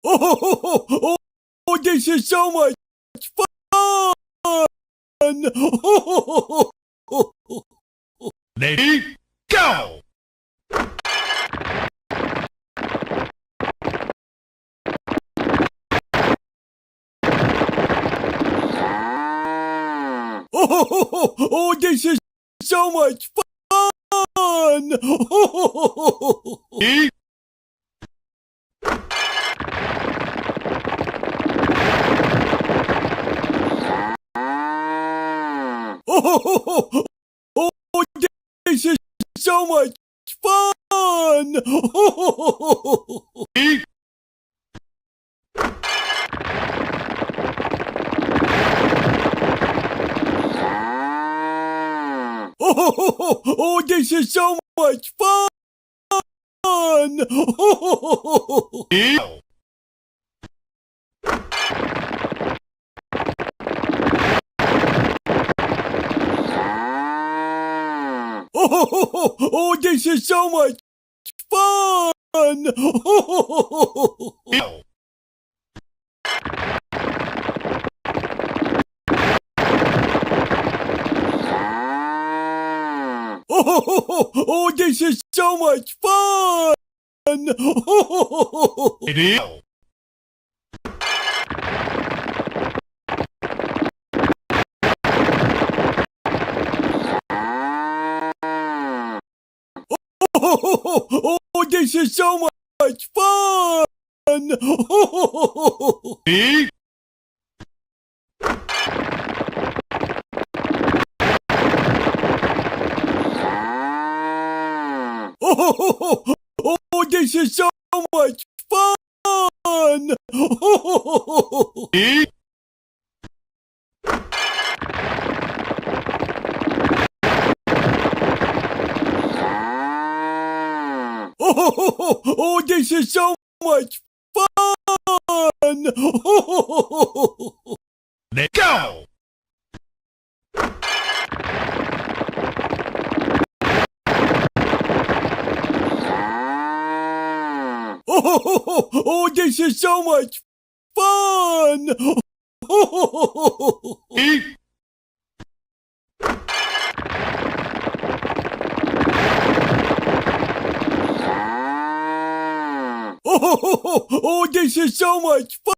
Oh, this is so much fun! Ready, go! This is so much fun! Ready, This is so much fun! ready, This is so much fun! ready, go! This is so much fun! Go! This is so much fun! Ready, go! This is so much fun! Ready, This is so much fun! ready, This is so much fun! let go! This is so much fun! Ready, This is so much fun!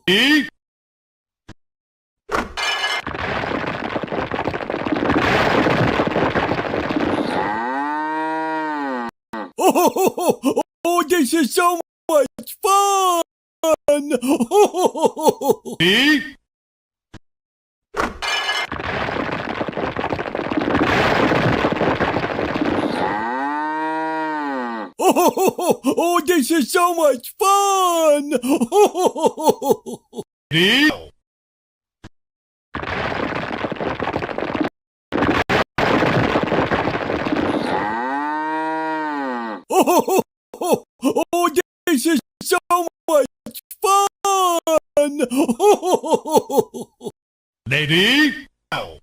ready, This is so much fun! ready, This is so much fun! ready, go! This is so much fun! Ready, go!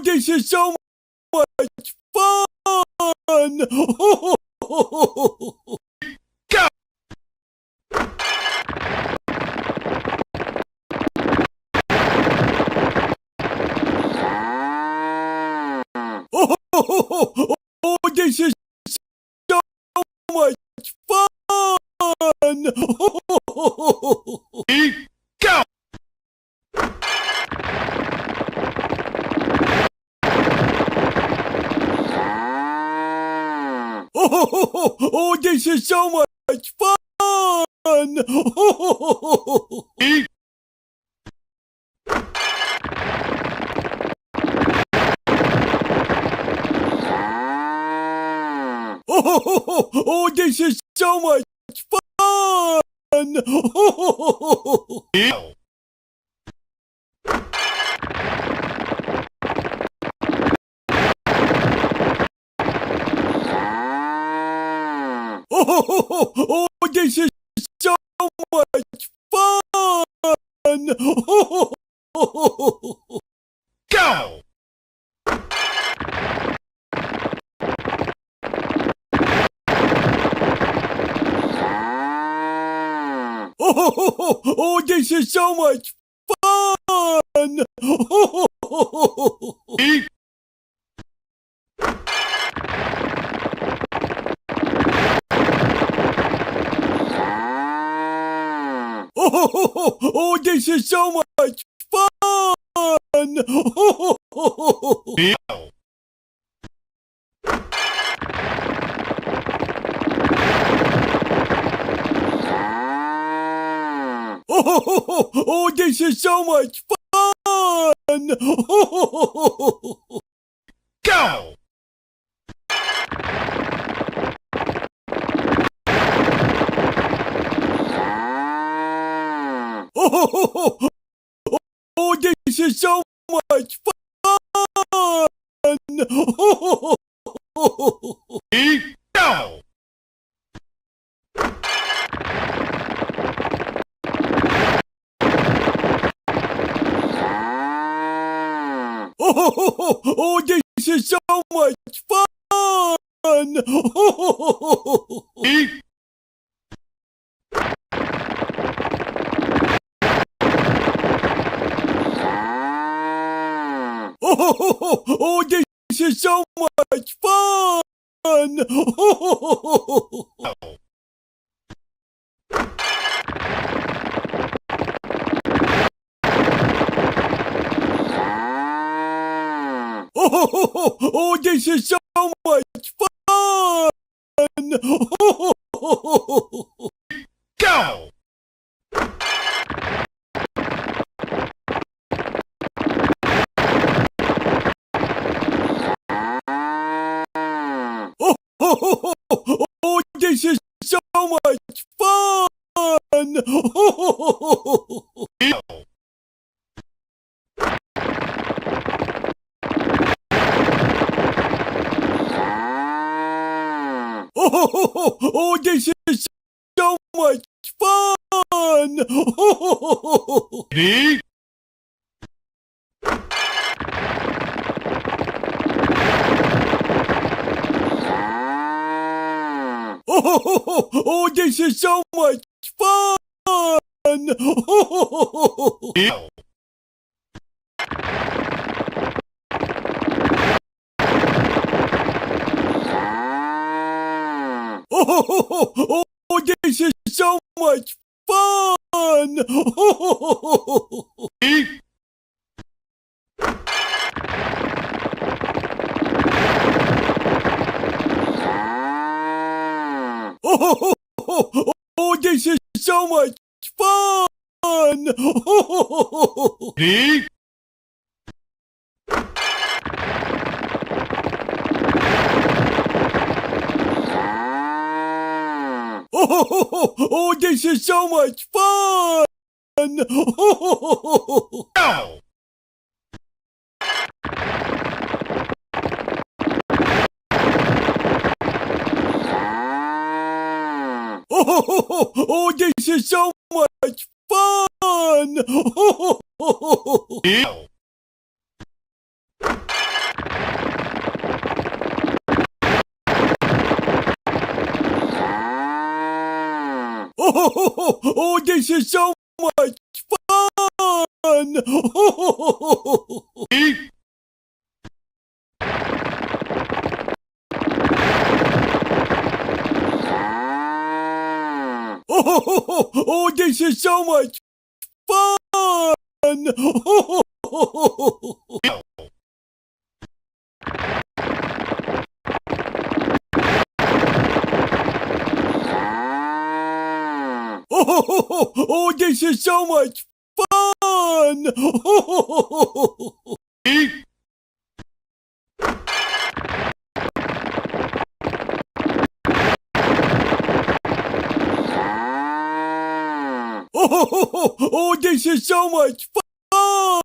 This is so much fun! Go! This is so much fun! Ready, go! This is so much fun! Ready, This is so much fun! ready, go! This is so much fun! Go! Oh, this is so much fun! Eat! Oh, this is so much fun! Go! Oh, this is so much fun! Go! Oh, this is so much fun! Eat! Go! Oh, this is so much fun! Eat! Oh, this is so much fun! Go! Oh, this is so much fun! Go! Oh, this is so much fun! Go! Oh, this is so much fun! Eat! Oh, this is so much fun! Go! Oh, this is so much fun! Eat! Oh, this is so much fun! Eat! Oh, this is so much fun! Go! Oh, this is so much fun! Eat! Oh, this is so much fun! Eat! Oh, this is so much fun! Go! Oh, this is so much fun! Eat! Oh, this is so much fun!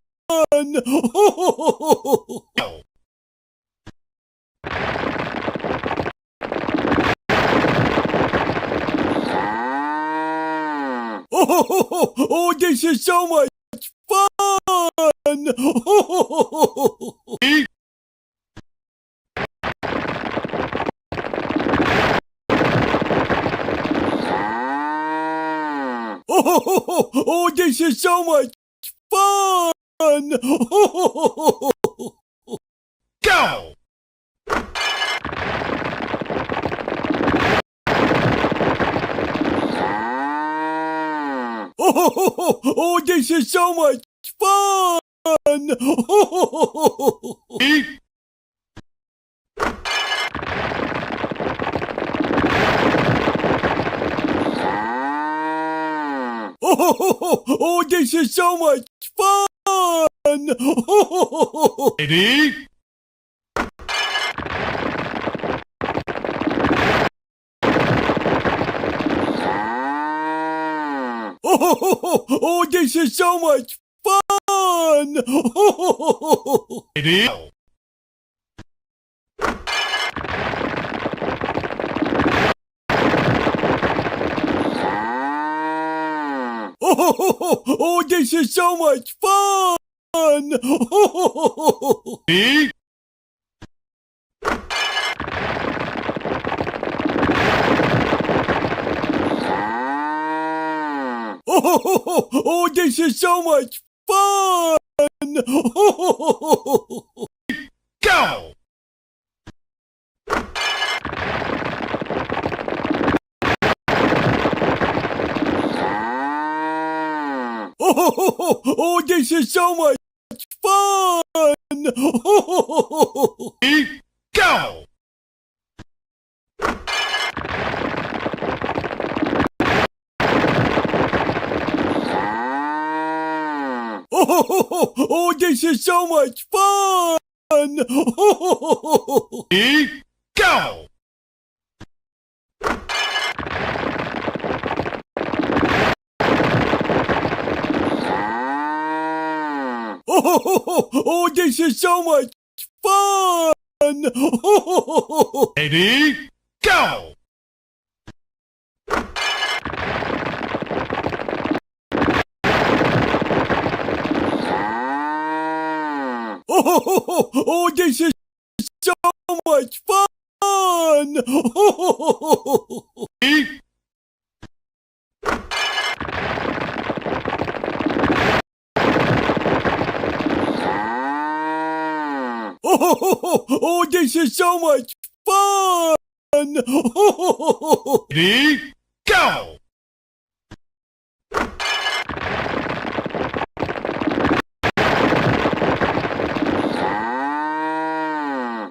Go! Oh, this is so much Eat. Oh, this is so much fun! Go. Oh, this is so much fun! Eat. Oh, this is so much fun! Ready. Oh, this is so much fun! Ready. Oh, this is so much fun! Ready. Oh, this is so much fun! Go. Oh, this is so much fun! Eat. Go. Oh, this is so much fun! Eat. Go. Oh, this is so much fun! Ready. Go. Oh, this is so much fun! Eat. Oh, this is so much fun! Ready. Go.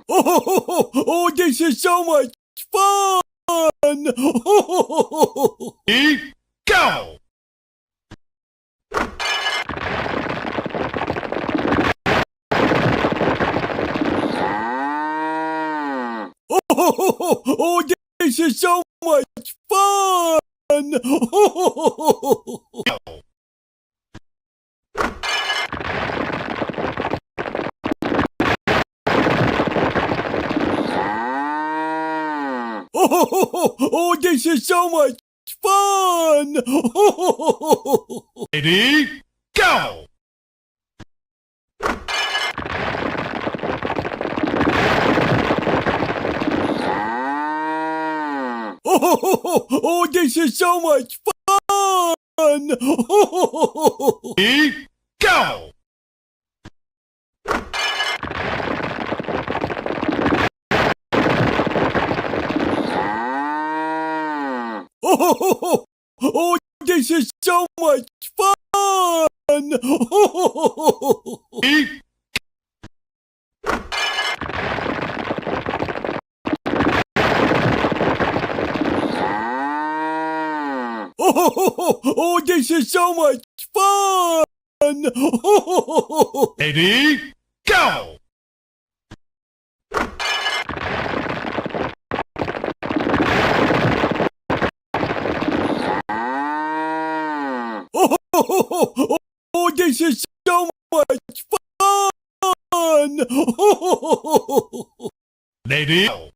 Oh, this is so much fun! Eat. Go. Oh, this is so much fun! Go. Oh, this is so much fun! Ready. Go. Oh, this is so much fun! Ready. Go. Oh, this is so much fun! Eat. Oh, this is so much fun! Ready. Go. Oh, this is so much fun! Ready. Go.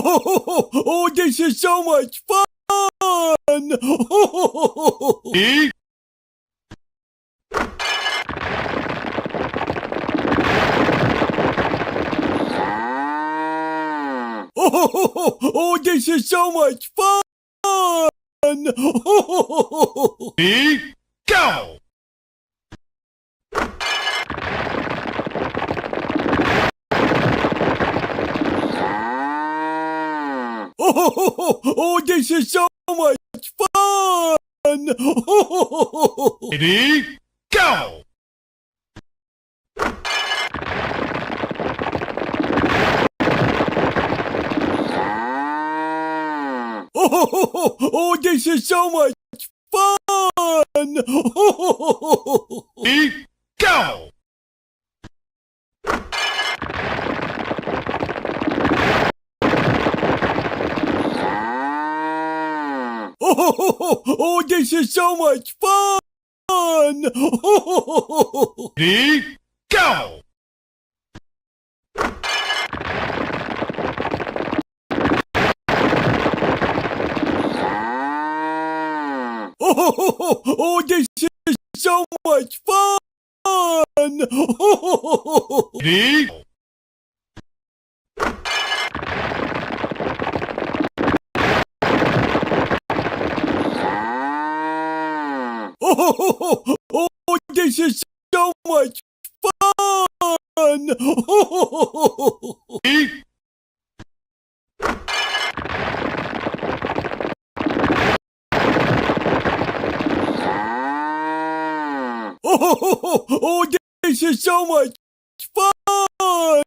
Oh, this is so much fun! Ready? Oh, this is so much fun! Ready? Go! Oh, this is so much fun! Ready? Go! Oh, this is so much fun! Ready? Go! Oh, this is so much fun! Ready? Go! Oh, this is so much fun! Ready? Oh, this is so much fun! Ready? Oh, this is so much fun!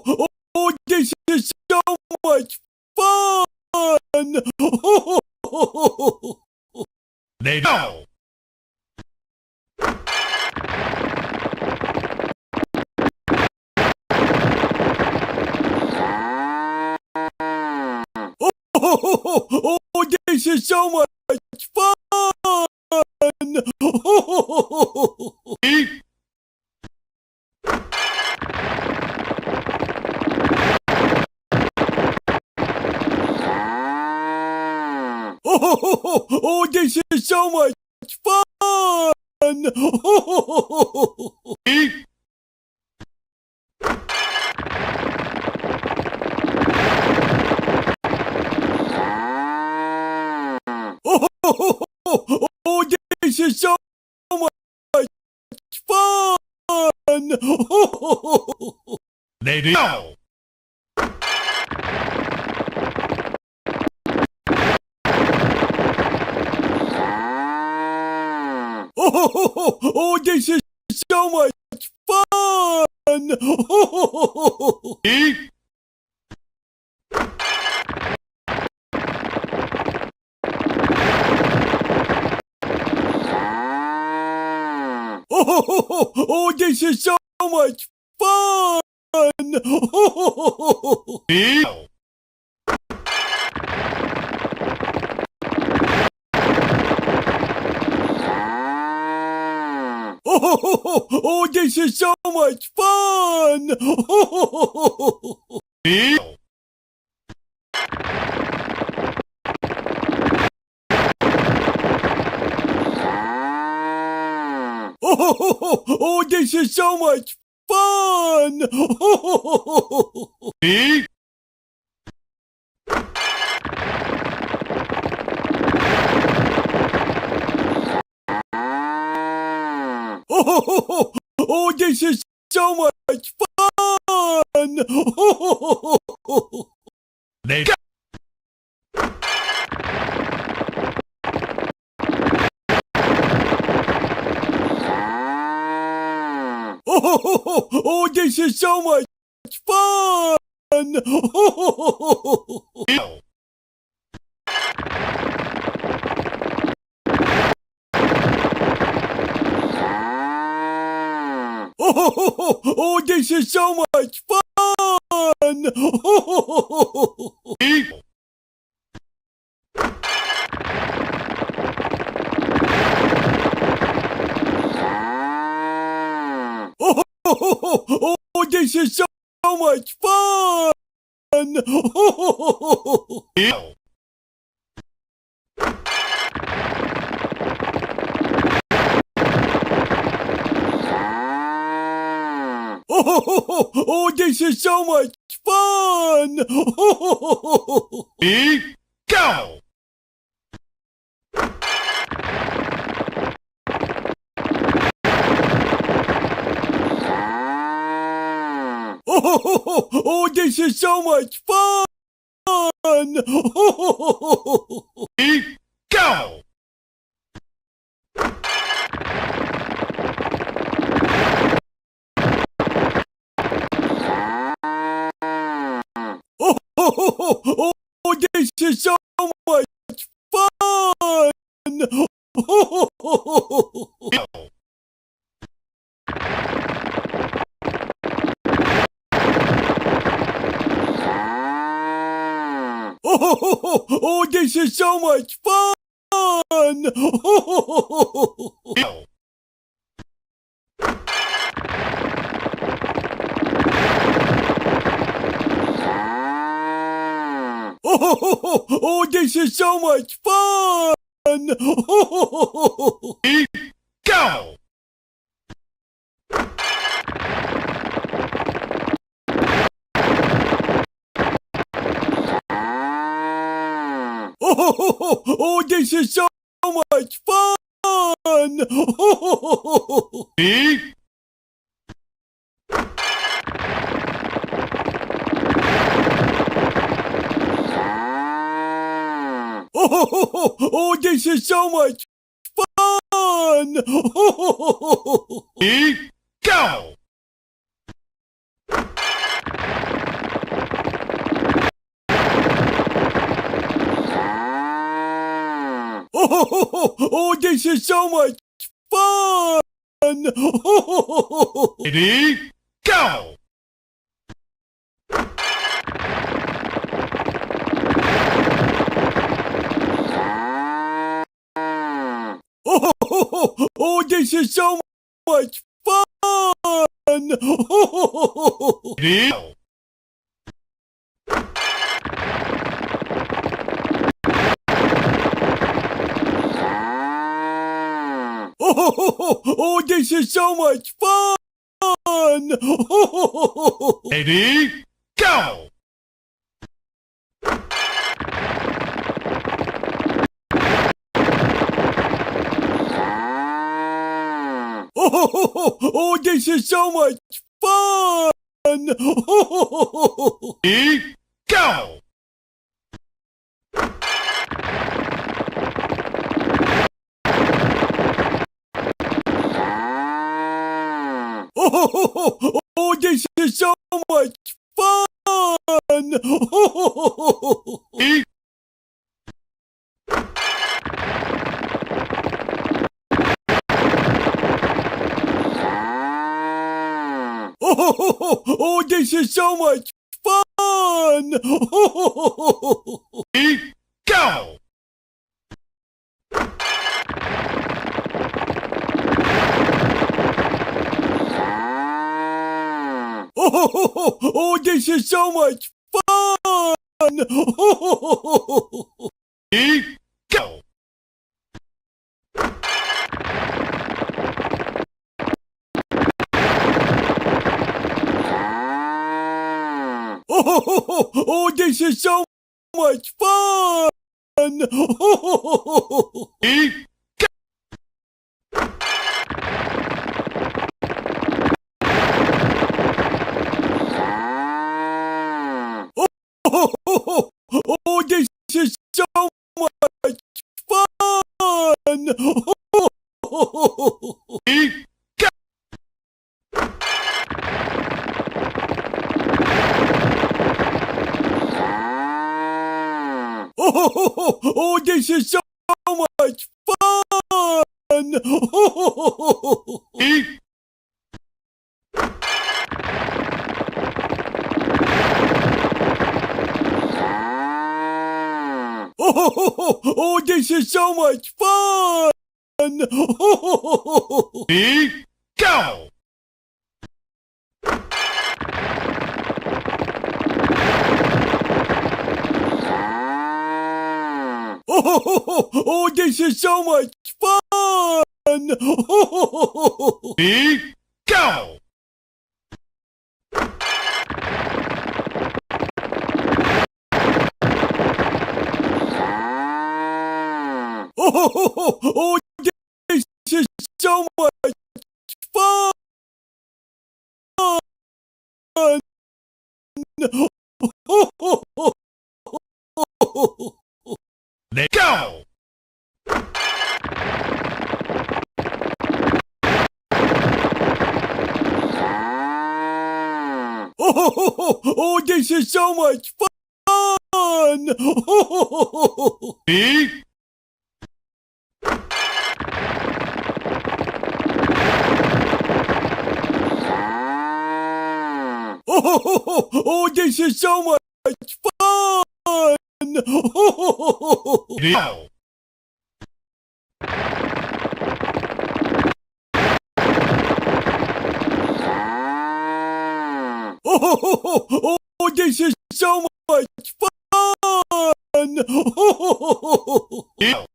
Oh, this is so much fun! Ready? Go! Oh, this is so much fun! Ready? Oh, this is so much fun! Ready? Oh, this is so much fun! Ready? Go! Oh, this is so much fun! Ready? Oh, this is so much fun! Ready? Go! Oh, this is so much fun! Ready? Go! Oh, this is so much fun! Ready? Oh, this is so much fun! Ready? Go! Oh, this is so much fun! Go! Oh, this is so much fun! Ready? Go! much fun! Go. Oh, this is so much fun! Go. Oh, this is so much fun! Go. Oh, this is so much fun! Go. Oh, this is so much fun! Go. Oh, this is so much fun! Go. Oh, this is so much fun! Oh, this is so much fun! Go. Oh, this is so much fun! Ready? Go. Oh, this is so much fun! Ready? Go. Oh, this is so much fun! Ready? Go. Oh, this is so much fun! Ready? Go. Oh, this is so much fun! Ready? Oh, this is so much fun! Ready? Go. Oh, this is so much fun! Ready? Go. Oh, this is so much fun! Ready? Oh, this is so much fun! Ready? Oh, this is so much fun! Ready? Oh, this is so much fun! Ready? Go. Oh, this is so much fun! Ready, go! Oh, this is so much fun! Let's go! Oh, this is so much fun! Ready, Oh, this is so much fun! ready, go! Oh, this is so much fun! Ready,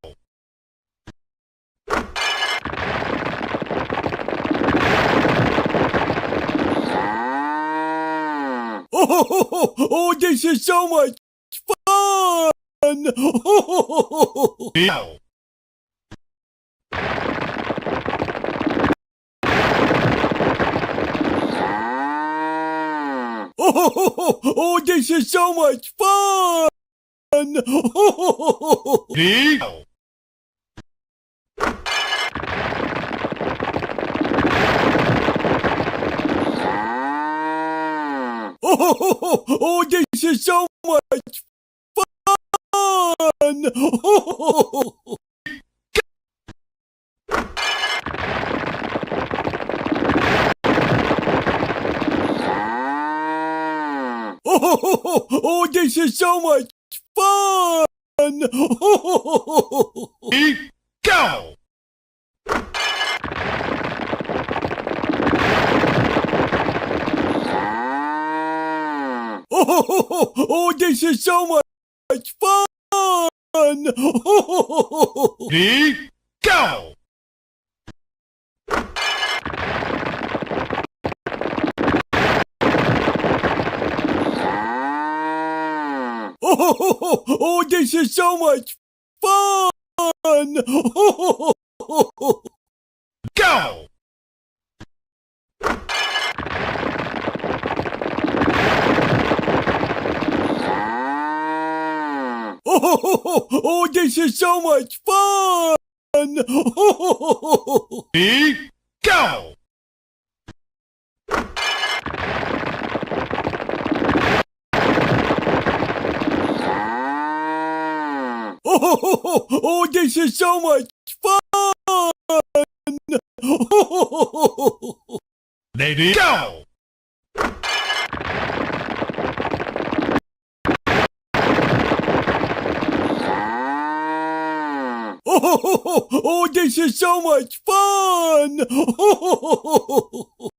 go! Oh, this is so much fun! Ready, go! Oh, this is so much fun! Ready, go! Oh, this is so much fun! Oh, this is so much fun! Ready, go! Oh, this is so much fun! Ready, go! Oh, this is so much fun! Go! Oh, this is so much fun! Ready, go! Oh, this is so much fun!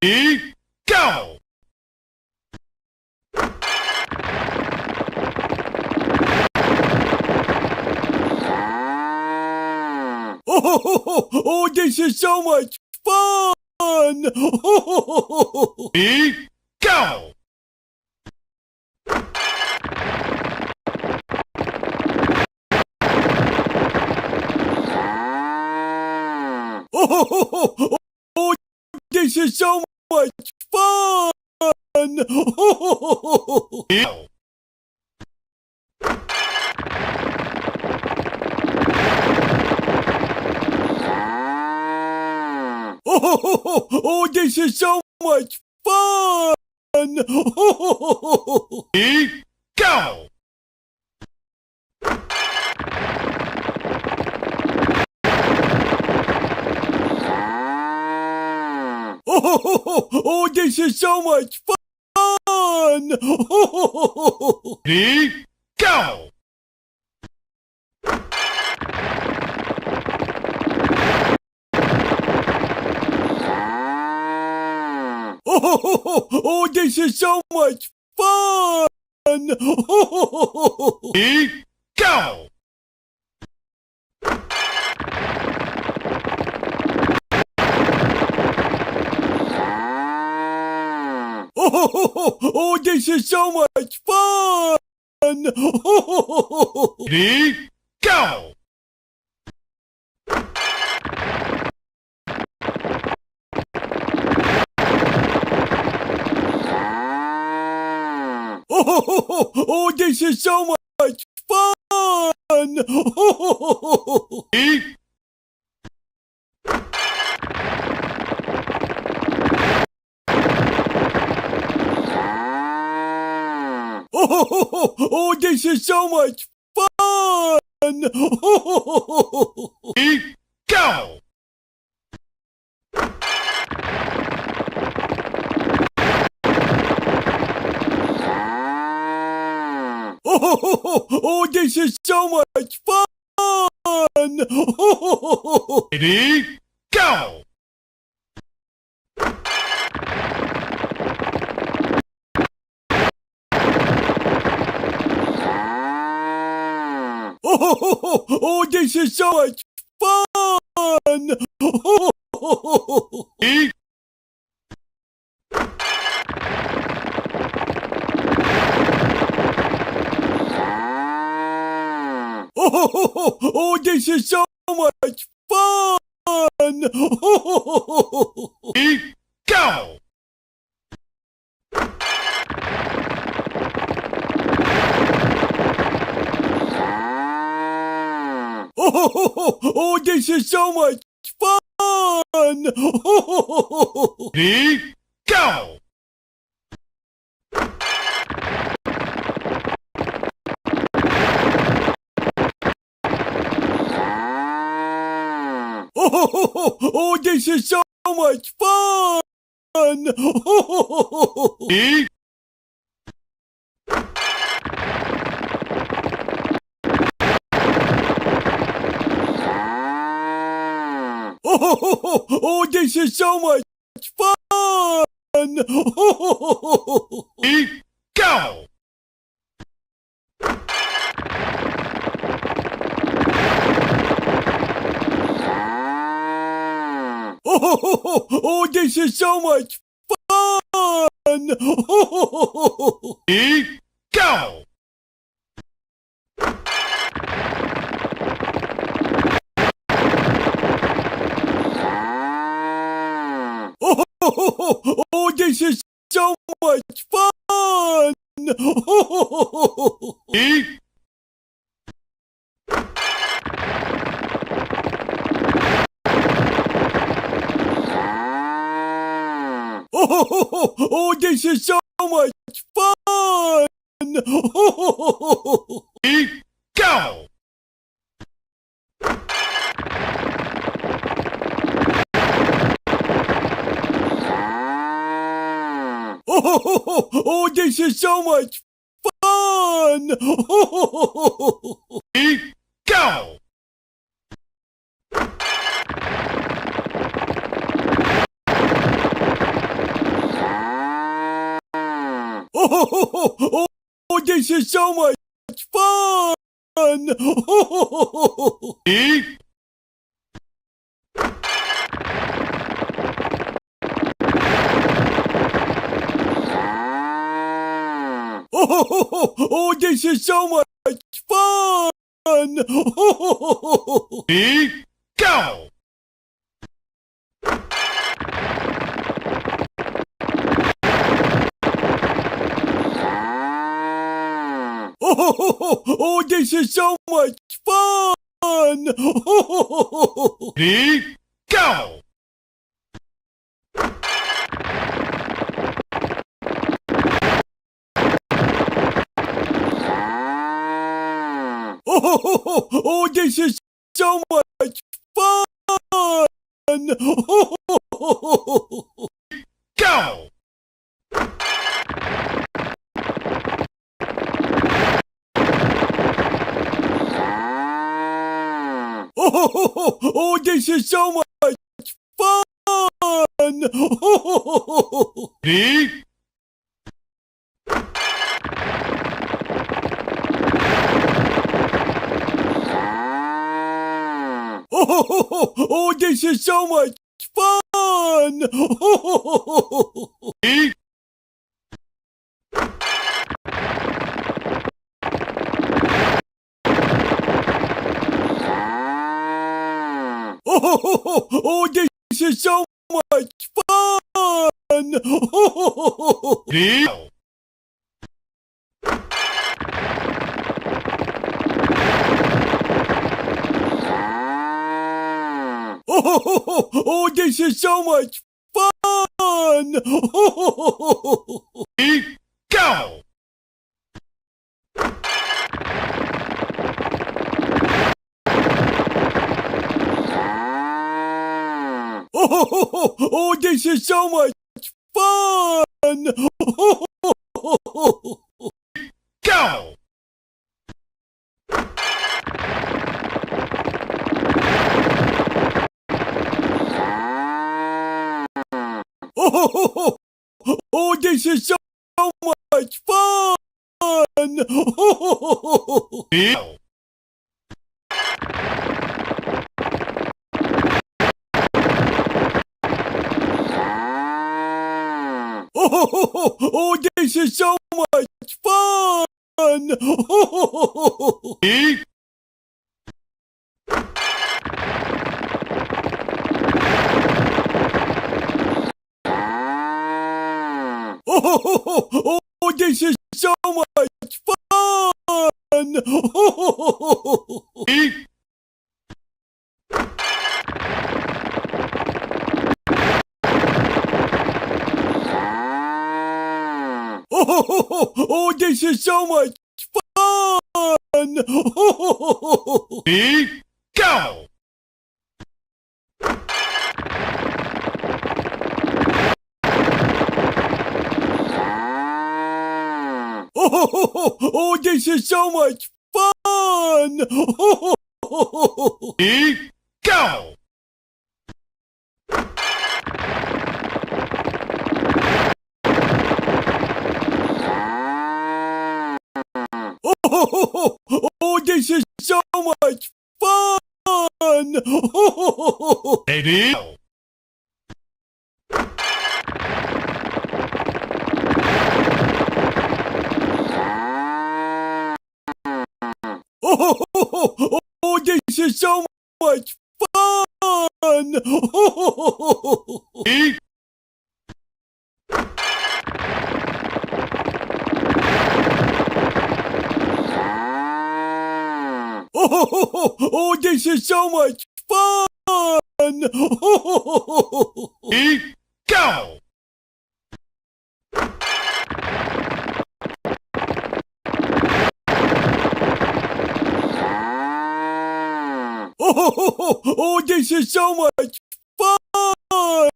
Ready, go! Oh, this is so much fun! Ready, go! Oh, this is so much fun! Ready, go! Oh, this is so much fun! Ready, go! Oh, this is so much fun! Ready, go! Oh, this is so much fun! Ready, go! Oh, this is so much fun! Ready, go! Oh, this is so much fun! Ready, go! Oh, this is so much fun! Ready, Oh, this is so much fun! ready, go! Oh, this is so much fun! Ready, go! Oh, this is so much fun! Ready, Oh, this is so much fun! ready, go! Oh, this is so much fun! Ready, go! Oh, this is so much fun! Ready, Oh, this is so much fun! ready, go! Oh, this is so much fun! Ready, go! Oh, this is so much fun! Ready, Oh, this is so much fun! ready, go! Oh, this is so much fun! Ready, go! Oh, this is so much fun! Ready, Oh, this is so much fun! ready, go! Oh, this is so much fun! Ready, go! Oh, this is so much fun! Go! Oh, this is so much fun! Ready, Oh, this is so much fun! ready, Oh, this is so much fun! Ready, go! Oh, this is so much fun! Ready, go! Oh, this is so much fun! Go! Oh, this is so much fun! Ready, go! Oh, this is so much fun! Ready, Oh, this is so much fun! ready, Oh, this is so much fun! ready, go! Oh, this is so much fun! Ready, go! Oh, this is so much fun! Ready, go! Oh, this is so much fun! Ready, Oh, this is so much fun! ready, go! Oh, this is so much fun!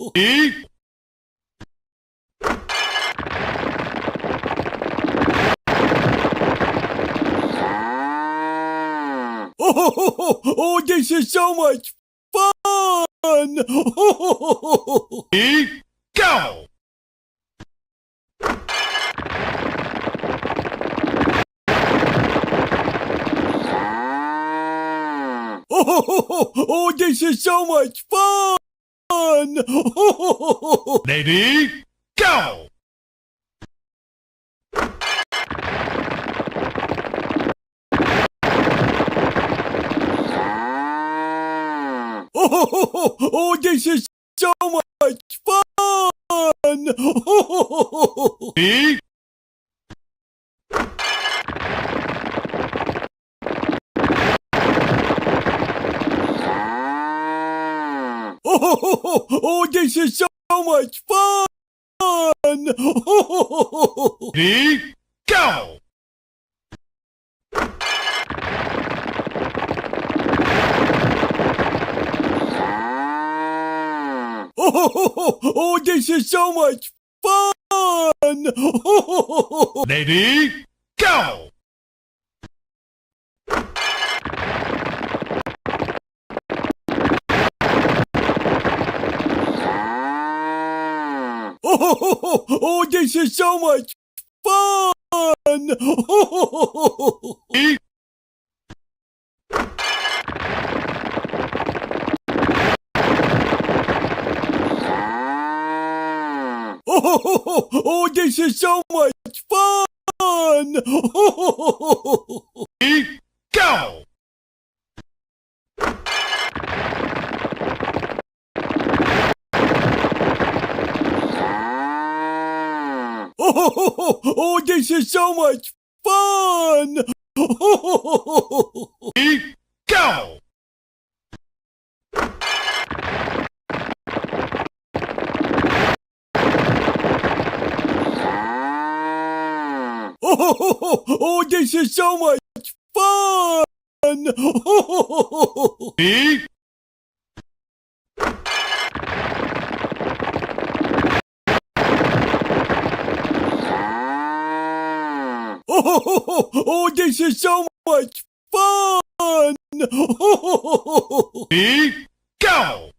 Ready, Oh, this is so much fun! ready, go! Oh, this is so much fun! Ready, go! Oh, this is so much fun! Ready, Oh, this is so much fun! ready, go! Oh, this is so much fun! Ready, go! Oh, this is so much fun! Ready, Oh, this is so much fun! ready, go! so much fun! Go! Oh, this is so much fun! B. Oh, this is so much fun! B. Go!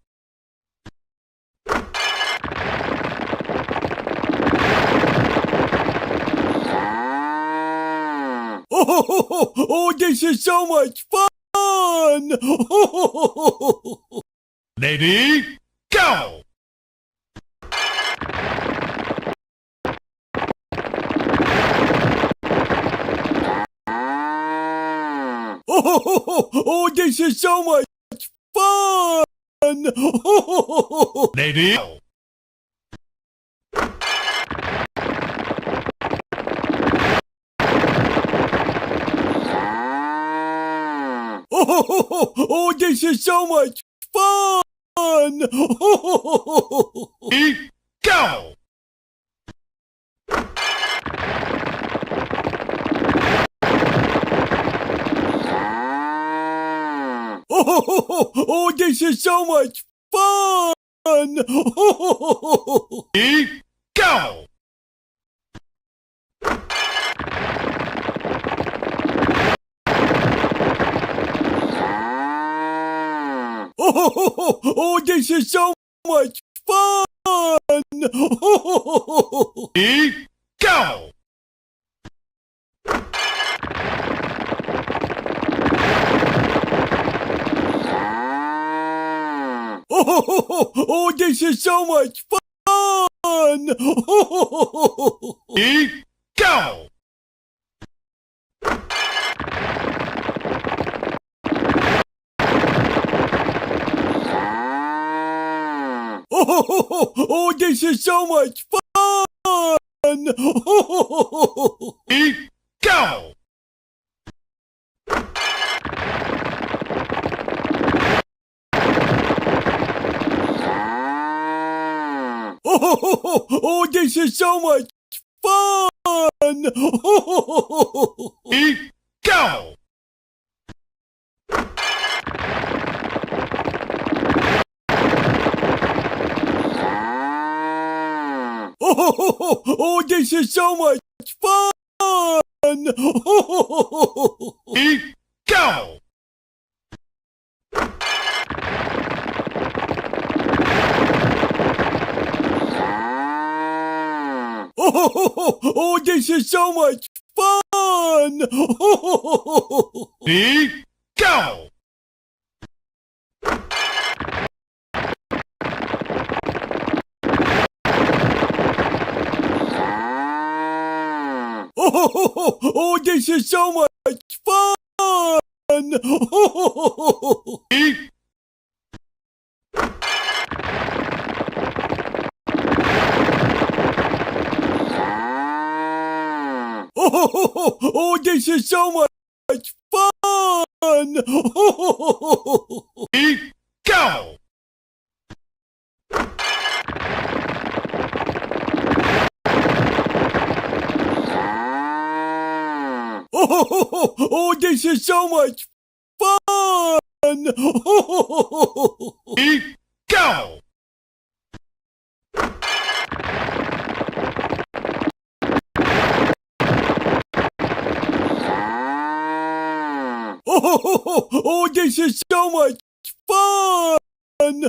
Oh, this is so much fun! Lady, go! Oh, this is so much fun! Lady, go! Oh, this is so much fun! Lady, go! Oh, this is so much fun! Lady, go! Oh, this is so much fun! Lady, go! Oh, this is so much fun! Lady, go! Oh, this is so much fun! Lady, go! Oh, this is so much fun! Lady, go! Oh, this is so much fun! Lady, go! Oh, this is so much fun! Lady, go! Oh, this is so much fun! Lady, Oh, this is so much fun! Lady, go! Oh, this is so much fun! Lady, go! Oh, this is so much fun! Lady,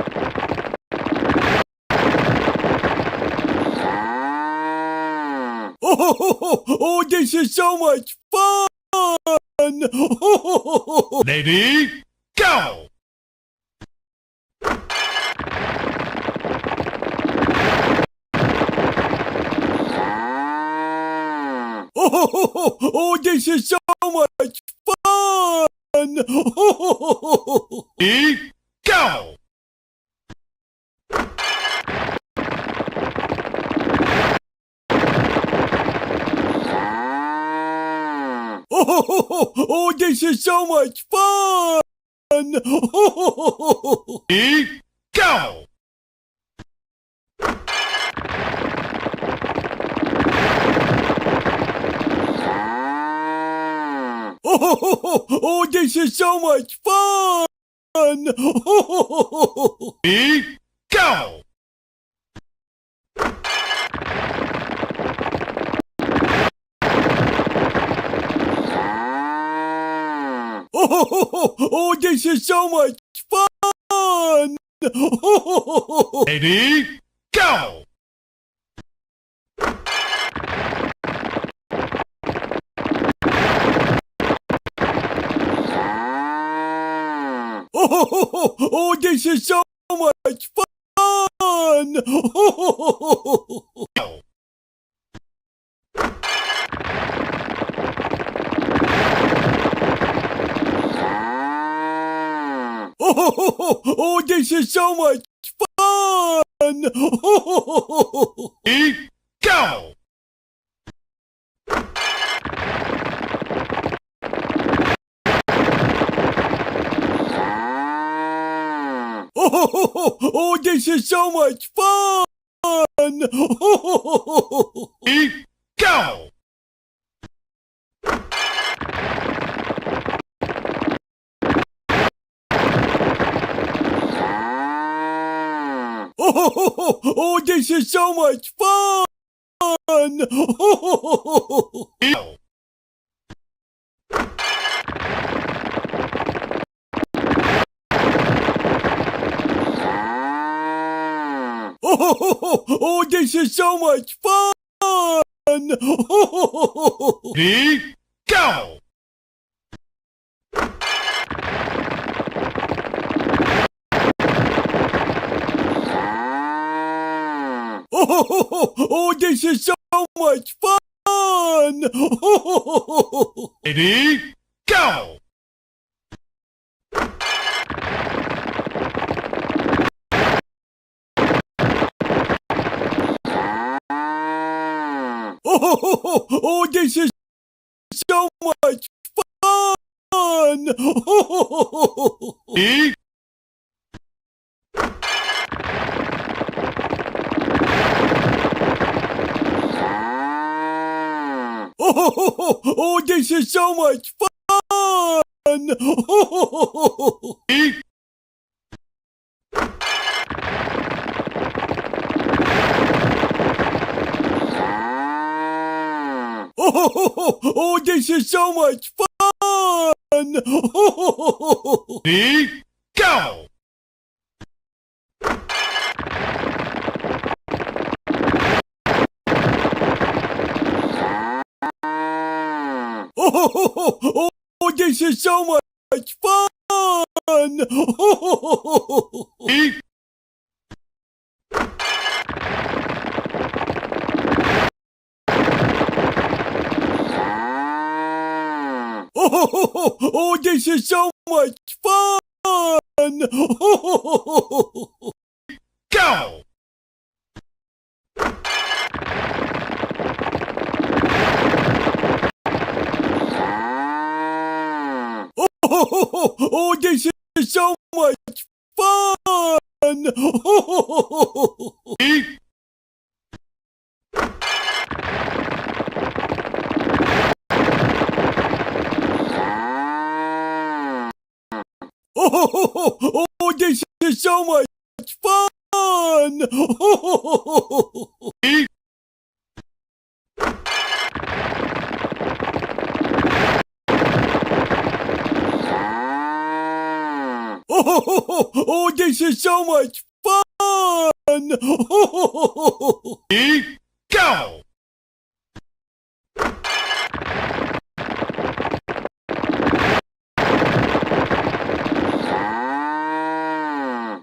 go! Oh, this is so much fun! Lady, go! Oh, this is so much fun! Lady, go! Oh, this is so much fun! Ready, go! Oh, this is so much fun! Ready, go! Oh, this is so much fun! Ready, go! Oh, this is so much fun! Go! Oh, this is so much fun! Ready, go! Oh, this is so much fun! Ready, go! Oh, this is so much fun! Go! Oh, this is so much fun! Ready, go! Oh, this is so much fun! Ready, go! Oh, this is so much fun! Ready, Oh, this is so much fun! ready, Oh, this is so much fun! ready, go! Oh, this is so much fun! Ready, Oh, this is so much fun! go! Oh, this is so much fun! Ready, Oh, this is so much fun! ready, Oh, this is so much fun! ready, go!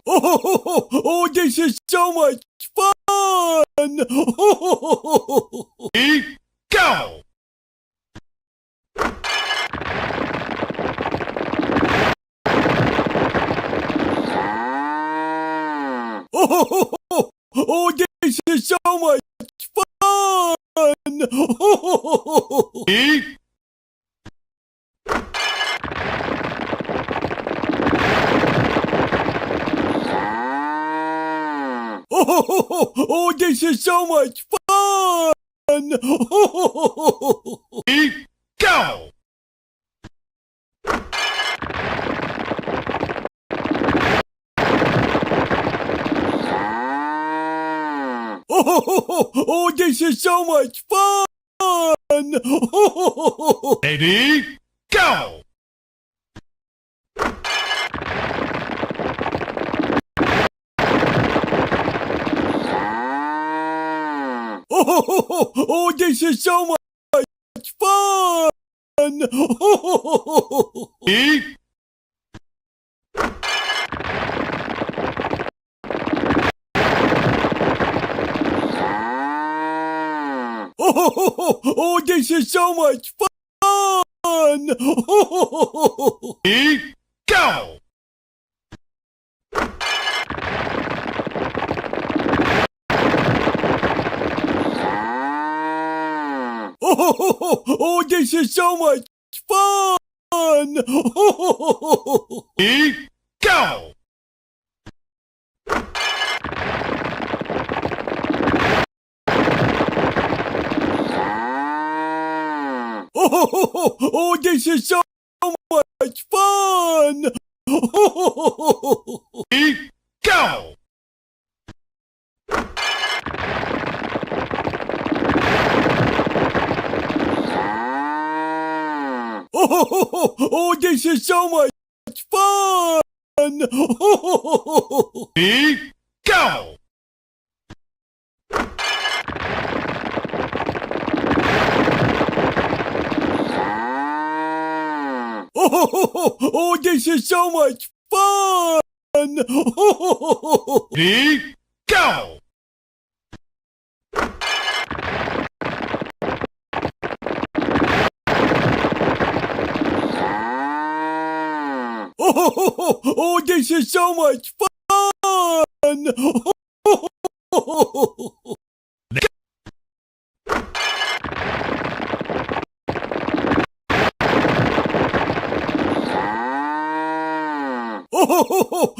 Oh, this is so much fun! Ready, go! Oh, this is so much fun! Ready, this is so much fun! Ready, go! Oh, this is so much fun! Ready, go! Oh, this is so much fun! Ready, Oh, this is so much fun! ready, go! Oh, this is so much fun! Ready, go! Oh, this is so much fun! Ready, go! Oh, this is so much fun! Ready, go! Oh, this is so much fun! Ready, go! Oh, this is so much fun!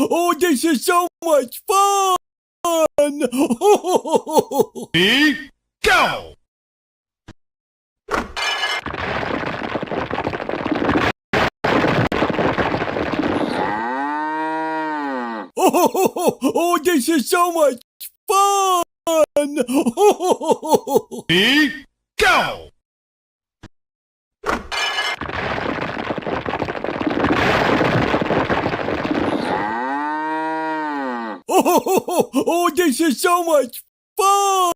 Oh, this is so much fun! Ready, go! Oh, this is so much fun! Ready, go! Oh, this is so much fun!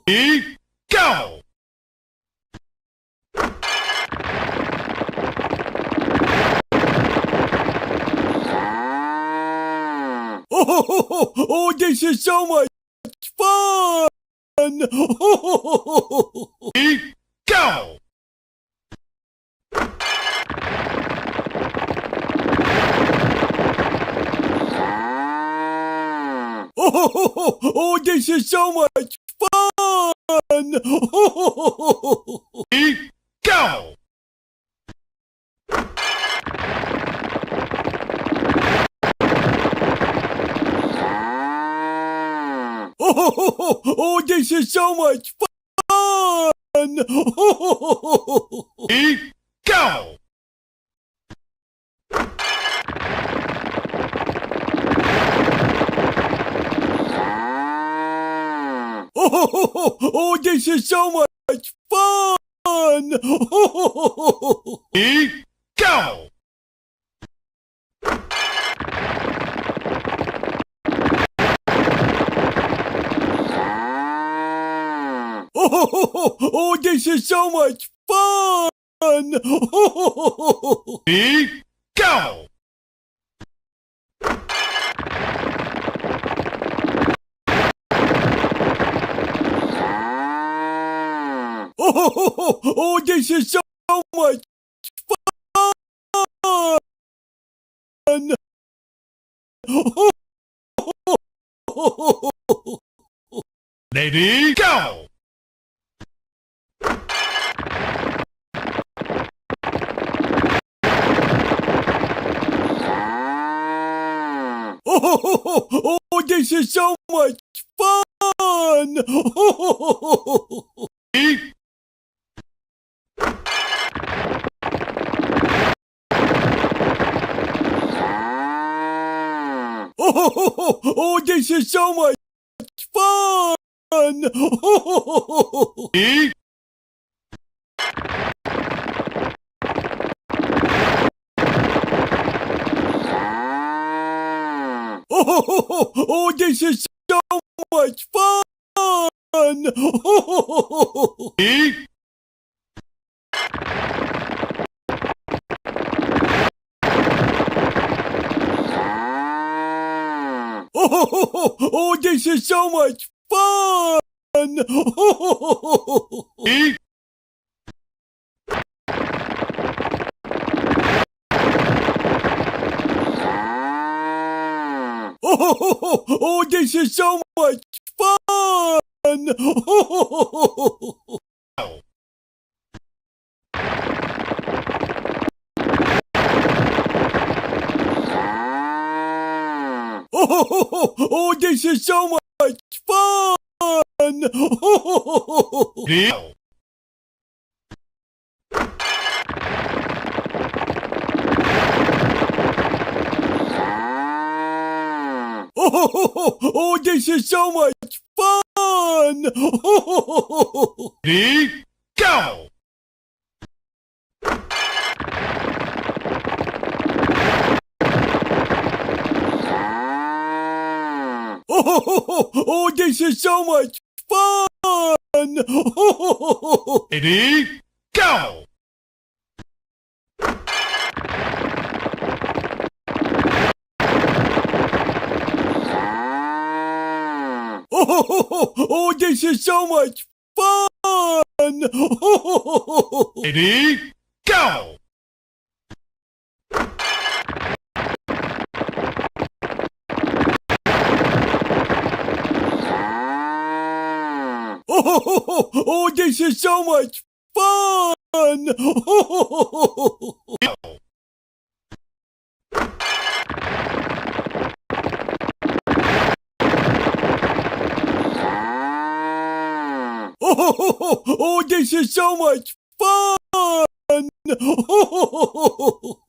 Ready, go! Oh, this is so much fun! Ready, go! Oh, this is so much fun! Ready, go! Oh, this is so much fun! Ready, go! Oh, this is so much fun! Ready, go! Oh, this is so much fun! Ready, go! Oh, this is so much fun! Ready, go! Oh, this is so much fun! Ready, Oh, this is so much fun! ready, Oh, this is so much fun! ready, Oh, this is so much fun! ready, Oh, this is so much fun! go. Oh, this is so much fun! Ready, go. Oh, this is so much fun! Ready, go. Oh, this is so much fun! Ready, go. Oh, this is so much fun! Ready, go. Oh, this is so much fun! Go. Oh, this is so much fun!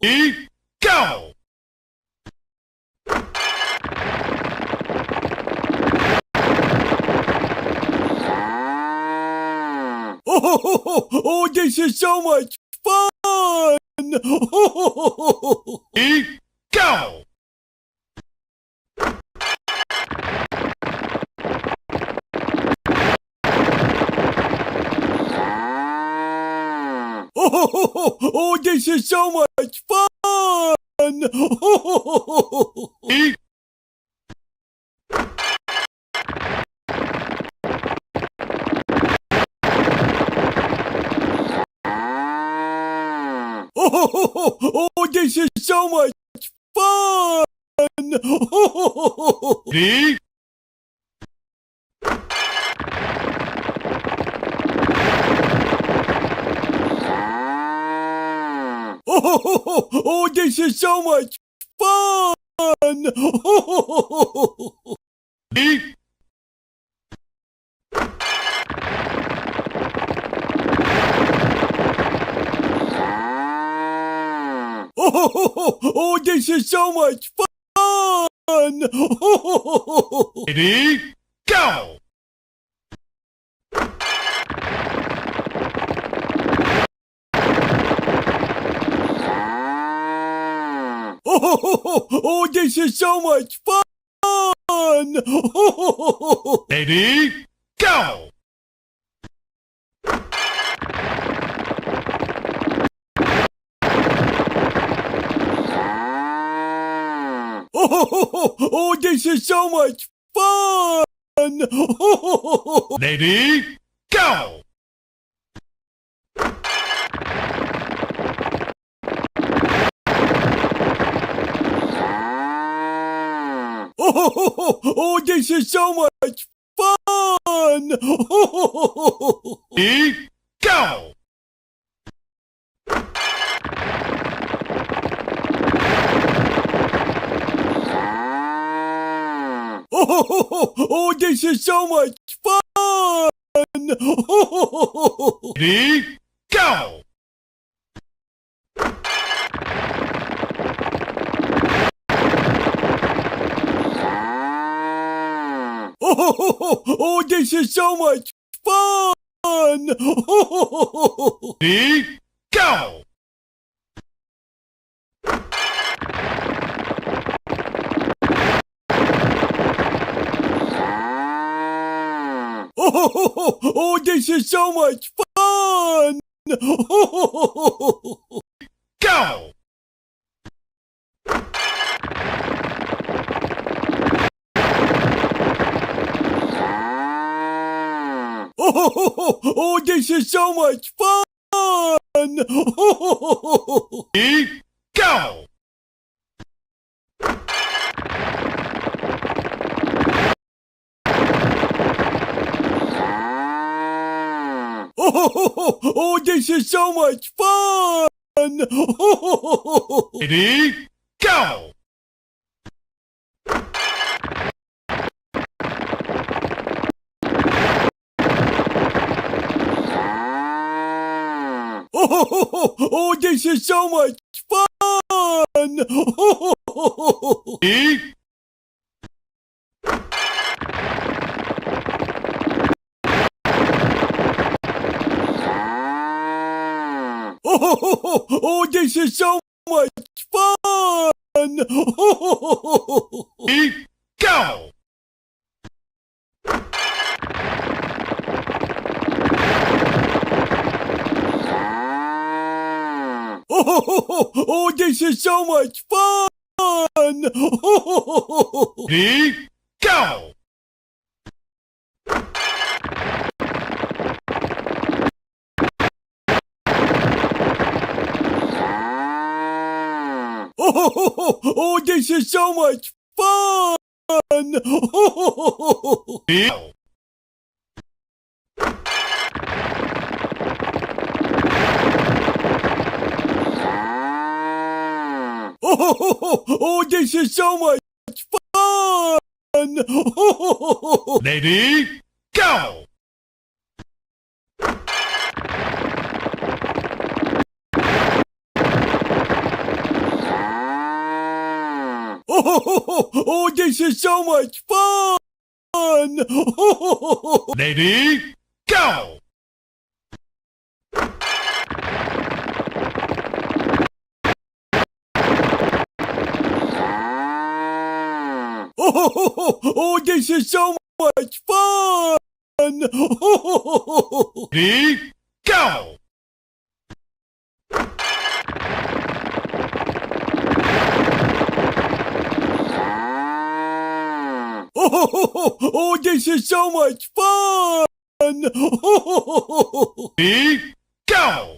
Ready, go. Oh, this is so much fun! Ready, go. Oh, this is so much fun! Ready, Oh, this is so much fun! ready, Oh, this is so much fun! ready, Oh, this is so much fun! ready, go. Oh, this is so much fun! Ready, go. Oh, this is so much fun! Ready, go. Oh, this is so much fun! Ready, go. Oh, this is so much fun! Ready, go! Oh, this is so much fun! Ready, go! Oh, this is so much fun! Go! Oh, this is so much fun! Ready, go! Oh, this is so much fun! Ready, go! Oh, this is so much fun! Ready, Oh, this is so much fun! ready, go! Oh, this is so much fun! Ready, go! Oh, this is so much fun! Ready, go! Oh, this is so much fun! Ready, go! Oh, this is so much fun! Ready, go! Oh, this is so much fun! Ready, go! Oh, this is so much fun! Ready, go!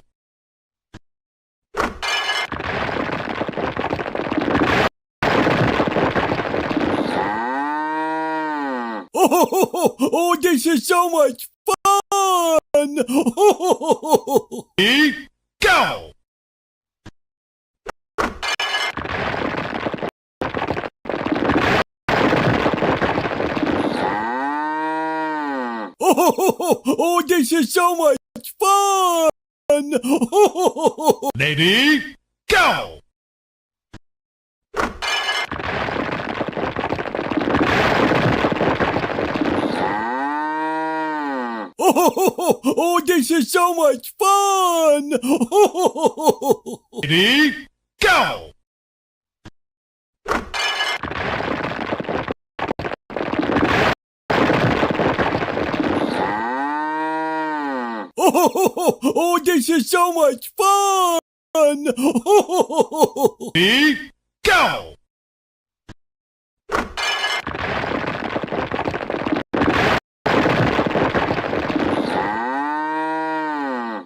Oh, this is so much fun! Ready, go! Oh, this is so much fun! Ready, go! Oh, this is so much fun! Ready, go! Oh, this is so much fun! Ready, go!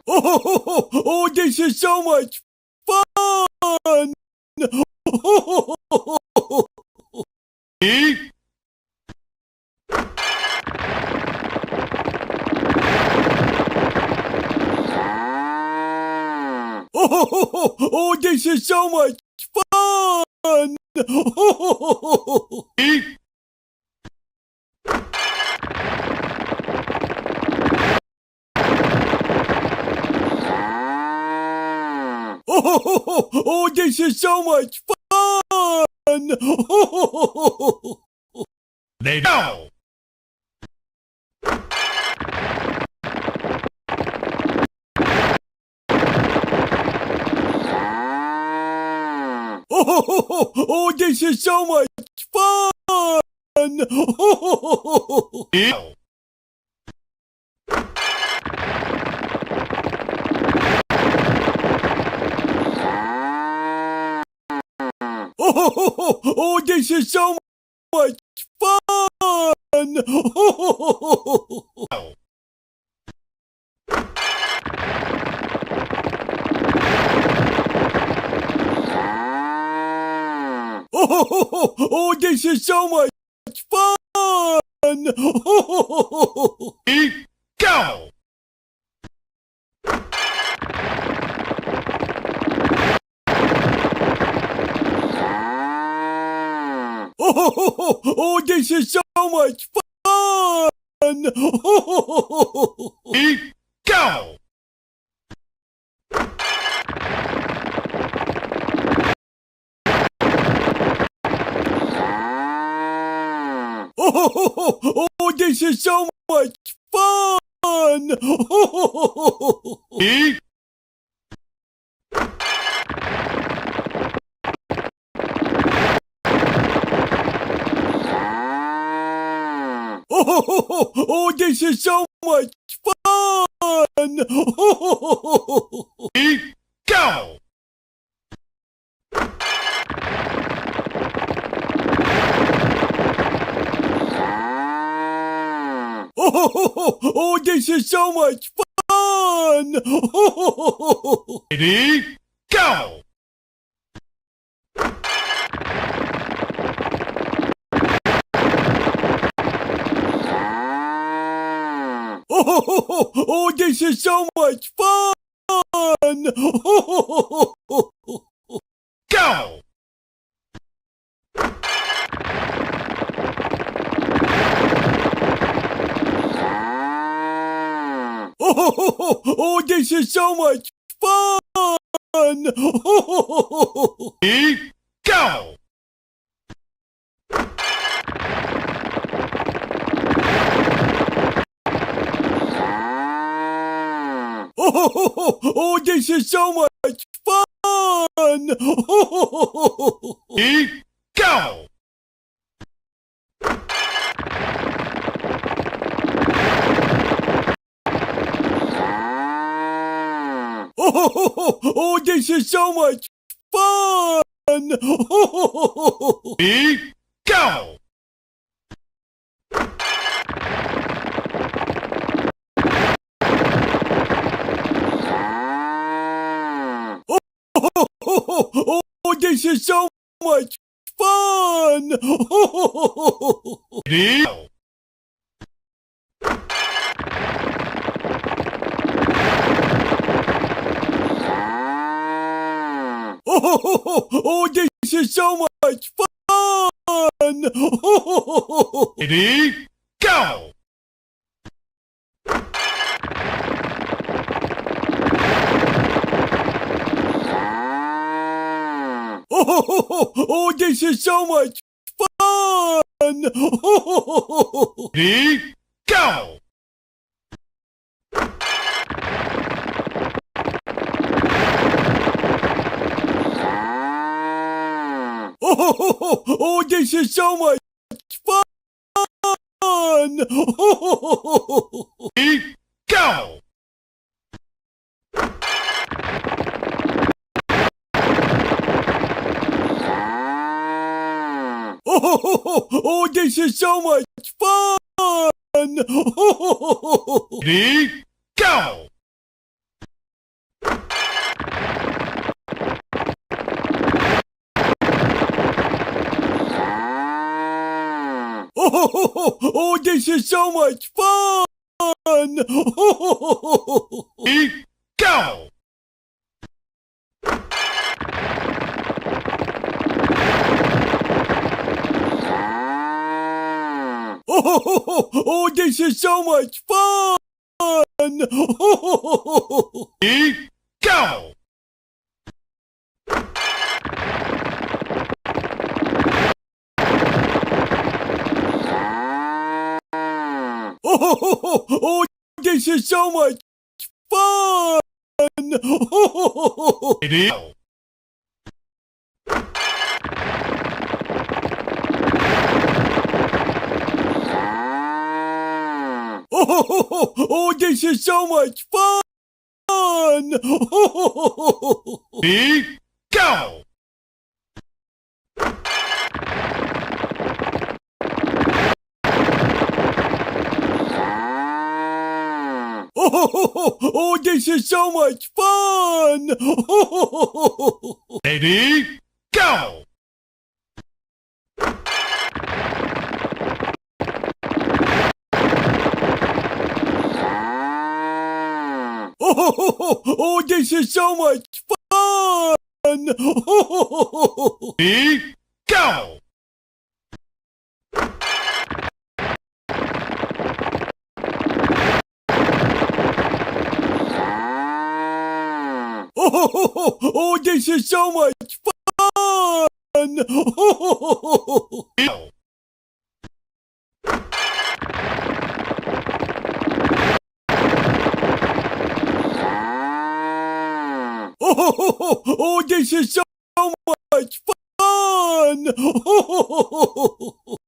Oh, this is so much fun! Ready, Oh, this is so much fun! ready, Oh, this is so much fun! They go. Oh, this is so much fun! Go. Oh, this is so much fun! Go. Oh, this is so much fun! Go. Oh, this is so much fun! Go. Oh, this is so much fun! Oh, this is so much fun! Go. Oh, this is so much fun! Ready? Go. Oh, this is so much fun! Go. Oh, this is so much fun! Go. Oh, this is so much fun! Go. Oh, this is so much fun! Go. Oh, this is so much fun! Ready? Go. Oh, this is so much fun! Ready? Go. Oh, this is so much fun! Ready? Go. Oh, this is so much fun! Ready? Go. Oh, this is so much fun! Ready? Go. Oh, this is so much fun! Ready? Go. Oh, this is so much fun! Ready? Go. Oh, this is so much fun! Ready? Go! Oh, this is so much fun! Ready? Go! Oh, this is so much fun! Ready? Go! Oh, this is so much fun! Ready? Go! Oh, this is so much fun! Go! Oh, this is so much fun!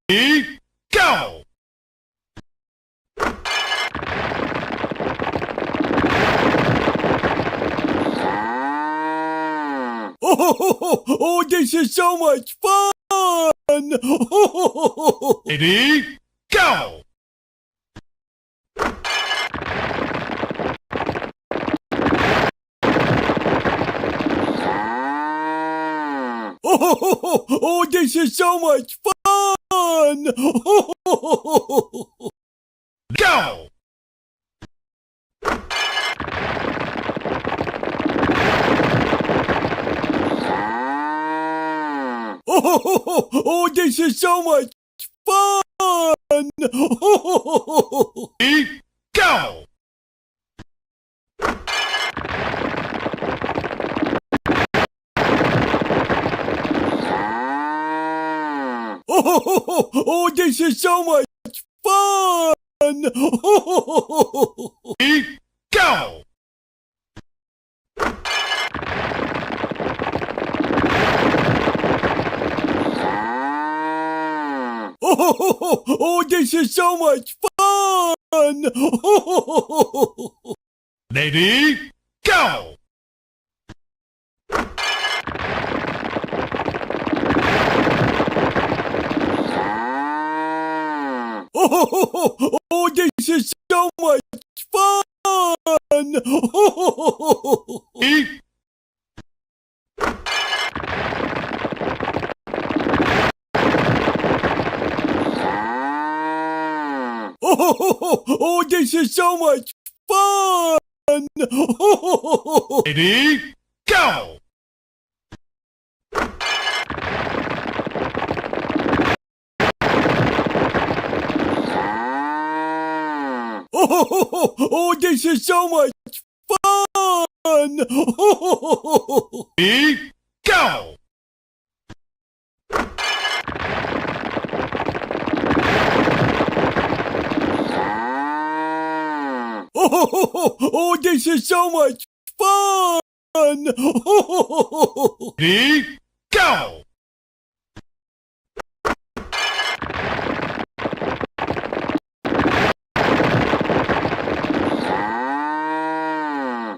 Ready? Go! Oh, this is so much fun! Ready? Go! Oh, this is so much fun! Go! Oh, this is so much fun! Ready? Go! Oh, this is so much fun! Ready? Go! Oh, this is so much fun! Ready? Go! Oh, this is so much fun! Ready? Oh, this is so much fun! Ready? Go! Oh, this is so much fun! Ready? Go! Oh, this is so much fun! Ready? Go!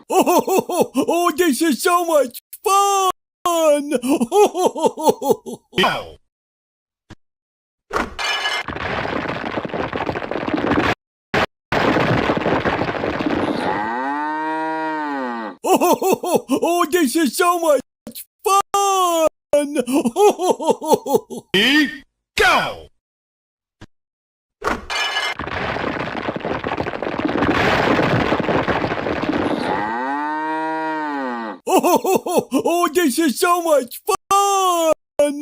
Oh, this is so much fun! Go! Oh, this is so much fun! Ready? Go! Oh, this is so much fun!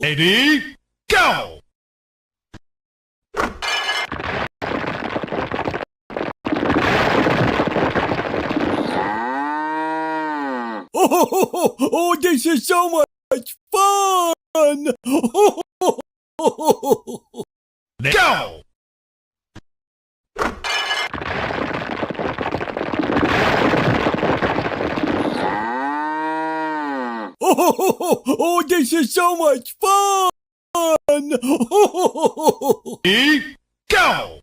Ready? Go! Oh, this is so much fun! Go! Oh, this is so much fun! Ready, go!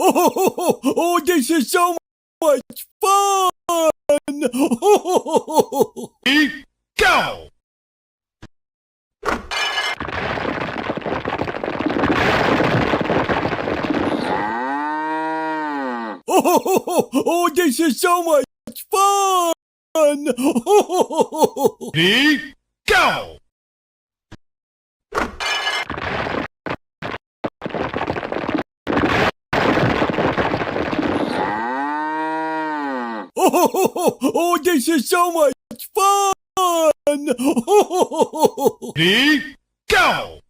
Oh, this is so much fun! Ready, go! Oh, this is so much fun! Ready, go! Oh, this is so much fun! Ready, go!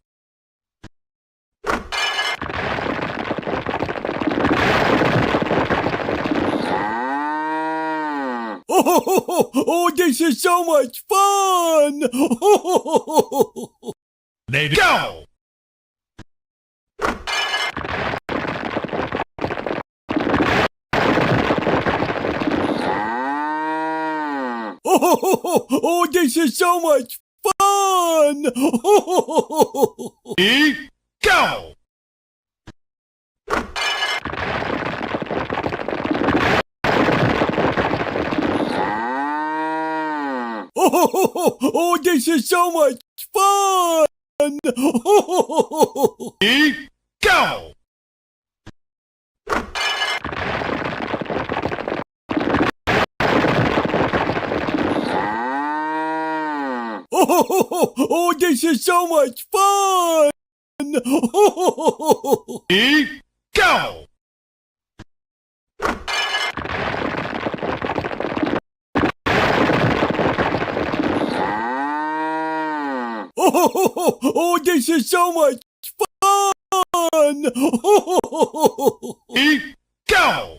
Oh, this is so much fun! Ready, go! Oh, this is so much fun! Ready, go! Oh, this is so much fun! Ready, go! Oh, this is so much fun! Ready, go! Oh, this is so much fun! Ready, go!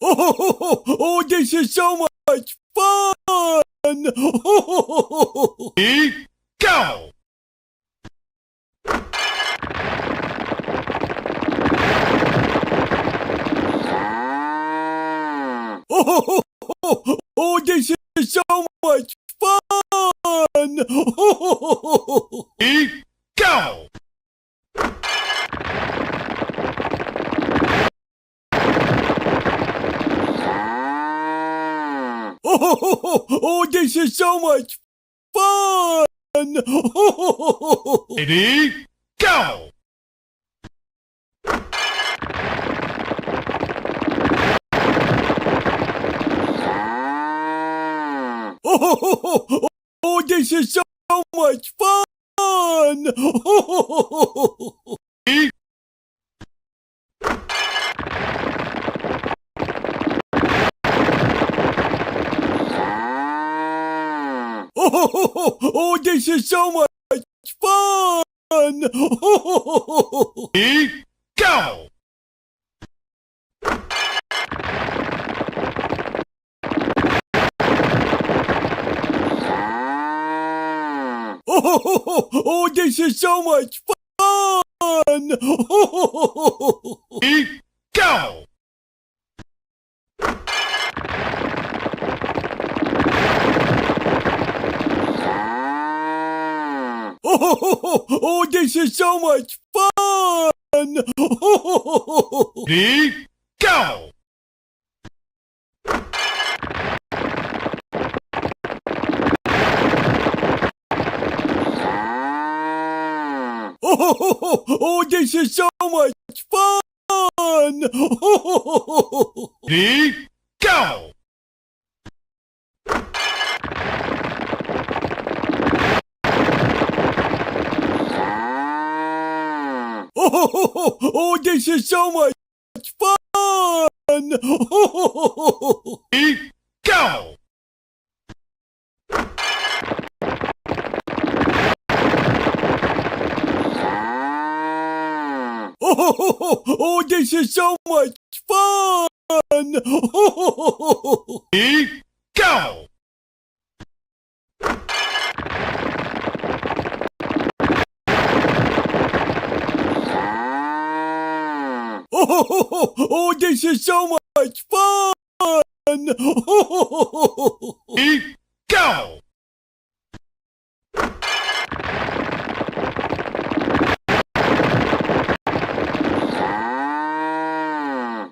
Oh, this is so much fun! Ready, go! Oh, this is so much fun! Ready, go! Oh, this is so much fun! Ready, go! Oh, this is so much fun! Ready, Oh, this is so much fun! Ready, go! Oh, this is so much fun! Ready, go! Oh, this is so much fun! Ready, go! Oh, this is so much fun! Ready, go! Oh, this is so much fun! Ready, go! Oh, this is so much fun! Ready, go! Oh, this is so much fun! Go!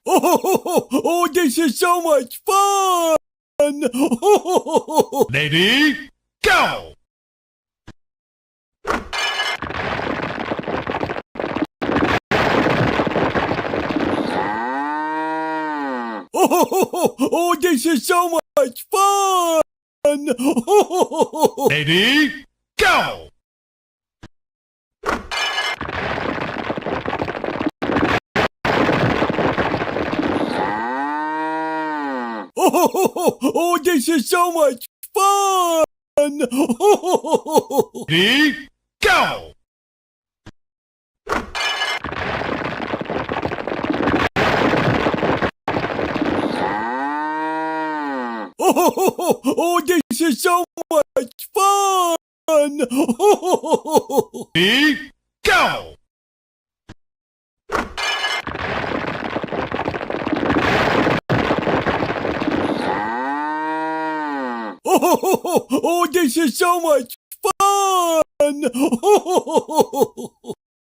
Oh, this is so much fun! Ready? Go! Oh, this is so much fun! Ready? Go! Oh, this is so much fun! Ready? Go! Oh, this is so much fun! Ready? Go! Oh, this is so much fun!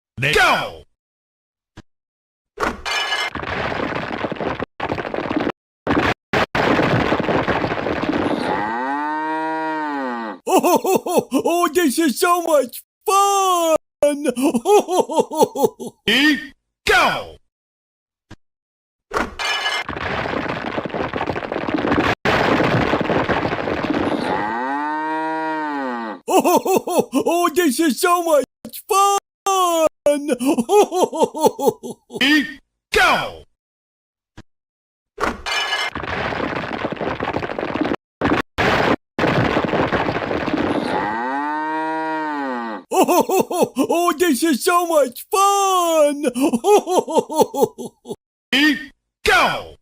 Ready? Go! Oh, this is so much fun! Ready? Go! Oh, this is so much fun! Ready? Go! Oh, this is so much fun! Ready? Go!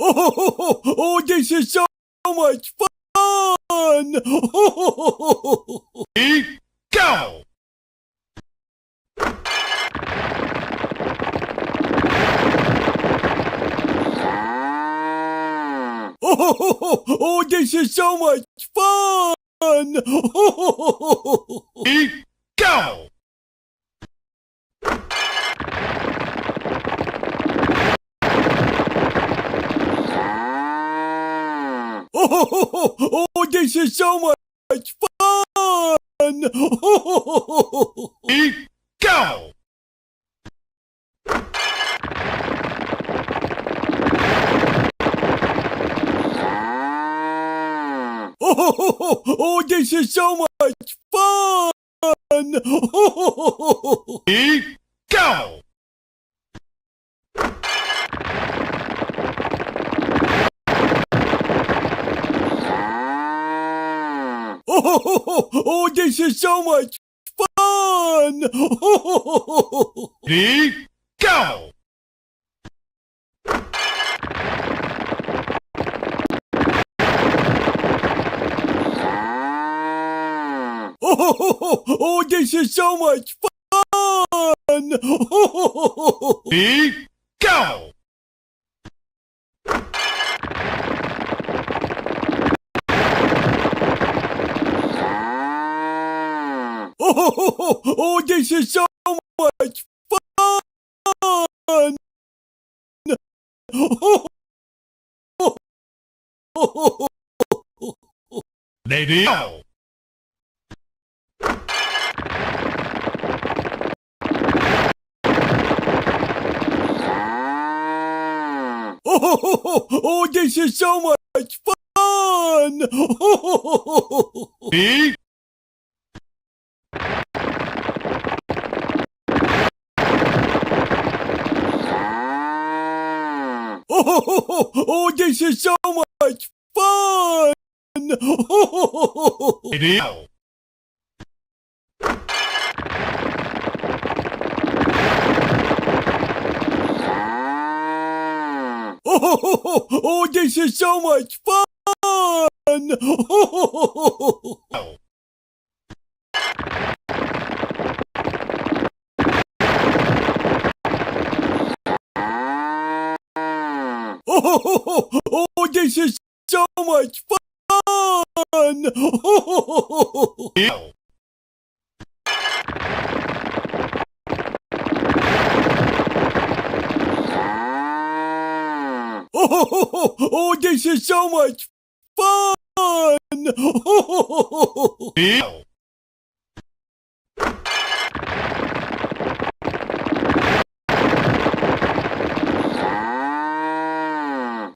Oh, this is so much fun! Ready? Go! Oh, this is so much fun! Ready? Go! Oh, this is so much fun! Ready? Go! Oh, this is so much fun! Ready? Go! Oh, this is so much fun! Ready? Go! Oh, this is so much fun! Ready? Go! Oh, this is so much fun! Ready? Go! Oh, this is so much fun! Ready? Oh, this is so much fun! Ready? Go! Oh, this is so much fun! Oh, this is so much fun! Go. Oh, this is so much fun! Go.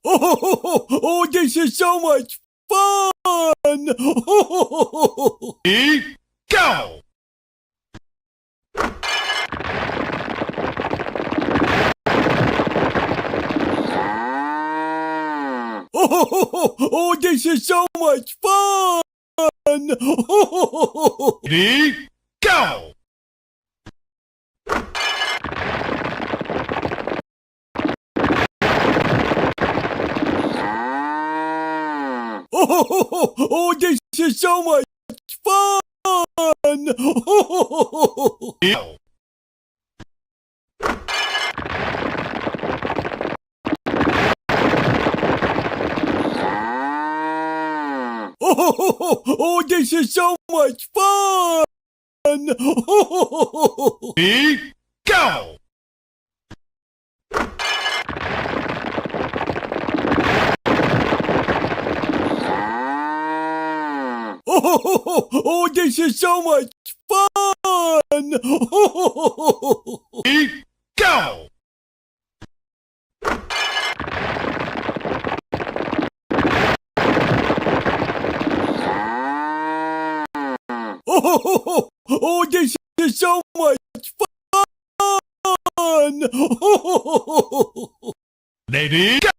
Oh, this is so much fun! Go. Oh, this is so much fun! Go. Oh, this is so much fun! Go. Oh, this is so much fun! Go. Oh, this is so much fun! Go. Oh, this is so much fun! Lady. Go.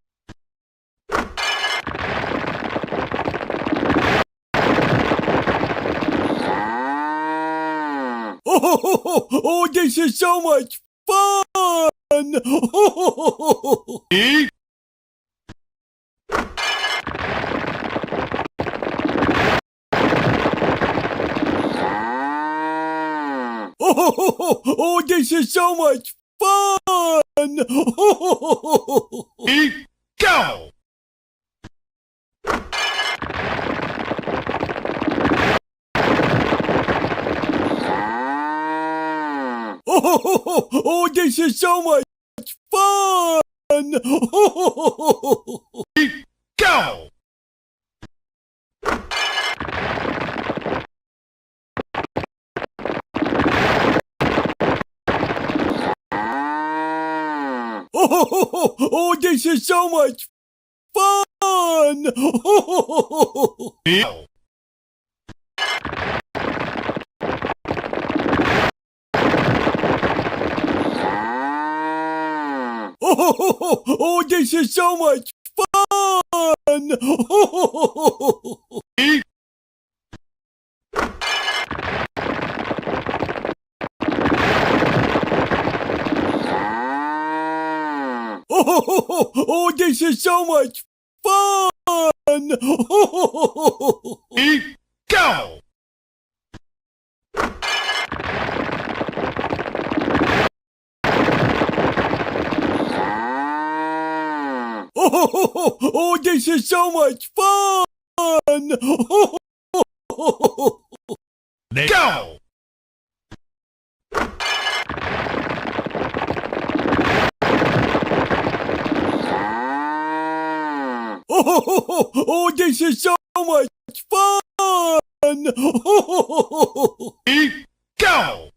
Oh, this is so much fun! Oh, this is so much fun! Go. Oh, this is so much fun! Go. Oh, this is so much fun! Go. Oh, this is so much fun! Oh, this is so much fun! Go. Oh, this is so much fun! Go. Oh, this is so much fun! Go.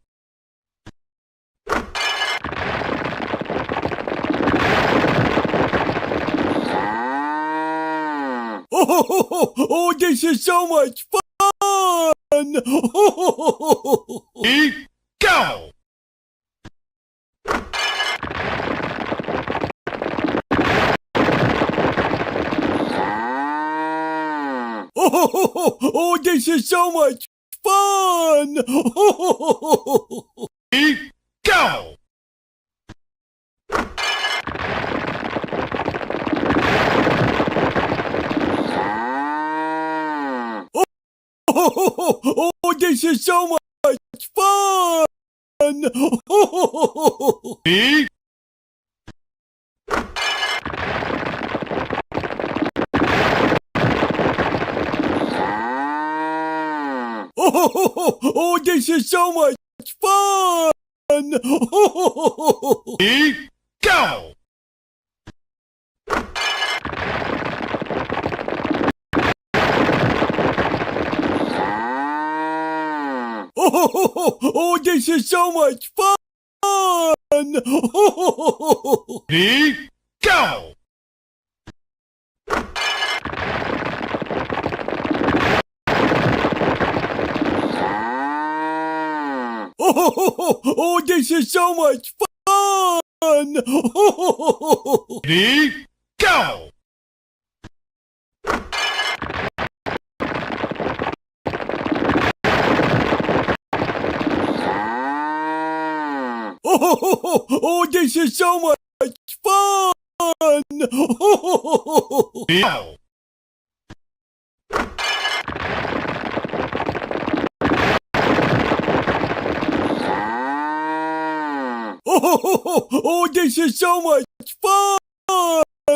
Oh, this is so much fun! Go. Oh, this is so much fun! Go. Oh, this is so much fun! B, Oh, this is so much fun! B, go! Oh, this is so much fun! B, go! Oh, this is so much fun! B, go! Oh, this is so much fun! B, go! Oh, this is so much fun! B, go!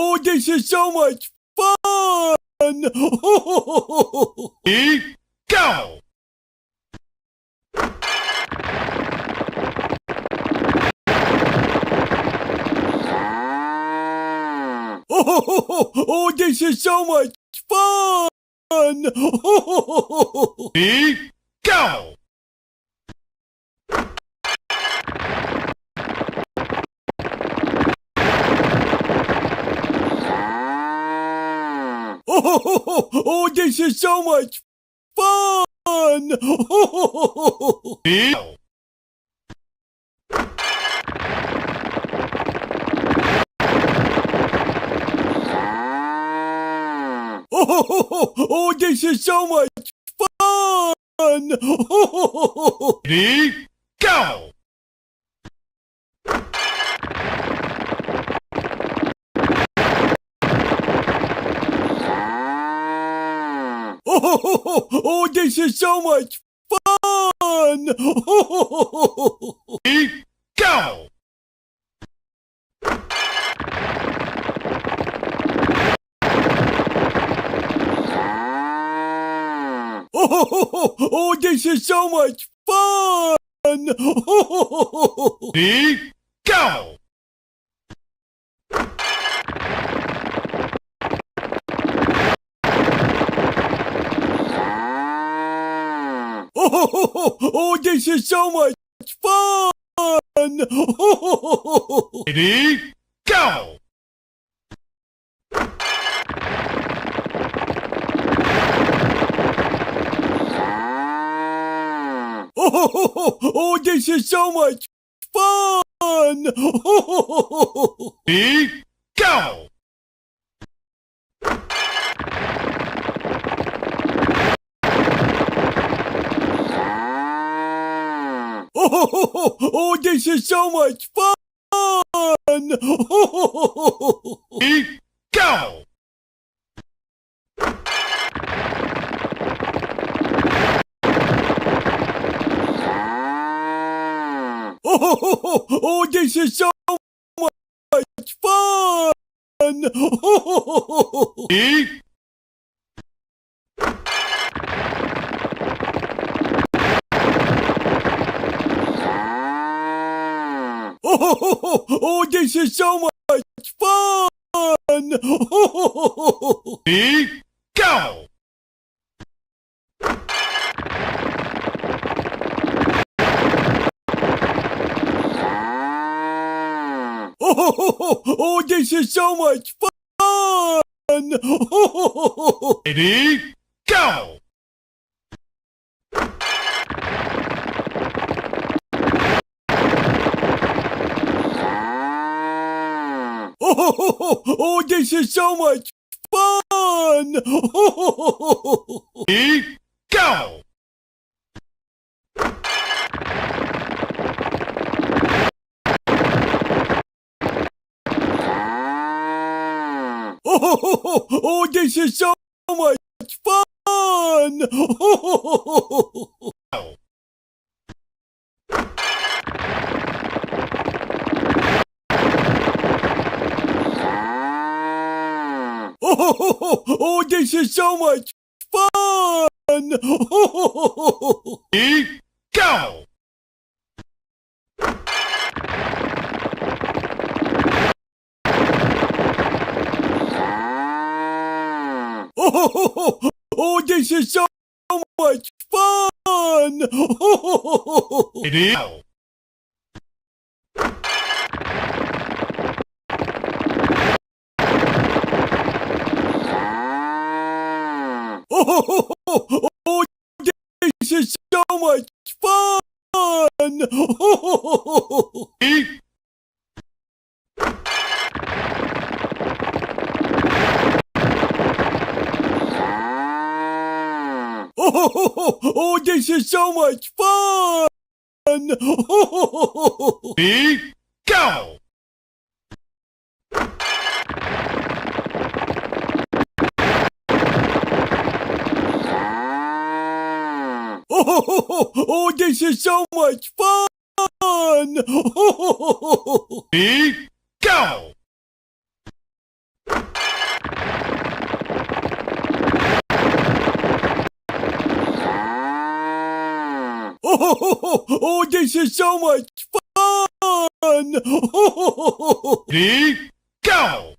Oh, this is so much fun! B, go! Oh, this is so much fun! B, go! Oh, this is so much fun! B, go! Oh, this is so much fun! B, go! Oh, this is so much fun! B, go! Oh, this is so much fun! B, go! Oh, this is so much fun! B, go! Oh, this is so much fun! B, go! Oh, this is so much fun! B, go! Oh, this is so much fun! B, Oh, this is so much fun! B, go! Oh, this is so much fun! B, go! Oh, this is so much fun! B, go! is so much fun! Oh, this is so much fun! Ready, go! Oh, this is so much fun! Ready, go! Oh, this is so much fun! Ready, Oh, this is so much fun! ready, go! Oh, this is so much fun! Ready, go! Oh, this is so much fun! Ready, go!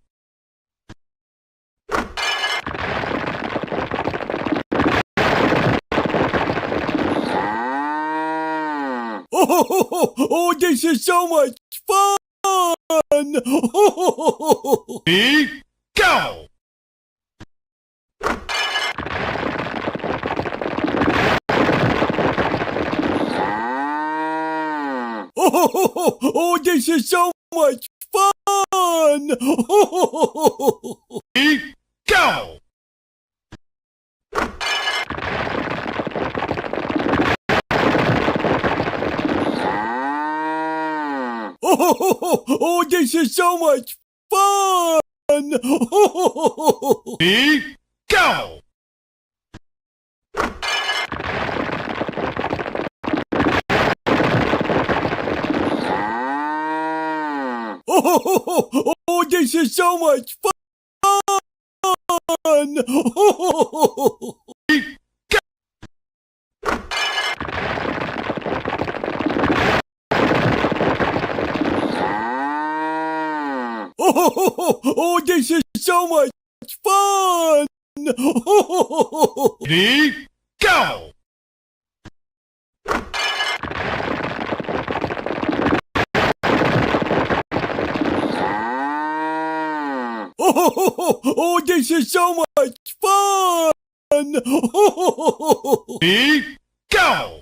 Oh, this is so much fun! Ready, go! Oh, this is so much fun! Ready, go! Oh, this is so much fun! Ready, go! Oh, this is so much fun! Oh, this is so much fun! Ready, go! Oh, this is so much fun! Ready, go!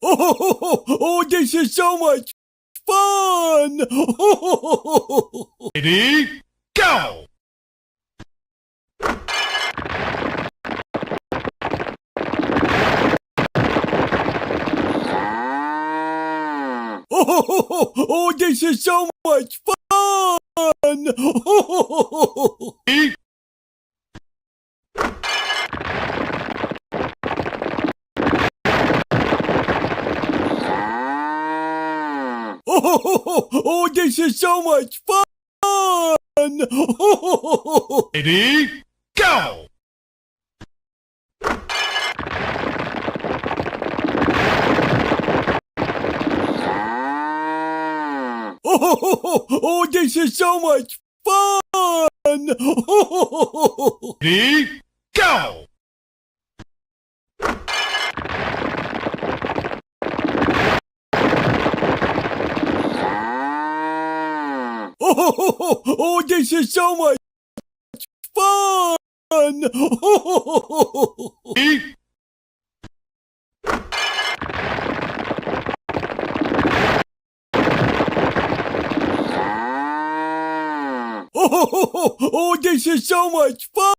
Oh, this is so much fun! Ready, go! Oh, this is so much fun! Ready, Oh, this is so much fun! ready, go! Oh, this is so much fun! Ready, go! Oh, this is so much fun! Ready, Oh, this is so much fun!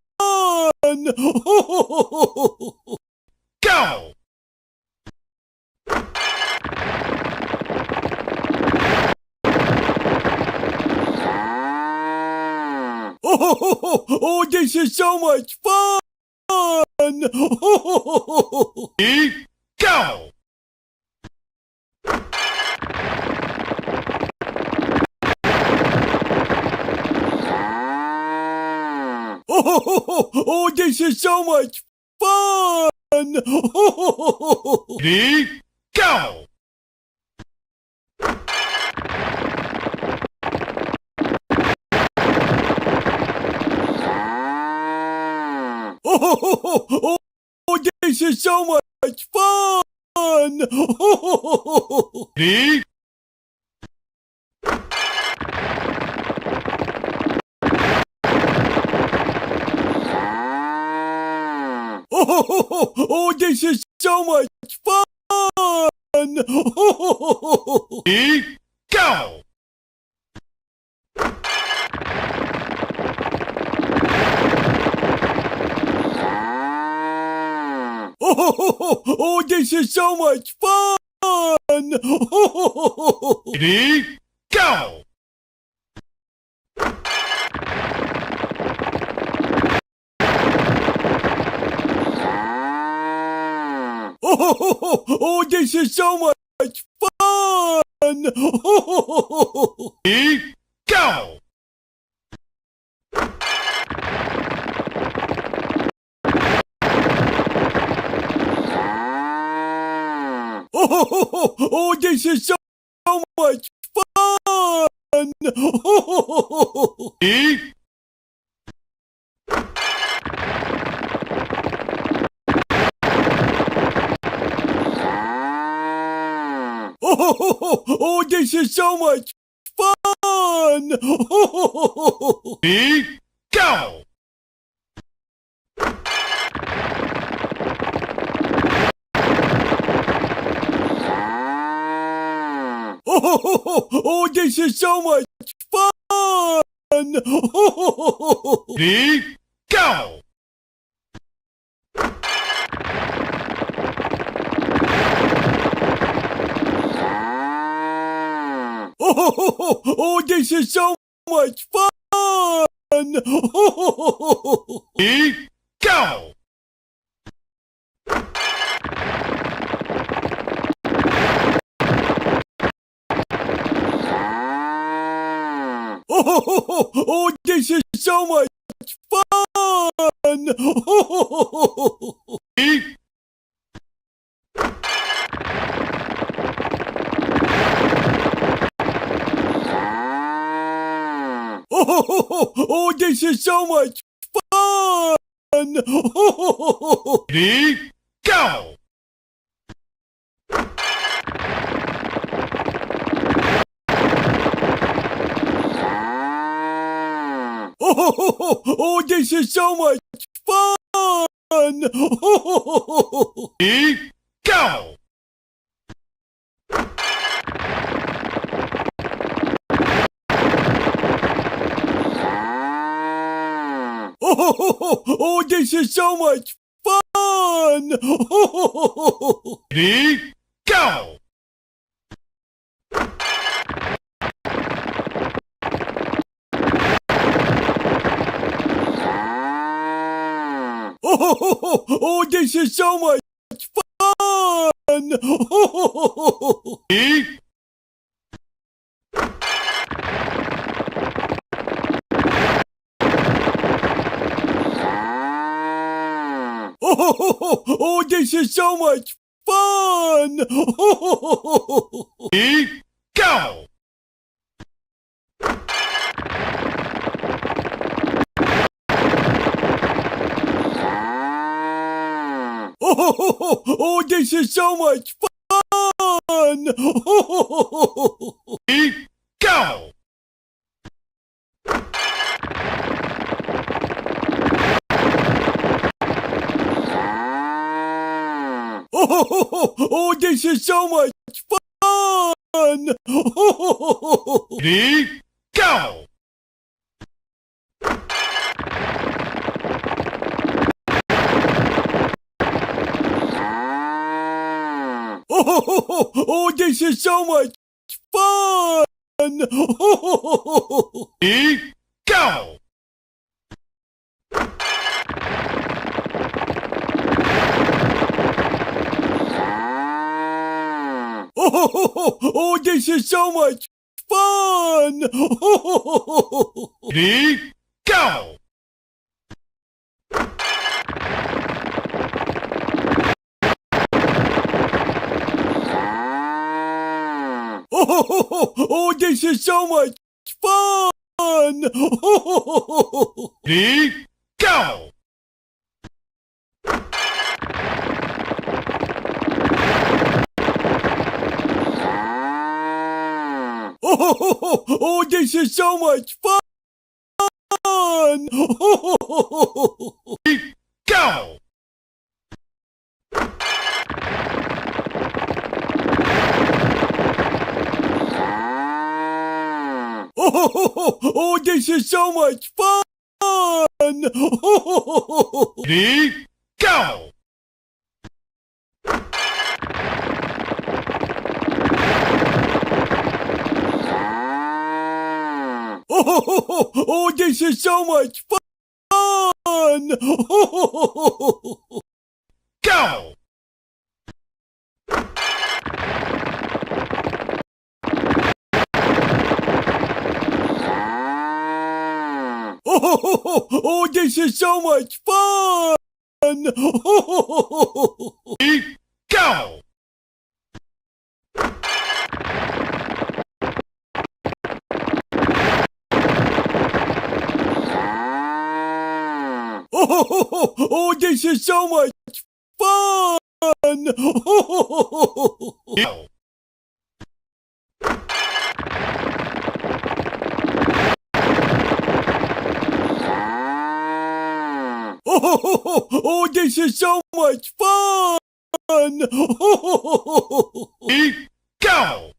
go! Oh, this is so much fun! Ready, go! Oh, this is so much fun! Ready, go! Oh, this is so much fun! Ready, Oh, this is so much fun! ready, go! Oh, this is so much fun! Ready, go! Oh, this is so much fun! Ready, go! Oh, this is so much fun! Ready, Oh, this is so much fun! ready, go! Oh, this is so much fun! Ready, go! Oh, this is so much fun! Ready, go! Oh, this is so much fun! Ready, Oh, this is so much fun! ready, go! Oh, this is so much fun! Ready, go! Oh, this is so much fun! Ready, go! Oh, this is so much fun! Ready, Oh, this is so much fun! ready, go! Oh, this is so much fun! Ready, go! Oh, this is so much fun! Ready, go! Oh, this is so much fun! Ready, go! so much fun! Ready, go! Oh, this is so much fun! Ready, go! Oh, this is so much fun! Ready, go! Oh, this is so much fun! Ready, go! Oh, this is so much fun! Go! Oh, this is so much fun! Ready, go! Oh, this is so much fun! Go! Oh, this is so much fun! Ready, go!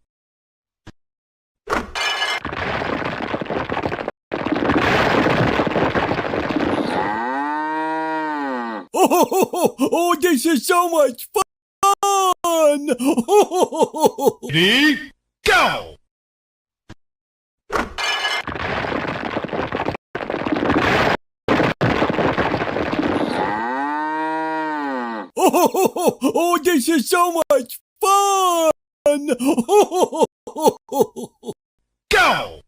Oh, this is so much fun! Ready, go! Oh, this is so much fun! Go!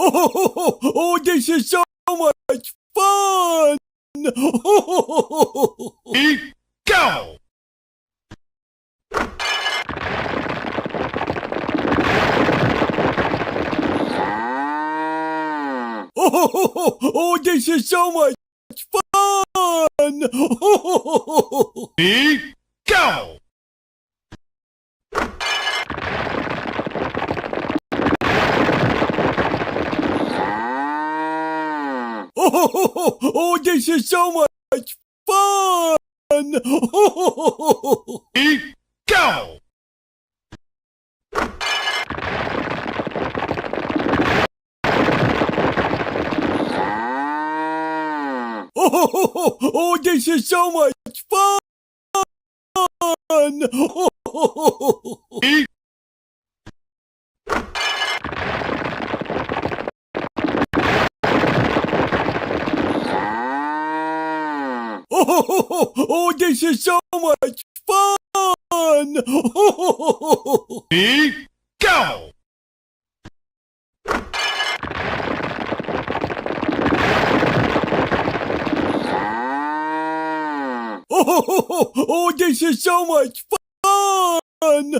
Oh, this is so much fun! Ready, go! Oh, this is so much fun! Ready, go! Oh, this is so much fun! Ready, go! Oh, this is so much fun! Ready, Oh, this is so much fun! ready, go! Oh, this is so much fun!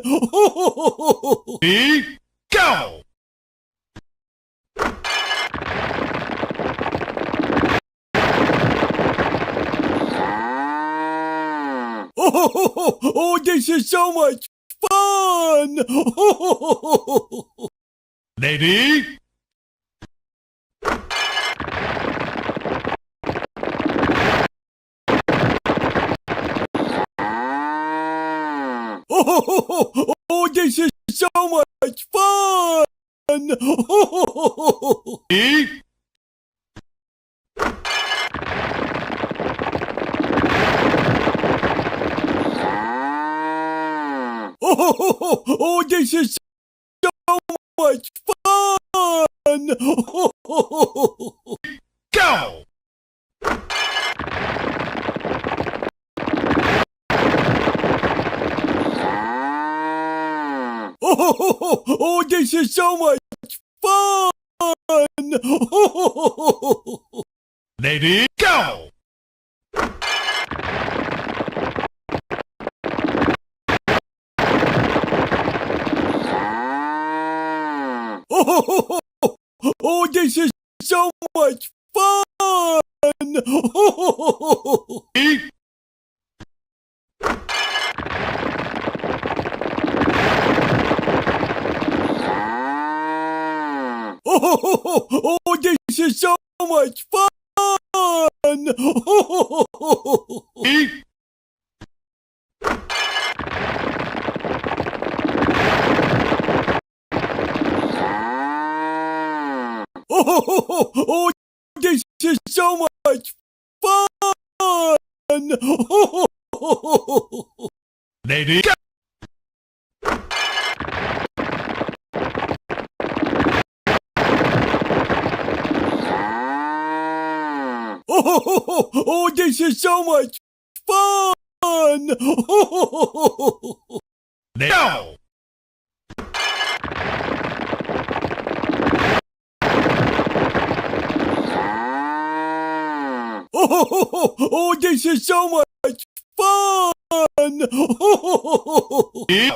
Ready, go! Oh, this is so much fun! Ready, Oh, this is so much fun! ready, Oh, this is so much fun! go! Oh, this is so much fun! Lady, go! Oh, this is so much fun! Eat! Oh, this is so much fun! Eat! Oh, this is so much fun! Lady, go! Oh, this is so much fun! Lady, go! Oh, this is so much fun! Eat!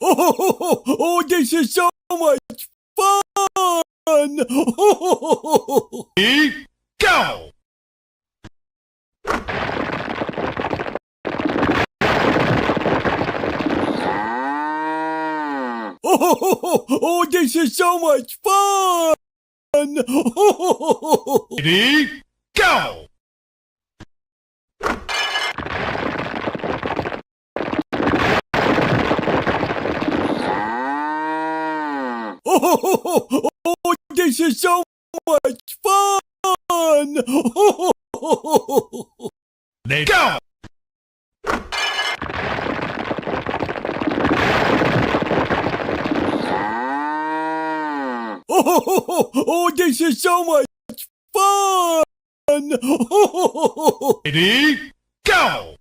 Oh, this is so much fun! Eat! Go! Oh, this is so much fun! Lady, go! Oh, this is so much fun! Lady, go! Oh, this is so much fun! Lady, go!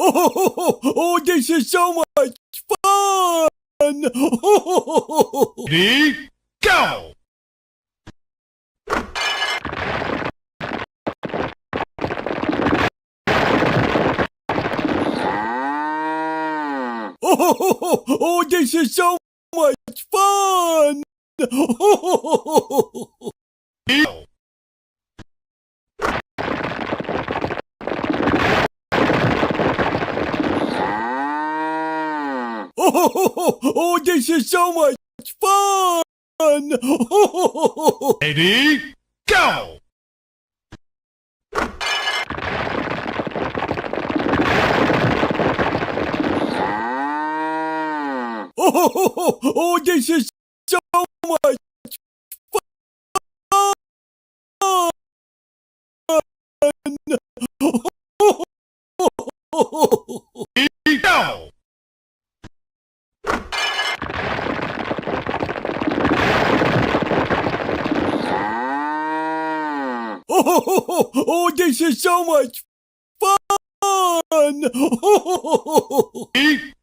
Oh, this is so much fun! Lady, go! Oh, this is so much fun! Go! Oh, this is so much fun! Lady, go! Oh, this is so much fun! Eat, go! Oh, this is so much fun! Eat!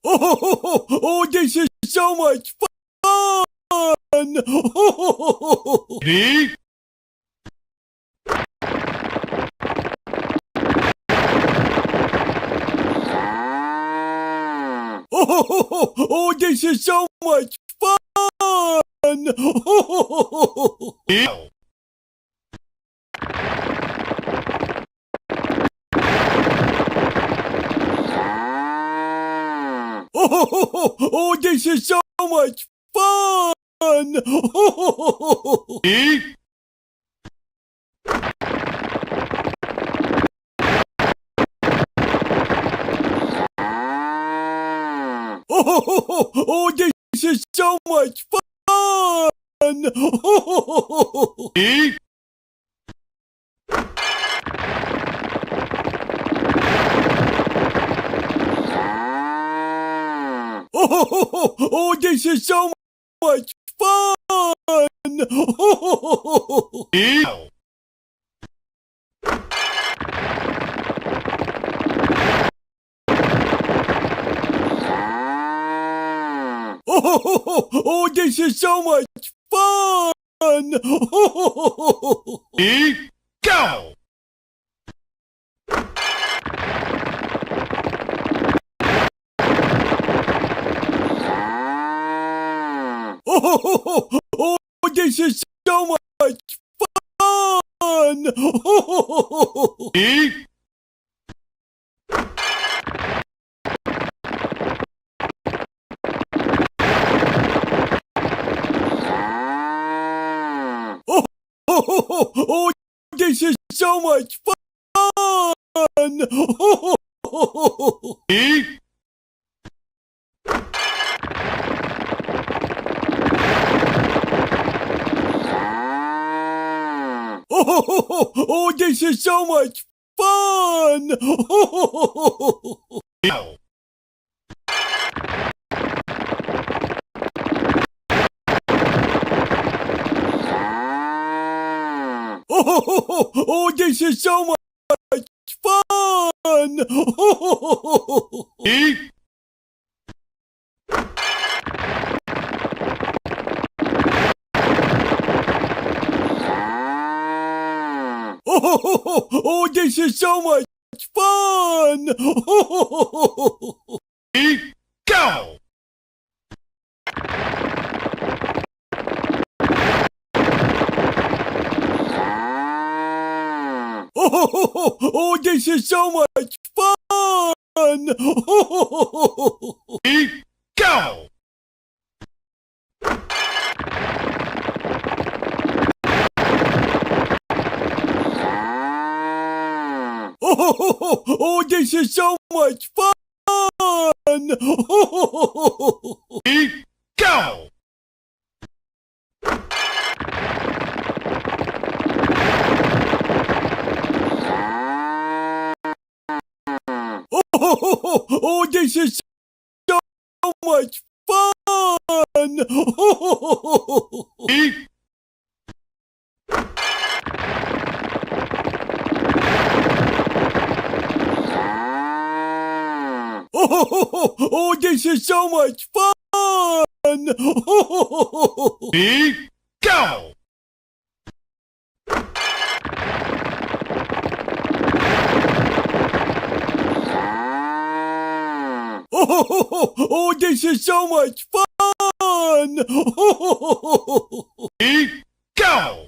Oh, this is so much fun! Lady, Oh, this is so much fun! eat! Oh, this is so much fun! Eat! Oh, this is so much fun! Eat! Oh, this is so much fun! Ready, go! Oh, this is so much fun! Ready, go! Oh, this is so much fun! Ready, Oh, this is so much fun! ready, Oh, this is so much fun! go! Oh, this is so much fun! Ready, Oh, this is so much fun! ready, go! Oh, this is so much fun! Ready, go! Oh, this is so much fun! Ready, go! Oh, this is so much fun! Ready, Oh, this is so much fun! ready, go! Oh, this is so much fun! Ready, go!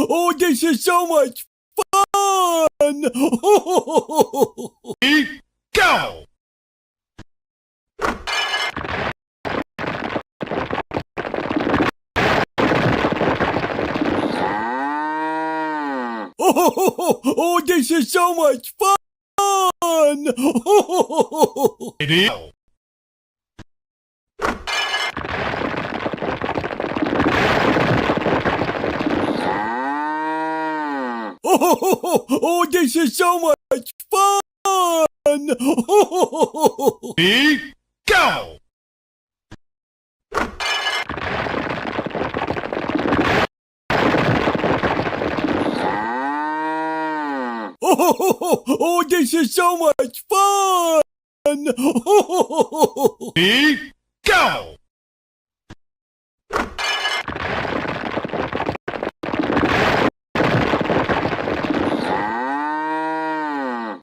Oh, this is so much fun! Ready, go! Oh, this is so much fun! Ready, go! Oh, this is so much fun! Ready, go! Oh, this is so much fun! Ready, go!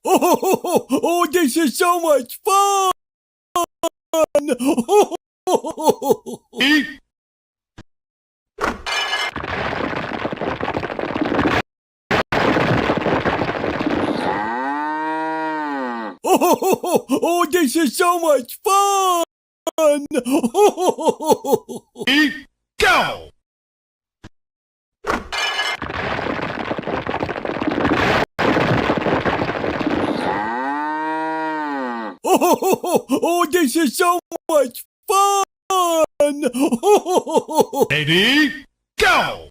Oh, this is so much fun! Ready, Oh, this is so much fun! ready, go! Oh, this is so much fun! Ready, go!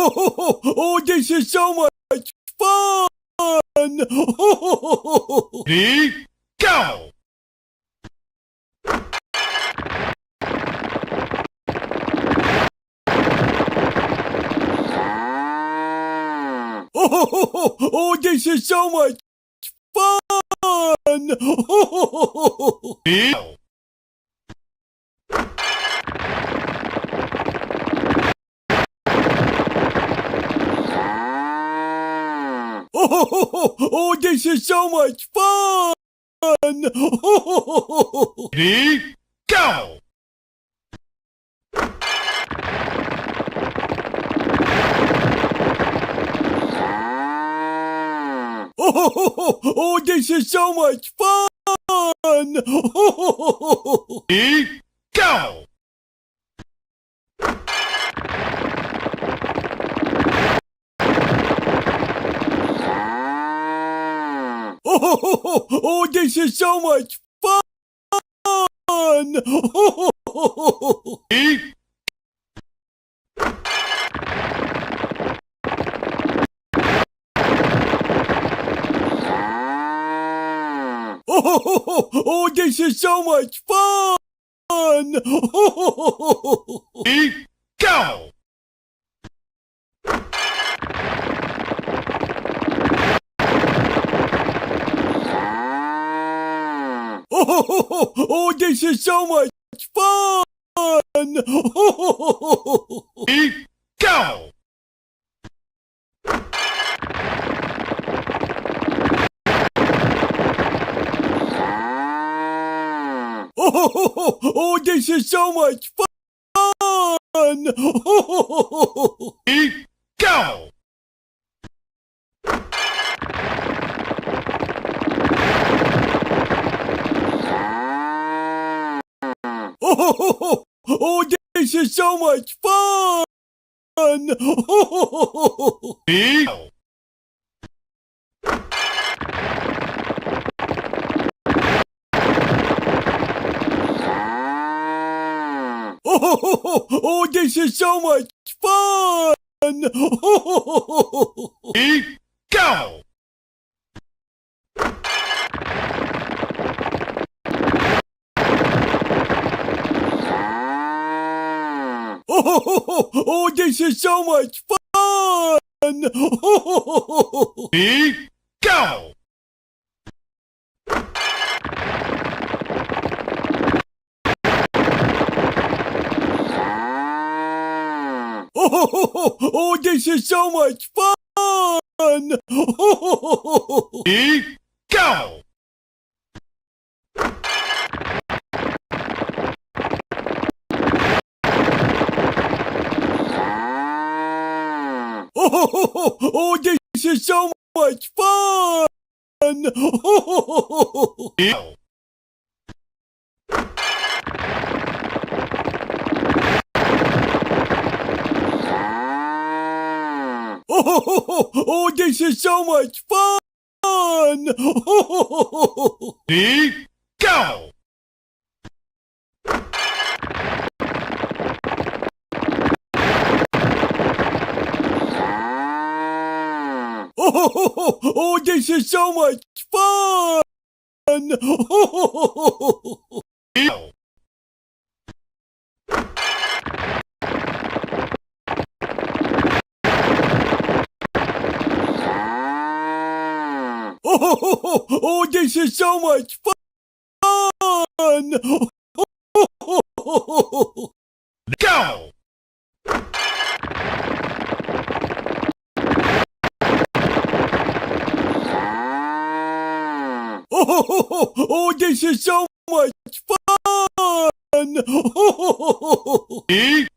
Oh, this is so much fun! Ready, go! Oh, this is so much fun! Ready, go! Oh, this is so much fun! Ready, go! Oh, this is so much fun! Ready, go! Oh, this is so much fun! Ready, Oh, this is so much fun! ready, go! Oh, this is so much fun! Ready, go! Oh, this is so much fun! Ready, go! Oh, this is so much fun! Ready, go! Oh, this is so much fun! Ready, go! Oh, this is so much fun! Ready, go! Oh, this is so much fun! Ready, go! Oh, this is so much fun! Ready, go! Oh, this is so much fun! Ready, go! Oh, this is so much fun! Ready, go! Oh, this is so much fun! Go! Oh, this is so much fun! Ready,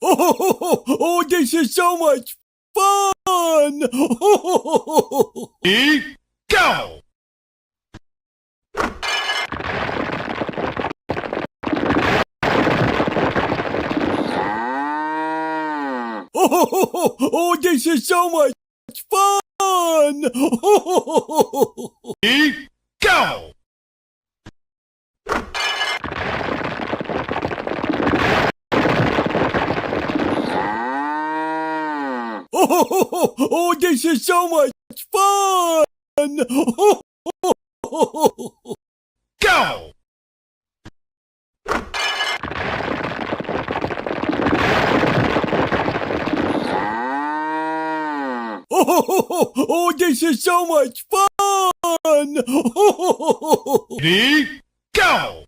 Oh, this is so much fun! ready, go! Oh, this is so much fun! Ready, go! Oh, this is so much fun! Go! Oh, this is so much fun! Ready? Go!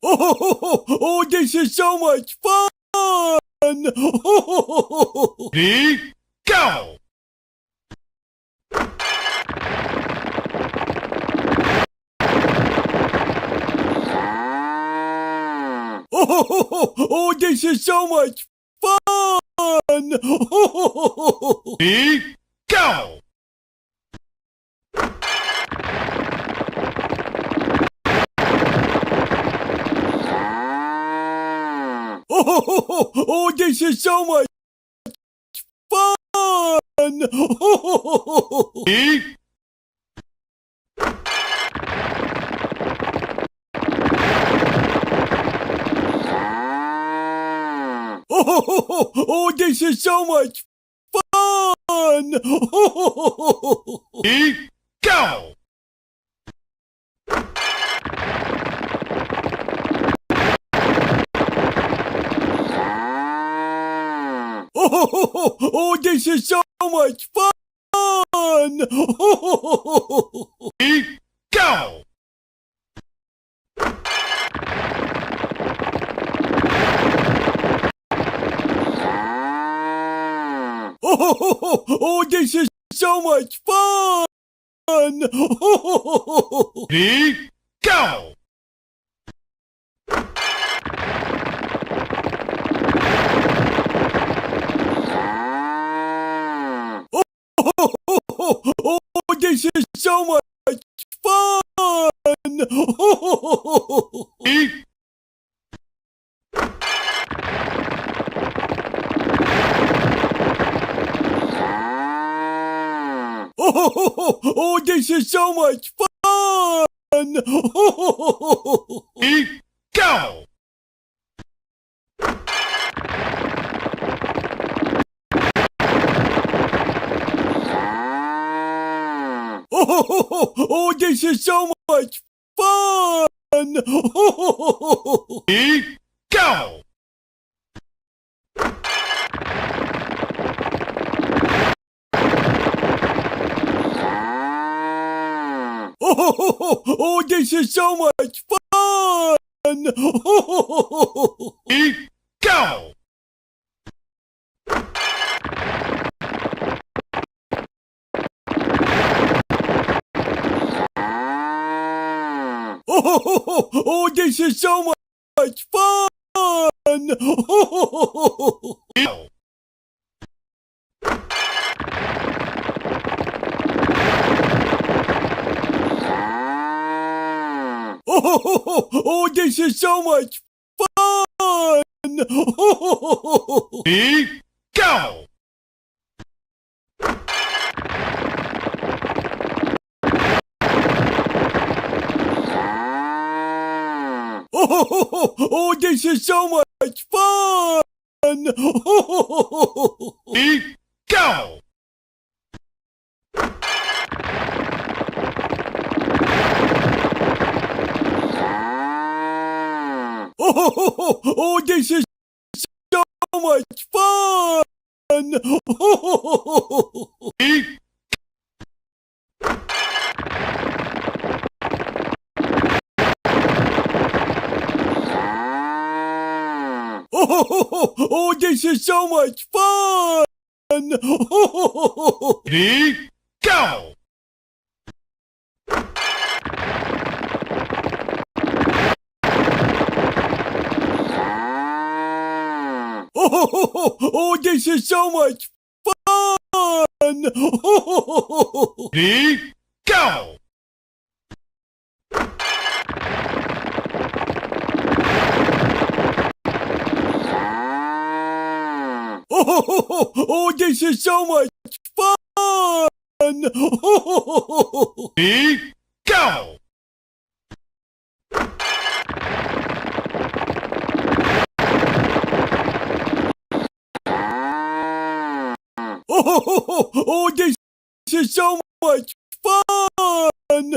Oh, this is so much fun! Ready? Go! Oh, this is so much fun! Ready? Go! Oh, this is so much fun! Ready? Oh, this is so much fun! Ready? Go! Oh, this is so much fun! Ready? Go! Oh, this is so much fun! Ready? Go! Oh, this is so much fun! Ready? Oh, this is so much fun! Ready? Go! Oh, this is so much fun! Ready? Go! Oh, this is so much fun! Ready? Go! Oh, this is so much fun! Go! Oh, this is so much fun! Ready? Go! Oh, this is so much fun! Ready? Go! Oh, this is so much fun! Ready? Oh, this is so much fun! Ready? Go! Oh, this is so much fun! Ready? Go! Oh, this is so much fun! Ready? Go! Oh, this is so much fun!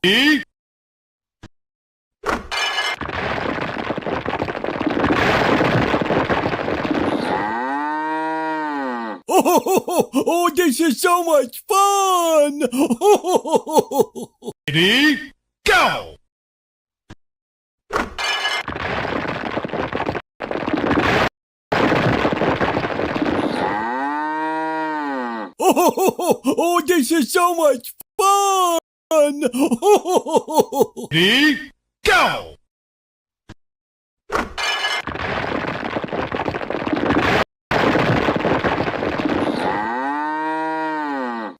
Ready, Oh, this is so much fun! ready, go! Oh, this is so much fun! Ready, go!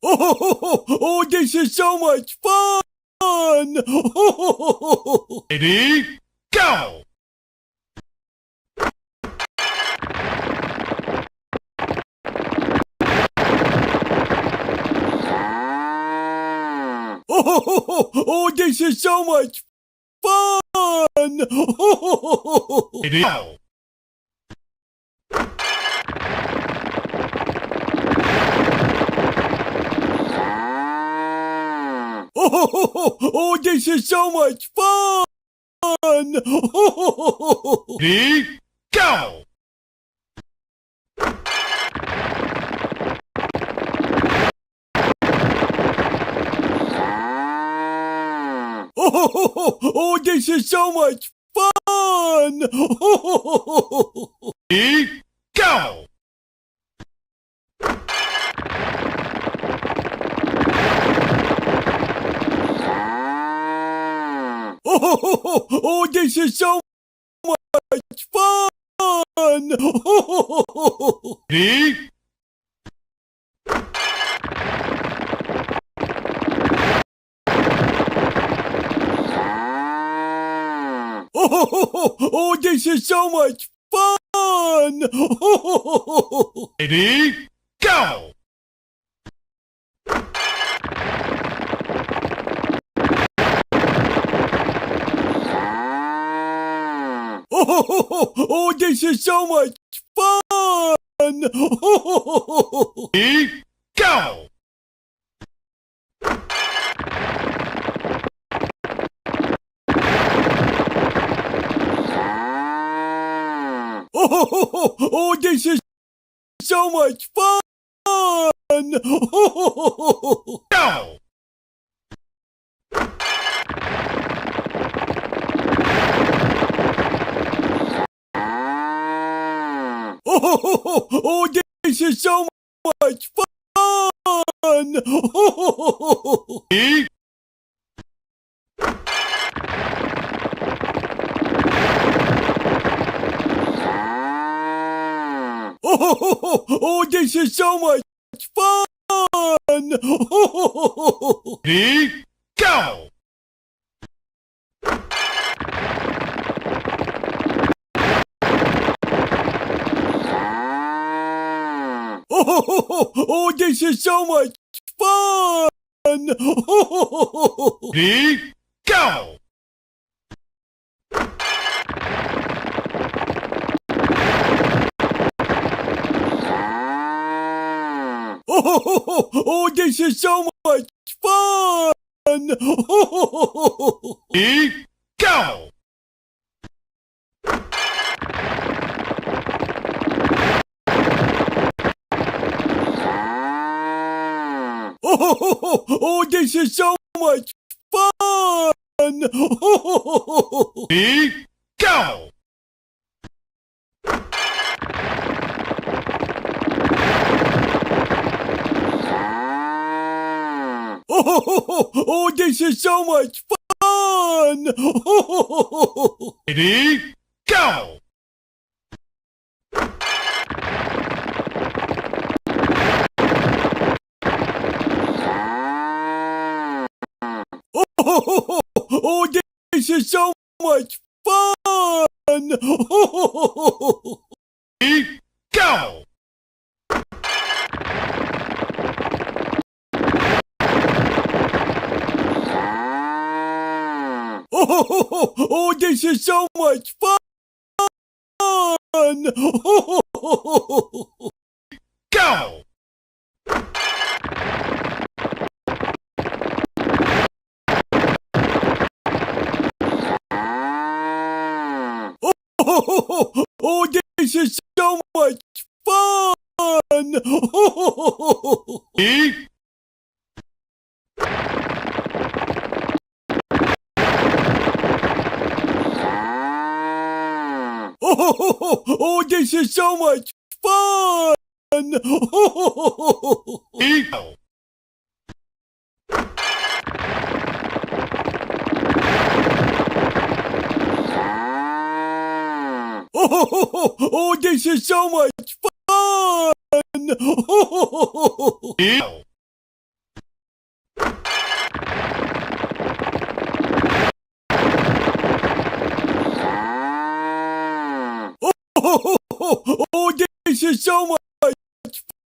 Oh, this is so much fun! Ready, go! Oh, this is so much fun! Ready, go! Oh, this is so much fun! Ready, go! Oh, this is so much fun! Ready, go! Oh, this is so much fun! Ready, Oh, this is so much fun! ready, go! Oh, this is so much fun! Ready, go! Oh, this is so much fun! Go! Oh, this is so much fun! Ready, Oh, this is so much fun! ready, go! Oh, this is so much fun! Ready, go! Oh, this is so much fun! Ready, go! Oh, this is so much fun! Ready, go! Oh, this is so much fun! Ready, go! Oh, this is so much fun! Ready, go! Oh, this is so much fun! go! Oh, this is so much fun! Ready, Oh, this is so much fun! go! Oh, this is so much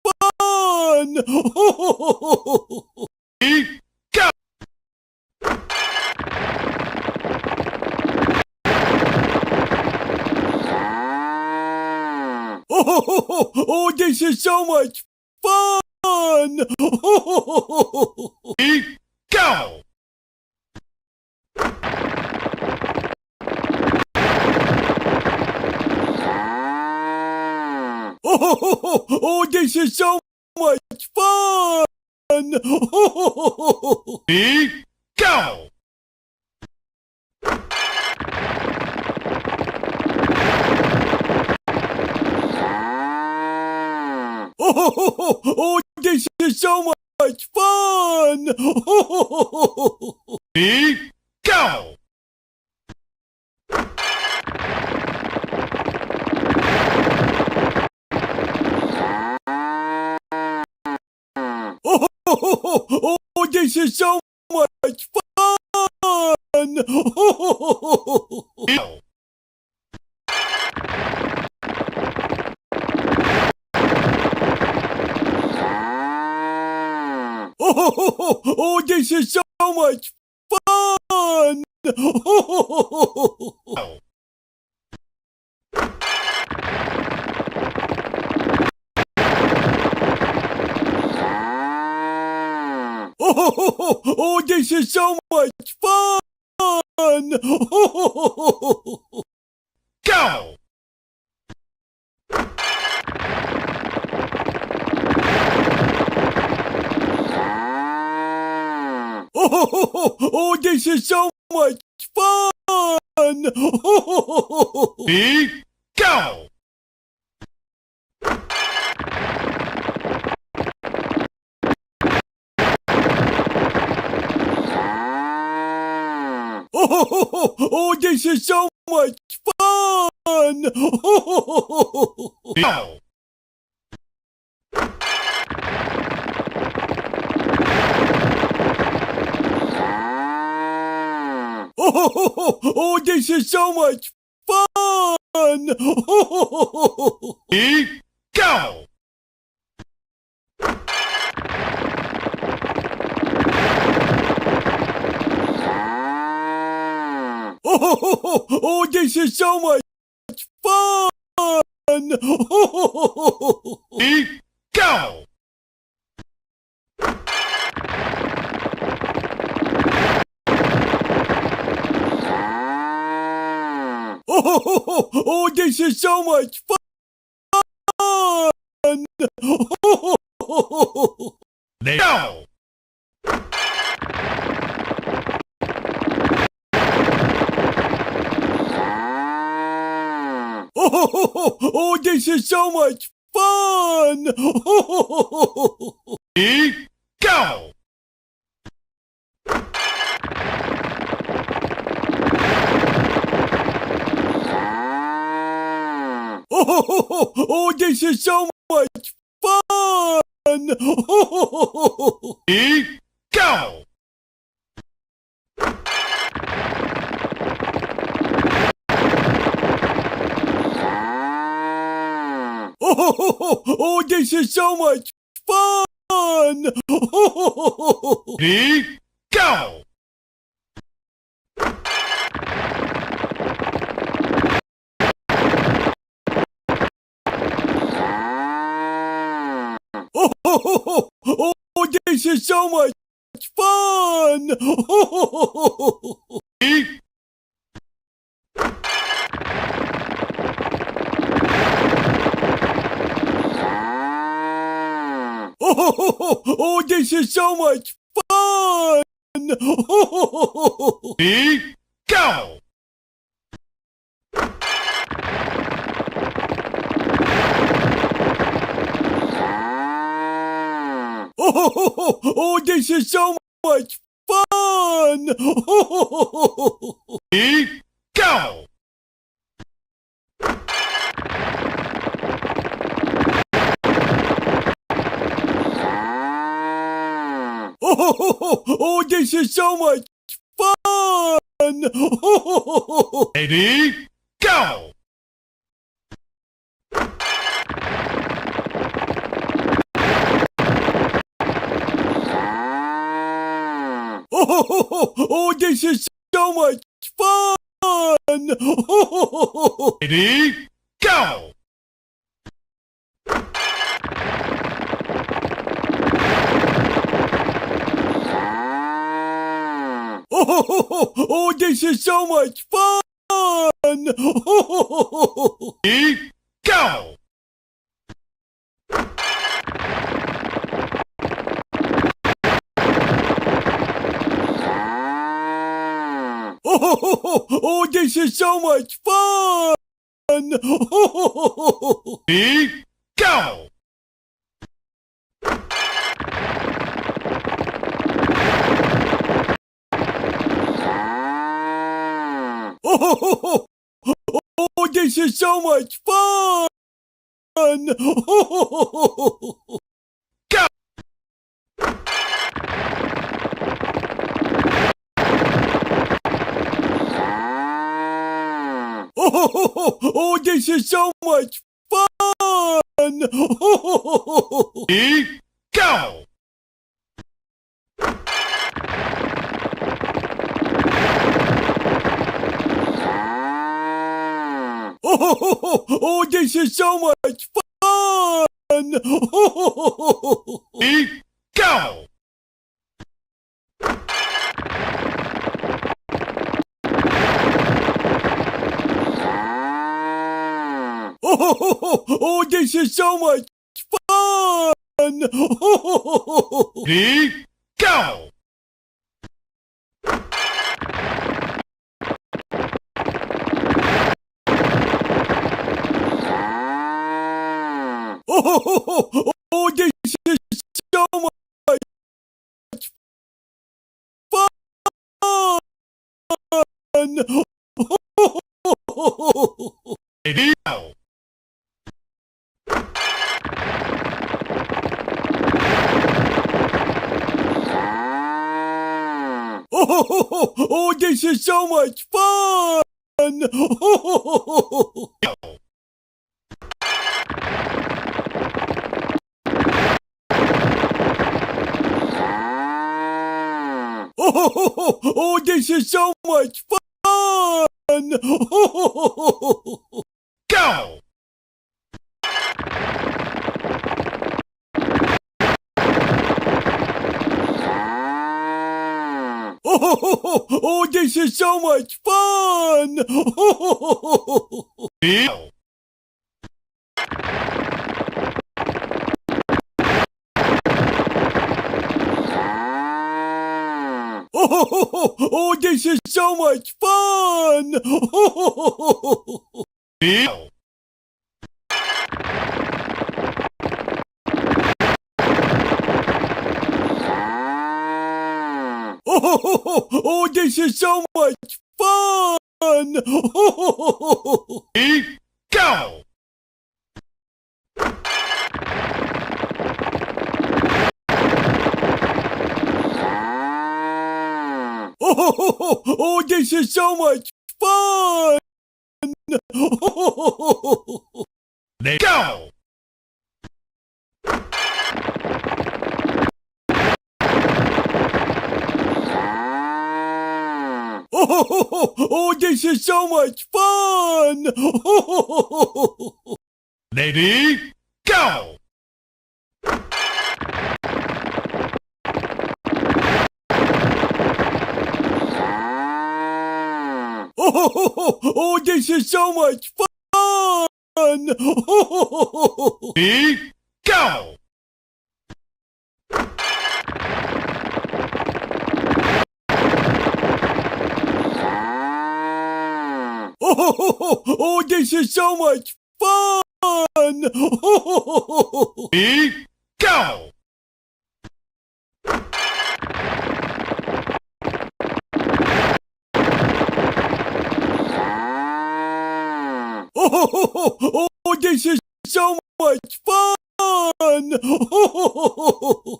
fun! Ready, go! Oh, this is so much fun! Ready, go! Oh, this is so much fun! Ready, go! Oh, this is so much fun! Ready, go! Oh, this is so much fun! Ready, go! Oh, this is so much fun! Go! Oh, this is so much fun! Go! Oh, this is so much fun! Go! Oh, this is so much fun! Ready, go! Oh, this is so much fun! Go! Oh, this is so much fun! Ready, go! Oh, this is so much fun! Ready, go! Oh, this is so much fun! Go! Oh, this is so much fun! Ready, go! Oh, this is so much fun! Ready, go! Oh, this is so much fun! Ready, go! Oh, this is so much fun! Ready? Oh, this is so much fun! Ready? Go! Oh, this is so much fun! Ready? Go! Oh, this is so much fun! Ready? Go! Oh, this is so much fun! Ready? Go! Oh, this is so much fun! Ready? Go! Oh, this is so much fun! Ready? Go! Oh, this is so much fun! Go! Oh, this is so much fun! Ready? Go! Oh, this is so much fun! Ready? Go! Oh, this is so much fun! Ready? Go! Oh, this is so much fun! Ready? Go! Oh, this is so much fun! Go! Oh, this is so much fun! Go! Oh, this is so much fun! Ready? Go! Oh, this is so much fun! Ready? Go! Oh, this is so much fun! Ready? Go! Oh, this is so much fun! Ready? Go! Oh, this is so much fun! Ready? Go! Oh, this is so much fun! Ready, go! Oh, this is so much fun! Ready, go! Oh, this is so much fun!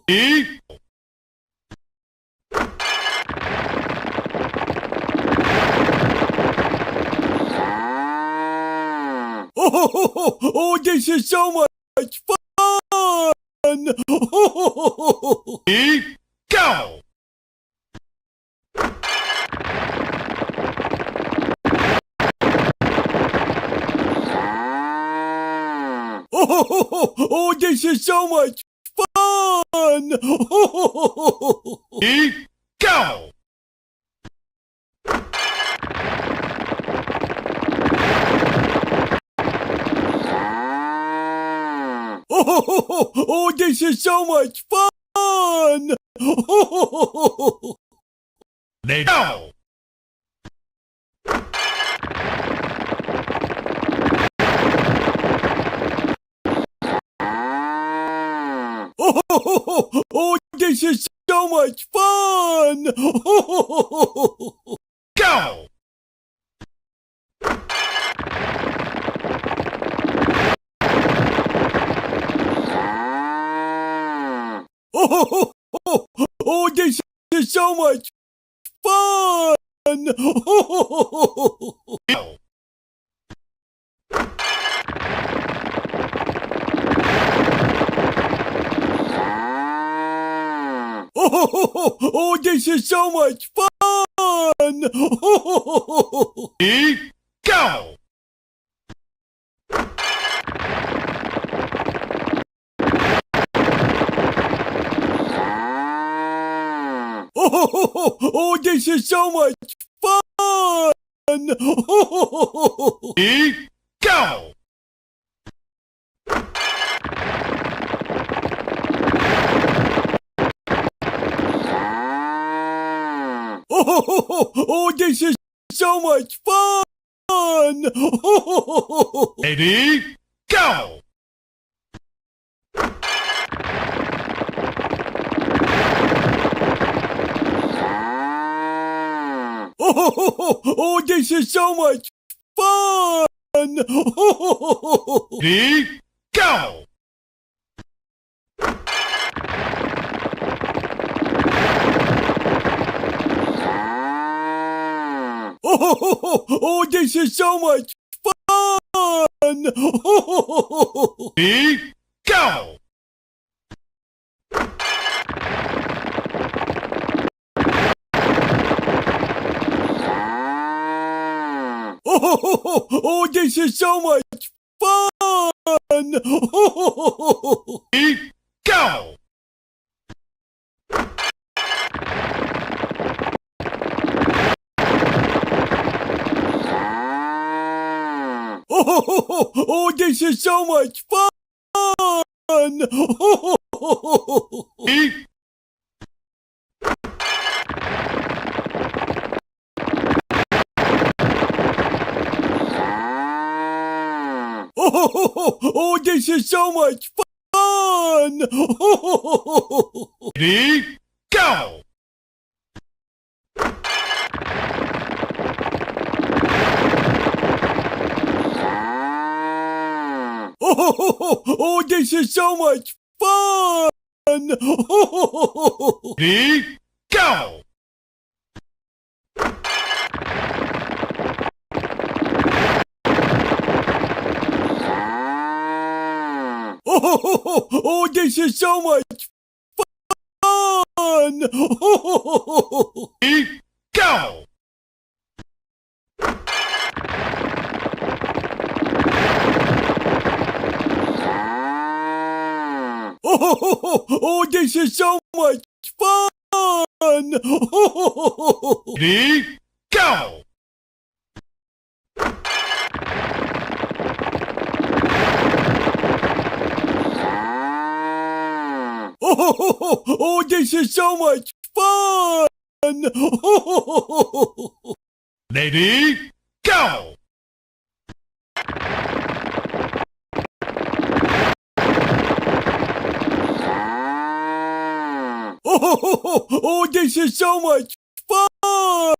Ready, Oh, this is so much fun! ready, go! Oh, this is so much fun! Ready, go! Oh, this is so much fun! Ready, go! Oh, this is so much fun! Go! Oh, this is so much fun! Go! Oh, this is so much fun! Ready, go! Oh, this is so much fun! Ready, go! Oh, this is so much fun! Ready, go! Oh, this is so much fun! Ready, go! Oh, this is so much fun! Ready, go! Oh, this is so much fun! Ready, go! Oh, this is so much fun! Ready, Oh, this is so much fun! ready, go! Oh, this is so much fun! Ready, go! Oh, this is so much fun! Ready, go! Oh, this is so much fun! Ready, go! Oh, this is so much fun! Ready, go! Oh, this is so much fun!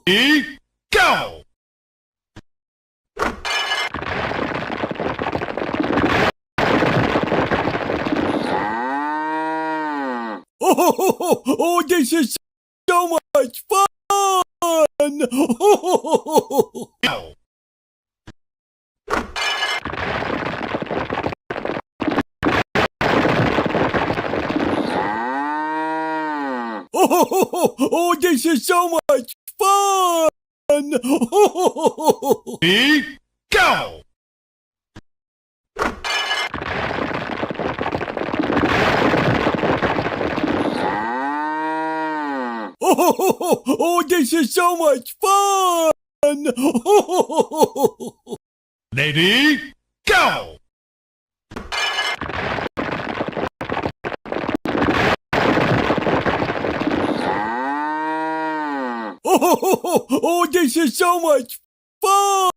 Ready, go! Oh, this is so much fun! Go! Oh, this is so much fun! Ready, go! Oh, this is so much fun! Ready, go! Oh, this is so much fun!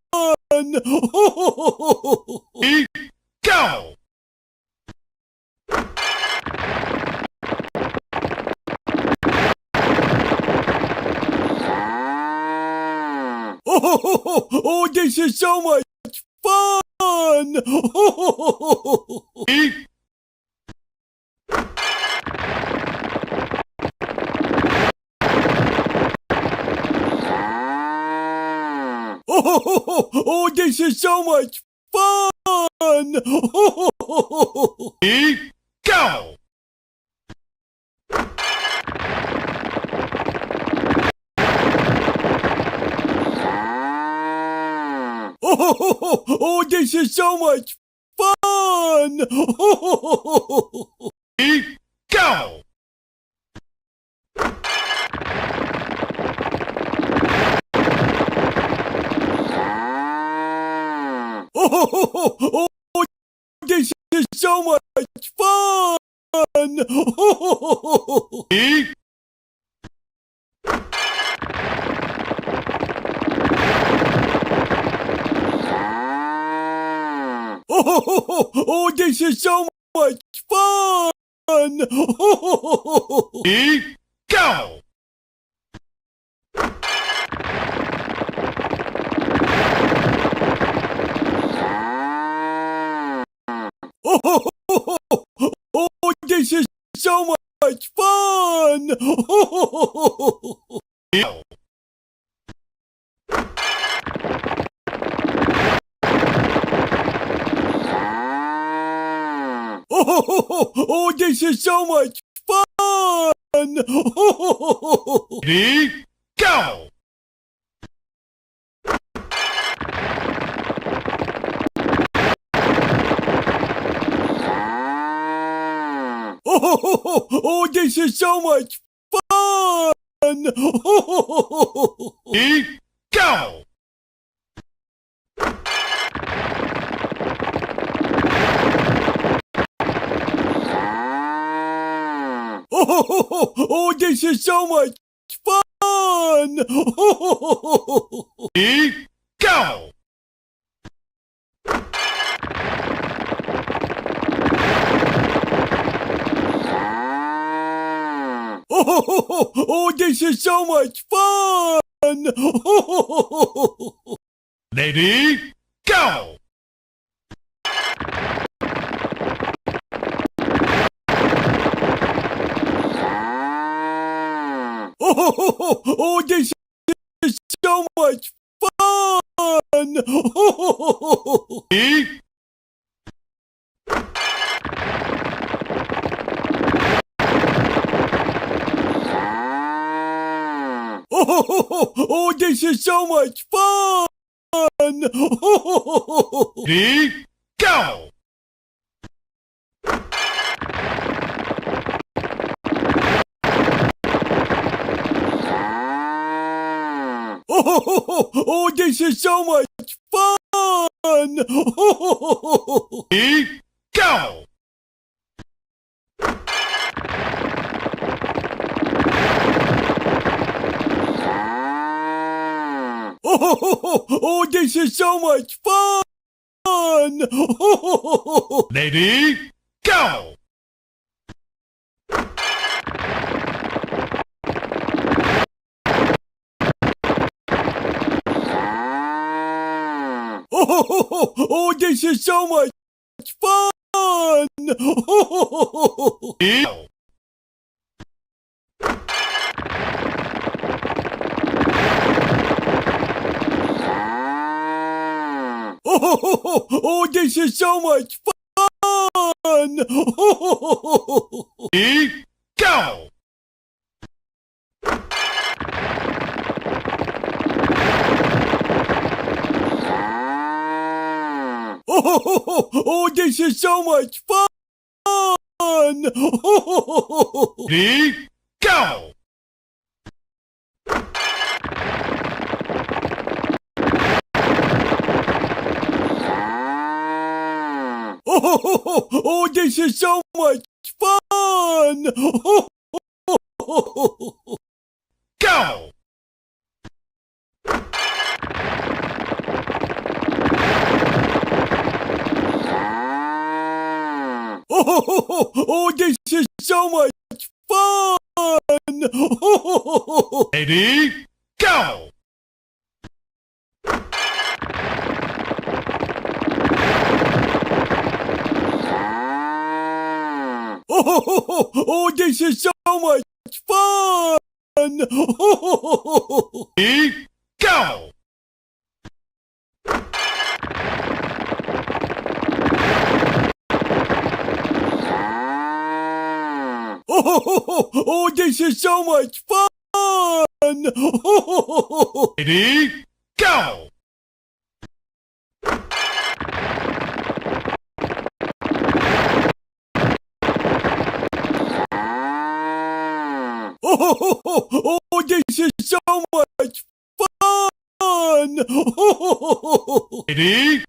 Ready, go! Oh, this is so much fun! Ready, Oh, this is so much fun! ready, go! Oh, this is so much fun! Ready, go! Oh, this is so much fun! Ready, Oh, this is so much fun! ready, go! Oh, this is so much fun! Go! Oh, this is so much fun! Ready, go! Oh, this is so much fun! Ready, go! Oh, this is so much fun! Ready, go! Oh, this is so much fun! Ready, go! Oh, this is so much fun! Ready, Oh, this is so much fun! ready, go! Oh, this is so much fun! Ready, go! Oh, this is so much fun! Ready, go! Oh, this is so much fun! Go! Oh, this is so much fun! Ready, go! Oh, this is so much fun! Ready, go! Oh, this is so much fun! Go! Oh, this is so much fun! Ready, go! Oh, this is so much fun! Ready, go! Oh, this is so much fun! Ready, go! Oh, this is so much fun! Ready,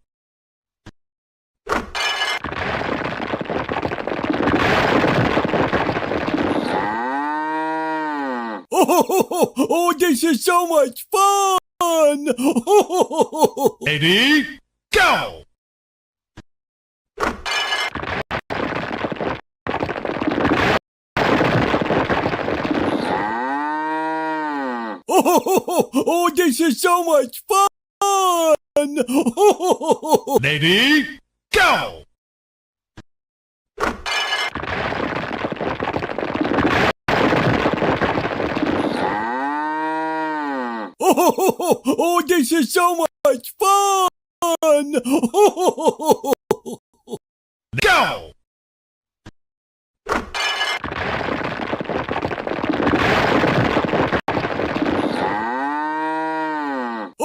Oh, this is so much fun! ready, go! Oh, this is so much fun! Ready, go! Oh, this is so much fun! Go!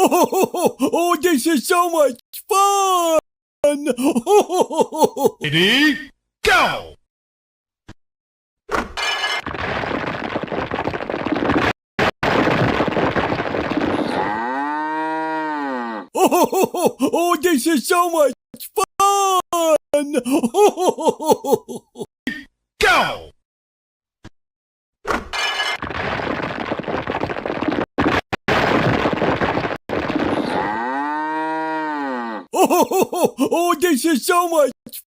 Oh, this is so much fun! Ready, go! Oh, this is so much fun! Go! Oh, this is so much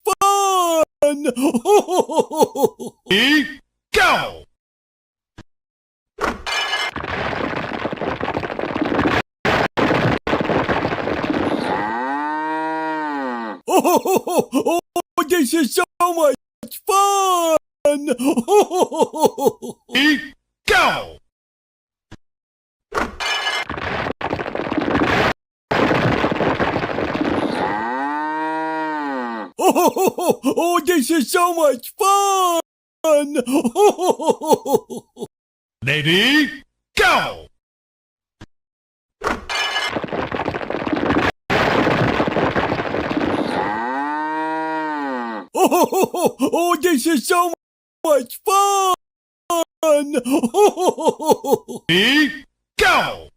fun! Ready, go! Oh, this is so much fun! Ready, go! Oh, this is so much fun! Ready, go! Oh, this is so much fun! Ready, go!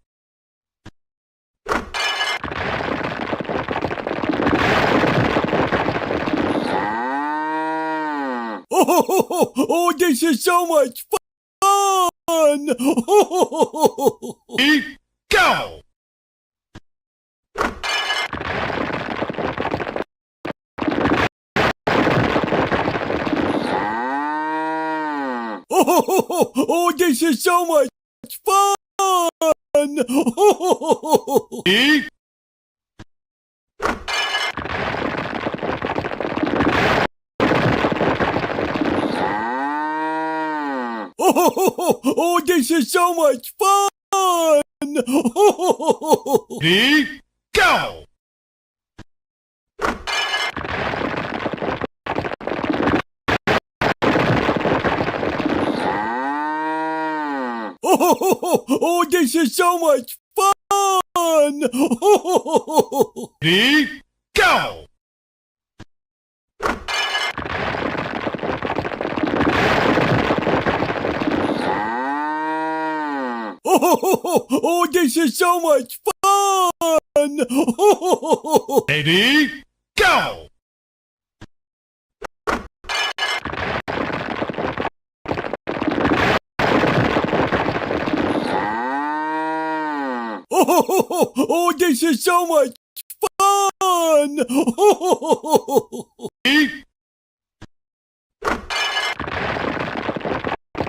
Oh, this is so much fun! Ready, go! Oh, this is so much fun! Ready, Oh, this is so much fun! ready, go! Oh, this is so much fun! Ready, go! Oh, this is so much fun! Ready, go!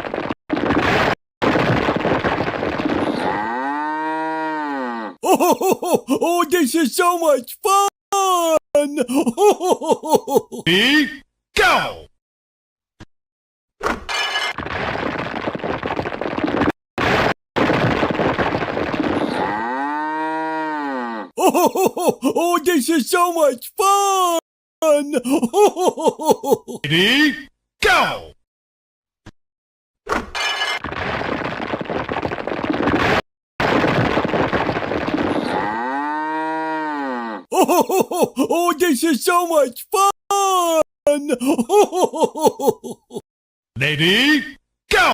Oh, this is so much fun! Ready, Oh, this is so much fun! ready, go! Oh, this is so much fun! Ready, go!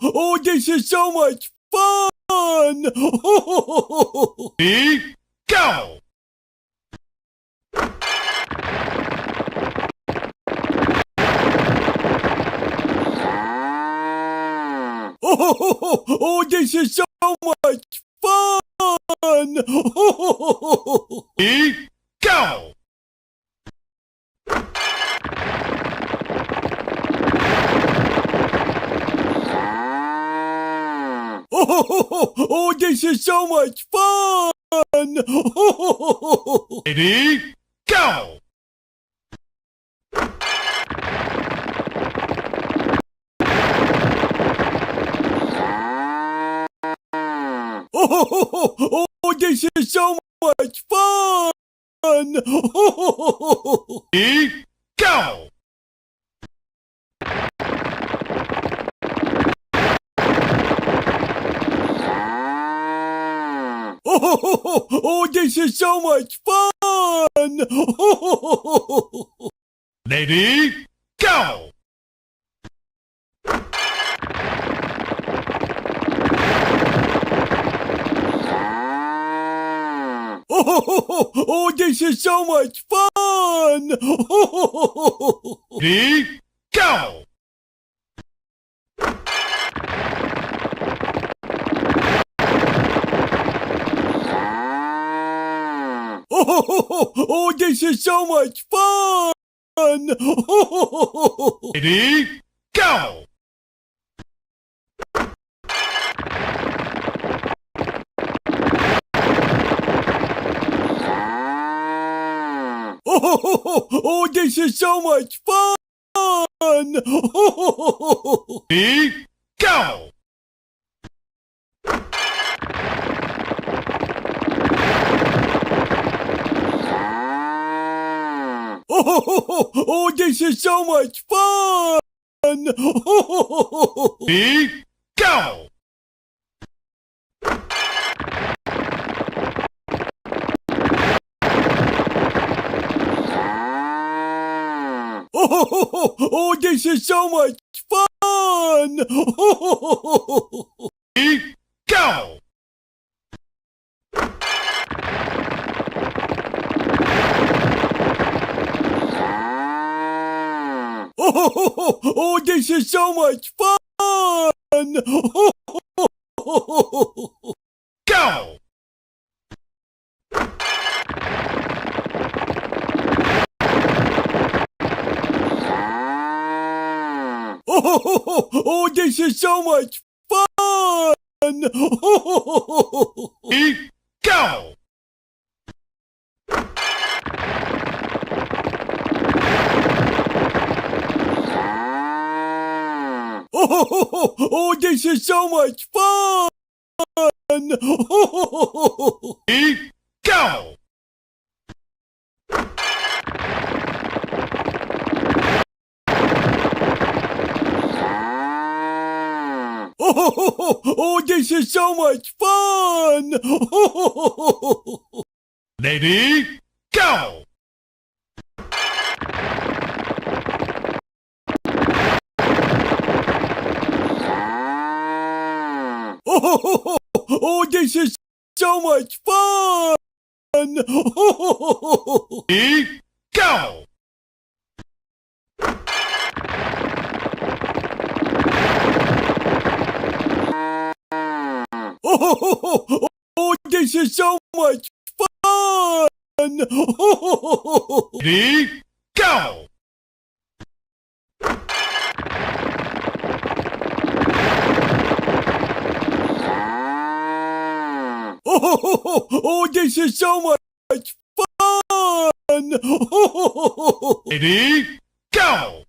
Oh, this is so much fun! Ready, go! Oh, this is so much fun! Ready, go! Oh, this is so much fun! Ready, go! Oh, this is so much fun! Ready, go! Oh, this is so much fun! Ready, go! Oh, this is so much fun! Ready, go! Oh, this is so much fun! Ready, go! Oh, this is so much fun! Ready, go! Oh, this is so much fun! Ready, go! Oh, this is so much fun! Ready, go! Oh, this is so much fun! Ready, go! Oh, this is so much fun! Go! Oh, this is so much fun! Ready, go! Oh, this is so much fun! Ready, go! Oh, this is so much fun! Ready, go! Oh, this is so much fun! Ready, go! Oh, this is so much fun! Ready, go! Oh, this is so much fun! Ready, go!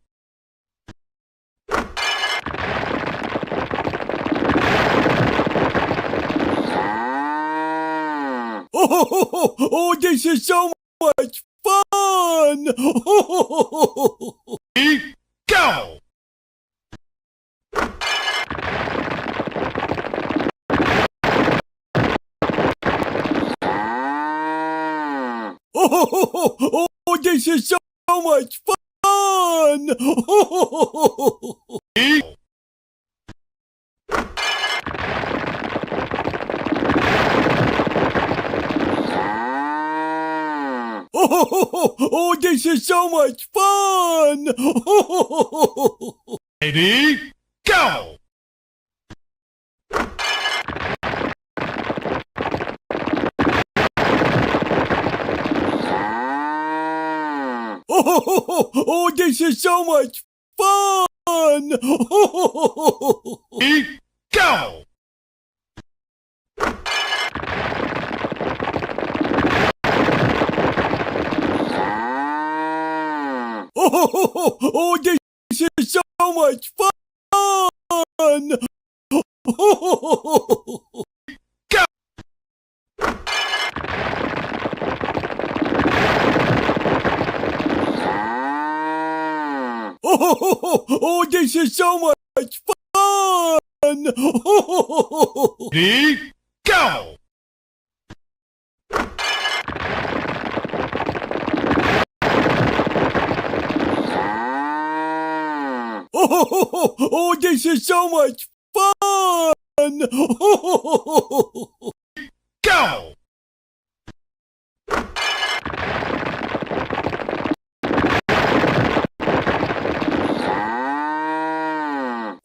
Oh, this is so much fun! Ready, go! Oh, this is so much fun! Ready, Oh, this is so much fun! ready, go! Oh, this is so much fun! Ready, go! Oh, this is so much fun! Go! Oh, this is so much fun! Ready, go! Oh, this is so much fun! Go!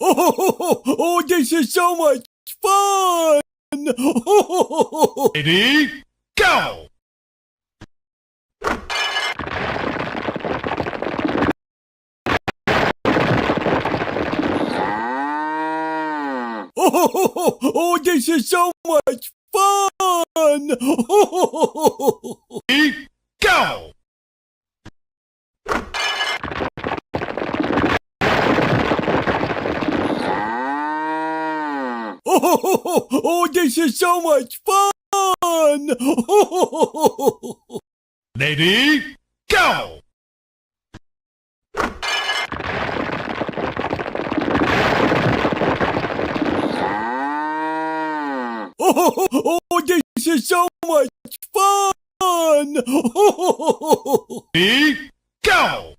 Oh, this is so much fun! Ready, go! Oh, this is so much fun! Ready, go! Oh, this is so much fun! Ready, go! Oh, this is so much fun! Ready, go!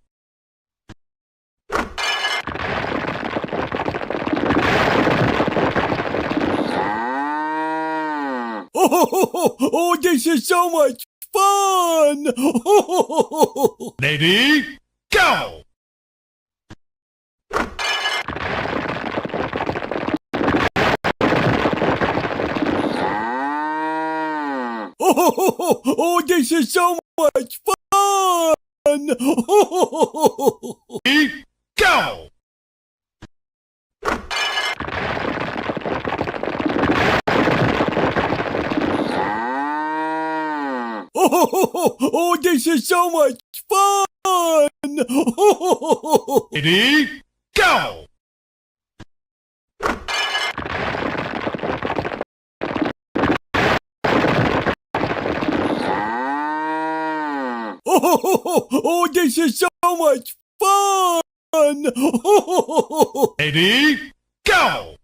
Oh, this is so much fun! Ready, go! Oh, this is so much fun! Ready, go! so much fun! Ready, go! Oh, this is so much fun! Ready, go!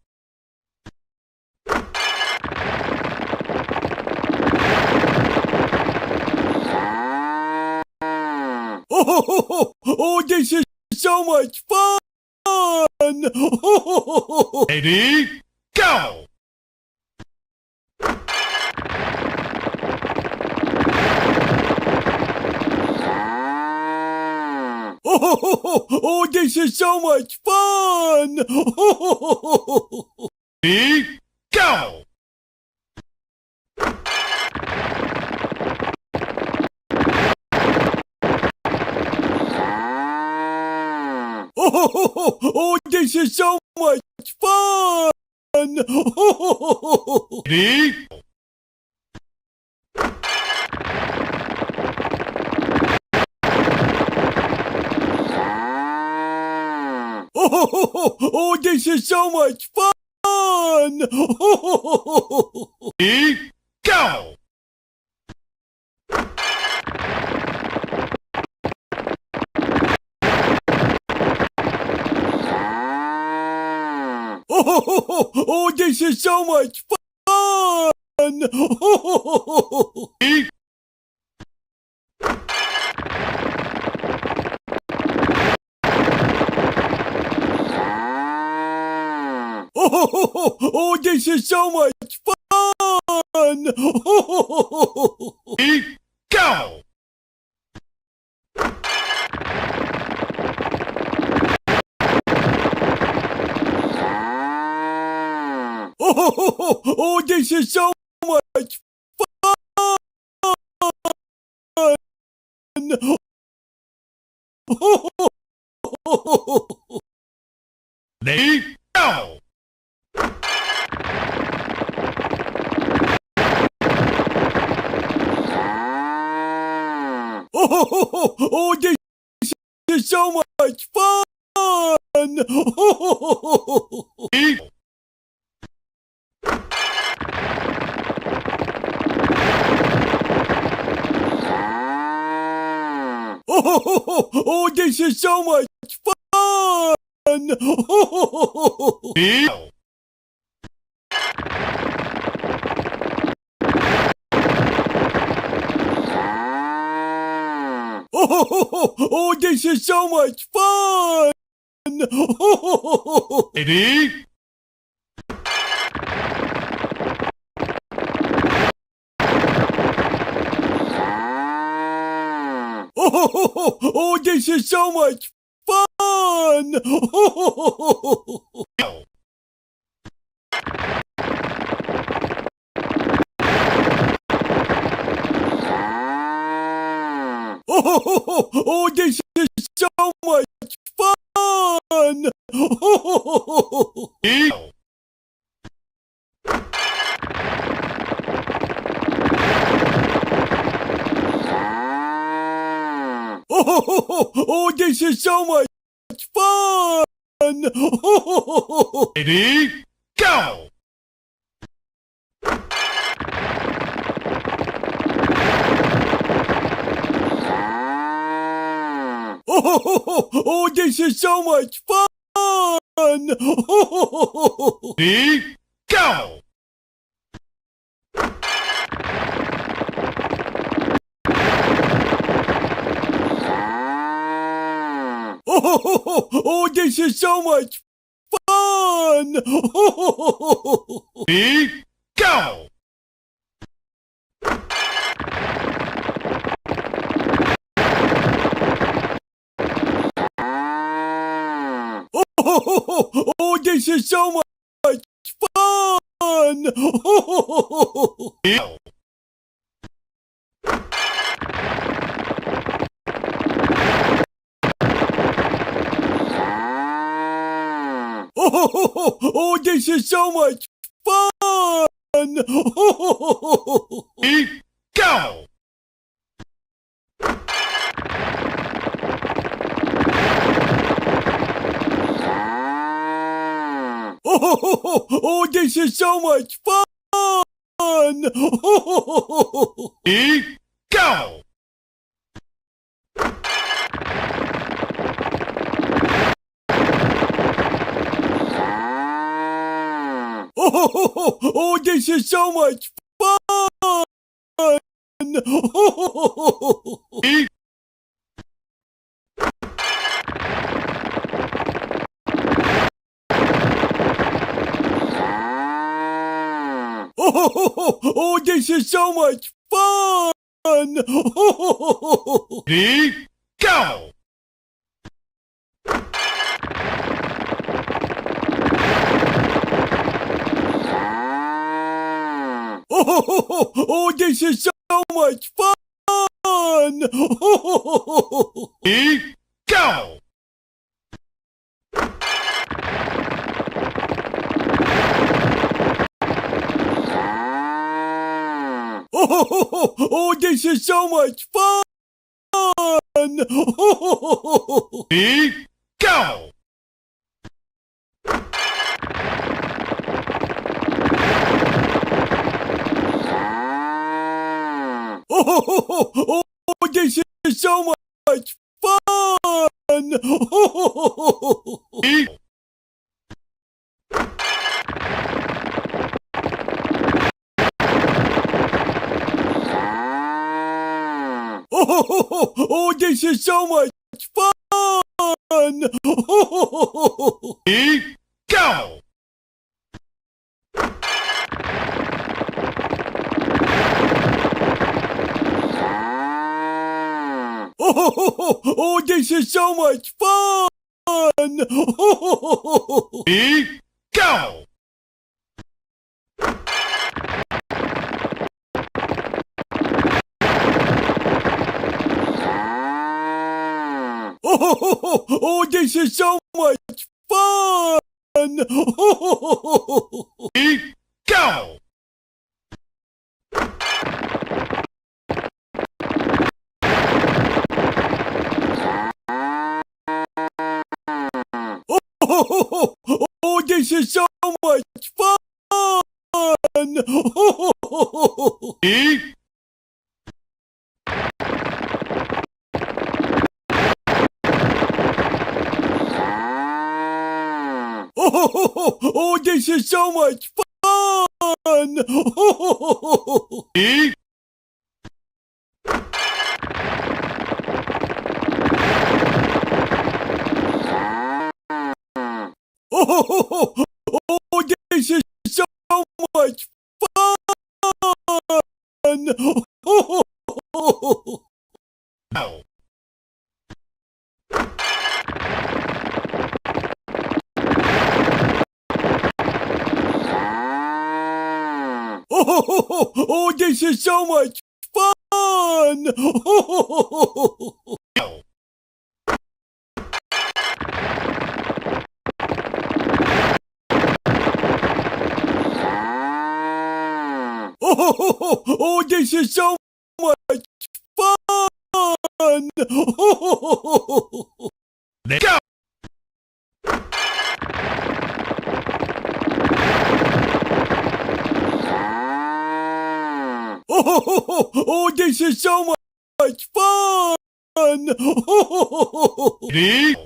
Oh, this is so much fun! Ready, go! Oh, this is so much fun! Ready, go! Oh, this is so much fun! Ready, Oh, this is so much fun! ready, go! Oh, this is so much fun! Ready, Oh, this is so much fun! ready, go! Oh, this is so much fun! Ready, go! Oh, this is so much fun! Ready, Oh, this is so much fun! ready, go! Oh, this is so much fun! Ready, Oh, this is so much fun! go! Oh, this is so much fun! Ready, go! Oh, this is so much fun! Ready, go! Oh, this is so much fun! Ready, go! Oh, this is so much fun! Ready, go! Oh, this is so much fun! Ready, go! Oh, this is so much fun! Ready, go! Oh, this is so much fun! Ready, go! Oh, this is so much fun! Ready, Oh, this is so much fun! ready, go! Oh, this is so much fun! Ready, go! Oh, this is so much fun! Ready, go! Oh, this is so much fun! Ready, Oh, this is so much fun! ready, go! Oh, this is so much fun! Ready, go! Oh, this is so much fun! Ready, go! Oh, this is so much fun! Ready, Oh, this is so much fun! ready, Oh, this is so much fun! go! Oh, this is so much fun! Go! Oh, this is so much fun! Go! Oh, this is so much fun! Ready,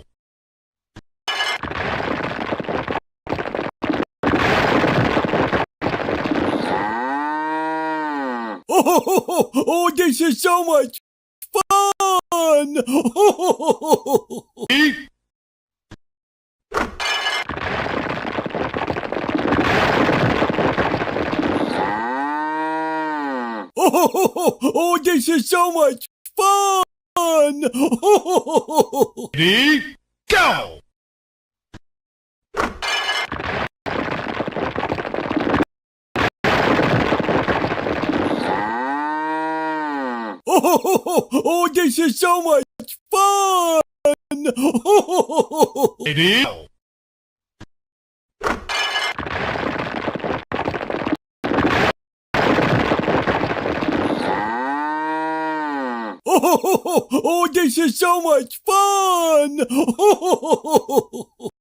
Oh, this is so much fun! ready, Oh, this is so much fun! ready, go! Oh, this is so much fun! Ready, go! Oh, this is so much fun!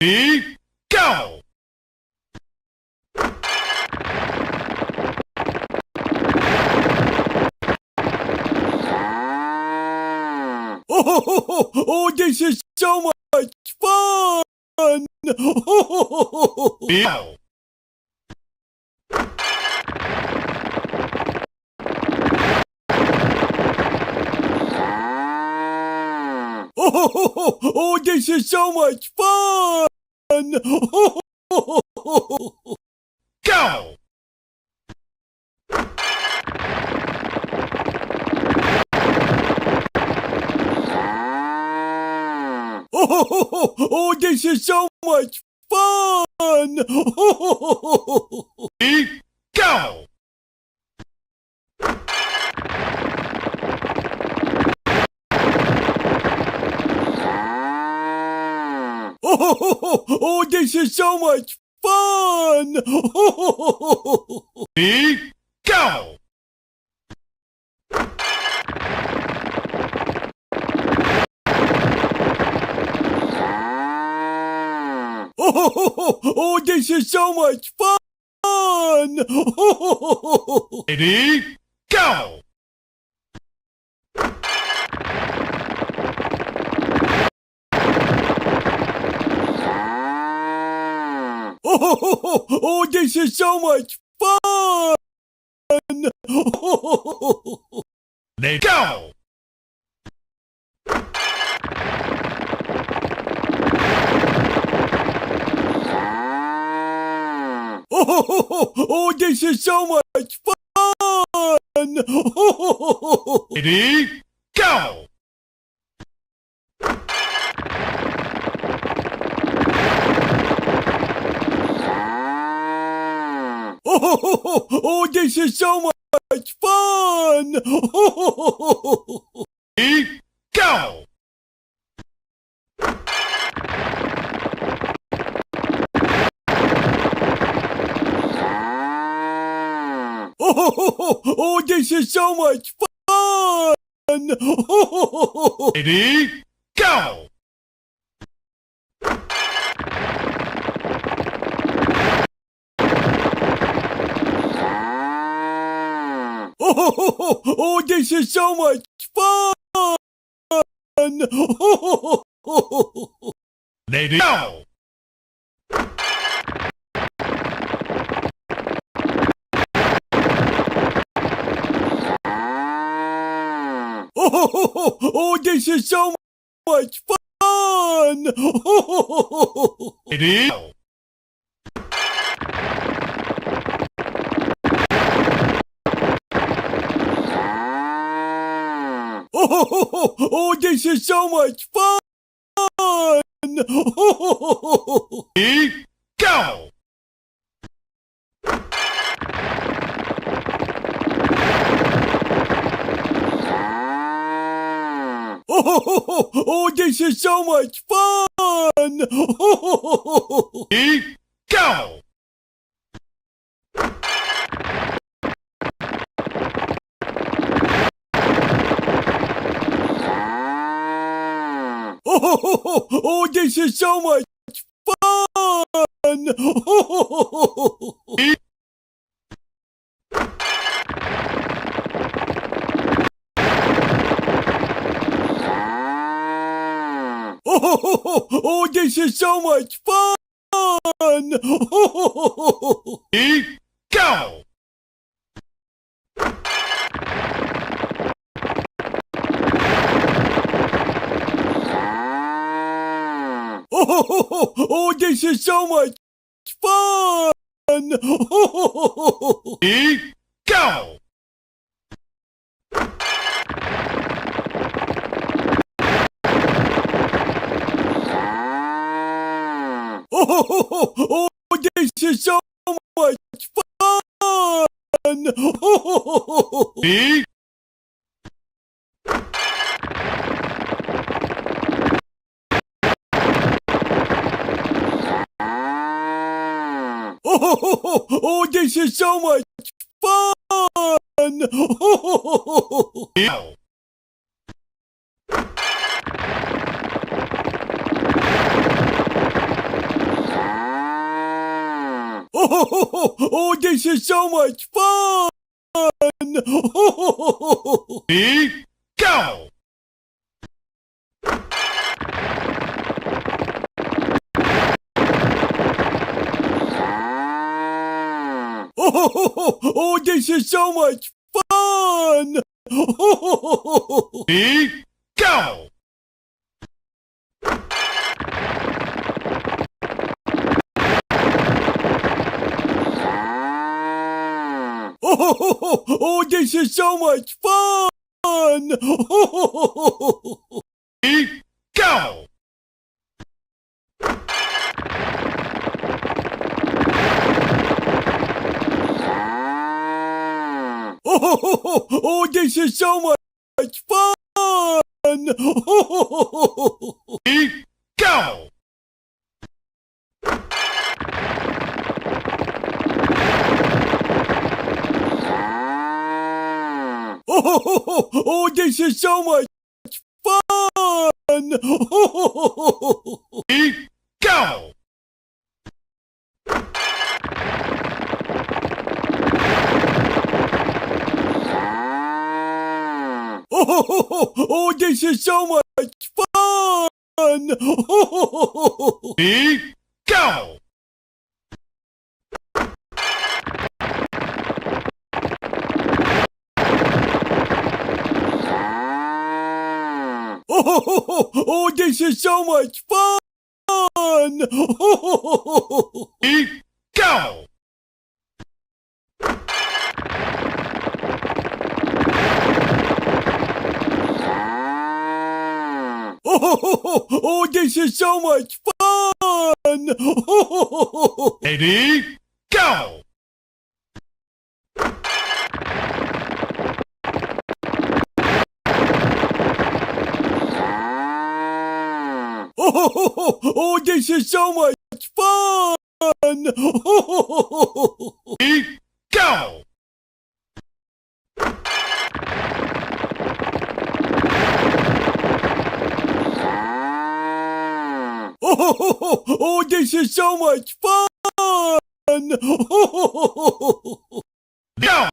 Ready, go! Go! Oh, this is so much fun! Go! Oh, this is so much fun! Go! Oh, this is so much fun! Go! Oh, this is so much fun! Ready? Go! Oh, this is so much fun! Ready? Go! Oh, this is so much fun! Ready? Go! Oh, this is so much fun! Ready? Go! Oh, this is so much fun! Ready? Go! Oh, this is so much fun! Ready? Go! Oh, this is so much fun! Ready? Go! Oh, this is so much fun! Ready? Go! Oh, this is so much fun! Ready? Go! Oh, this is so much fun! Ready? Oh, this is so much fun! Ready? Go! Oh, this is so much fun! Ready? Go! Oh, this is so much fun! Ready? Oh, this is so much fun! Go! Oh, this is so much fun! Ready? Go! Oh, this is so much fun! Ready, go! Oh, this is so much fun! Ready, go! Oh, this is so much fun! Ready, go! Oh, this is so much fun! Ready, go! Oh, this is so much fun! Ready, go! Oh, this is so much fun! Ready, go! Oh, this is so much fun! Ready, go! Oh, this is so much fun! Ready, go! Oh, this is so much fun! Go!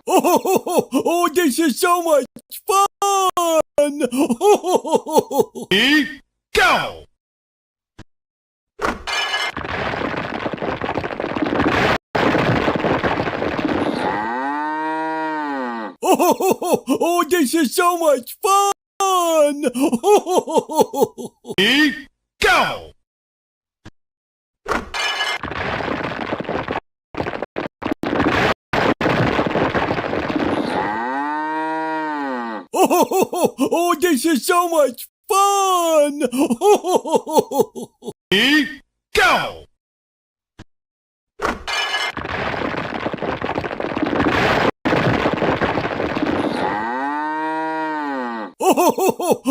Oh, this is so much fun! Ready, go! Oh, this is so much fun! Ready, go! Oh, this is so much fun! Ready, go!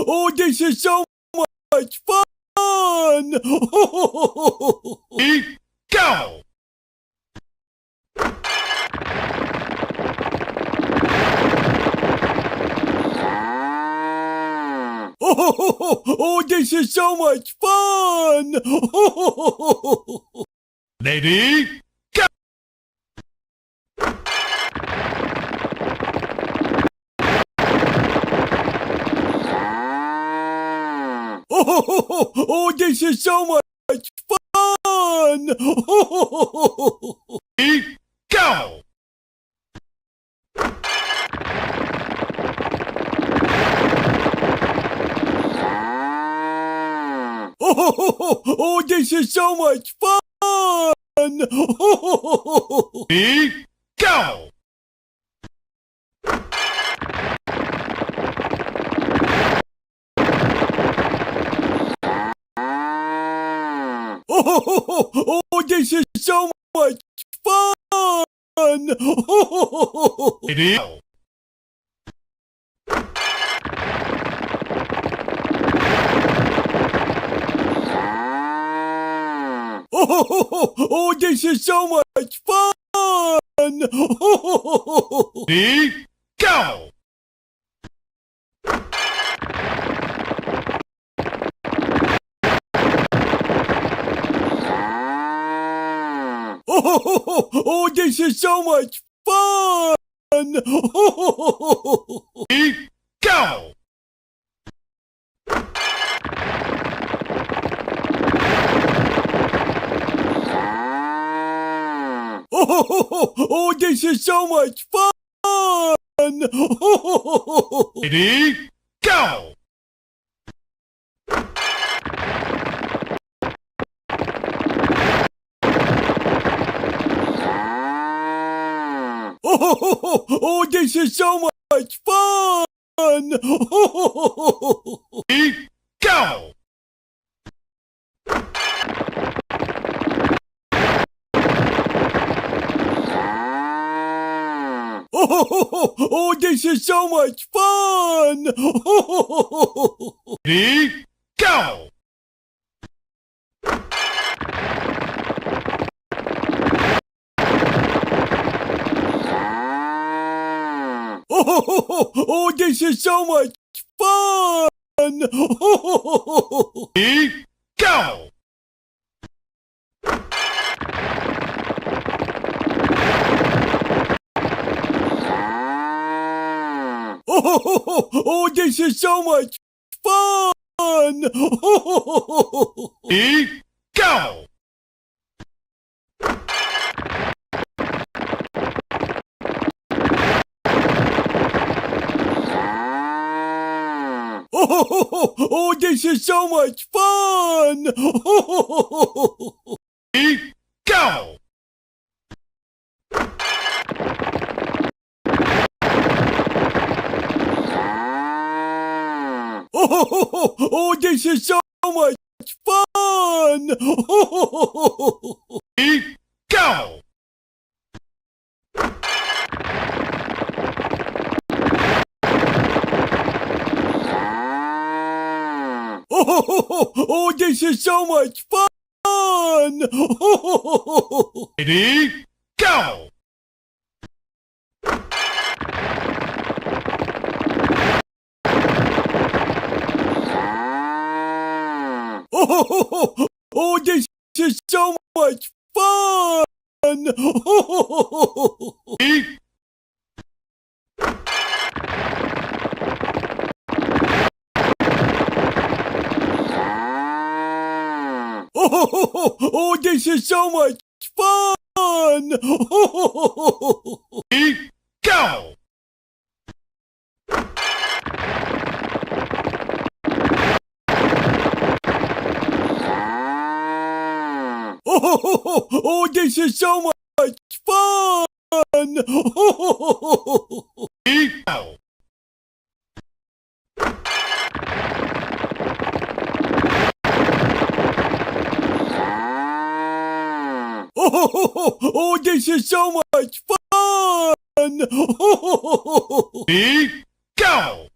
Oh, this is so much fun! Ready, go! Oh, this is so much fun! Ready, go! Oh, this is so much fun! Ready, go! Oh, this is so much fun! Ready, go! Oh, this is so much fun! Ready, go! Oh, this is so much fun! Ready, go! Oh, this is so much fun! Ready, go! Oh, this is so much fun! Ready, go! Oh, this is so much fun! Ready, go! Oh, this is so much fun! Ready, go! Oh, this is so much fun! Ready, go! Oh, this is so much fun! Ready, go! Oh, this is so much fun! Ready, go! Oh, this is so much fun! Ready, go! Oh, this is so much fun! Ready, go! Oh, this is so much fun! Ready, Oh, this is so much fun! ready, go! Oh, this is so much fun! Ready, go! Oh, this is so much fun! Ready, go!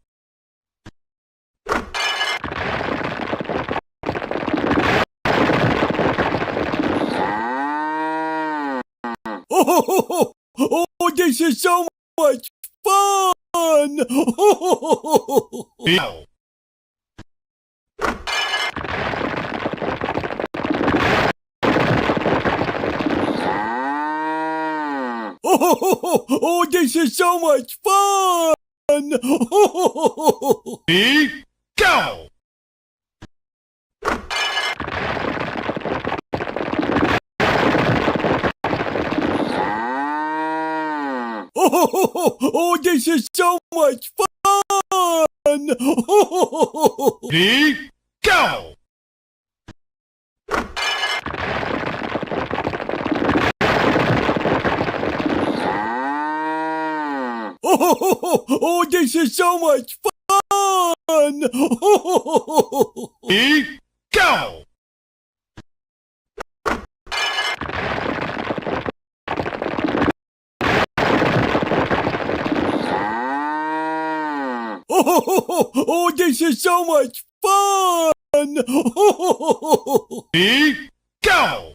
Oh, this is so much fun! Ready, go! Oh, this is so much fun! Ready, go! Oh, this is so much fun! Ready, go! Oh, this is so much fun! Ready, go! Oh, this is so much fun! Ready, go!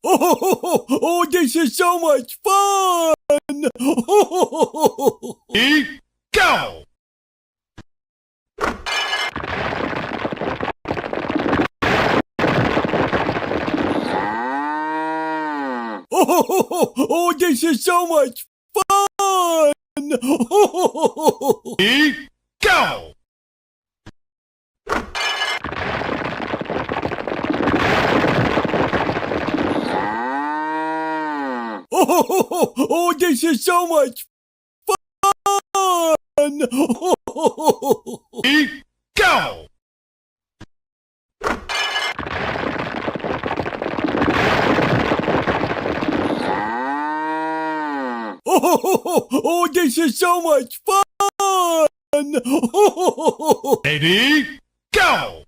Oh, this is so much fun! Ready, go! Oh, this is so much fun! Ready, go! Oh, this is so much fun! Ready, go! Oh, this is so much fun! Ready, go!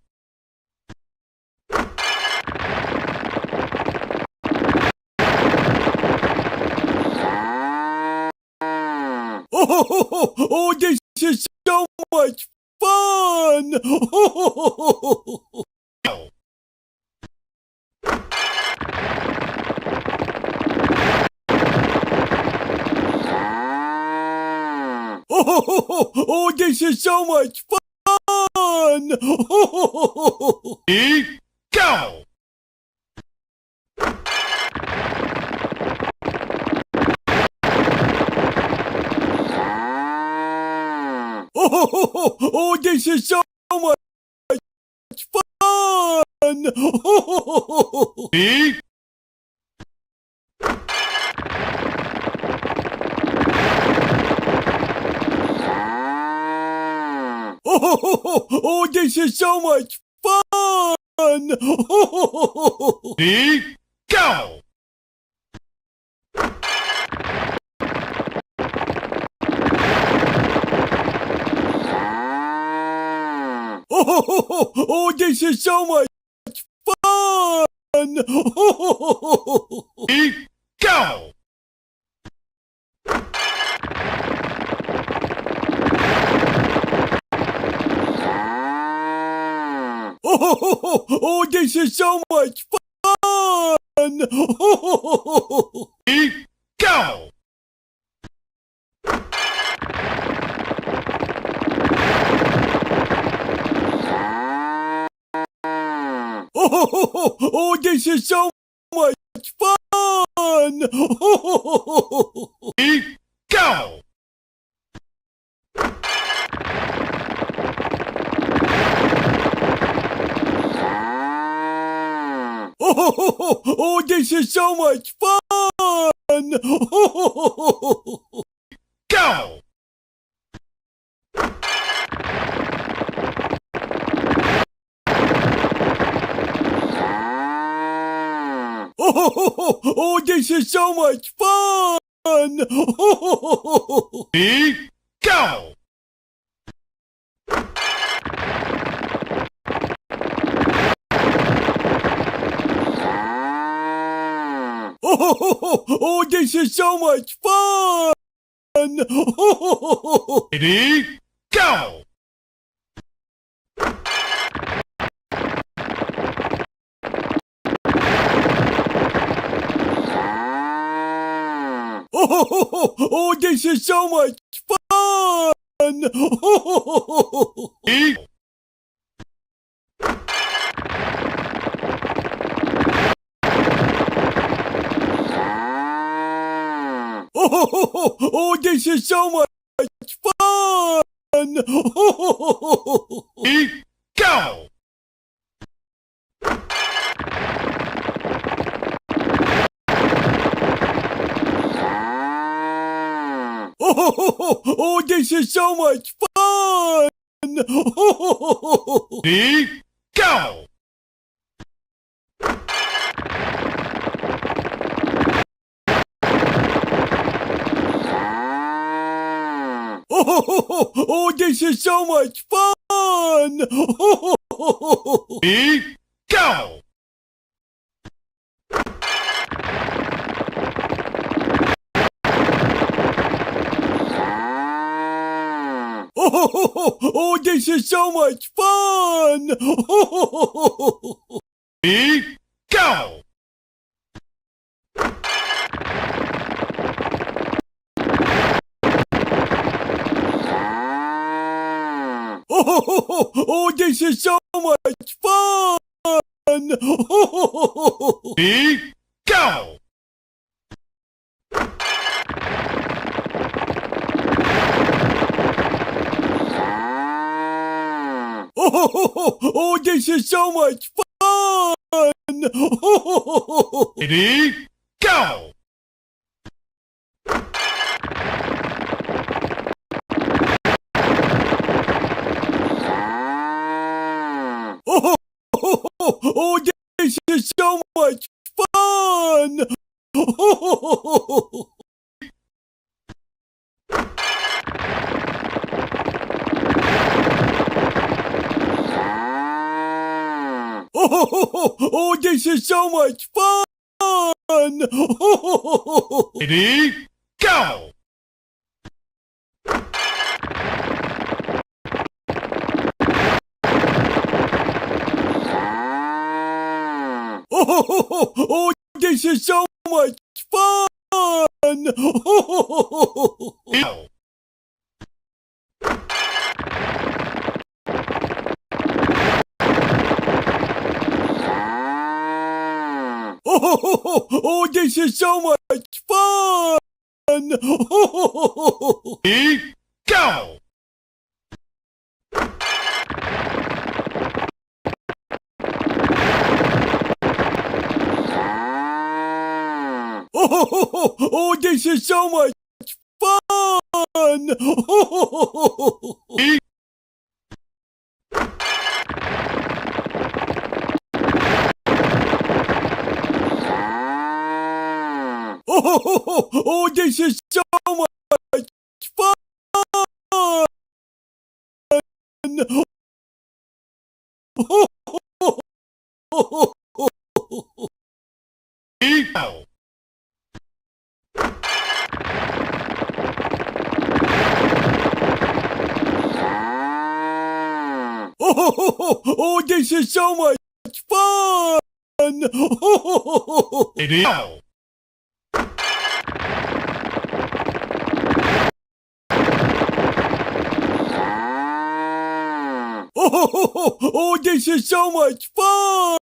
Oh, this is so much fun! Go! Oh, this is so much fun! Ready, go! Oh, this is so much fun! Ready, Oh, this is so much fun! ready, go! Oh, this is so much fun! Ready, go! Oh, this is so much fun! Ready, go! Oh, this is so much fun! Ready, go! Oh, this is so much fun! Go! Oh, this is so much fun! Ready, go! Oh, this is so much fun! Ready, go! Oh, this is so much fun! Ready, Oh, this is so much fun! ready, go! Oh, this is so much fun! Ready, go! Oh, this is so much fun! Ready, go! Oh, this is so much fun! Ready, go! Oh, this is so much fun! Ready, go! Oh, this is so much fun! Ready, go! Oh, this is so much fun! Ready, go! Oh, this is so much fun! Go! Oh, this is so much fun! Ready, go! Oh, this is so much fun! Ready, Oh, this is so much fun! ready, go! Oh, this is so much fun! Ready, go! Oh, this is so much fun!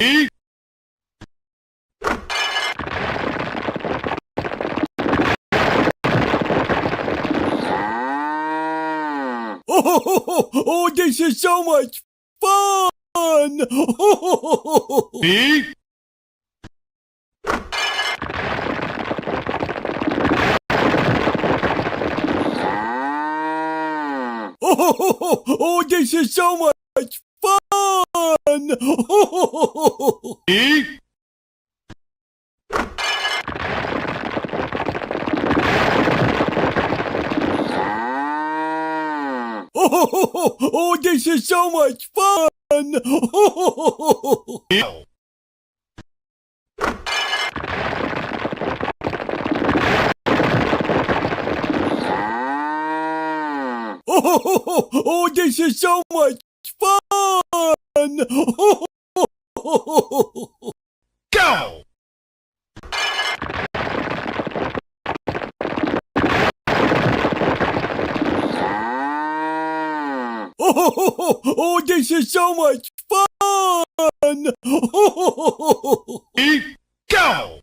Ready, Oh, this is so much fun! ready, Oh, this is so much fun! ready, Oh, this is so much fun! go! Oh, this is so much fun! Go! Oh, this is so much fun! Ready, go!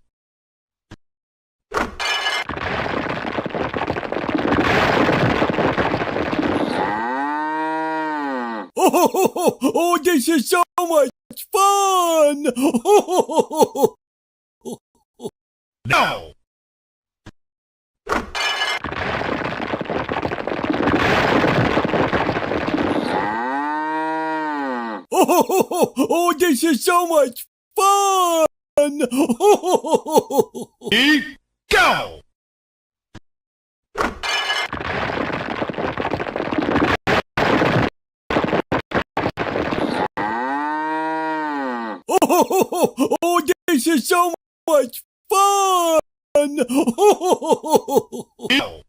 Oh, this is so much fun! No! Oh, this is so much fun! Ready, go! Oh, this is so much fun! Go!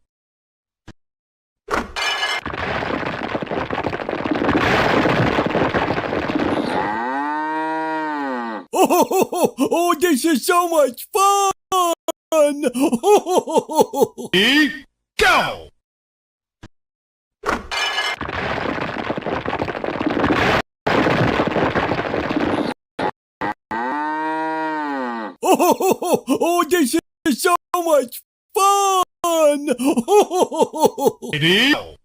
Oh, this is so much fun! Ready, go! Oh, this is so much fun! Ready, go!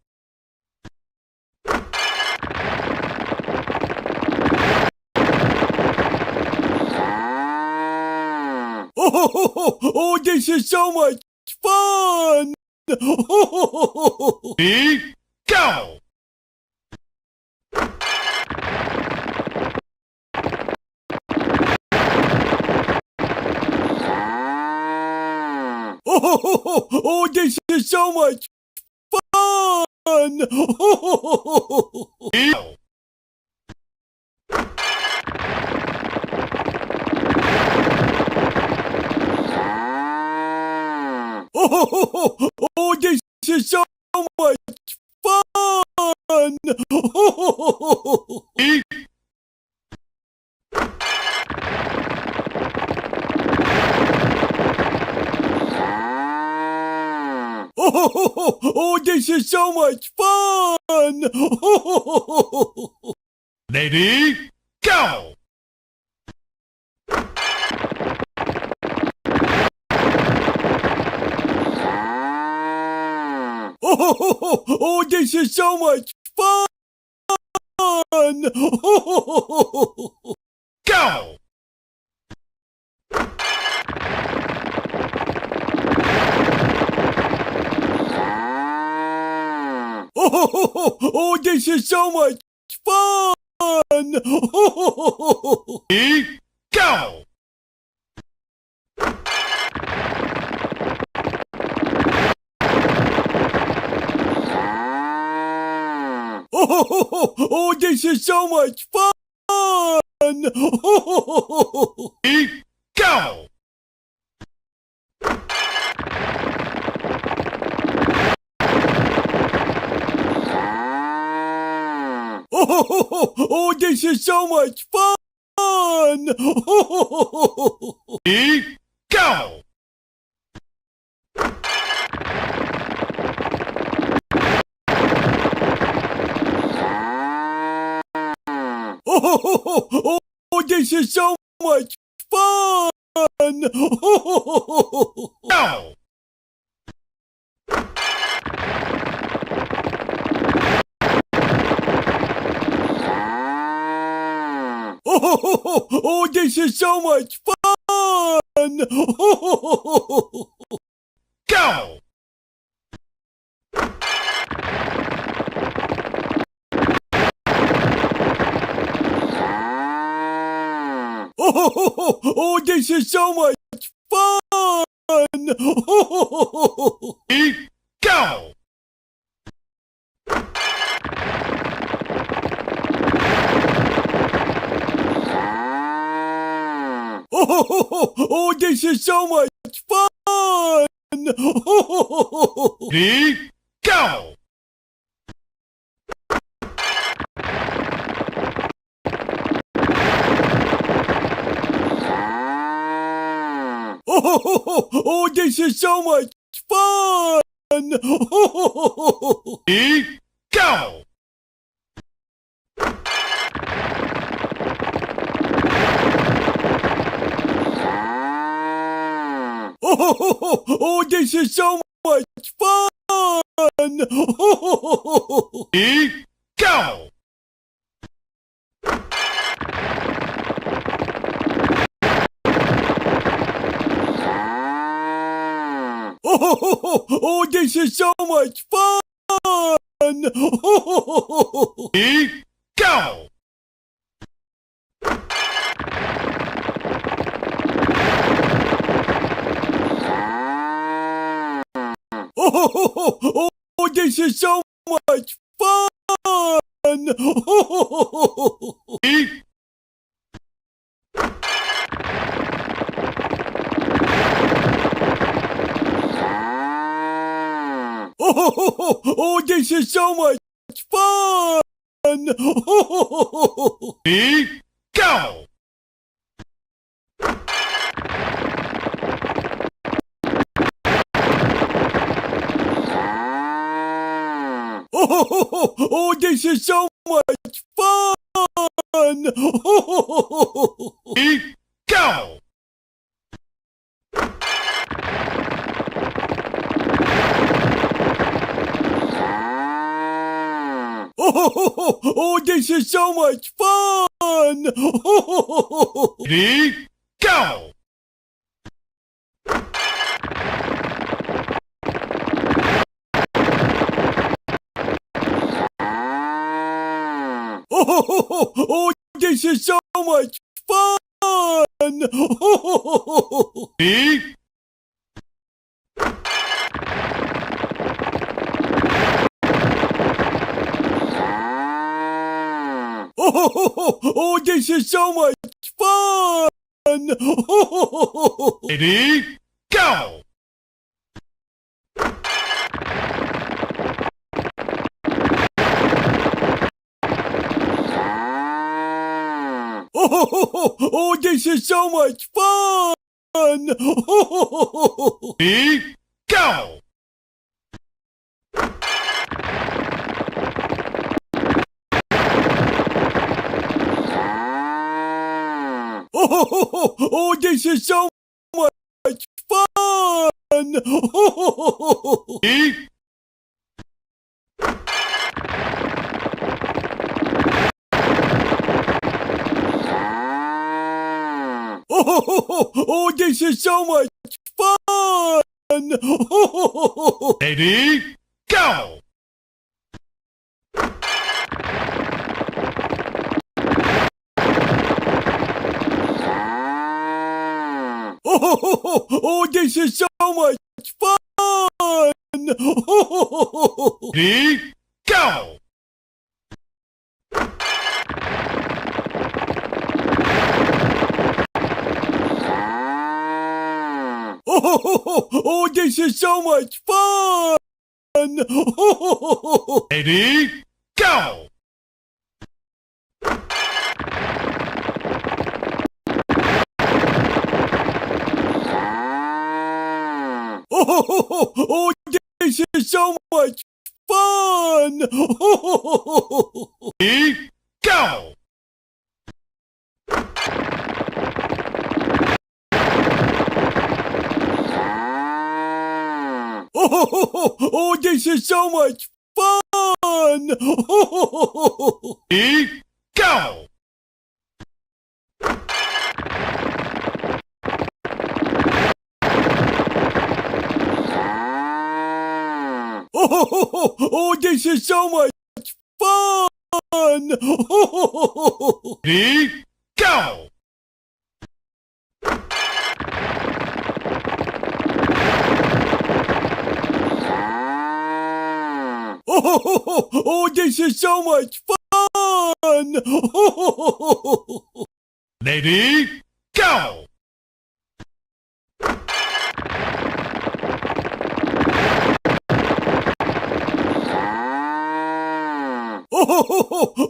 Oh, this is so much fun! Ready, go! Oh, this is so much fun! Go. Oh, this is so much fun! Eat. Oh, this is so much fun! Lady, go. Oh, this is so much fun! Go. Oh, this is so much fun! Eat. Go. Oh, this is so much fun! Eat. Go. Oh, this is so much fun! Eat. Go. Oh, this is so much fun! Go. Oh, this is so much fun! Go. Oh, this is so much fun! Eat. Go. Oh, this is so much fun! Eat. Go. Oh, this is so much fun! Eat. Go. Oh, this is so much fun! Eat. Go. Oh, this is so much fun! Eat. Go. Oh, this is so much fun! Eat. Oh, this is so much fun! Eat. Go. Oh, this is so much fun! Eat. Go. Oh, this is so much fun! Eat. Go. Oh, this is so much fun! Eat. Oh, this is so much fun! Ready, go! Oh, this is so much fun! Ready, go! Oh, this is so much fun! Ready, Oh, this is so much fun! ready, go! Oh, this is so much fun! Ready, go! Oh, this is so much fun! Ready, go! Oh, this is so much fun! Ready, go! Oh, this is so much fun! Ready, go! Oh, this is so much fun! Ready, go! Oh, this is so much fun! Ready, go!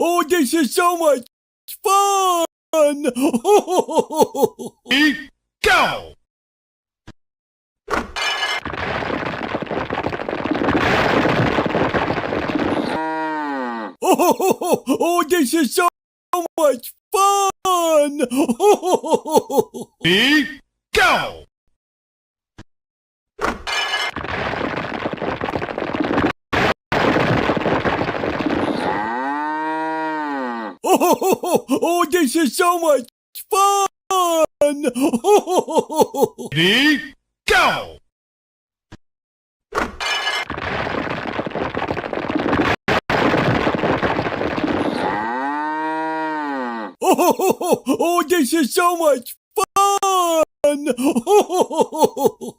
Oh, this is so much fun! Ready, go! Oh, this is so much fun! Ready, go! Oh, this is so much fun! Ready, go! Oh, this is so much fun!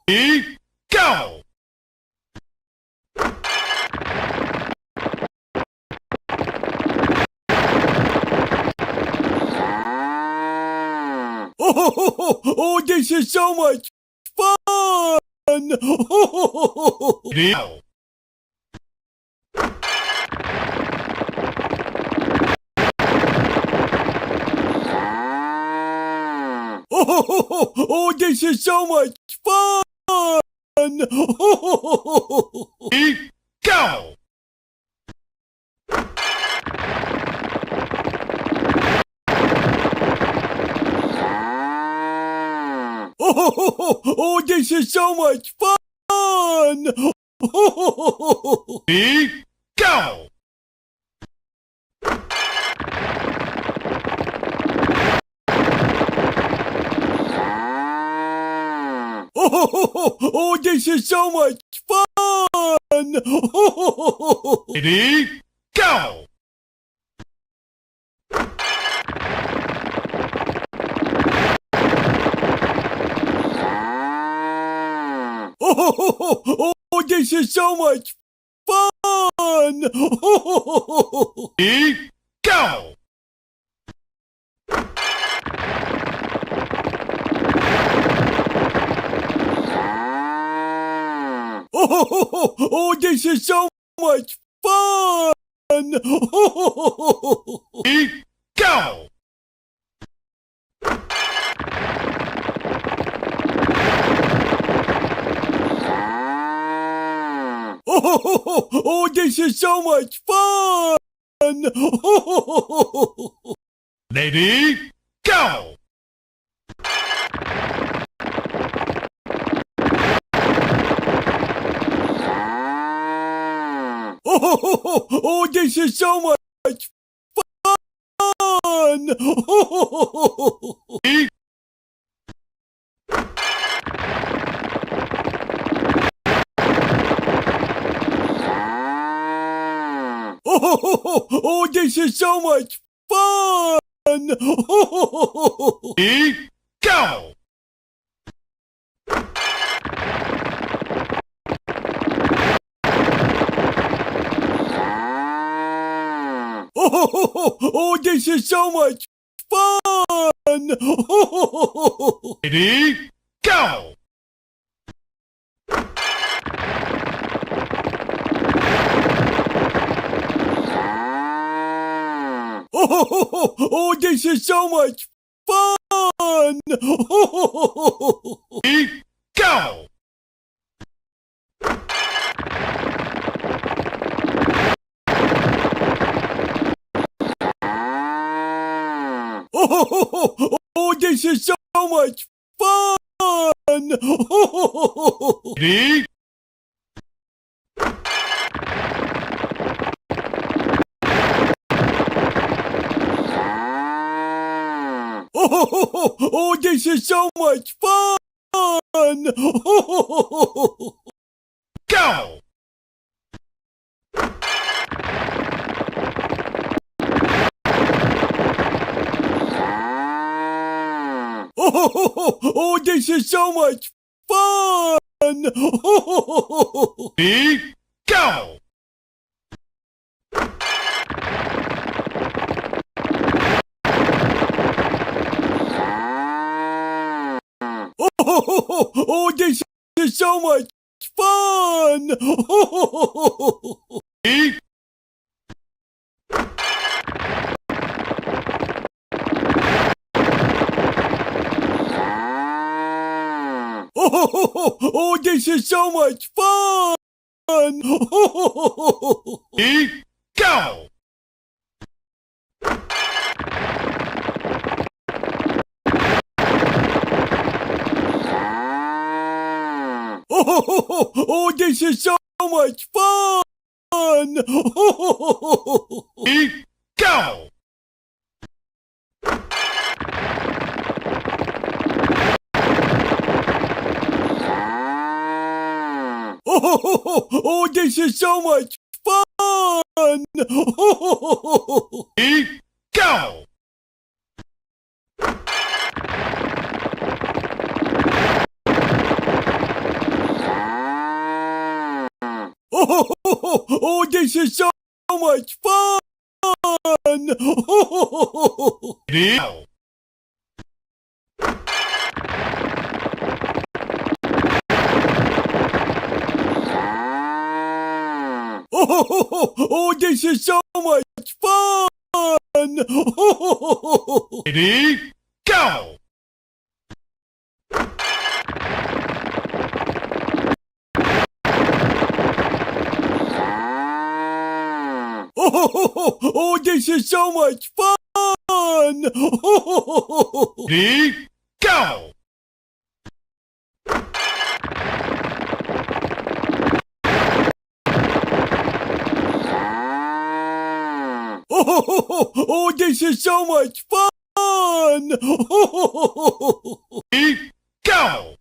Ready, go! Oh, this is so much fun! Ready, go! Oh, this is so much fun! Ready, go! Oh, this is so much fun! Ready, go! Oh, this is so much fun! Ready, go! Oh, this is so much fun! Ready, go! Oh, this is so much fun! Ready, go! Oh, this is so much fun! Ready, go! Oh, this is so much fun! Ready, Oh, this is so much fun! ready, go! Oh, this is so much fun! Ready, go! Oh, this is so much fun! Ready, go! Oh, this is so much fun! Ready, Oh, this is so much fun! go! Oh, this is so much fun! Ready, go! Oh, this is so much fun! Ready, Oh, this is so much fun! ready, go! Oh, this is so much fun! Ready, go! Oh, this is so much fun! Ready, go! Oh, this is so much fun! Ready, go! Oh, this is so much fun! Ready, go! Oh, this is so much fun! Ready, go! Oh, this is so much fun! Ready, go!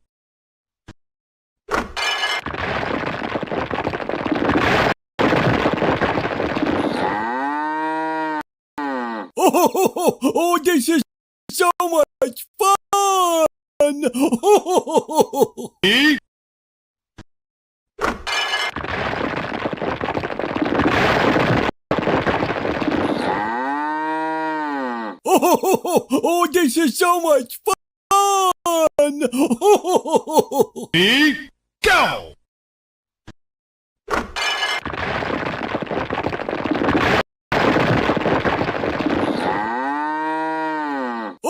Oh, this is so much fun! Ready, Oh, this is so much fun! ready, go!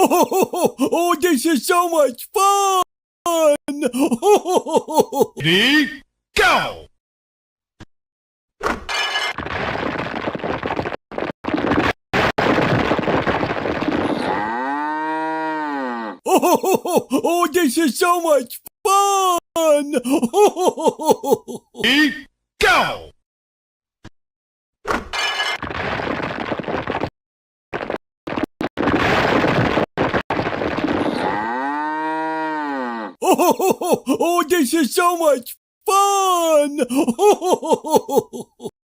Oh, this is so much fun! Ready, go! Oh, this is so much fun! Ready, go! Oh, this is so much fun!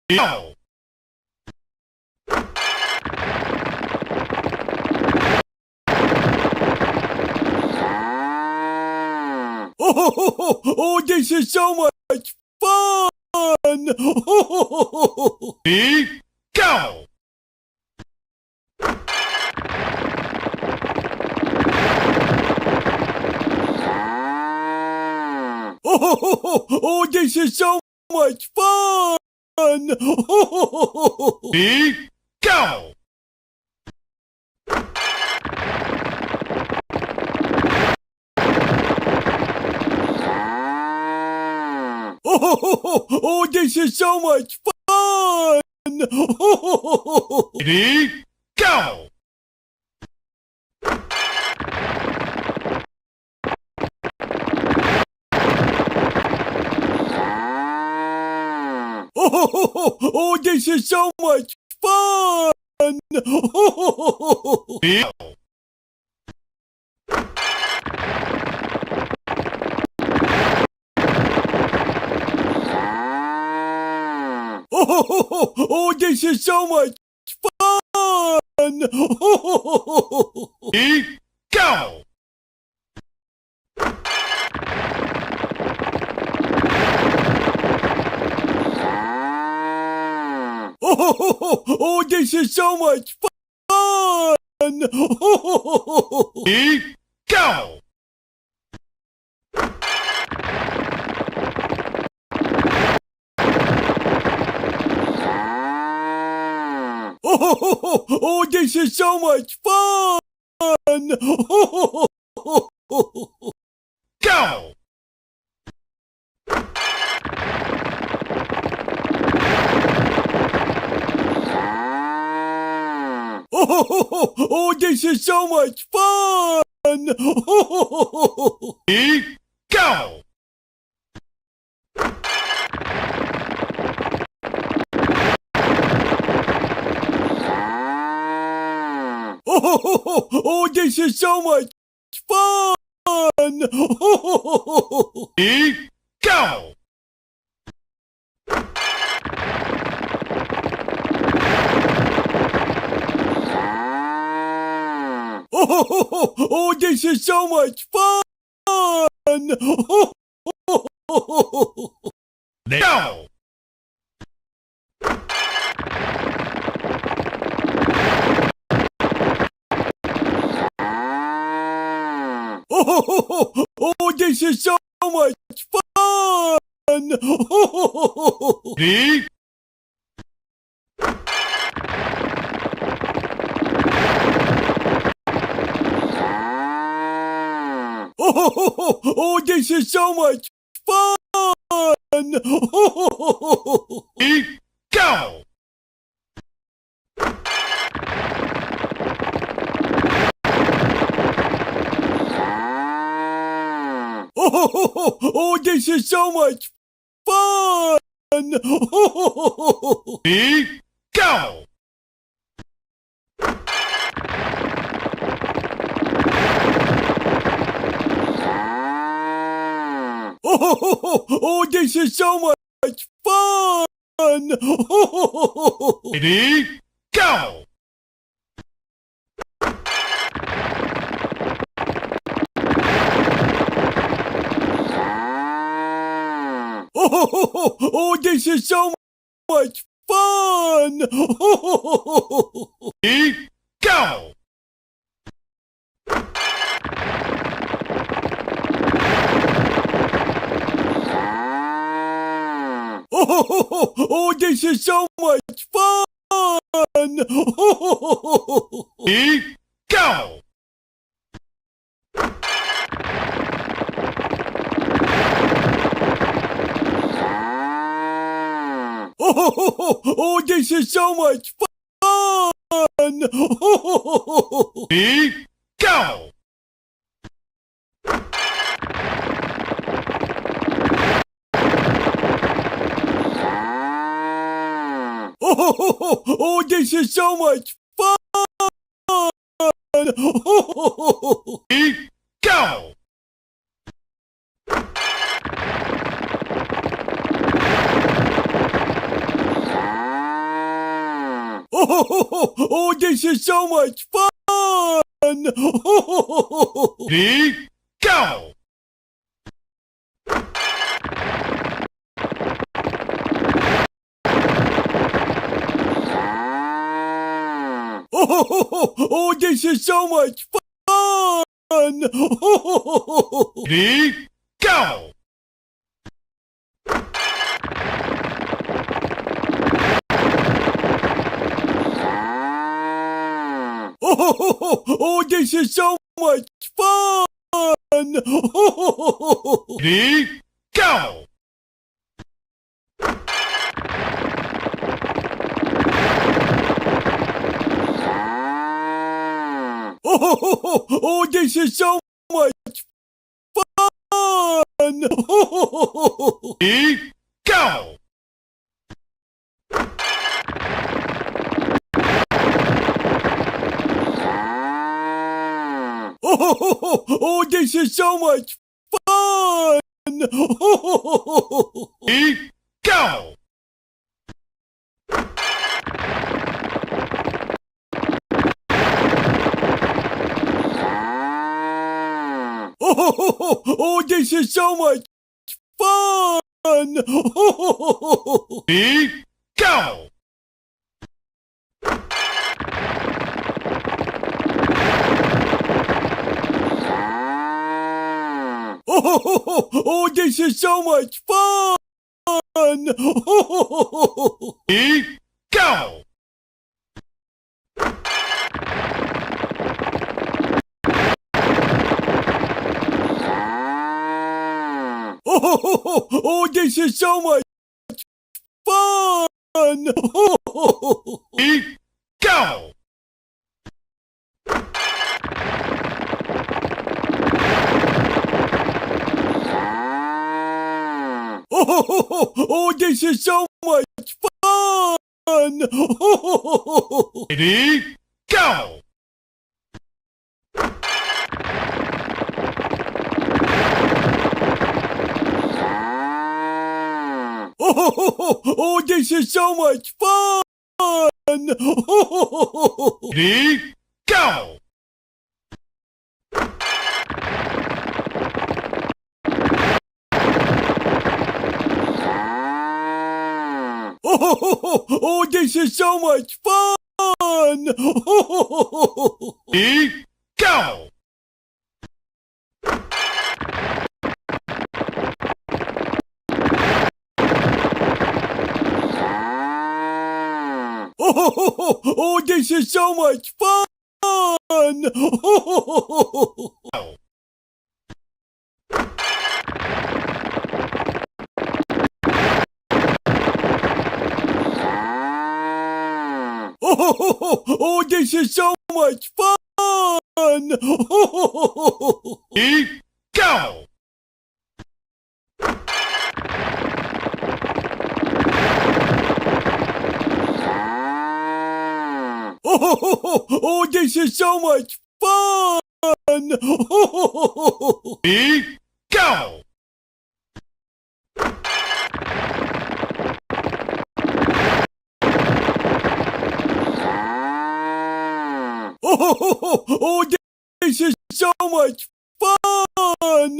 Go! Oh, this is so much fun! Ready, go! Oh, this is so much fun! Ready, go! Oh, this is so much fun! Ready, go! Oh, this is so much fun! Ready, go! Oh, this is so much fun! Ready, go! Oh, this is so much fun! Ready, go! Oh, this is so much fun! Go! Oh, this is so much fun! Ready, go! Oh, this is so much fun! Ready, go! Oh, this is so much fun! Go! Oh, this is so much fun! Ready, Oh, this is so much fun! ready, go! Oh, this is so much fun! Ready, go! Oh, this is so much fun! Ready, go! Oh, this is so much fun! Ready, go! Oh, this is so much fun! Ready, go! Oh, this is so much fun! Ready, go! Oh, this is so much fun! Ready, go! Oh, this is so much fun! Ready, go! Oh, this is so much fun! Ready, go! Oh, this is so much fun! Ready, go! Oh, this is so much fun! Ready, go! Oh, this is so much fun! Ready, go! Oh, this is so much fun! Ready, go! Oh, this is so much fun! Ready, go! Oh, this is so much fun! Ready, go! Oh, this is so much fun! Ready, go! Oh, this is so much fun! Ready, go! Oh, this is so much fun! Ready, go! Oh, this is so much fun! Go! Oh, this is so much fun! Ready, go! Oh, this is so much fun! Ready, go! Oh, this is so much fun!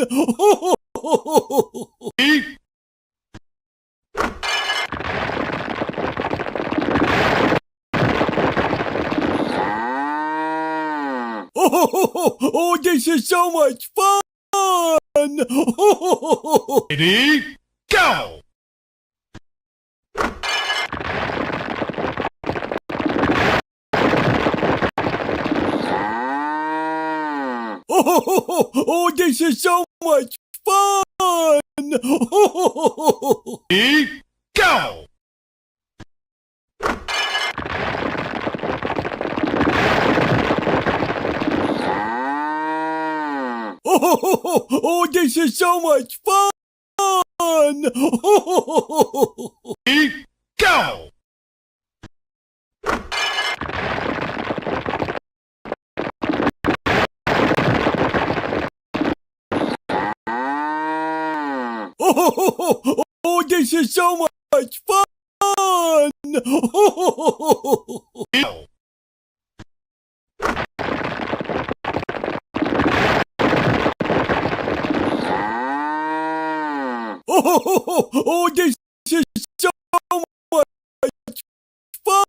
Ready, Oh, this is so much fun! ready, go! Oh, this is so much fun! Ready, go! Oh, this is so much fun! Ready, go! Oh, this is so much fun! Go! Oh, this is so much fun!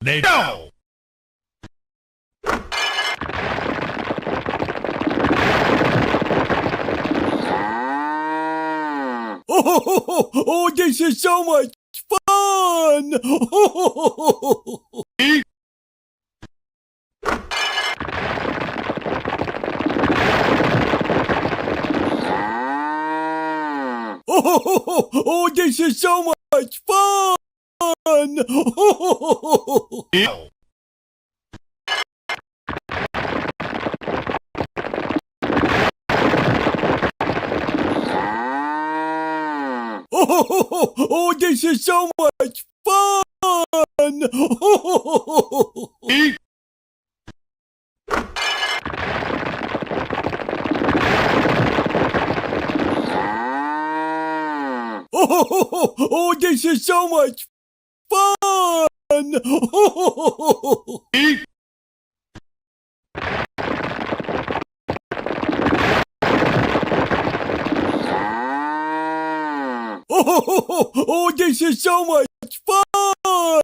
Ready, go! Oh, this is so much fun! Ready, Oh, this is so much fun! go! Oh, this is so much fun! Ready, Oh, this is so much fun!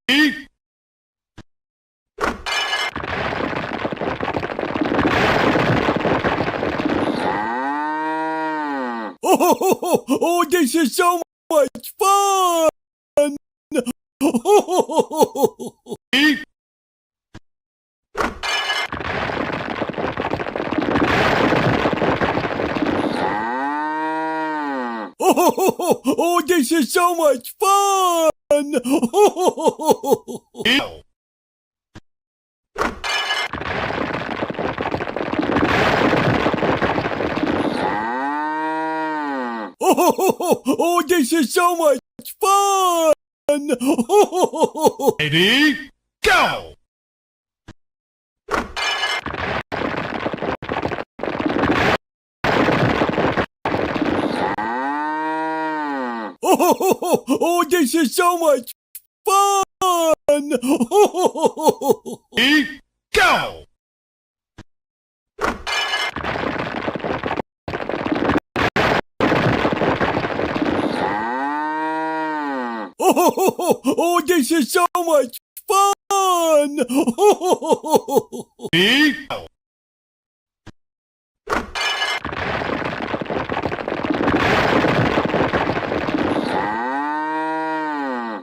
ready, Oh, this is so much fun! ready, Oh, this is so much fun! ready, Oh, this is so much fun! go! Oh, this is so much fun! Ready, go! Oh, this is so much fun! Ready, go! Oh, this is so much fun! Ready, go!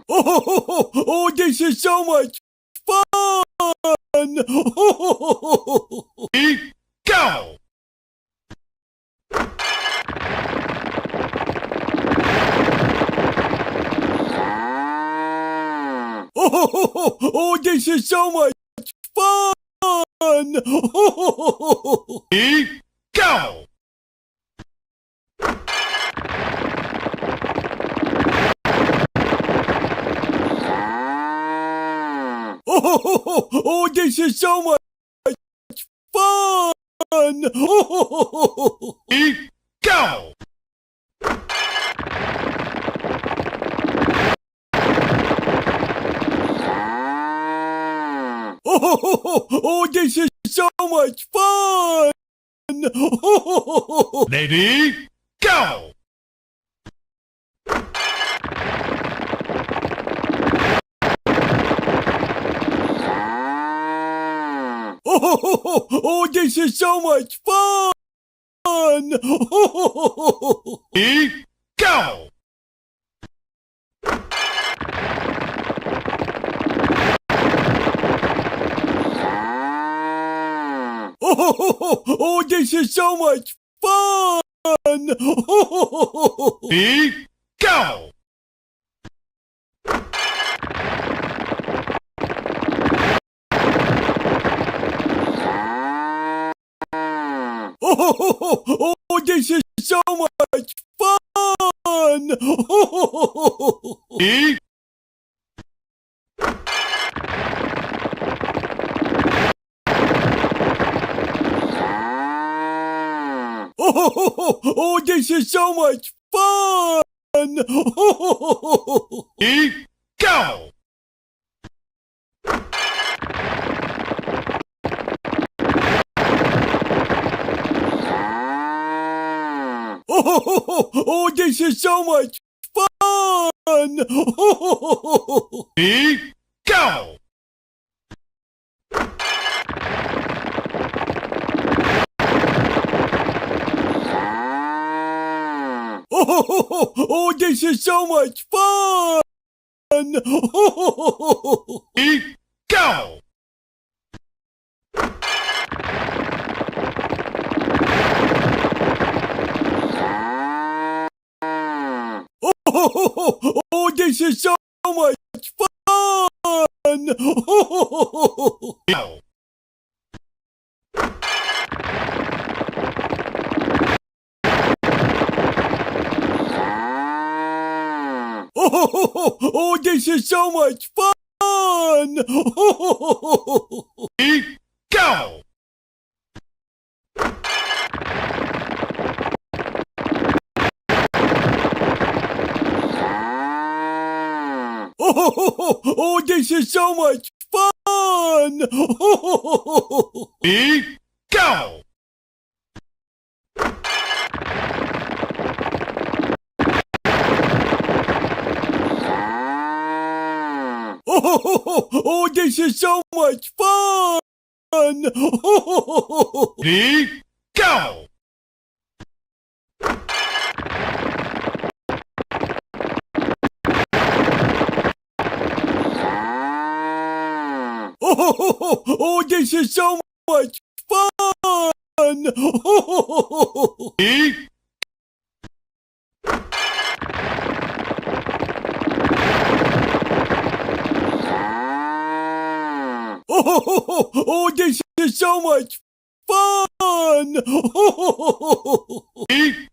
Oh, this is so much fun! Ready, go! Oh, this is so much fun! Ready, go! Oh, this is so much fun! Ready, go! Oh, this is so much fun! Ready, go! Oh, this is so much fun! Ready, go! Oh, this is so much fun! Ready, go! so much fun! Ready, Oh, this is so much fun! ready, go! Oh, this is so much fun! Ready, go! Oh, this is so much fun! Ready, go! Oh, this is so much fun! Go! Oh, this is so much fun! Ready, go! Oh, this is so much fun! Ready, go! Oh, this is so much fun! Ready, go! Oh, this is so much fun! Ready, Oh, this is so much fun! ready,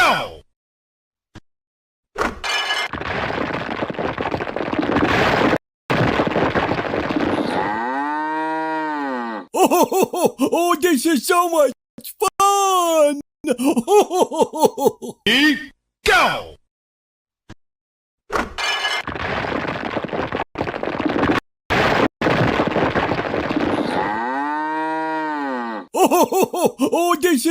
go! Oh, this is so much fun! Ready, go! Oh, this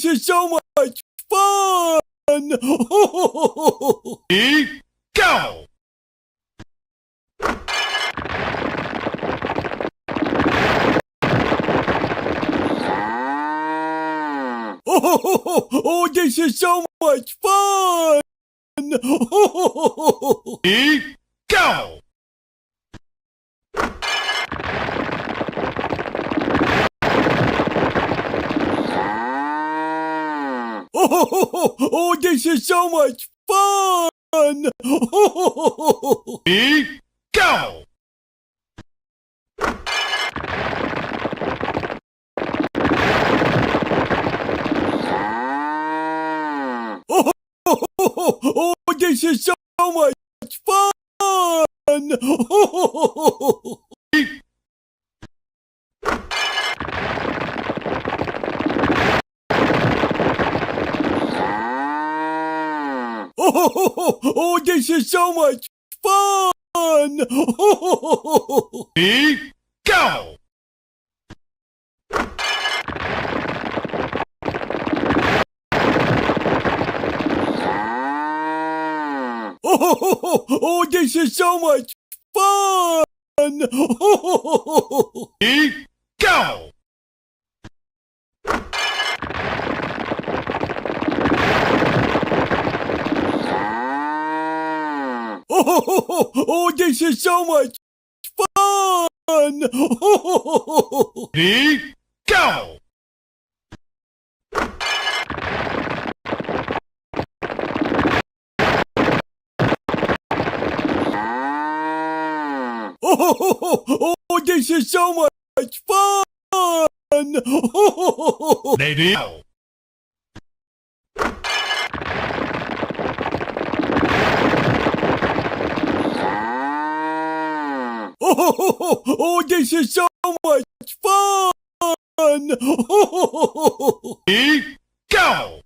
is so much fun! Ready, go! Oh, this is so much fun! Ready, go! Oh, this is so much fun! Ready, go! Oh, this is so much fun! Ready, go! Oh, this is so much fun! Oh, this is so much fun! Ready, go! Oh, this is so much fun! Ready, go! Oh, this is so much fun! Ready, go! Oh, this is so much fun! Lady, go! Oh, this is so much fun! Ready, go!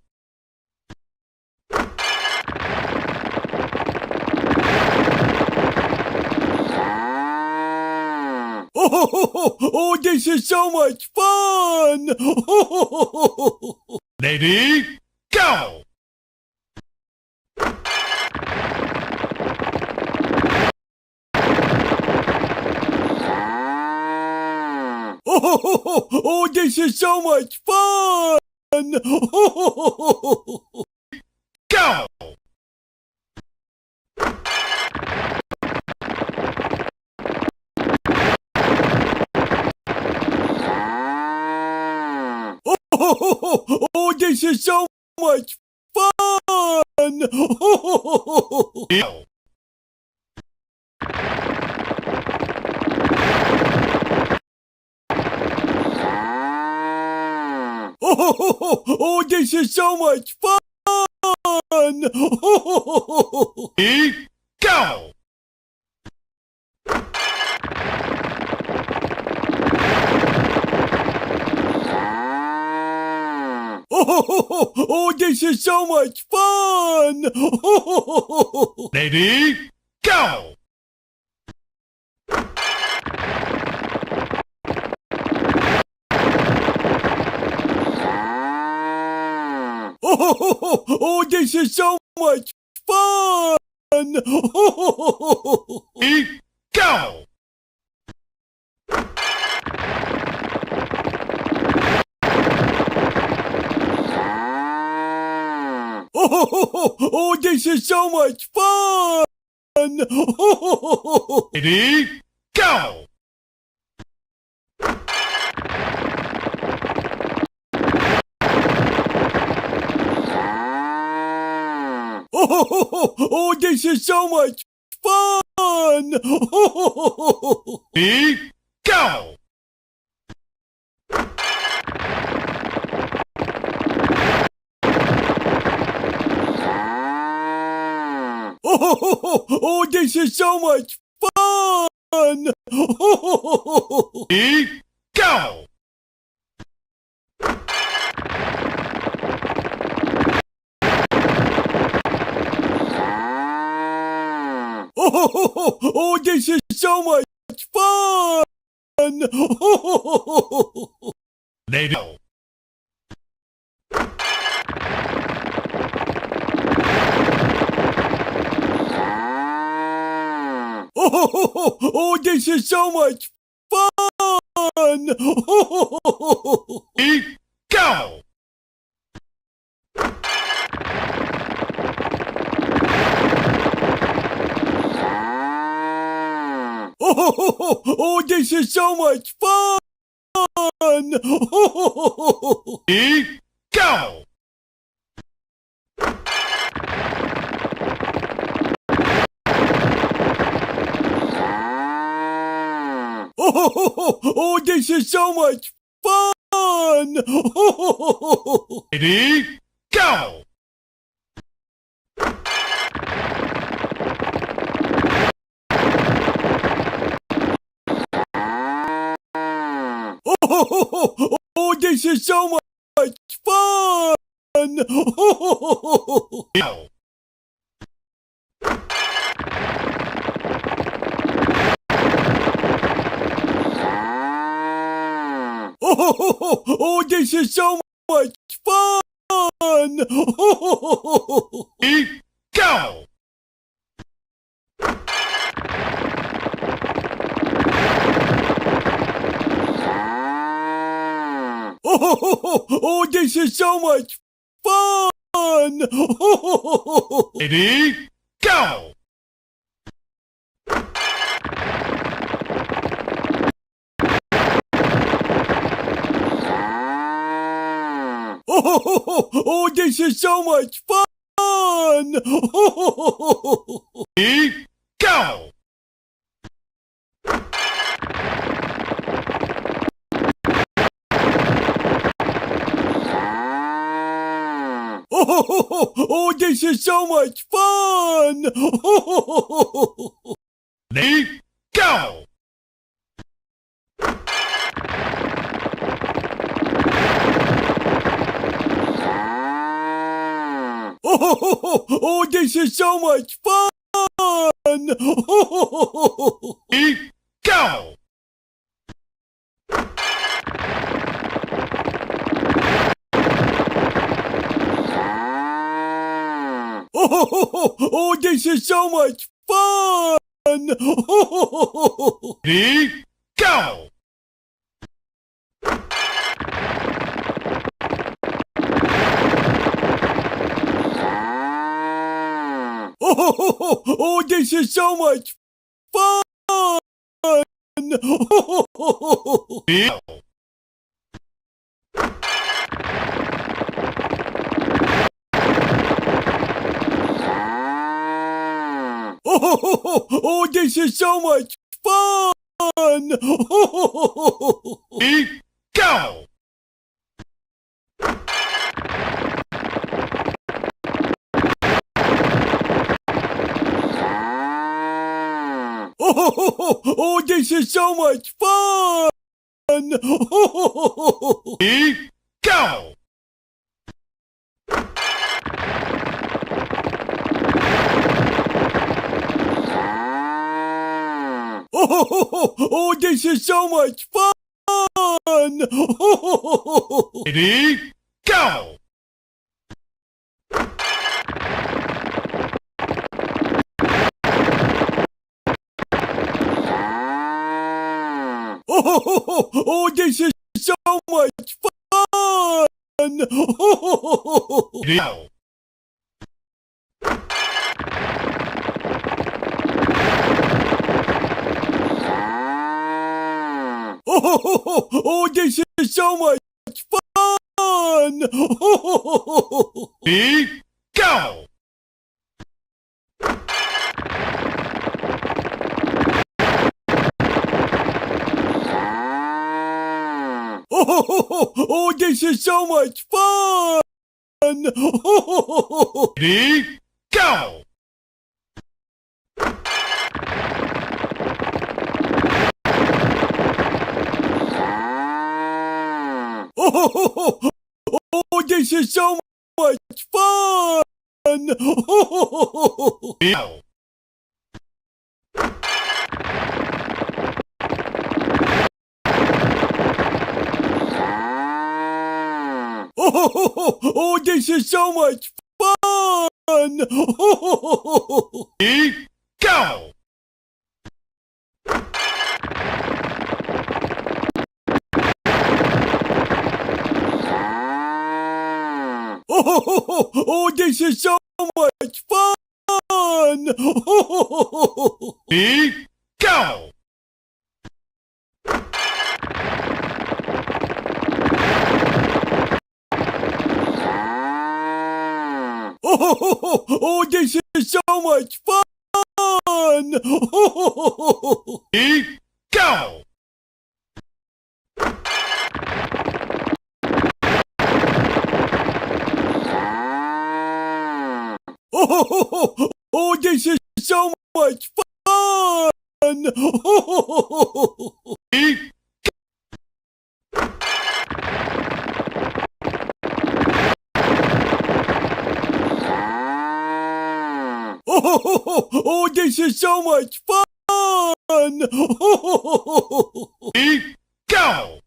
Oh, this is so much fun! Lady, go! Oh, this is so much fun! Go! Oh, this is so much fun! Go! Oh, this is so much fun! Ready, go! Oh, this is so much fun! Lady, go! Oh, this is so much fun! Ready, go! Oh, this is so much fun! Ready, go! Oh, this is so much fun! Ready, go! Oh, this is so much fun! Ready, go! Oh, this is so much fun! Lady, go! Oh, this is so much fun! Ready, go! Oh, this is so much fun! Ready, go! Oh, this is so much fun! Ready, go! Oh, this is so much fun! Go! Oh, this is so much fun! Ready, go! Oh, this is so much fun! Ready, go! Oh, this is so much fun! Ready, go! much fun! Ready, go! Oh, this is so much fun! Ready, go! Oh, this is so much fun! Ready, go! Oh, this is so much fun! Ready, go! Oh, this is so much fun! Ready, go! Oh, this is so much fun! Ready, go! Oh, this is so much fun! Ready, go! Oh, this is so much fun! Ready, go! Oh, this is so much fun! Ready, go! Oh, this is so much fun! Ready, go! Oh, this is so much fun! Ready, go! Oh, this is so much fun! Ready, go! Oh, this is so much fun! Ready, go! Oh, this is so much fun! Ready, go! Oh, this is so much fun! Ready, Oh, this is so much fun! ready, go!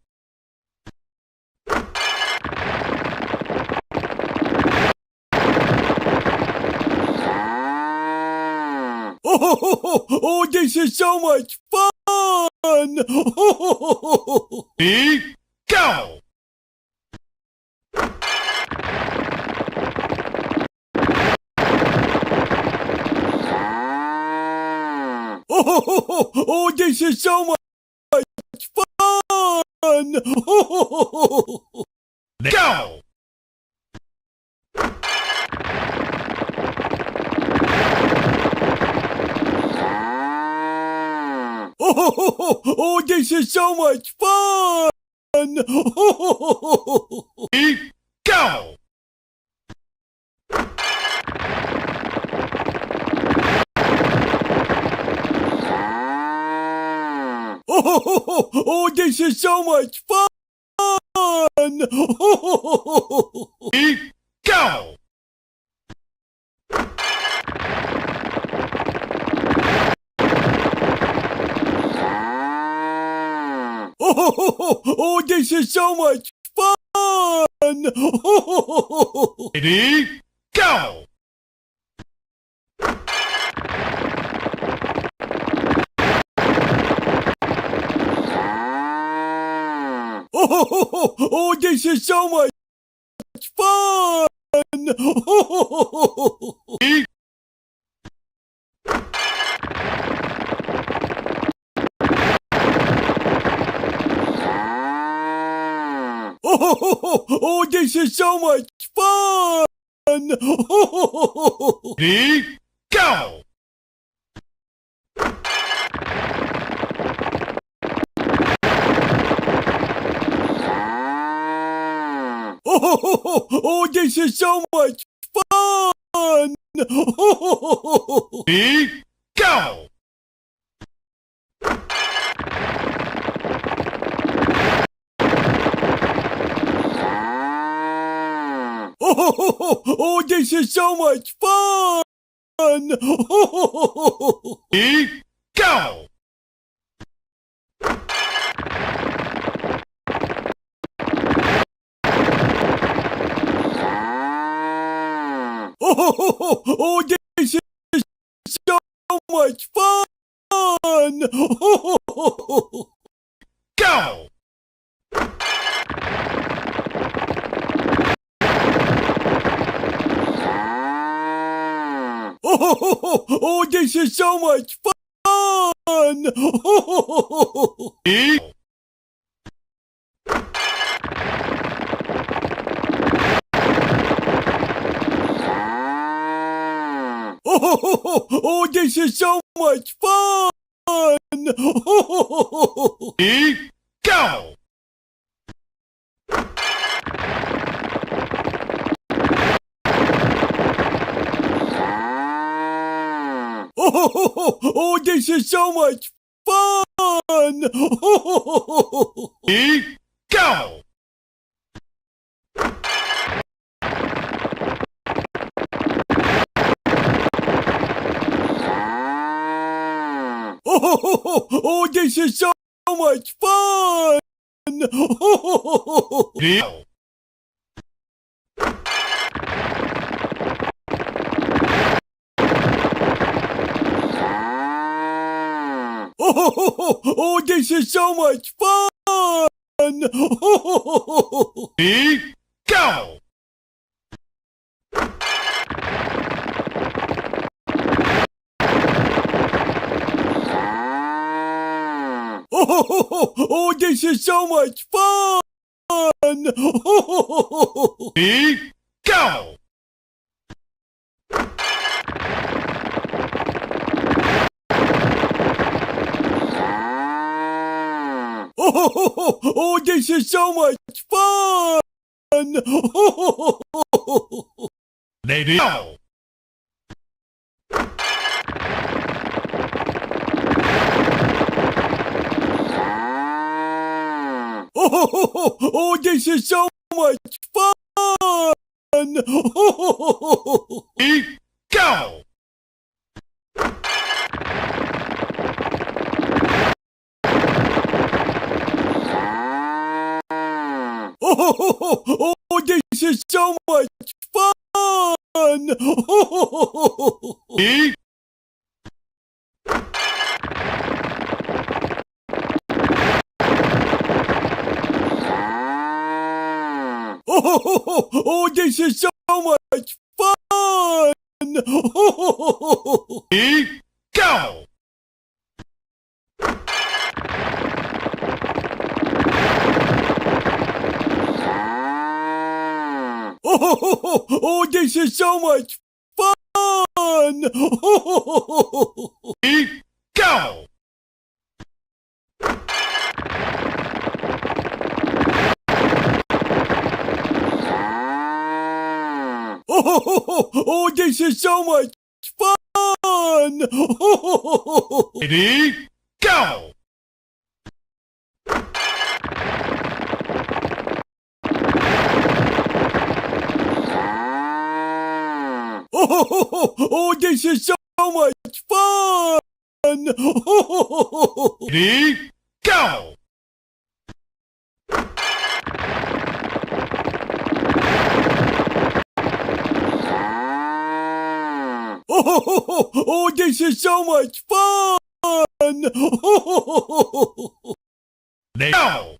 Oh, this is so much fun! Ready, go! Oh, this is so much fun! Go! Oh, this is so much fun! Ready, go! Oh, this is so much fun! Ready, go! Oh, this is so much fun! Ready, go! Oh, this is so much fun! Ready, Oh, this is so much fun! ready, go! Oh, this is so much fun! Ready, go! Oh, this is so much fun! Ready, go! Oh, this is so much fun! Go! Oh, this is so much fun! Ready, Oh, this is so much fun! ready, go! Oh, this is so much fun! Ready, go! Oh, this is so much fun! Ready, go! Oh, this is so much fun! Ready, go! Oh, this is so much fun! Ready, go! Oh, this is so much fun! Ready, go! Oh, this is so much fun! Ready, go! Oh, this is so much fun! Ready, Oh, this is so much fun! ready, go! Oh, this is so much fun! Ready, go! Oh, this is so much fun! Ready, go! much fun! Ready, go! Oh, this is so much fun! Go!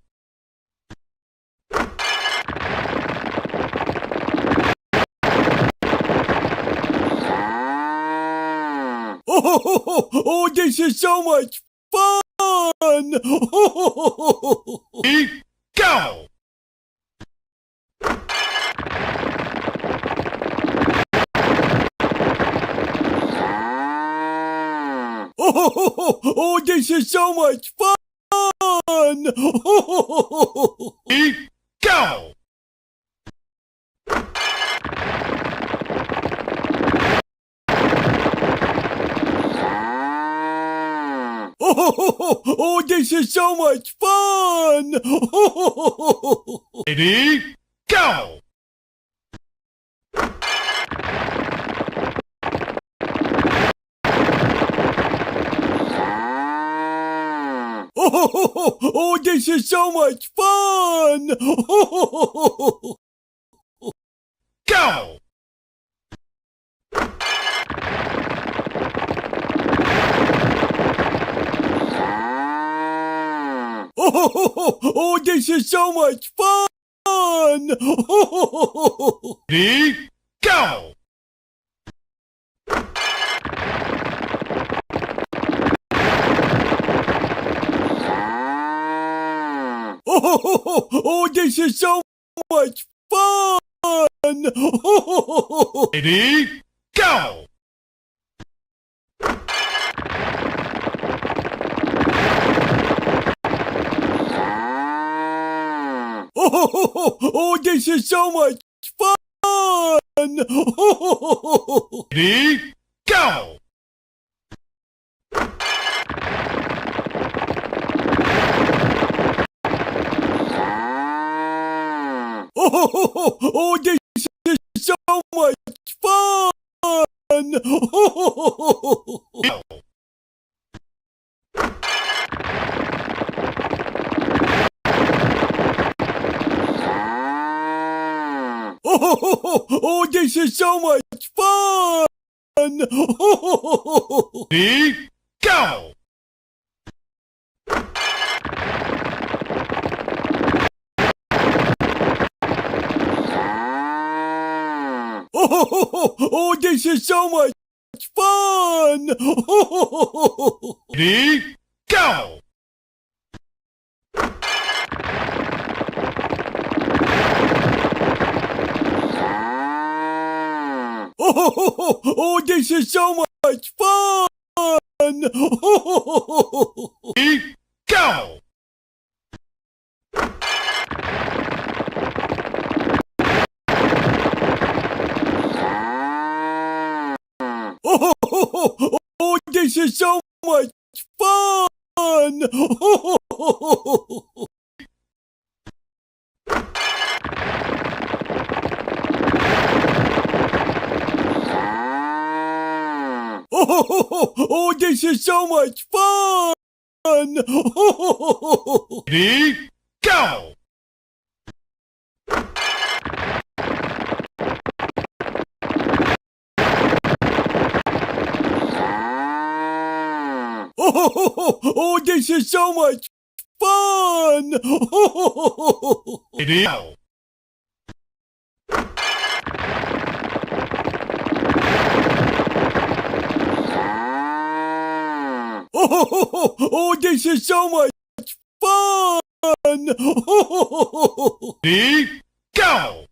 Oh, this is so much fun! Ready, go! Oh, this is so much fun! Ready, go! Oh, this is so much fun! Ready, go! Oh, this is so much fun! Go! Oh, this is so much fun! Ready, go! Oh, this is so much fun! Ready, go! Oh, this is so much fun! Ready, go! Oh, this is so much fun! Go! Oh, this is so much fun! Ready, go! Oh, this is so much fun! Ready, go! Oh, this is so much fun! Ready, go! Oh, this is so much fun! Oh, this is so much fun! Ready, go! Oh, this is so much fun! Ready, go! Oh, this is so much fun! Ready, go!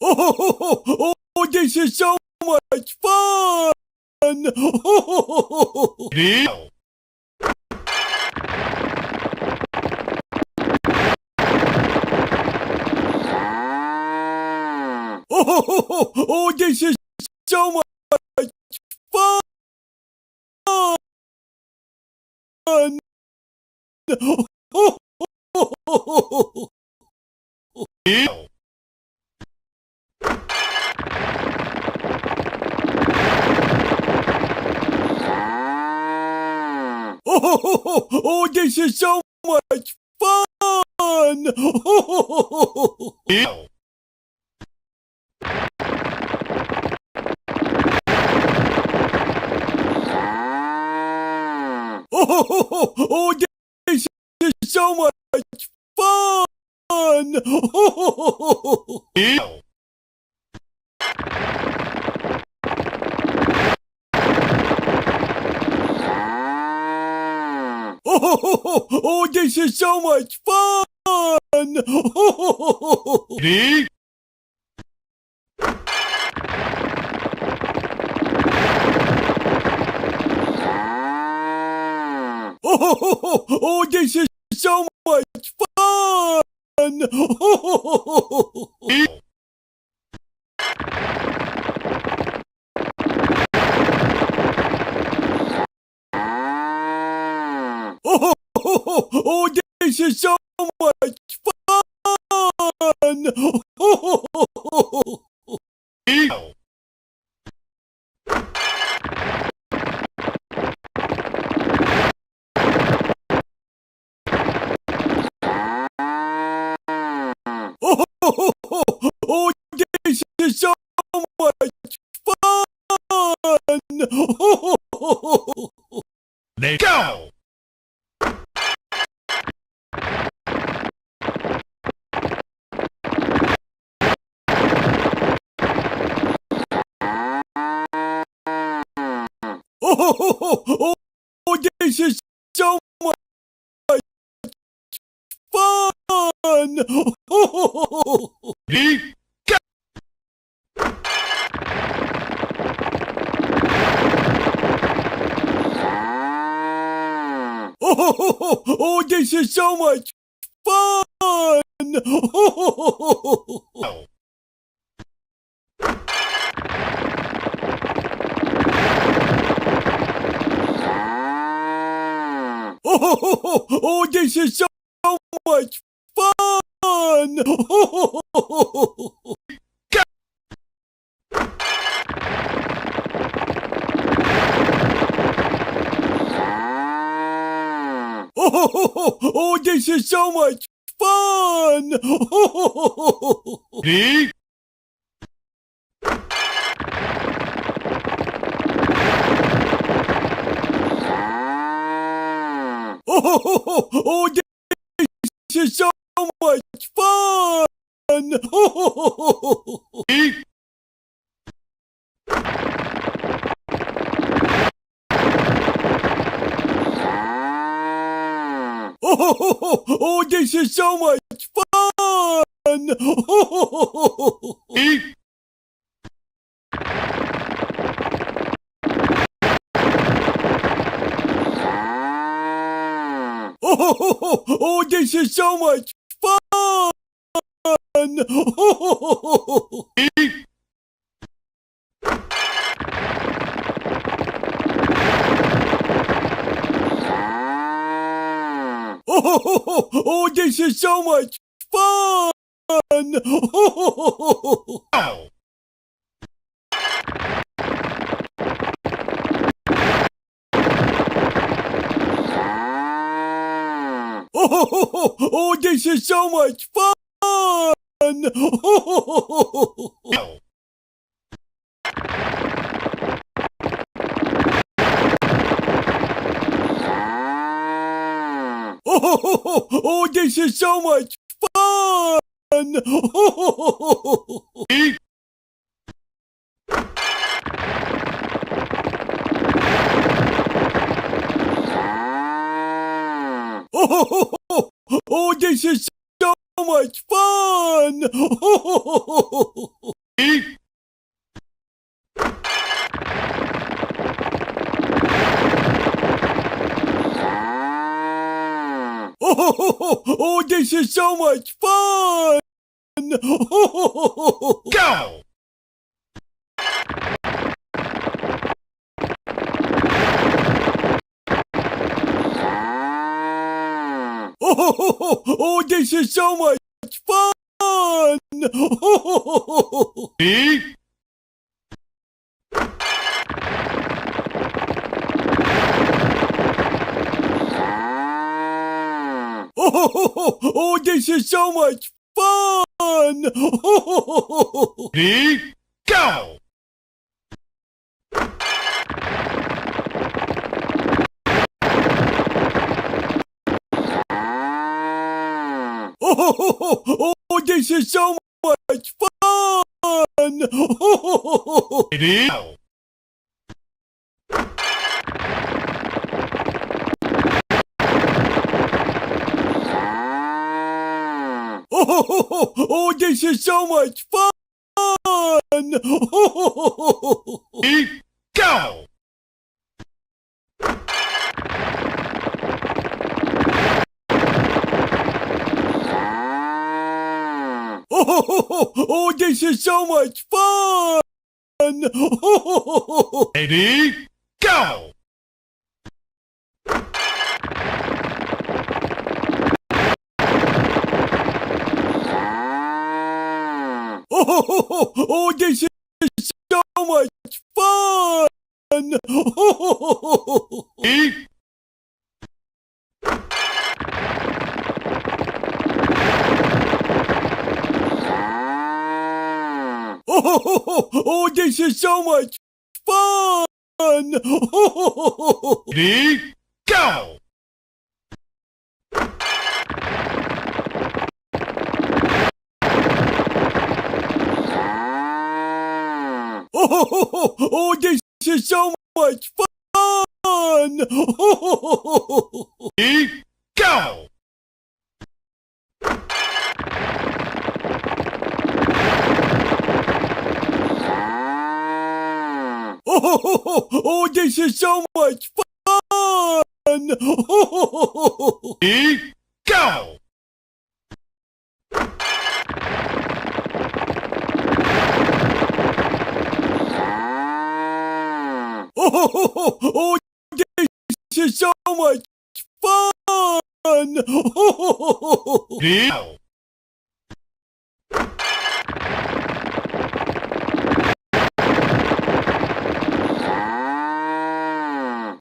Oh, this is so much fun! Ready, go! Oh, this is so much fun! Go. Oh, this is so much fun! Go. Oh, this is so much fun! Ready? Oh, this is so much fun! Go. Oh, this is so much fun! Go. Oh, this is so much fun! Let's go. Oh, this is so much fun! Ready? Oh, this is so much fun! Go. Oh, this is so much fun! Oh, this is so much fun! Ready? Oh, this is so much fun! Ready? Oh, this is so much fun! Ready? Oh, this is so much fun! Ready? Oh, this is so much fun! Go. Oh, this is so much fun! Go. Oh, this is so much fun! Ready? Oh, this is so much fun! Ready? Oh, this is so much fun! Go. Oh, this is so much fun! Ready? Oh, this is so much fun! Ready, go! Oh, this is so much fun! Ready, go! Oh, this is so much fun! Ready, go! Oh, this is so much fun! Ready, go! Oh, this is so much fun! Ready, Oh, this is so much fun! ready, go! Oh, this is so much fun! Ready, go! Oh, this is so much fun! Ready, go! Oh, this is so much fun! Ready, go!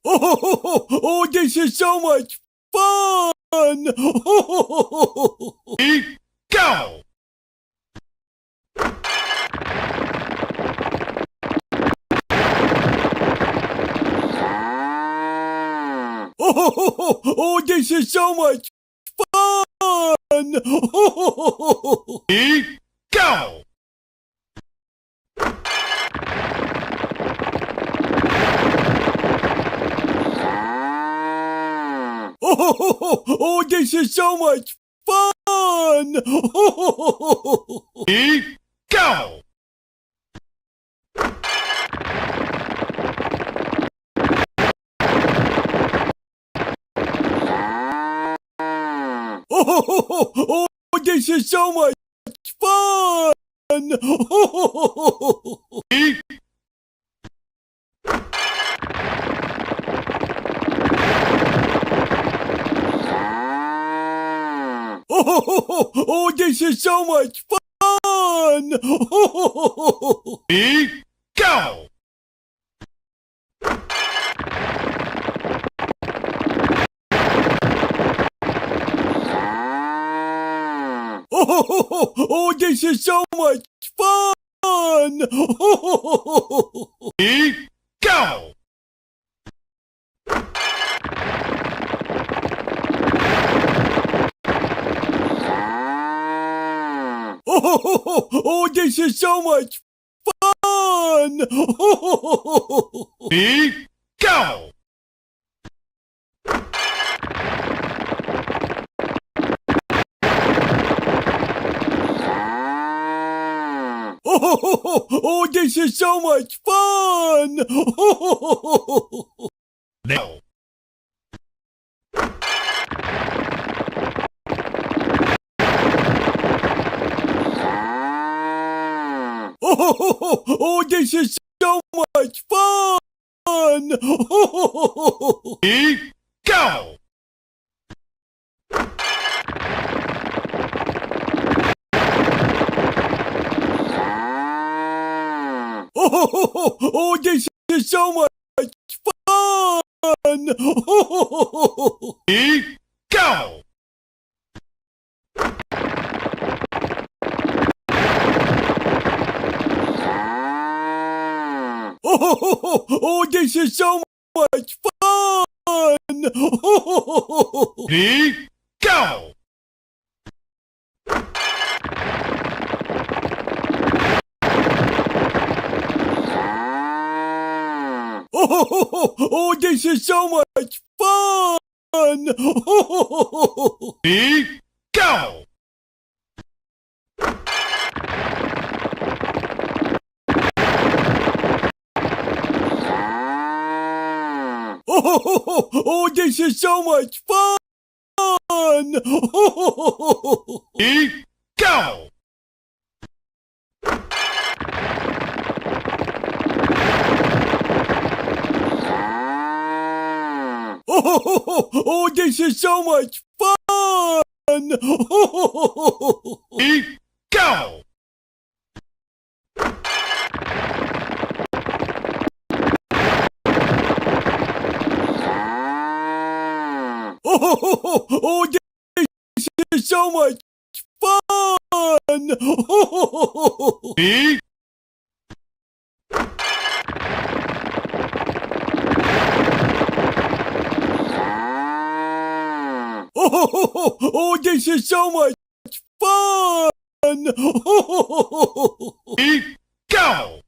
Oh, this is so much fun! Ready, go! Oh, this is so much fun! Ready, go! Oh, this is so much fun! Ready, go! Oh, this is so much fun! Ready, Oh, this is so much fun! ready, go! Oh, this is so much fun! Ready, go! Oh, this is so much fun! Ready, go! Oh, this is so much fun! Go! Oh, this is so much fun! Ready, go! Oh, this is so much fun! Ready, go! Oh, this is so much fun! Ready, go! Oh, this is so much fun! Ready, go! Oh, this is so much fun! Ready, go! Oh, this is so much fun! Ready, go! Oh, this is so much fun! Ready, Oh, this is so much fun! ready, go!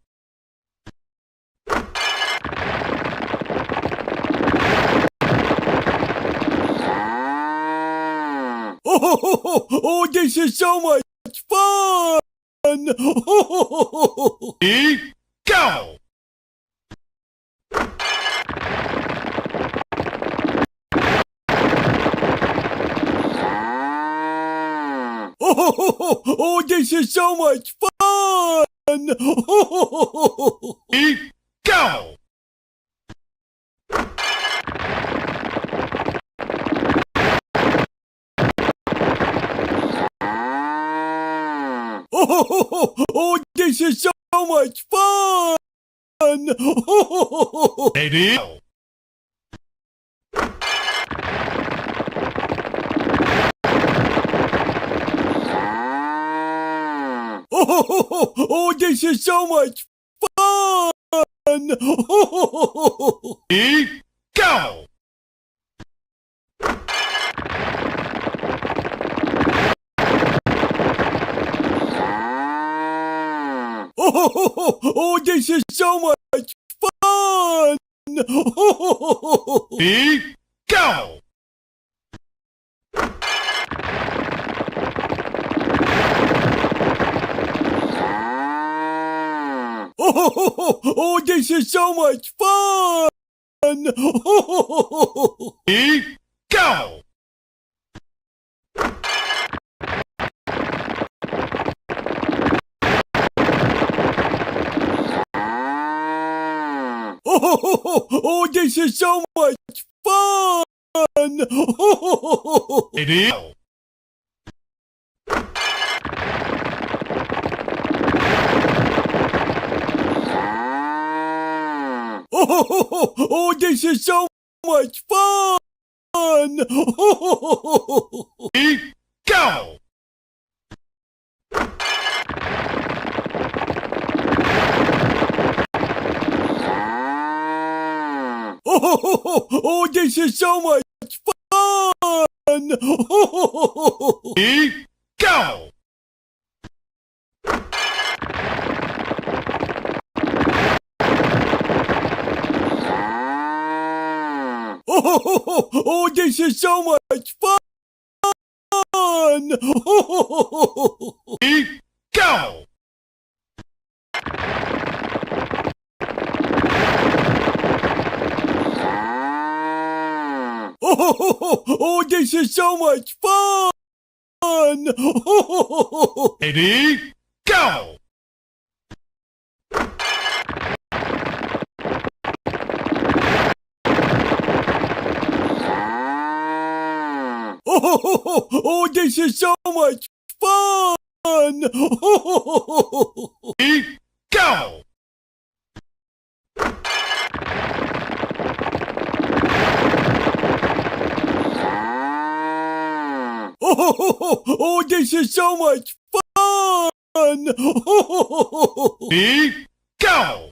Oh, this is so much fun! Ready, go! Oh, this is so much fun! Ready, go! Oh, this is so much fun! Ready, go! Oh, this is so much fun! Ready, go! Oh, this is so much fun! Ready, go! Oh, this is so much fun! Ready, go! Oh, this is so much fun! Ready, go! Oh, this is so much fun! Ready, go! Oh, this is so much fun! Ready, go! Oh, this is so much fun! Ready, go! Oh, this is so much fun! Ready, go! Oh, this is so much fun! Ready, go! Oh, this is so much fun! Ready, go!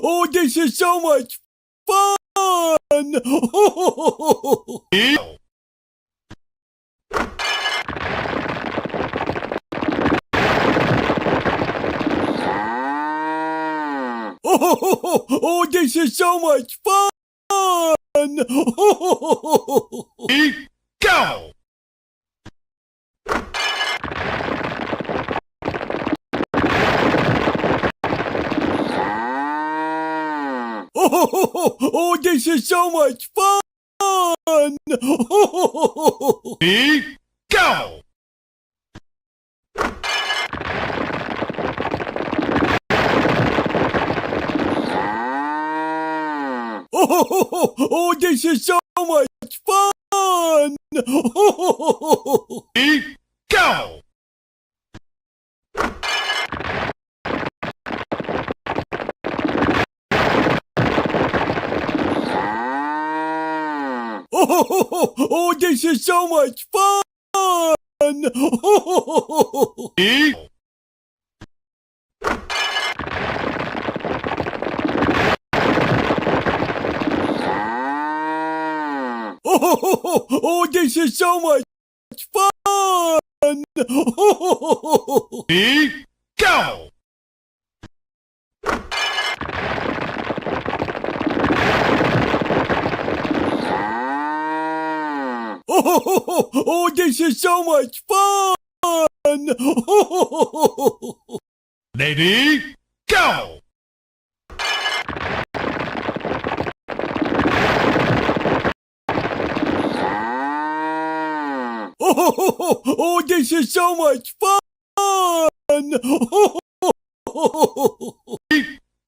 Oh, this is so much fun! Go. Oh, this is so much fun! Go. Oh, this is so much fun! Go. Oh, this is so much fun! Go. Oh, this is so much fun! Oh, this is so much fun! Go. Oh, this is so much fun! Ready? Go. Oh, this is so much fun!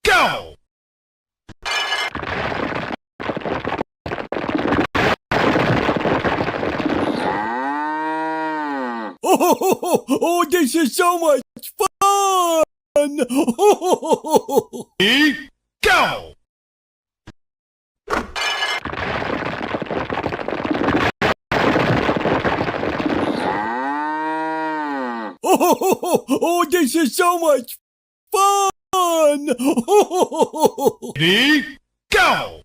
Go. Oh, this is so much fun! Go. Oh, this is so much fun! Ready? Go.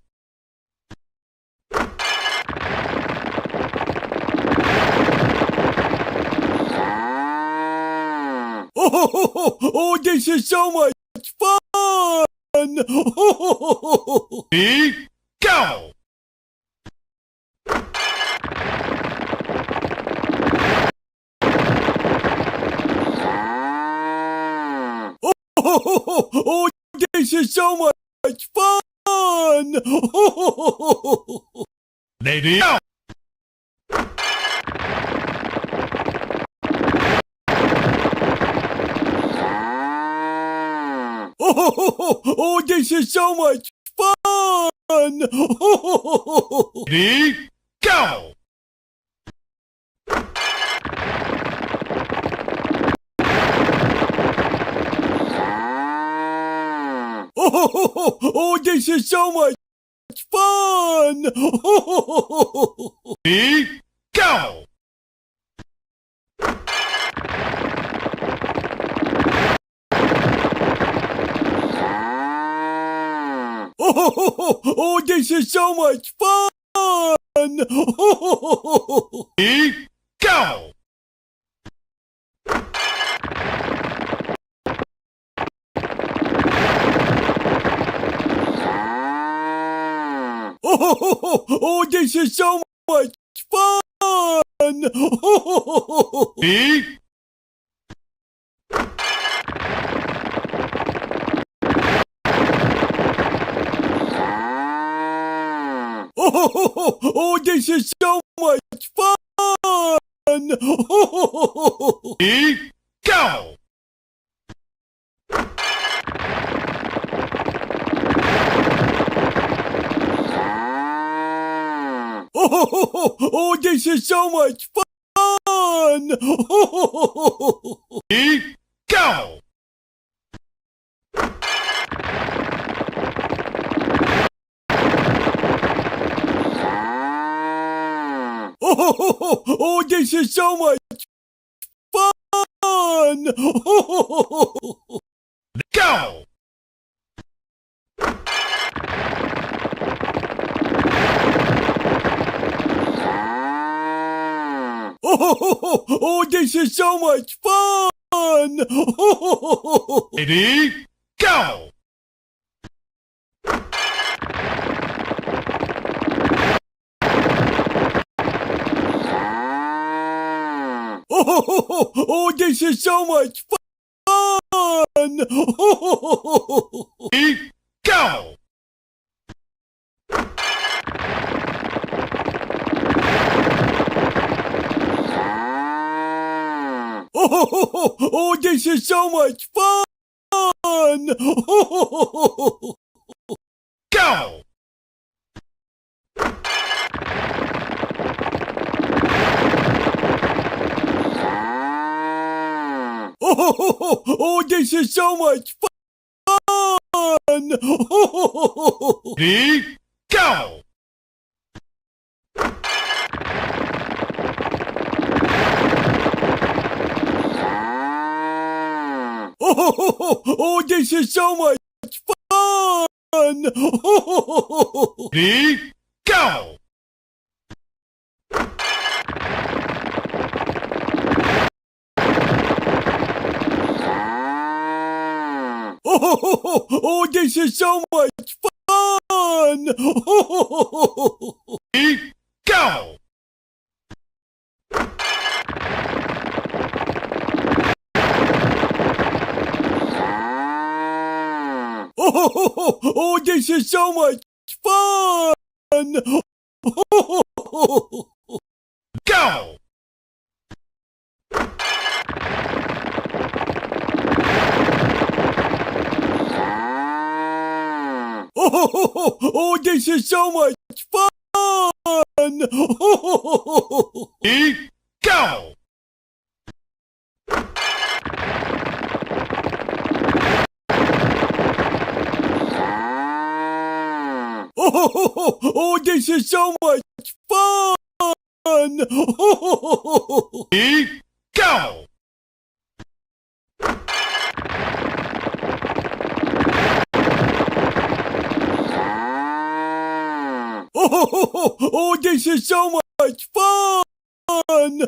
Oh, this is so much fun! Ready? Go. Oh, this is so much fun! Ready? Go. Oh, this is so much fun! Ready? Go. Oh, this is so much fun! Ready? Go. Oh, this is so much fun! Ready? Go. Oh, this is so much fun! Ready? Oh, this is so much fun! Ready? Go. Oh, this is so much fun! Ready? Go. Oh, this is so much fun! Go. Oh, this is so much fun! Ready, go! Oh, this is so much fun! Ready, go! Oh, this is so much fun! Go! Oh, this is so much fun! Ready, go! Oh, this is so much fun! Ready, go! Oh, this is so much fun! Ready, go! Oh, this is so much fun! Go! Oh, this is so much fun! Ready, go! Oh, this is so much fun! Ready, go! Oh, this is so much fun!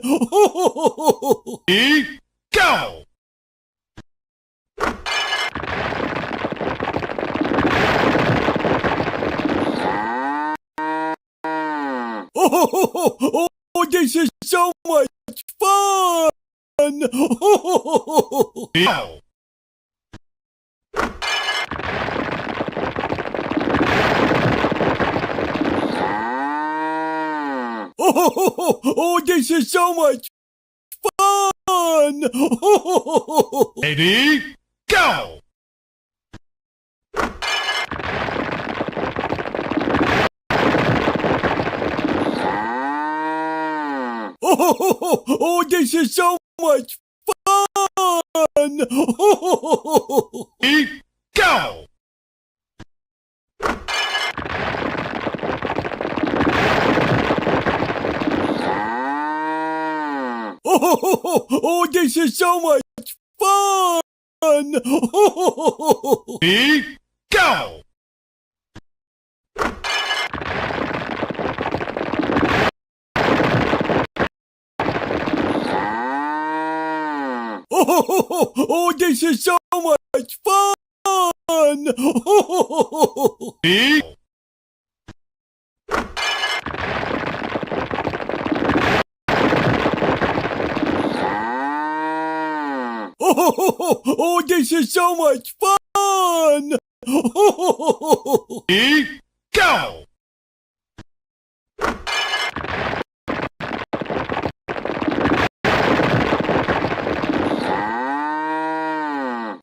Ready, go! Oh, this is so much fun! Go! Oh, this is so much fun! Ready, go! Oh, this is so much fun! Ready, go! Oh, this is so much fun! Ready, go! Oh, this is so much fun! Ready, Oh, this is so much fun! ready, go!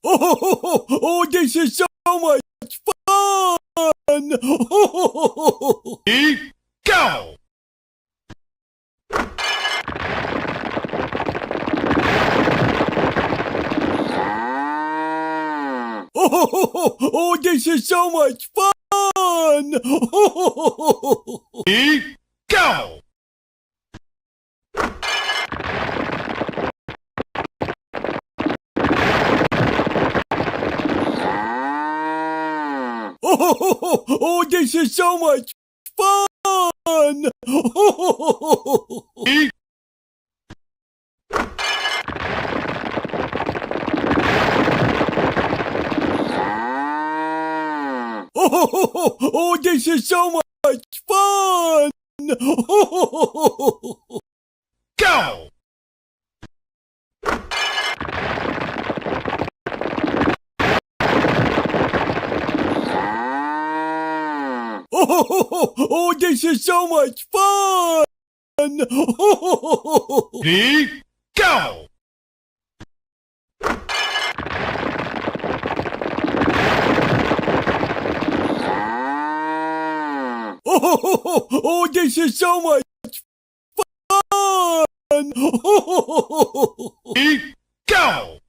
Oh, this is so much fun! Ready, go! Oh, this is so much fun! Ready, go! Oh, this is so much fun! Ready, Oh, this is so much fun! Go! Oh, this is so much fun! Ready? Go! Oh, this is so much fun! Ready? Go!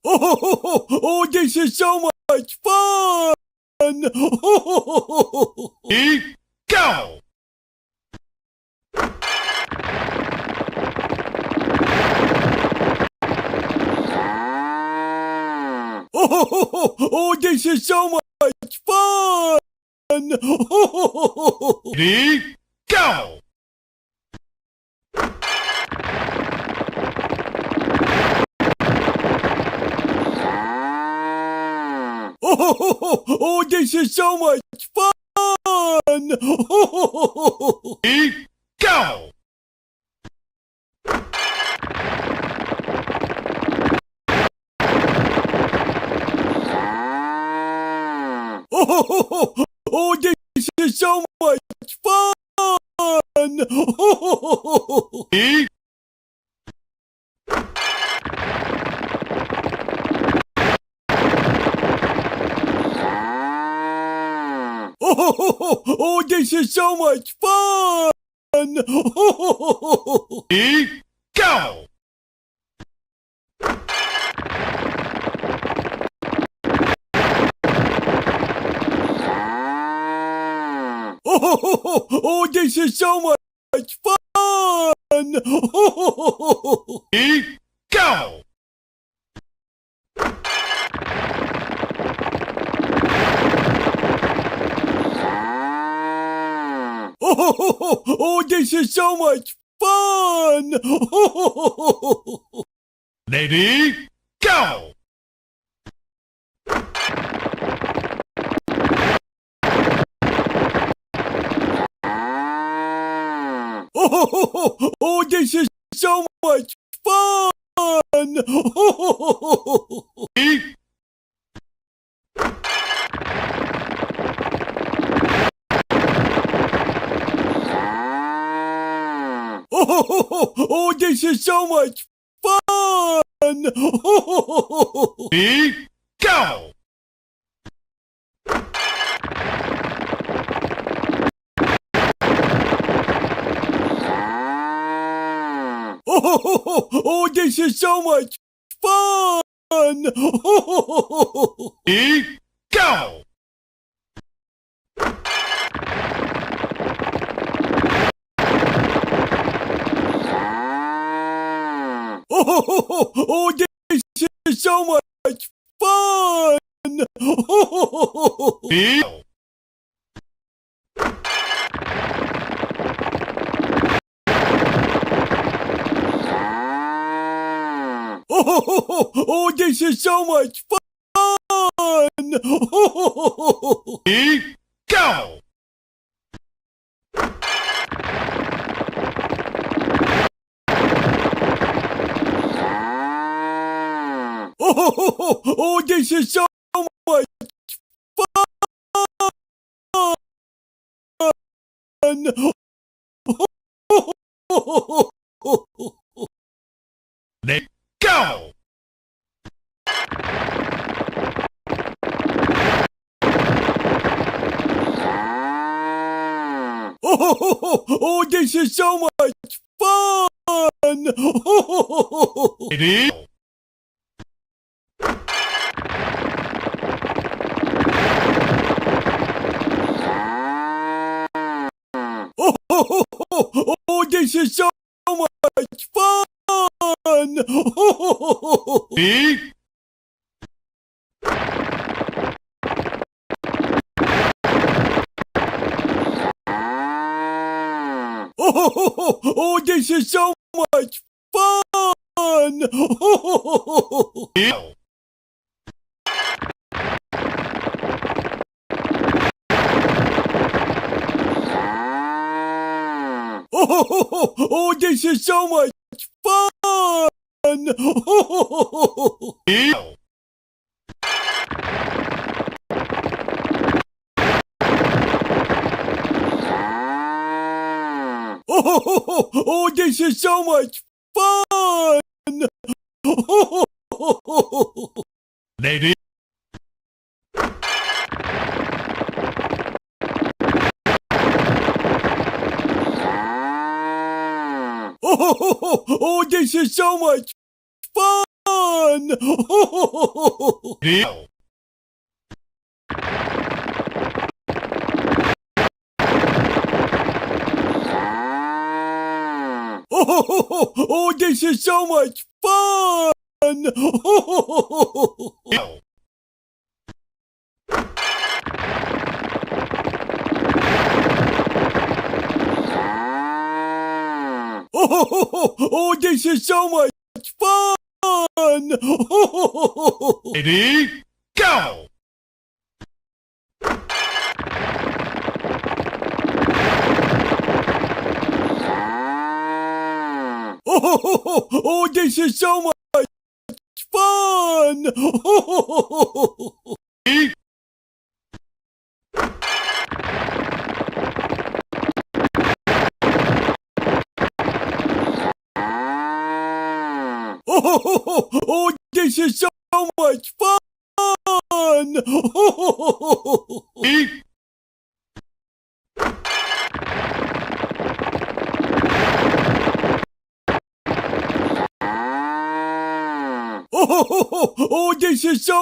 Oh, this is so much fun! Ready? Go! Oh, this is so much fun! Ready? Go! Oh, this is so much fun! Ready? Go! Oh, this is so much fun! Ready? Oh, this is so much fun! Ready? Go! Oh, this is so much fun! Ready? Go! Oh, this is so much fun! Ready? Go! Oh, this is so much fun! Ready? Oh, this is so much fun! Ready? Go! Oh, this is so much fun! Ready? Go! Oh, this is so much fun! Ready? Go! Oh, this is so much fun! Ready? Go! Oh, this is so much fun! Ready? Go! Oh, this is so much fun! Ready? Oh, this is so much fun! Ready? Oh, this is so much fun! Go. Oh, this is so much fun! Go. Oh, this is so much fun! Lady. Oh, this is so much fun! Go. Oh, this is so much fun! Go. Oh, this is so much fun! Lady. Go. Oh, this is so much fun! Lady. Oh, this is so much fun! Lady. Oh, this is so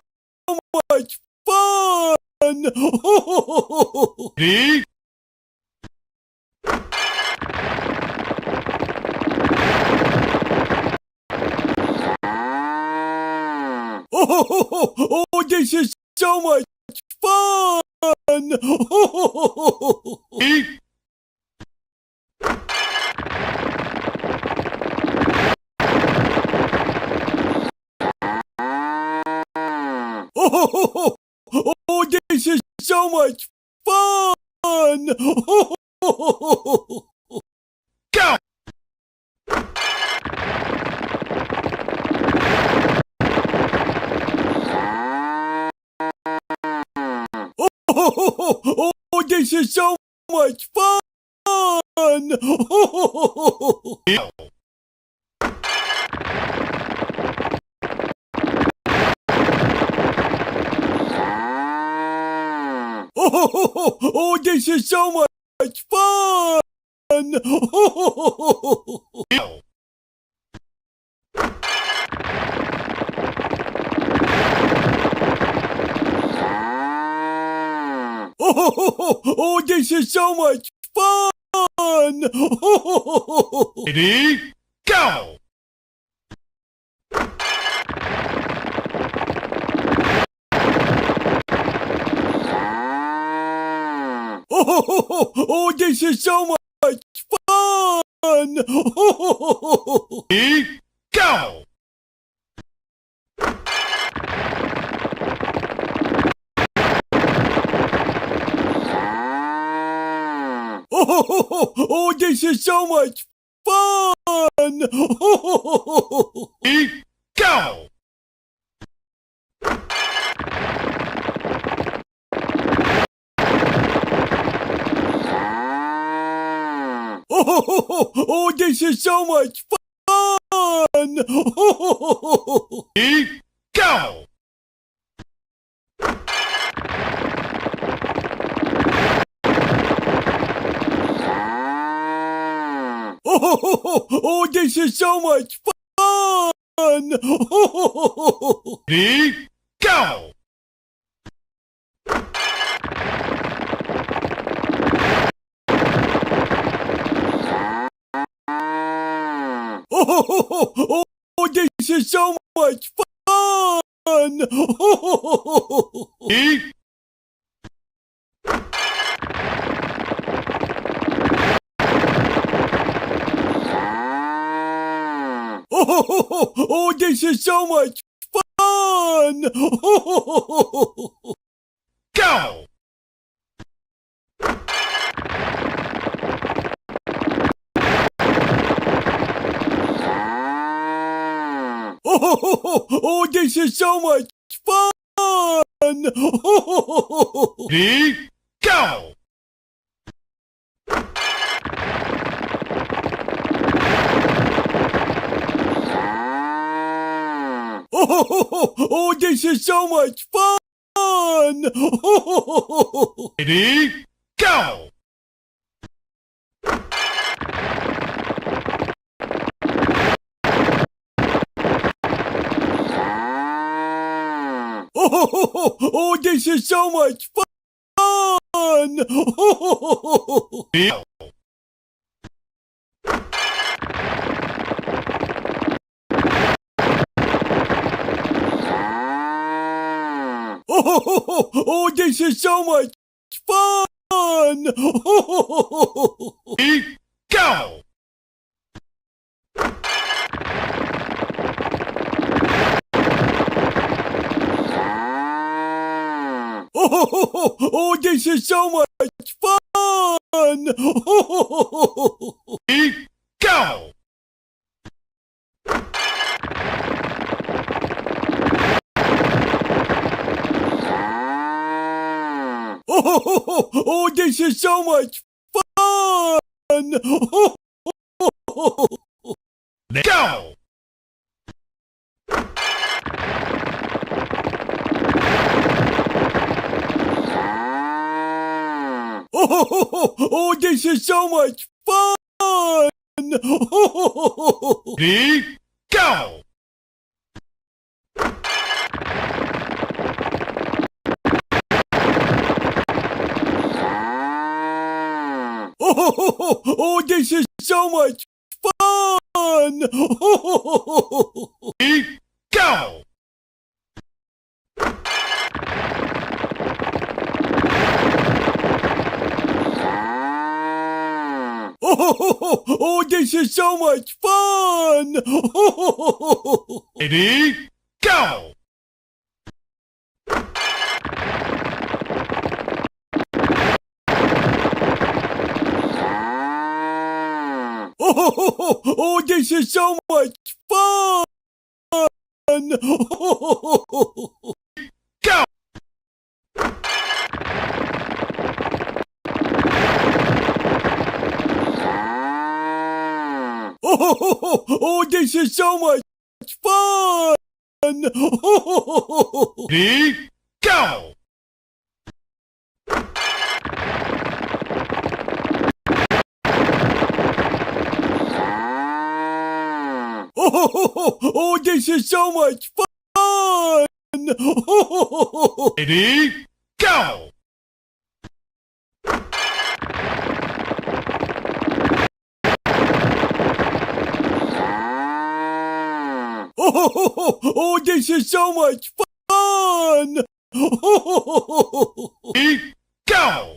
much fun! Lady. Oh, this is so much fun! Lady. Oh, this is so much fun! Go. Oh, this is so much fun! Go. Oh, this is so much fun! Go. Oh, this is so much fun! Lady. Go. Oh, this is so much fun! Lady. Go. Oh, this is so much fun! Lady. Go. Oh, this is so much fun! Lady. Go. Oh, this is so much fun! Lady. Go. Oh, this is so much fun! Lady. Oh, this is so much fun! Go! Oh, this is so much fun! Ready? Go! Oh, this is so much fun! Ready? Go! Oh, this is so much fun! Ready? Oh, this is so much fun! Ready? Go! Oh, this is so much fun! Ready? Go! Oh, this is so much fun! Go! Oh, this is so much fun! Ready? Go! Oh, this is so much fun! Ready? Go! Oh, this is so much fun! Ready? Go! Oh, this is so much fun! Go! Oh, this is so much fun! Ready? Go! Oh, this is so much fun! Ready? Go! Oh, this is so much fun! Ready? Go!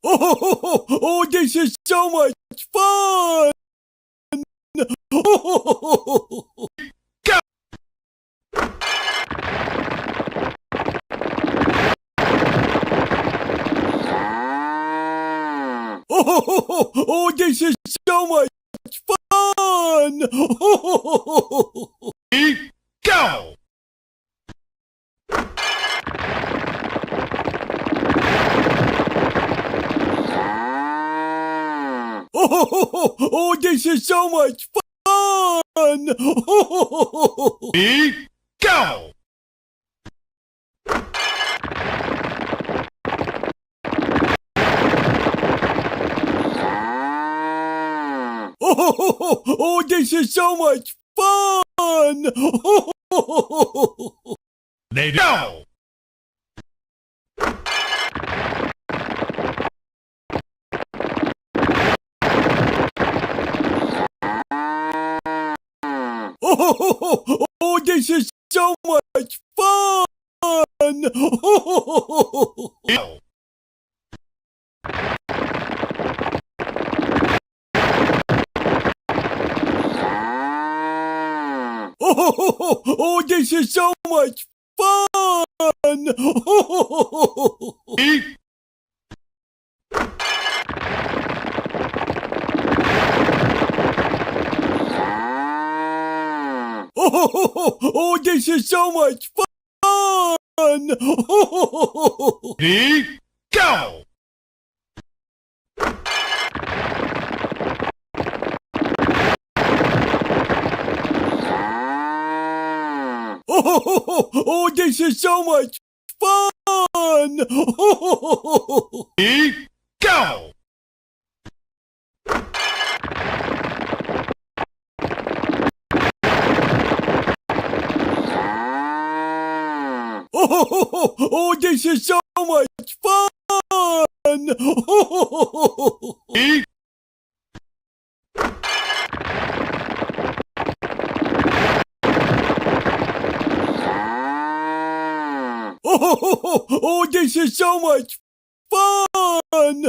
Oh, this is so much fun! Go! Oh, this is so much fun! Ready? Go! Oh, this is so much fun! Ready? Go! Oh, this is so much fun! Ready? Go! Oh, this is so much fun! Go. Oh, this is so much fun! Eat. Oh, this is so much fun! Ready, go. Oh, this is so much fun! Ready, go. Oh, this is so much fun! Ready, Oh, this is so much fun!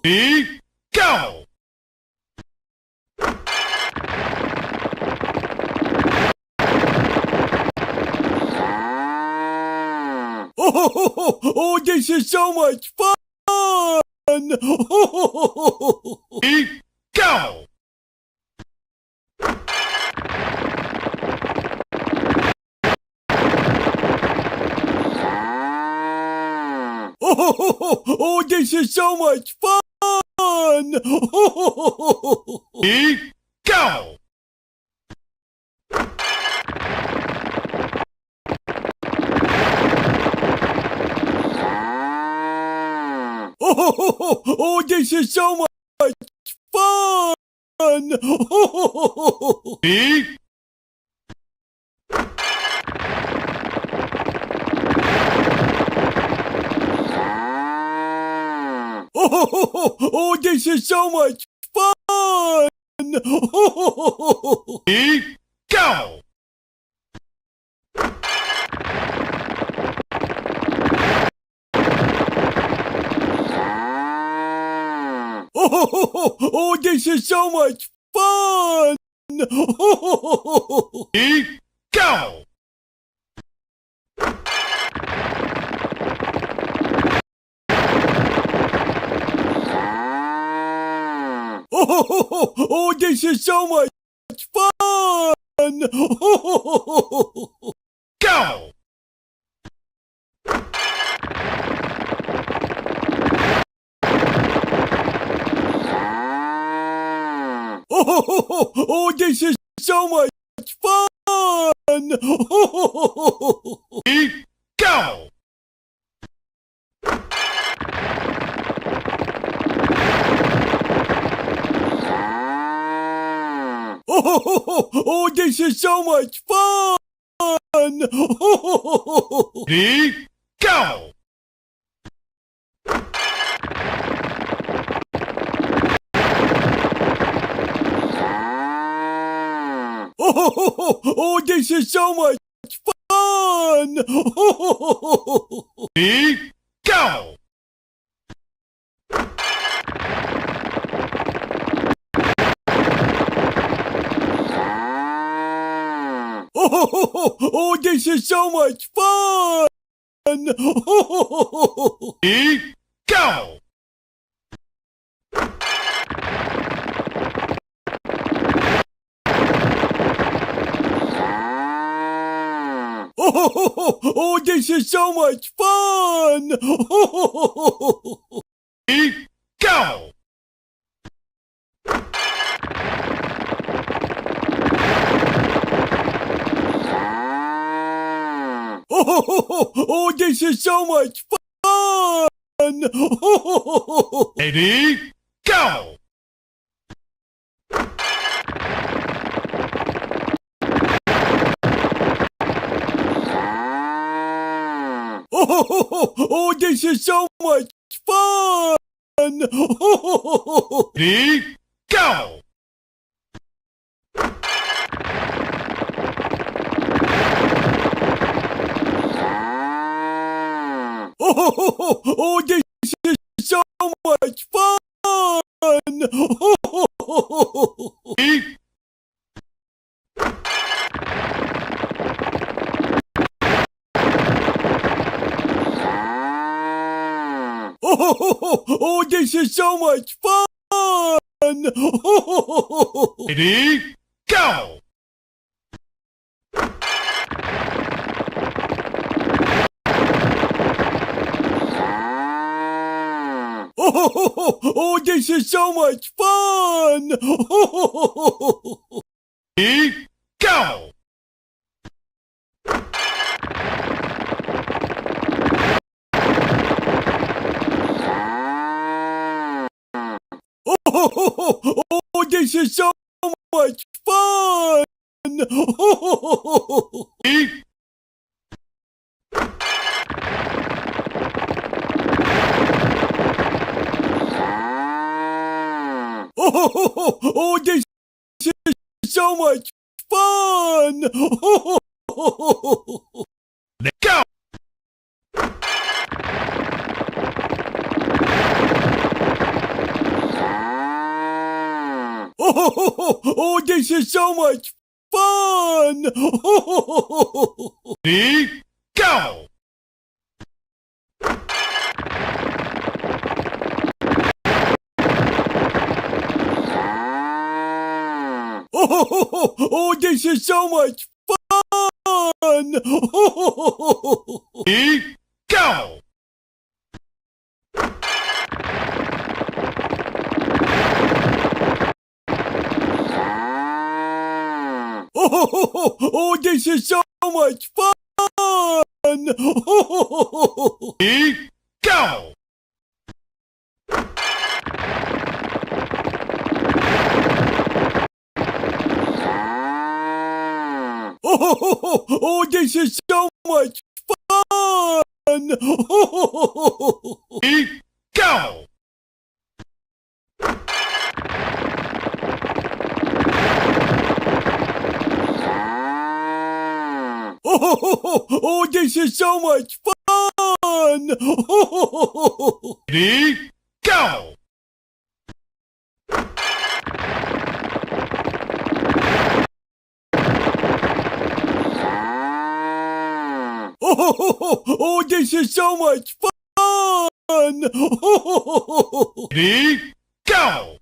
ready, go. Oh, this is so much fun! Ready, go. Oh, this is so much fun! Ready, go. Oh, this is so much fun! Ready, Oh, this is so much fun! ready, go. Oh, this is so much fun! Ready, go. Oh, this is so much fun! Go. Oh, this is so much fun! Ready, go. Oh, this is so much fun! Ready, go. Oh, this is so much fun! Ready, go. Oh, this is so much fun! Ready, go. Oh, this is so much fun! Ready, go. Oh, this is so much fun! Ready, go. Oh, this is so much fun! Ready, go. Oh, this is so much fun! Ready, Oh, this is so much fun! ready, go! Oh, this is so much fun! Ready, go! Oh, this is so much fun! Ready, Oh, this is so much fun! go! Oh, this is so much fun! Ready, go! Oh, this is so much fun! Ready, go! Oh, this is so much fun! Ready, go! Oh, this is so much fun! Ready, go! Oh, this is so much fun! Ready, go! Oh, this is so much fun! Ready, go!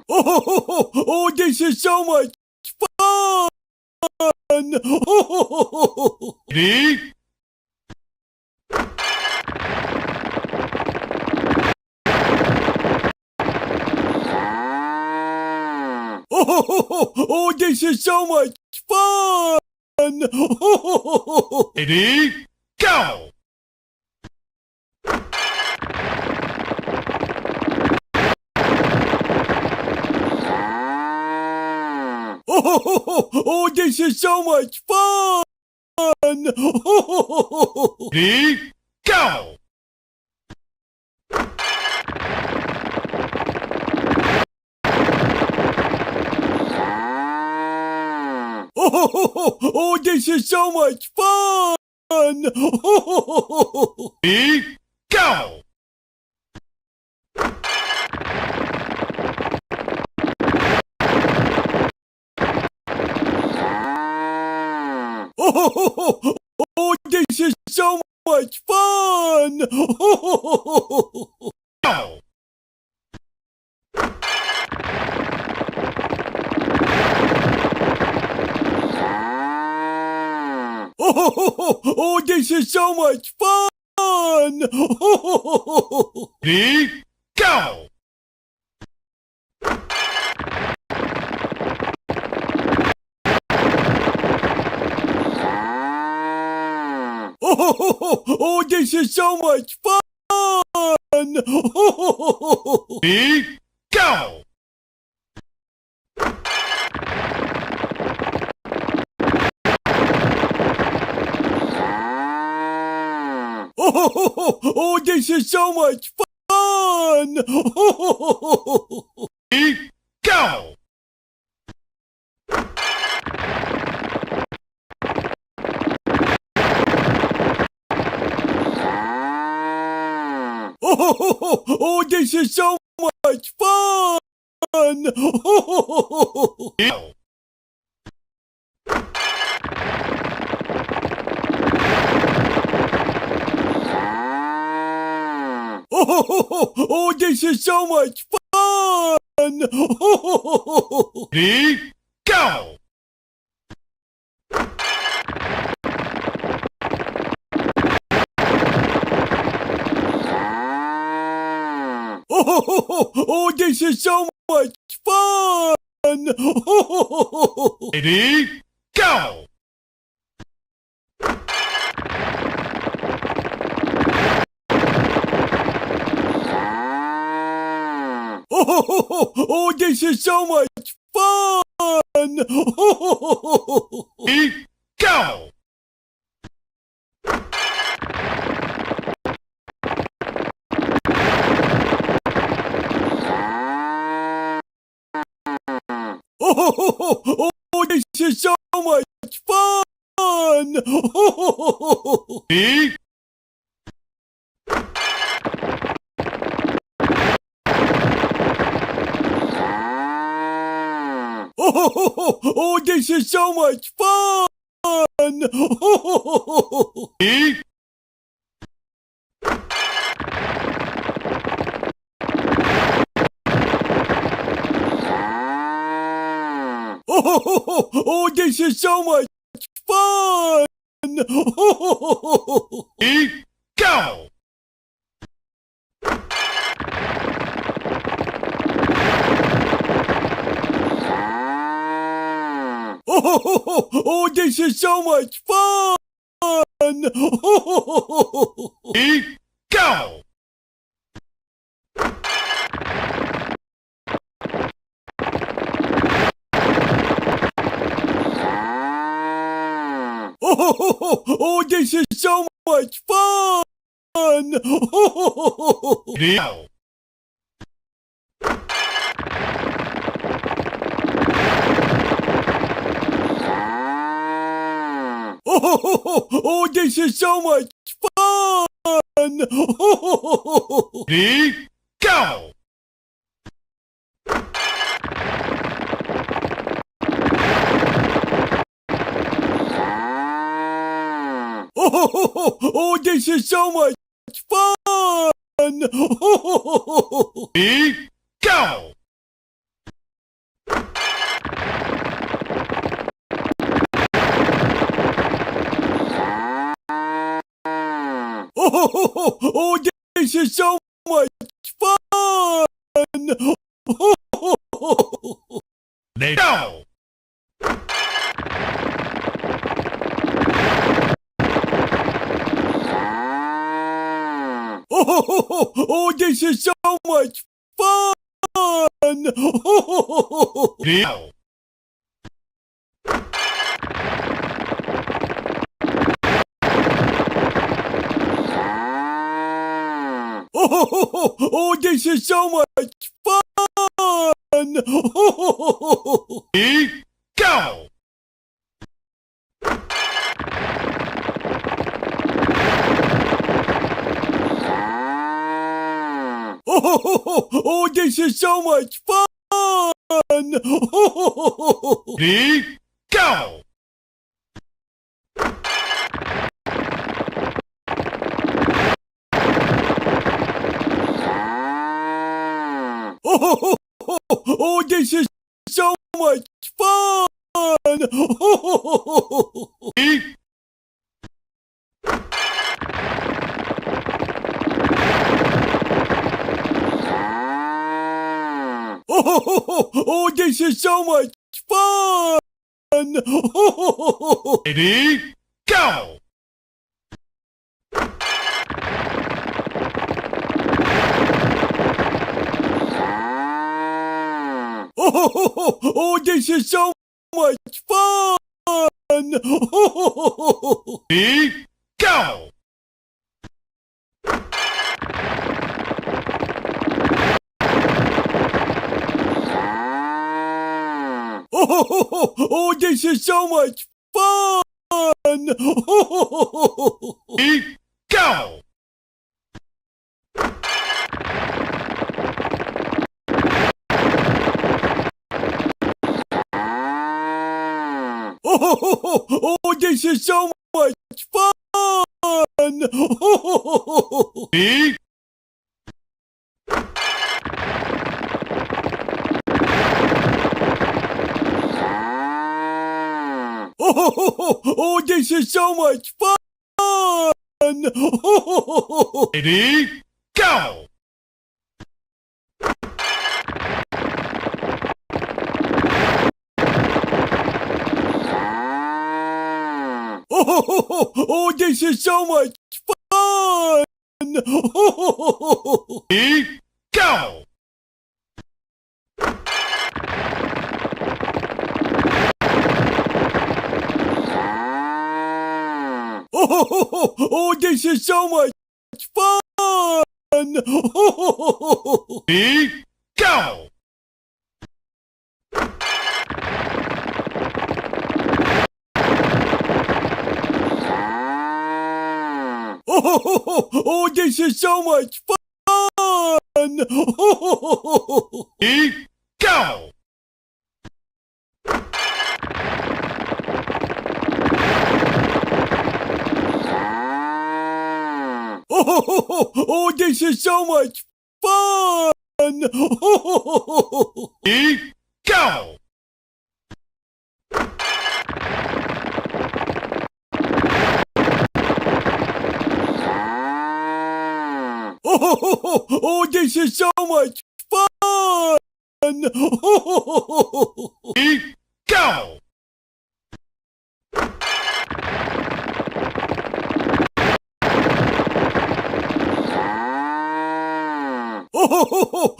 Oh, this is so much fun! Ready, Oh, this is so much fun! ready, go! Oh, this is so much fun! Ready, go! Oh, this is so much fun! Ready, go! Oh, this is so much fun! Go! Oh, this is so much fun! Ready, go! Oh, this is so much fun! Ready, go! Oh, this is so much fun! Ready, go! Oh, this is so much fun! Go. Oh, this is so much fun! Ready, go. Oh, this is so much fun! Ready, go. Oh, this is so much fun! Ready, go. Oh, this is so much fun! Ready, Oh, this is so much fun! ready, Oh, this is so much fun! ready, go. Oh, this is so much fun! Ready, go. Oh, this is so much fun! Ready, go. Oh, this is so much fun! Ready, go. Oh, this is so much fun! Ready, go. Oh, this is so much fun! Ready, go. Oh, this is so much fun! Ready, go. Oh, this is so much fun! Ready, go. Oh, this is so much fun! Ready, go. Oh, this is so much fun! Ready, Oh, this is so much fun! ready, go. Oh, this is so much fun! Ready, go. Oh, this is so much fun! Ready, go. Oh, this is so much fun! Ready, Oh, this is so much fun! ready, go! Oh, this is so much fun! Ready, go! Oh, this is so much fun! Ready, go! Oh, this is so much fun! Ready, go! Oh, this is so much fun! Ready, go! Oh, this is so much fun! Ready, go!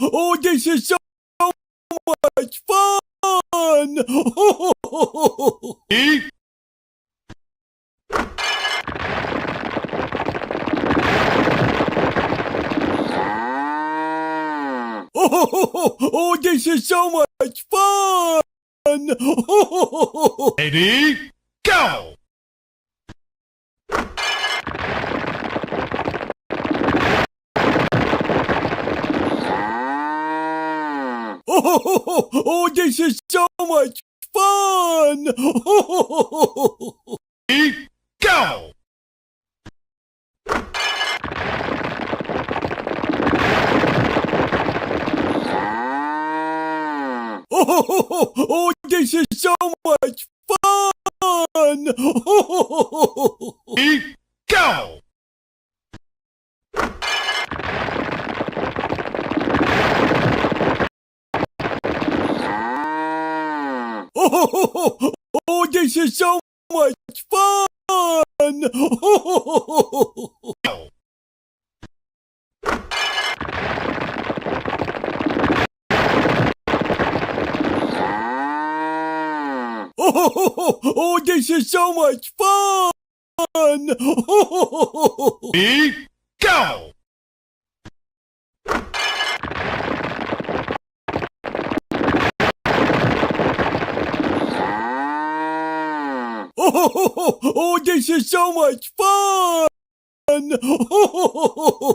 Oh, this is so much fun! Ready, Oh, this is so much fun! ready, go! Oh, this is so much fun! Ready, go! Oh, this is so much fun! Ready, go! Oh, this is so much fun! Go! Oh, this is so much fun! Ready, go! Oh, this is so much fun!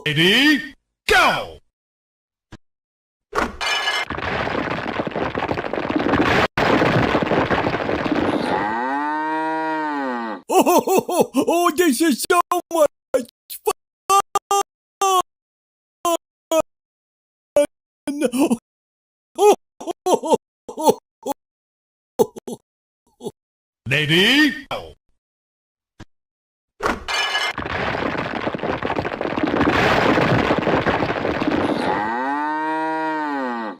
Ready, go! Oh, this is so much fun! Ready, go!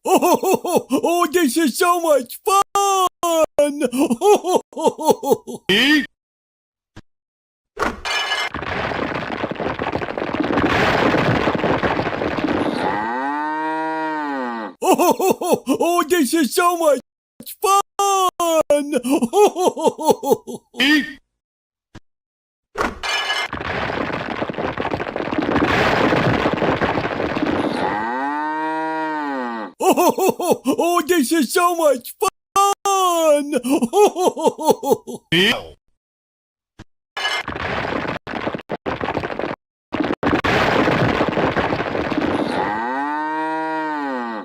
Oh, this is so much fun! Ready, Oh, this is so much fun! ready, Oh, this is so much fun! ready, go!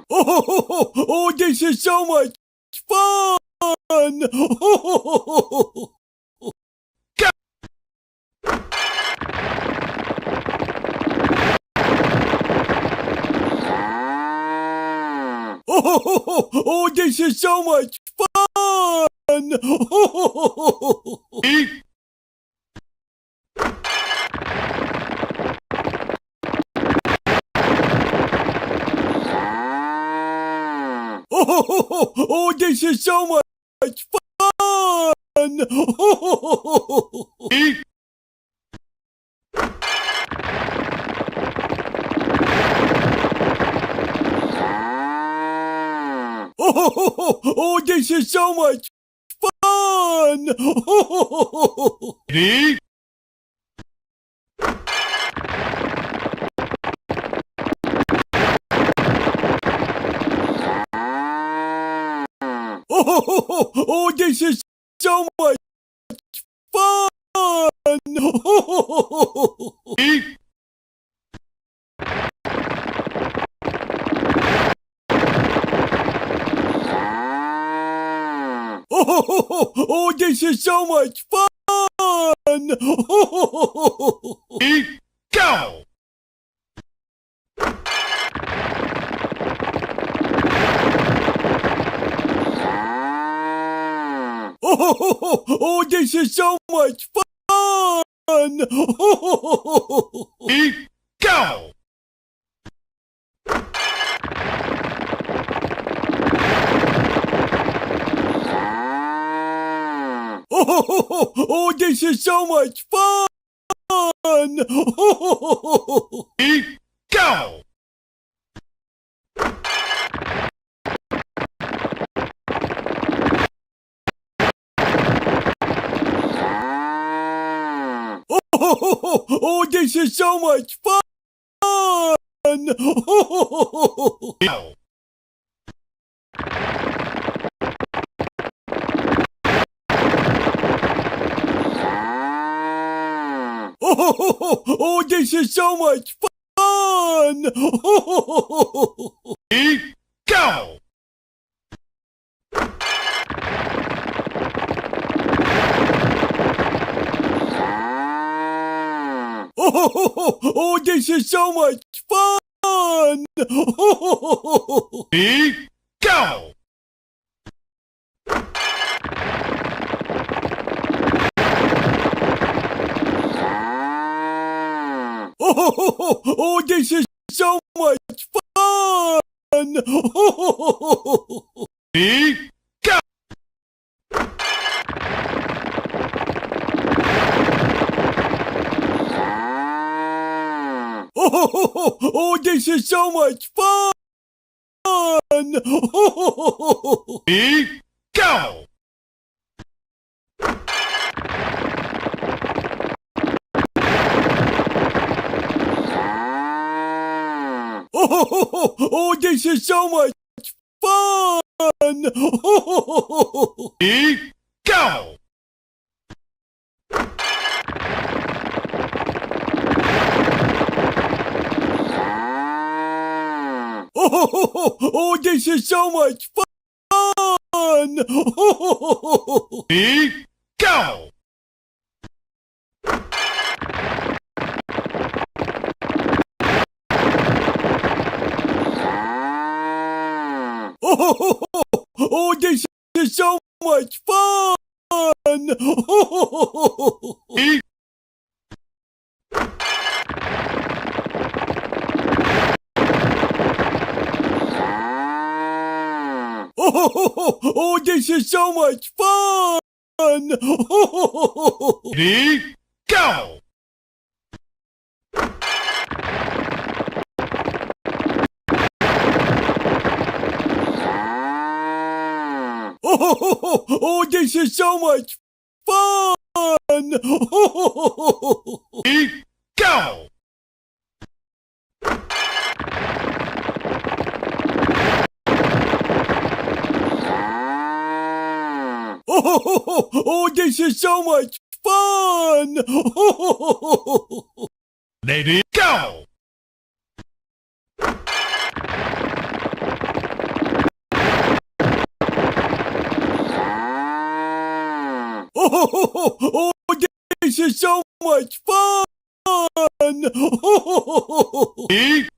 Oh, this is so much fun! Oh, this is so much fun! Ready, Oh, this is so much fun! ready, Oh, this is so much fun! ready, Oh, this is so much fun! ready, Oh, this is so much fun! ready, go! Oh, this is so much fun! Ready, go! Oh, this is so much fun! Ready, go! Oh, this is so much fun! Go! Oh, this is so much fun! Ready, go! Oh, this is so much fun! Ready, go! Oh, this is so much fun! Ready, go! Oh, this is so much fun! Ready, go! Oh, this is so much fun! Ready, go! Oh, this is so much fun! Ready, go! Oh, this is so much fun! Ready, Oh, this is so much fun! ready, go! Oh, this is so much fun! Ready, go! Oh, this is so much fun! Ready, go! Oh, this is so much fun! Ready,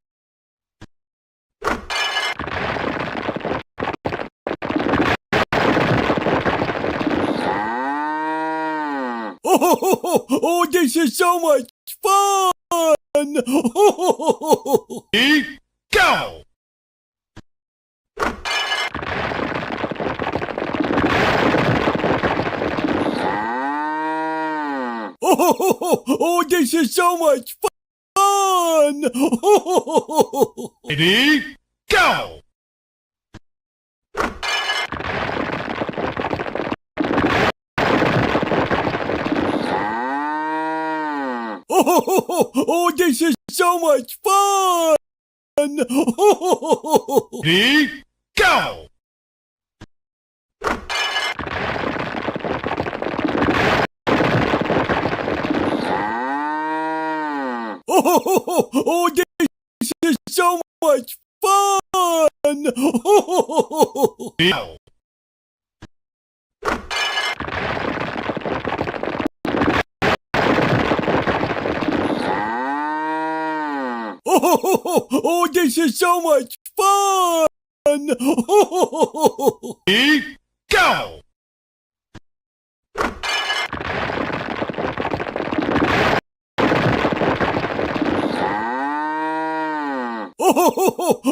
Oh, this is so much fun! ready, go! Oh, this is so much fun! Ready, go! Oh, this is so much fun! Ready, go! Oh, this is so much fun! Go! Oh, this is so much fun! Ready, go!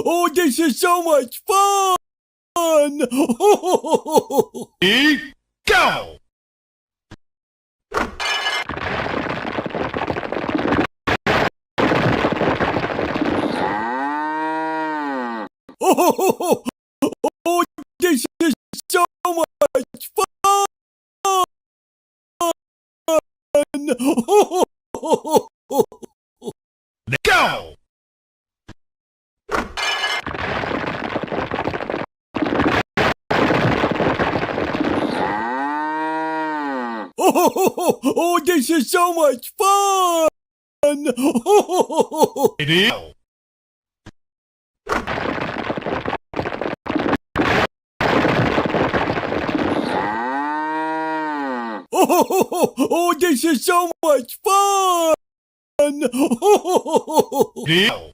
Oh, this is so much fun! Ready, go! Oh, this is so much fun! Go! Oh, this is so much fun! Ready, go! Oh, this is so much fun! Ready, go!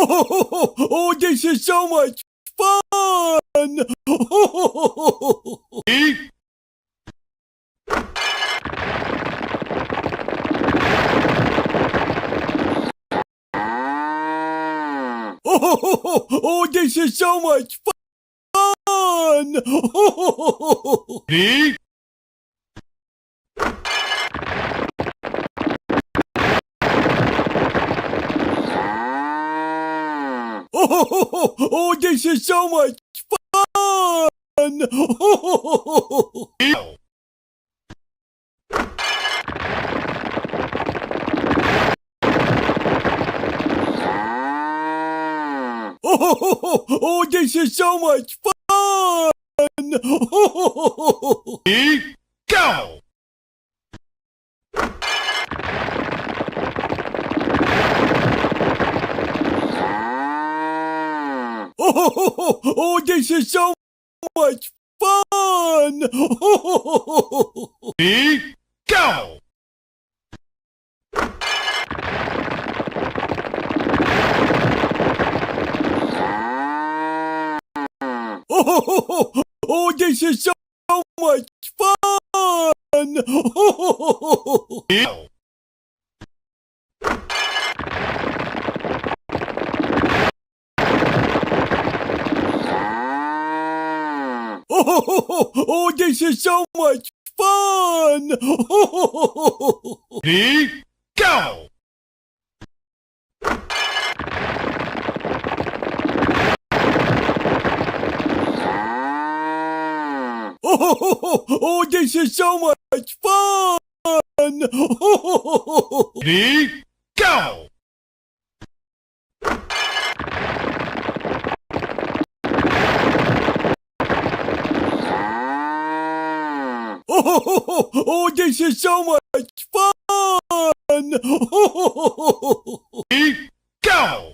Oh, this is so much fun! Ready, Oh, this is so much fun! ready, Oh, this is so much fun! go! Oh, this is so much fun! Ready, go! Oh, this is so much fun! Ready, go! Oh, this is so much fun! Ready, go! Oh, this is so much fun! Ready, go! Oh, this is so much fun! Ready, go! Oh, this is so much fun! Ready, go!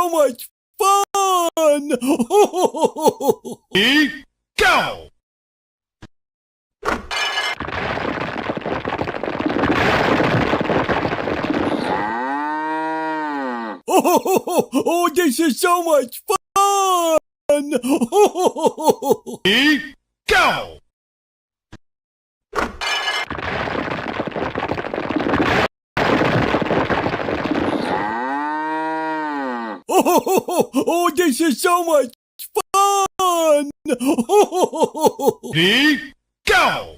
so much fun! Ready, go! Oh, this is so much fun! Ready, go! Oh, this is so much fun! Ready, go!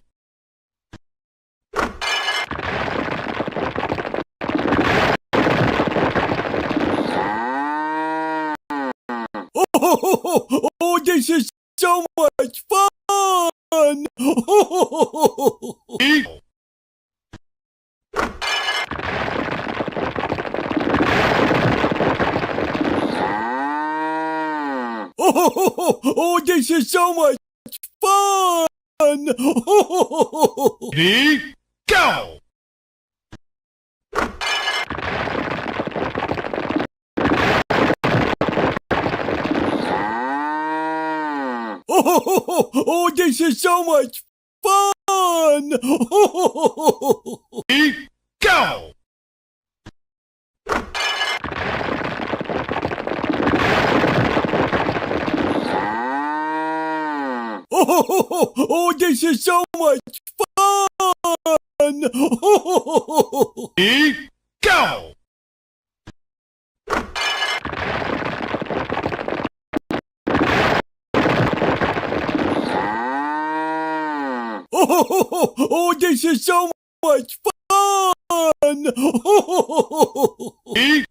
Oh, this is so much fun! Ready, Oh, this is so much fun! ready, go! Oh, this is so much fun! Ready, go! Oh, this is so much fun! Ready, go! Oh, this is so much fun! Ready,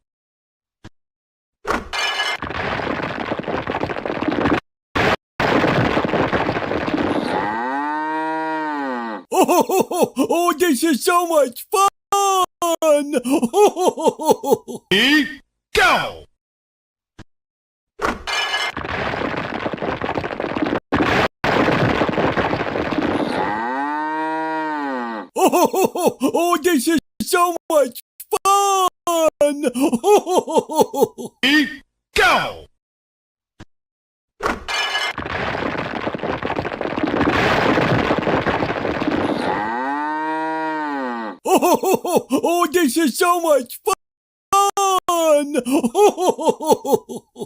Oh, this is so much fun! ready, go! Oh, this is so much fun! Ready, go! Oh, this is so much fun!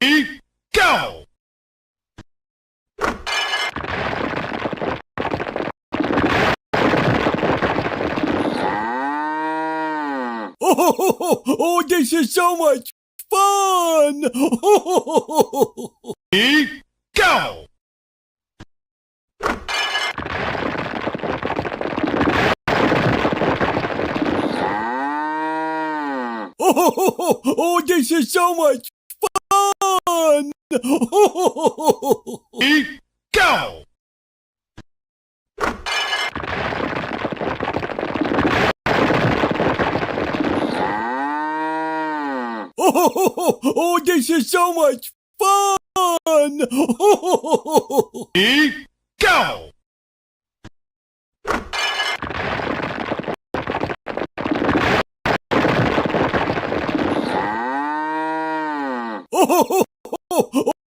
Ready, go! Oh, this is so much fun! Ready, go! Oh, this is so much fun! Ready, go! Oh, this is so much fun! Ready, go!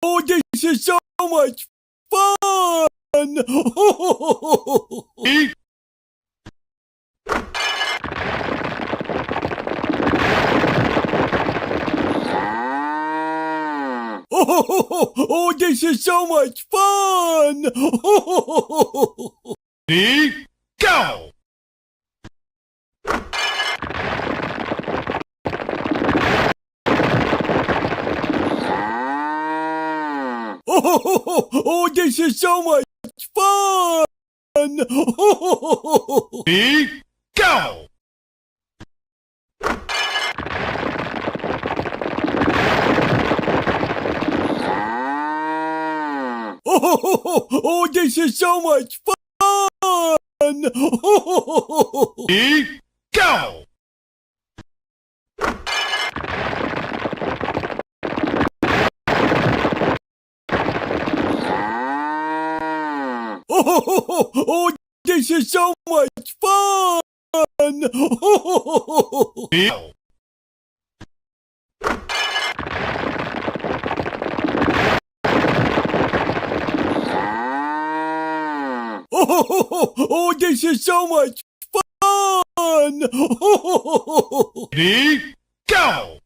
Oh, this is so much fun! Ready, Oh, this is so much fun! ready, go! Oh, this is so much fun! Ready, go! Oh, this is so much fun! Ready, go! Oh, this is so much fun! Ready, go! Oh, this is so much fun! Ready, go!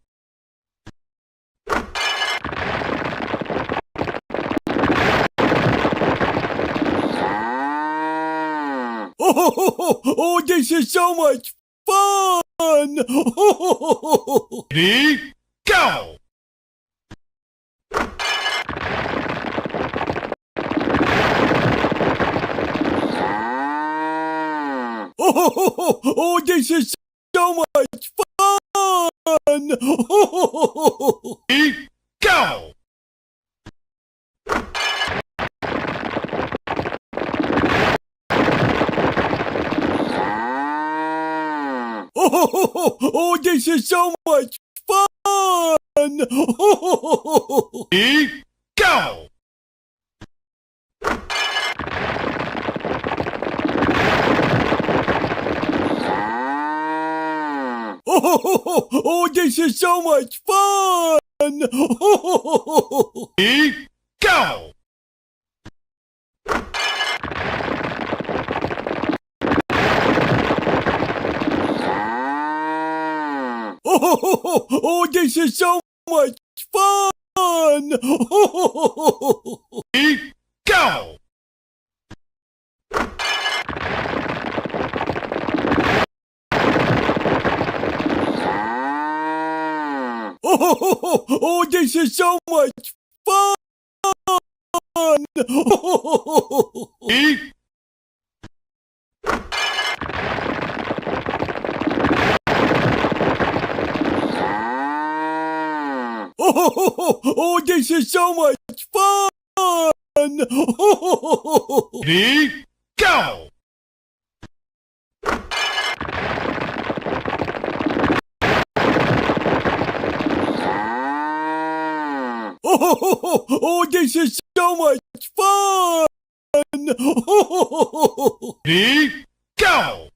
Oh, this is so much fun! Ready, go! Oh, this is so much fun! Ready, go! Oh, this is so much fun! Ready, go! Oh, this is so much fun! Ready, go! Oh, this is so much fun! Ready, go! Oh, this is so much fun! Ready, Oh, this is so much fun! ready, go! Oh, this is so much fun! Ready, go!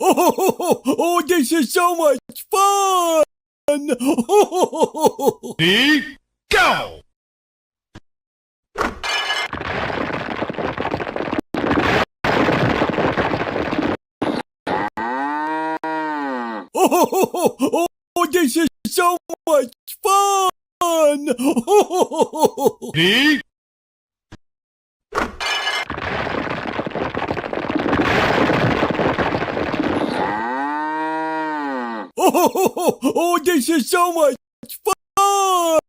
Oh, this is so much fun! Ready, go! Oh, this is so much fun! Ready, Oh, this is so much fun!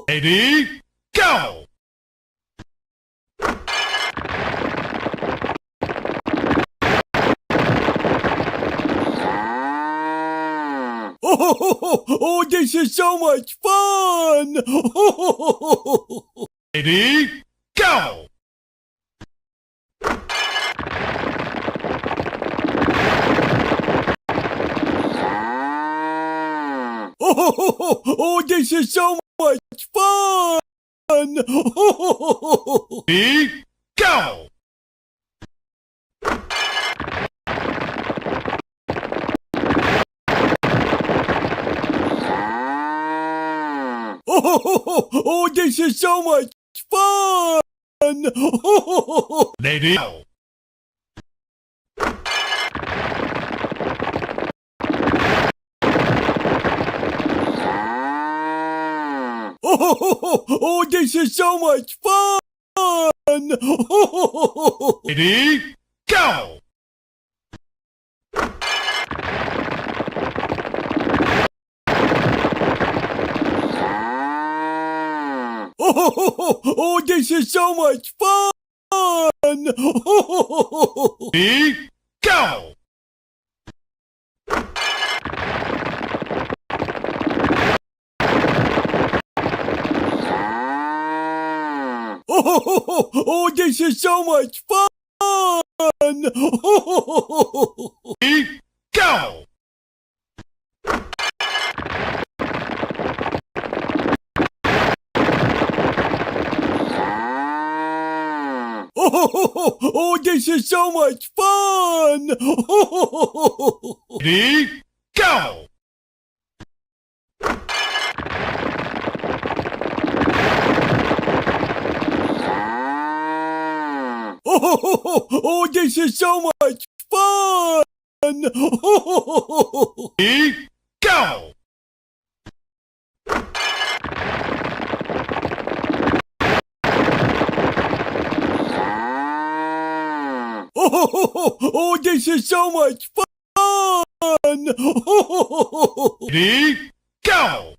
ready, go! Oh, this is so much fun! Ready, go! Oh, this is so much fun! Ready, go! Oh, this is so much fun! Ready, go! Oh, this is so much fun! Ready, go! Oh, this is so much fun! Ready, go! Oh, this is so much fun! Ready, go! Oh, this is so much fun! Ready, go! so much fun! Ready, go! Oh, this is so much fun! Ready, go!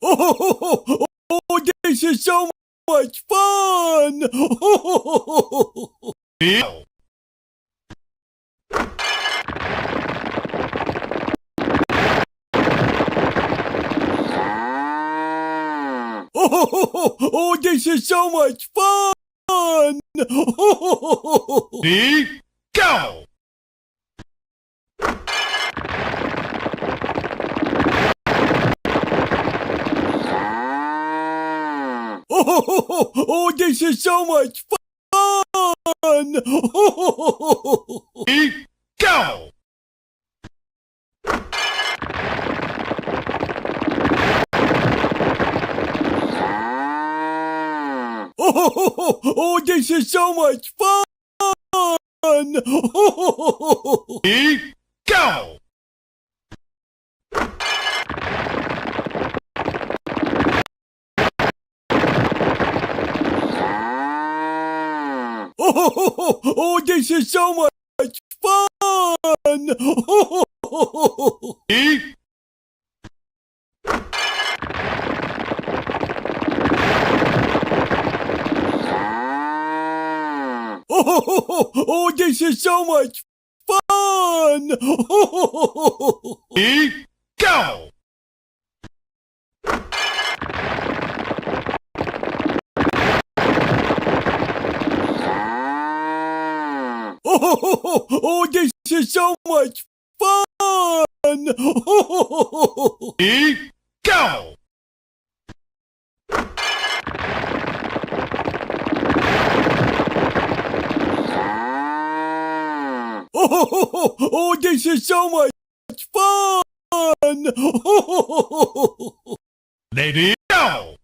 Oh, this is so much fun! Ready, go! Oh, this is so much fun! Ready, go! Oh, this is so much fun! Ready, go! Oh, this is so much fun! Ready, go! Oh, this is so much fun! Ready, Oh, this is so much fun! ready, go! Oh, this is so much fun! Ready, go!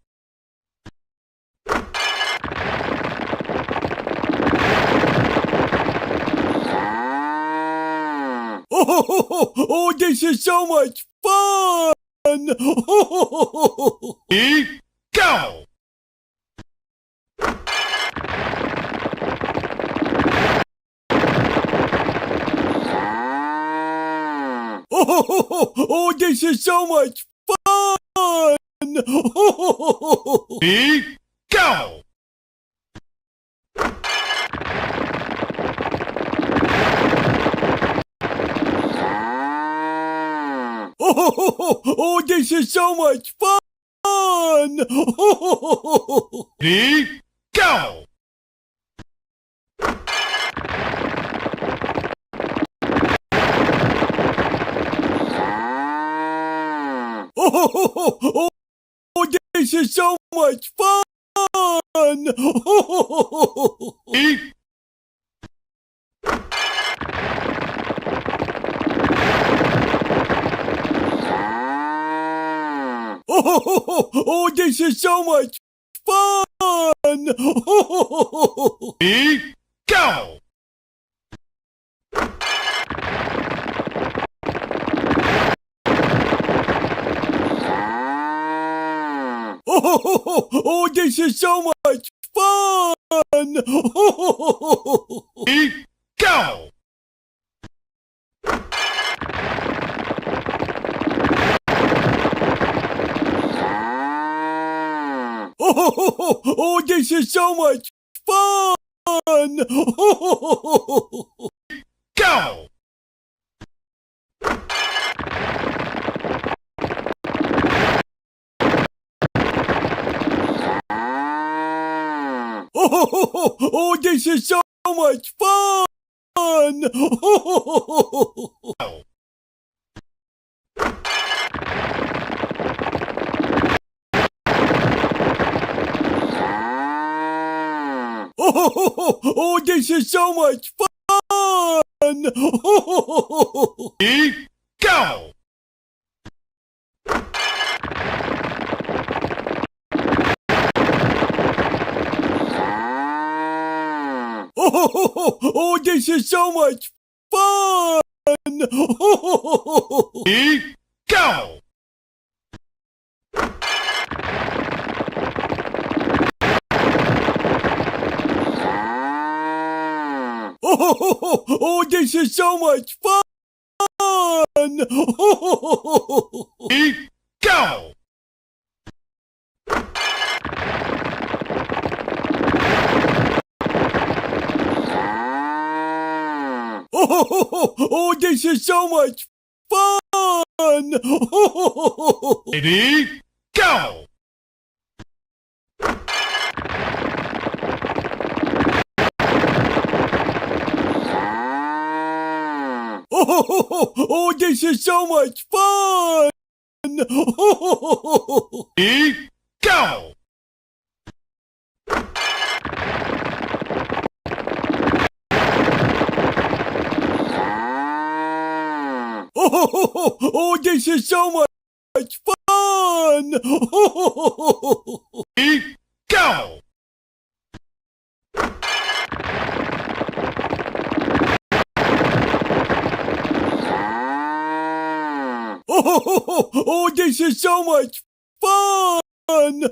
Oh, this is so much fun! Ready, go! Oh, this is so much fun! Ready, go! Oh, this is so much fun! Ready, go! Oh, this is so much fun! Ready, go! Oh, this is so much fun! Ready, Oh, this is so much fun! ready, go! Oh, this is so much fun! Ready, go! Oh, this is so much fun! Go! Oh, this is so much fun! Go! Oh, this is so much fun! Ready, go! Oh, this is so much fun! Ready, go! Oh, this is so much fun! Ready, go! Oh, this is so much fun! Ready, go! Oh, this is so much fun! Ready, go! Oh, this is so much fun! Ready, go! Oh, this is so much fun!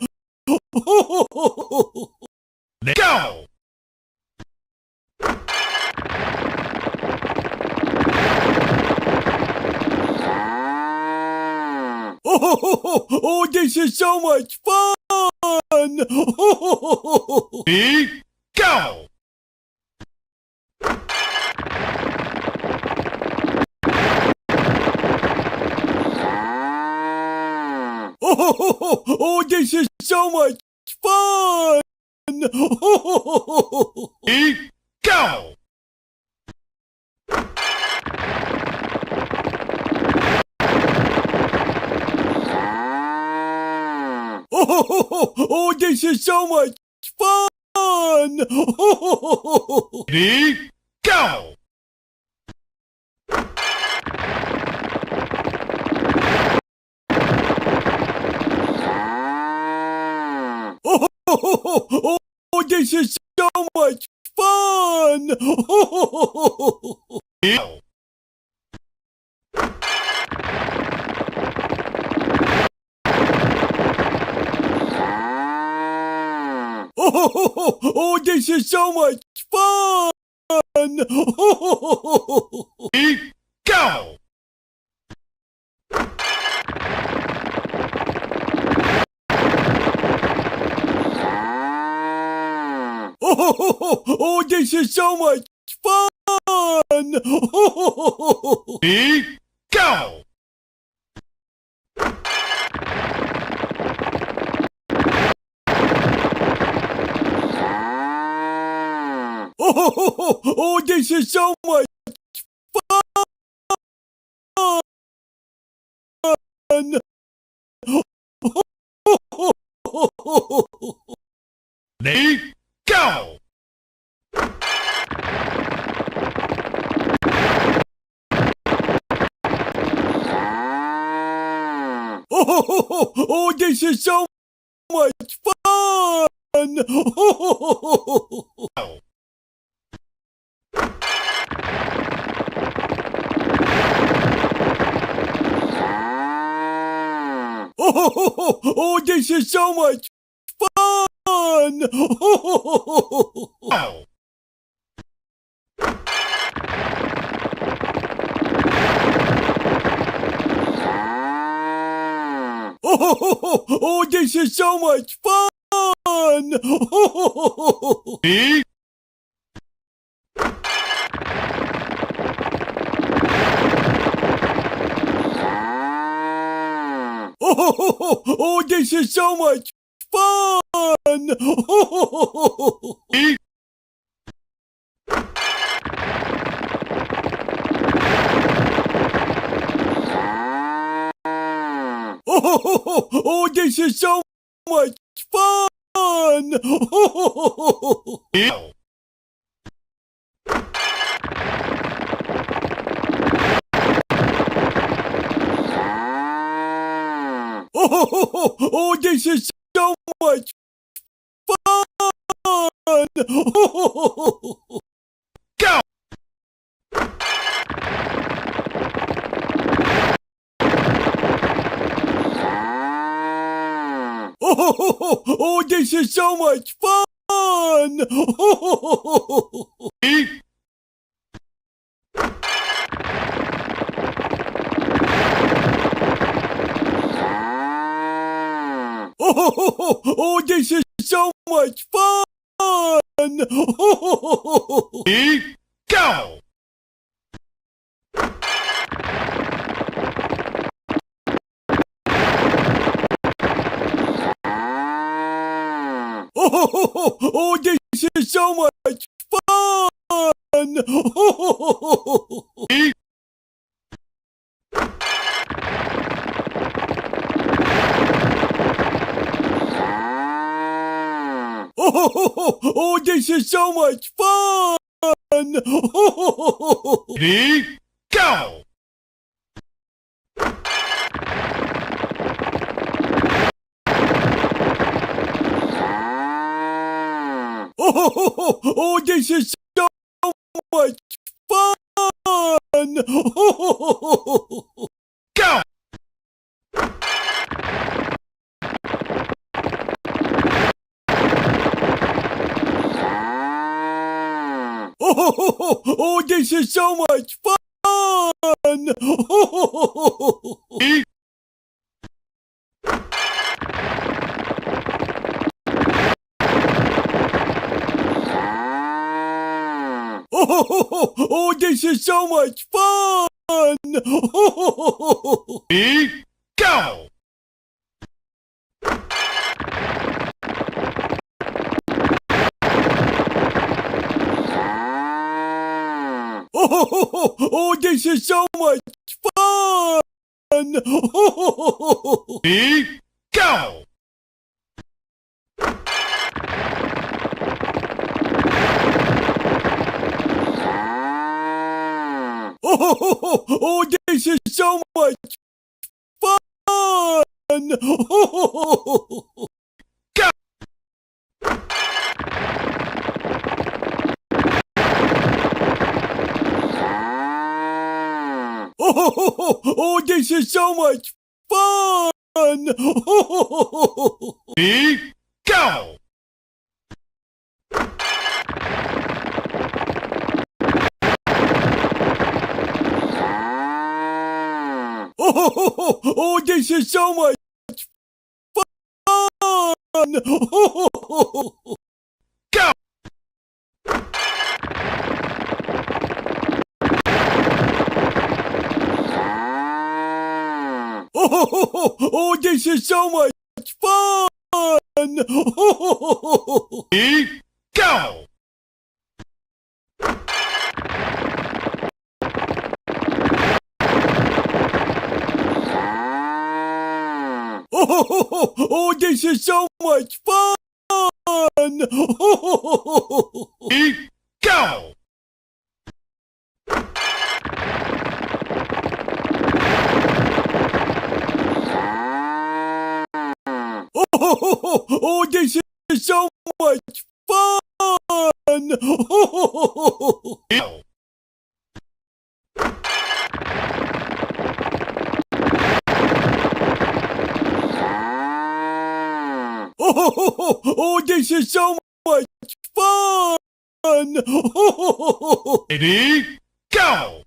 Go! Oh, this is so much fun! Ready, go! Oh, this is so much fun! Ready, go! Oh, this is so much fun! Ready, go! Oh, this is so much fun! Go! Oh, this is so much fun! Ready, go! Oh, this is so much fun! Ready, go! Oh, this is so much fun! Ready, go! Oh, this is so much fun! Go! Oh, this is so much fun! Go! Oh, this is so much fun! Ready, Oh, this is so much fun! ready, Oh, this is so much fun! go! Oh, this is so much fun! Oh, this is so much fun! Ready? Oh, this is so much fun! Ready? Go! Oh, this is so much fun! Ready? Oh, this is so much fun! Ready? Go! Oh, this is so much fun! Go! Oh, this is so much fun! Ready? Oh, this is so much fun! Ready? Go! Oh, this is so much fun! Ready? Go! Oh, this is so much fun! Go! Oh, this is so much fun! Ready? Go! Oh, this is so much fun! Go! Oh, this is so much fun! Ready? Go! Oh, this is so much fun! Ready? Go! Oh, this is so much fun! Go! Oh, this is so much fun! Ready? Go!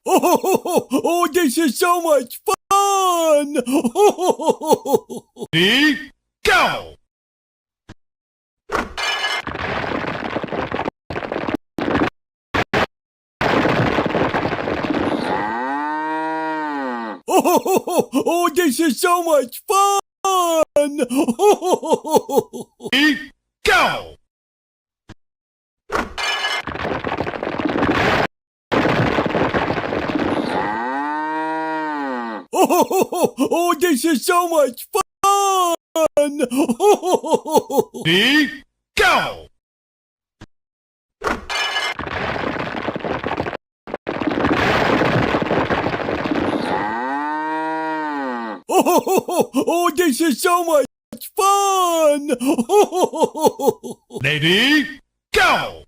Oh, this is so much fun! Ready? Go! Oh, this is so much fun! Ready? Go! Oh, this is so much fun! Ready? Go! Oh, this is so much fun! Ready? Go!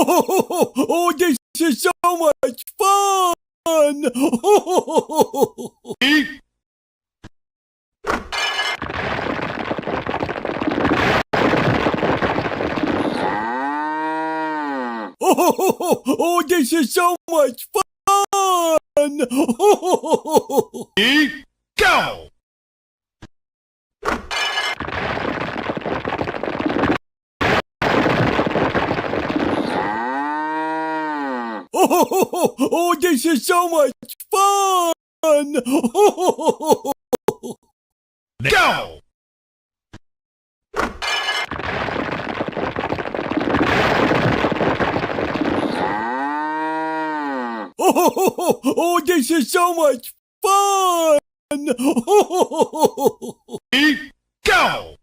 Oh, this is so much fun! Ready, Oh, this is so much fun! ready, go! Oh, this is so much fun! Go! Oh, this is so much fun! Ready, go!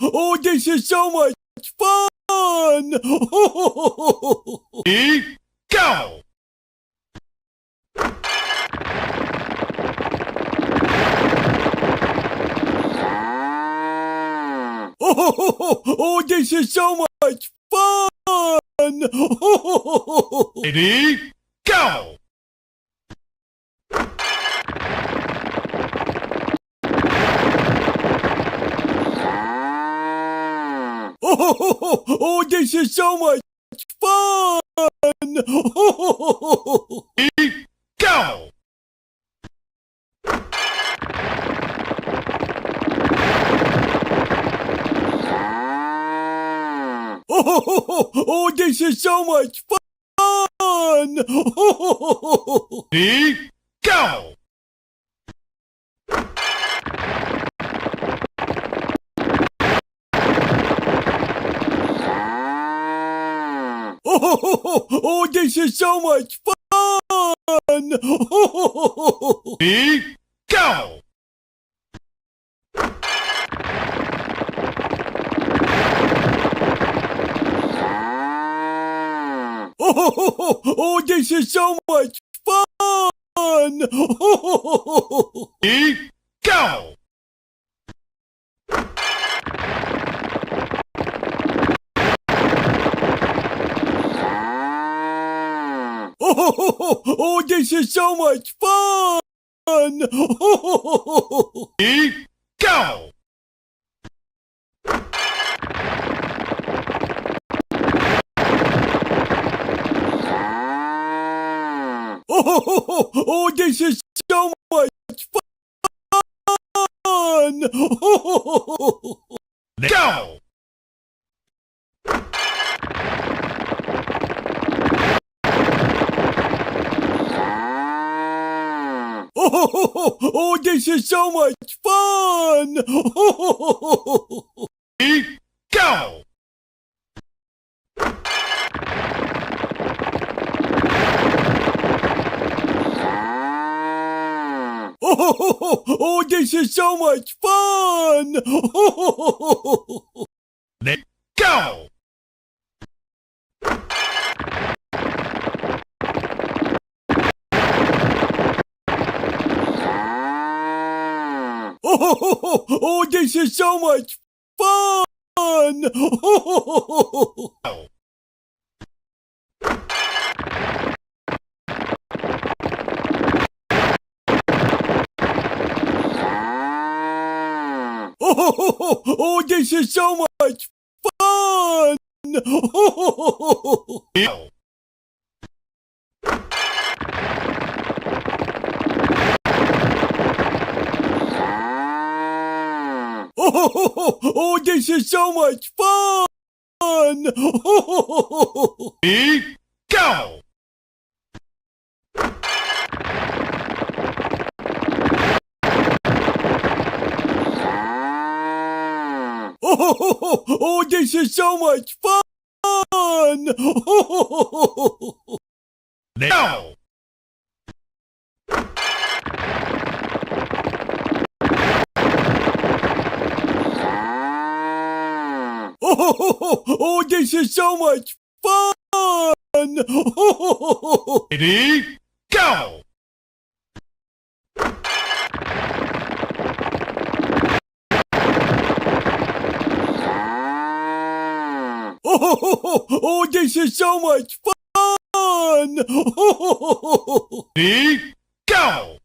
Oh, this is so much fun! Ready, go! Oh, this is so much fun! Ready, go! Oh, this is so much fun! Ready, go! Oh, this is so much fun! Ready, go! Oh, this is so much fun! Ready, go! Oh, this is so much fun! Ready, go! Oh, this is so much fun! Ready, go! Oh, this is so much fun! Go! Oh, this is so much fun! Ready, go! Oh, this is so much fun! Ready, go! Oh, this is so much fun! Go! Oh, this is so much fun! Go! Oh, this is so much fun! Ready, go! Oh, this is so much fun! Ready, go! Oh, this is so much fun! Ready, go! Oh, this is so much fun! Ready, go!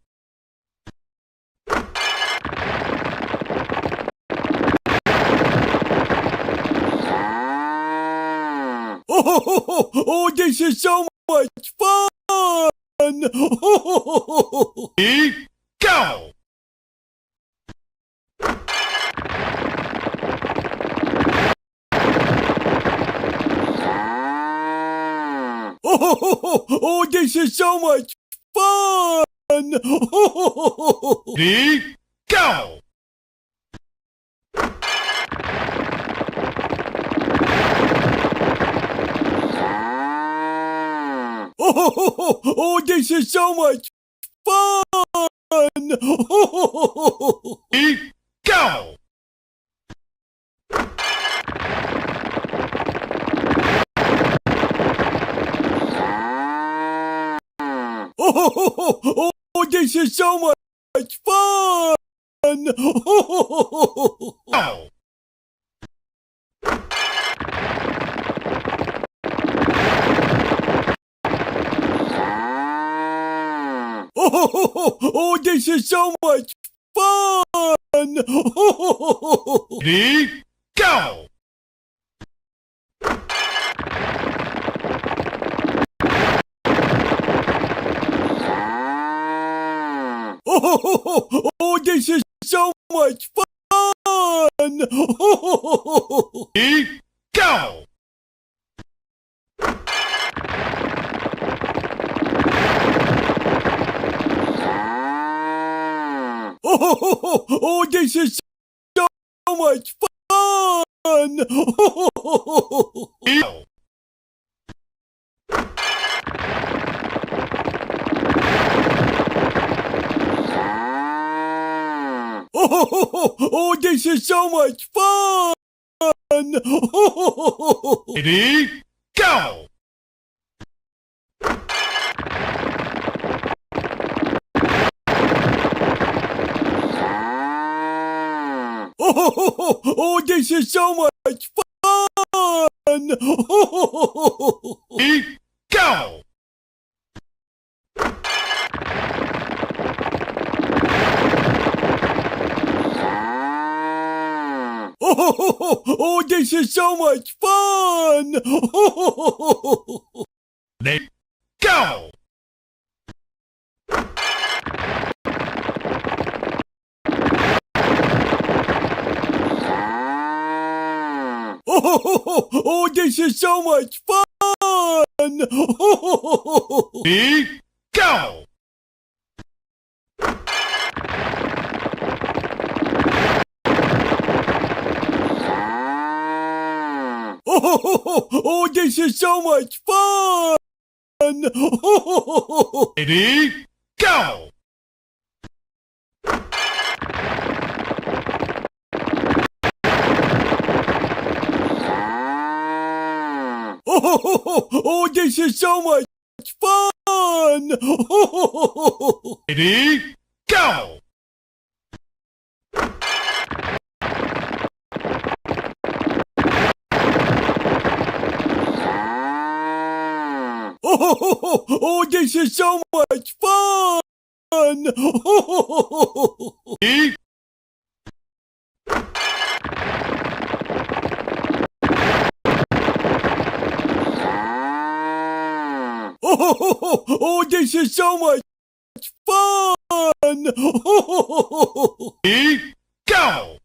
Oh, this is so much fun! Ready, go! Oh, this is so much fun! Ready, go! Oh, this is so much fun! Ready, go! Oh, this is so much fun! Go! Oh, this is so much fun! Ready, go! Oh, this is so much fun! Ready, go! Oh, this is so much fun! Go! Oh, this is so much fun! Ready, go! Oh, this is so much fun! Ready, go! Oh, this is so much fun! Ready, go! Oh, this is so much fun! Ready, go! Oh, this is so much fun! Ready, go! Oh, this is so much fun! Ready, go! Oh, this is so much fun! Ready, Oh, this is so much fun! Ready, go!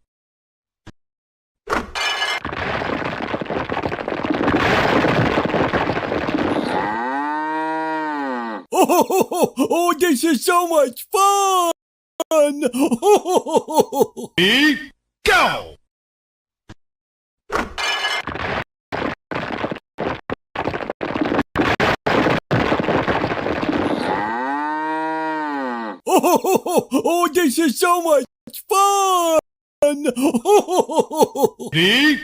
Oh, this is so much fun! Ready, go! Oh, this is so much fun! Ready,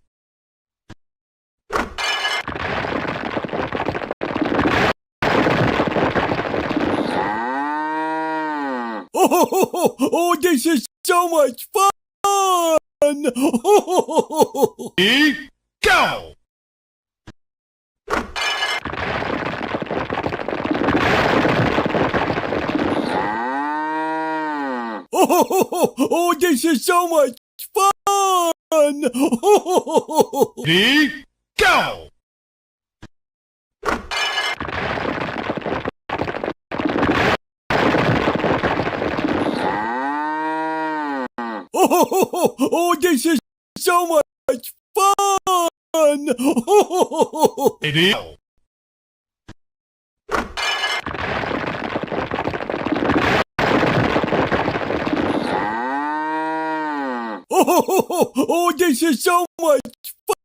Oh, this is so much fun! Ready, go! Oh, this is so much fun! Ready, go! Oh, this is so much fun! Ready, go! Oh, this is so much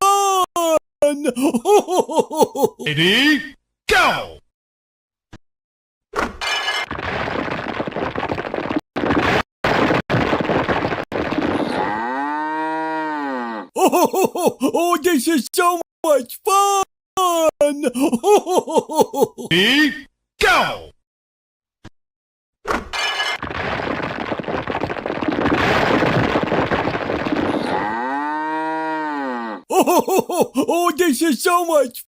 fun! Ready, go! Oh, this is so much fun! Ready, go! Oh, this is so much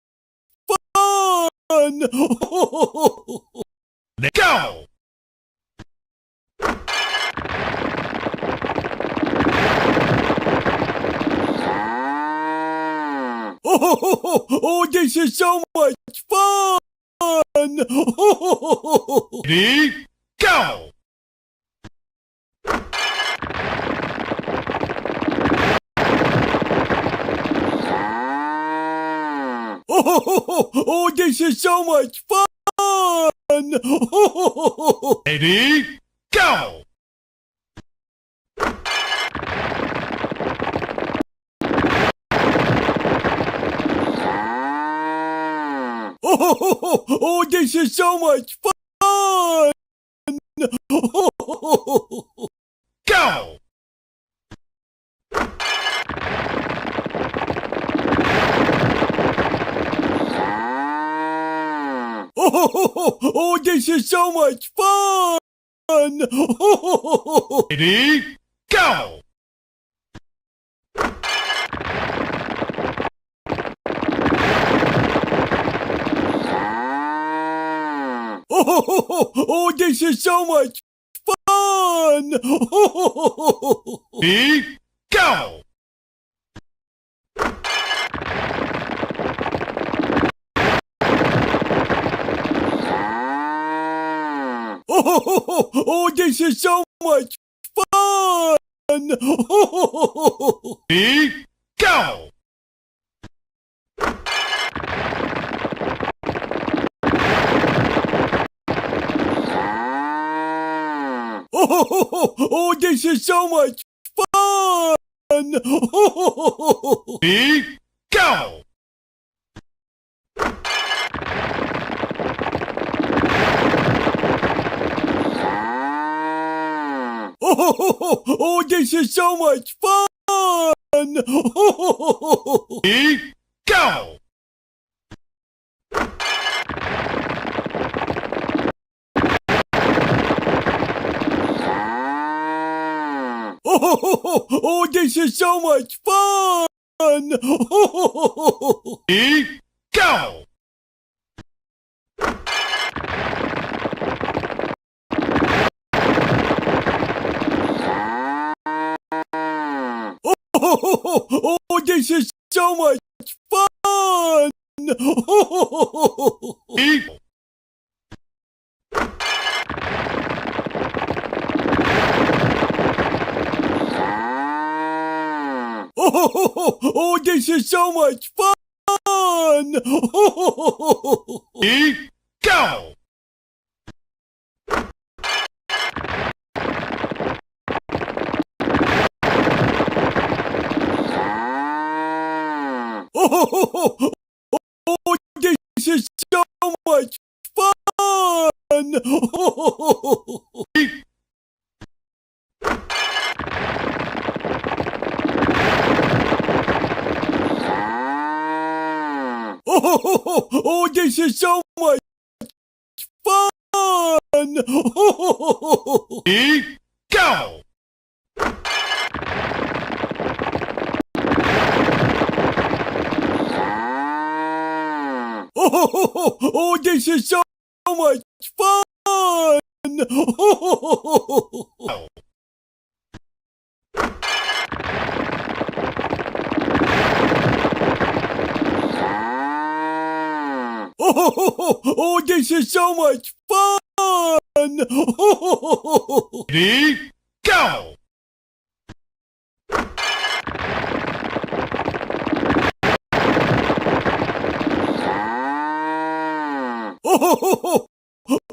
fun! Go! Oh, this is so much fun! Ready, go! Oh, this is so much fun! Ready, go! Oh, this is so much fun! Go! Oh, this is so much fun! Ready, go! Oh, this is so much fun! Ready, go! Oh, this is so much fun! Ready, go! Oh, this is so much fun! Ready, go! Oh, this is so much fun! Ready, go! Oh, this is so much fun! Ready, go! Oh, this is so much fun! Ready, Oh, this is so much fun! ready, go! Oh, this is so much fun! Oh, this is so much fun! Ready, go! Oh, this is so much fun! Go! Oh, this is so much fun! Ready, go!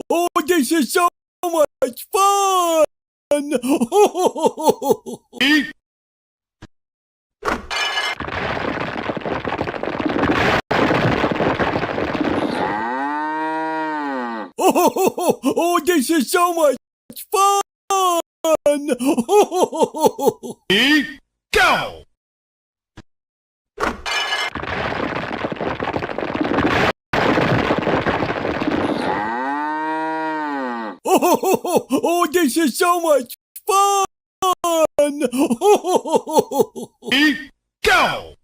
Oh, this is so much fun! Ready, Oh, this is so much fun! ready, go! Oh, this is so much fun! Ready, go!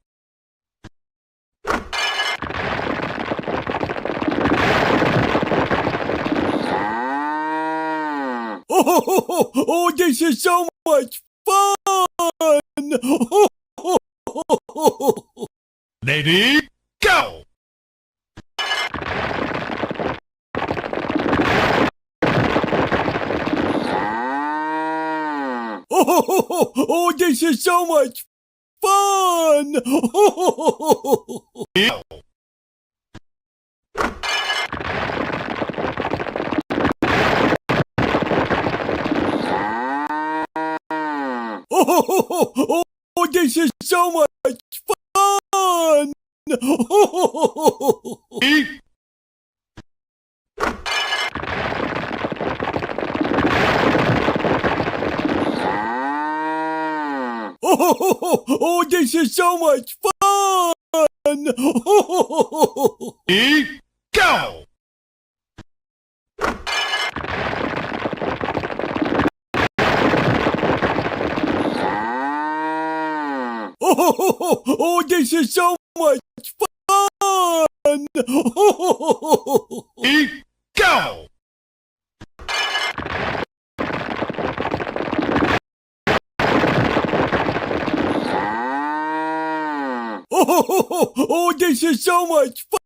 Oh, this is so much fun! Ready, go! Oh, this is so much fun! Go! Oh, this is so much fun! Ready, Oh, this is so much fun! ready, go! Oh, this is so much fun!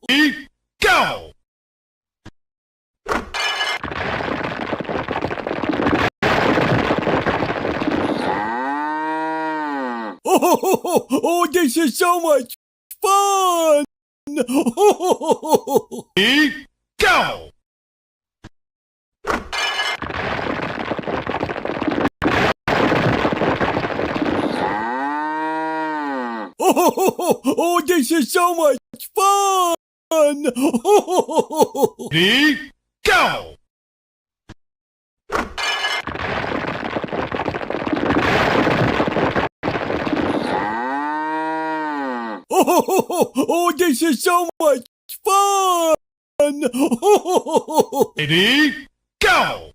Ready, go! Oh, this is so much fun! Ready, go! Oh, this is so much fun! Ready, go! Oh, this is so much fun! Ready, go! Oh, this is so much fun! Ready, go!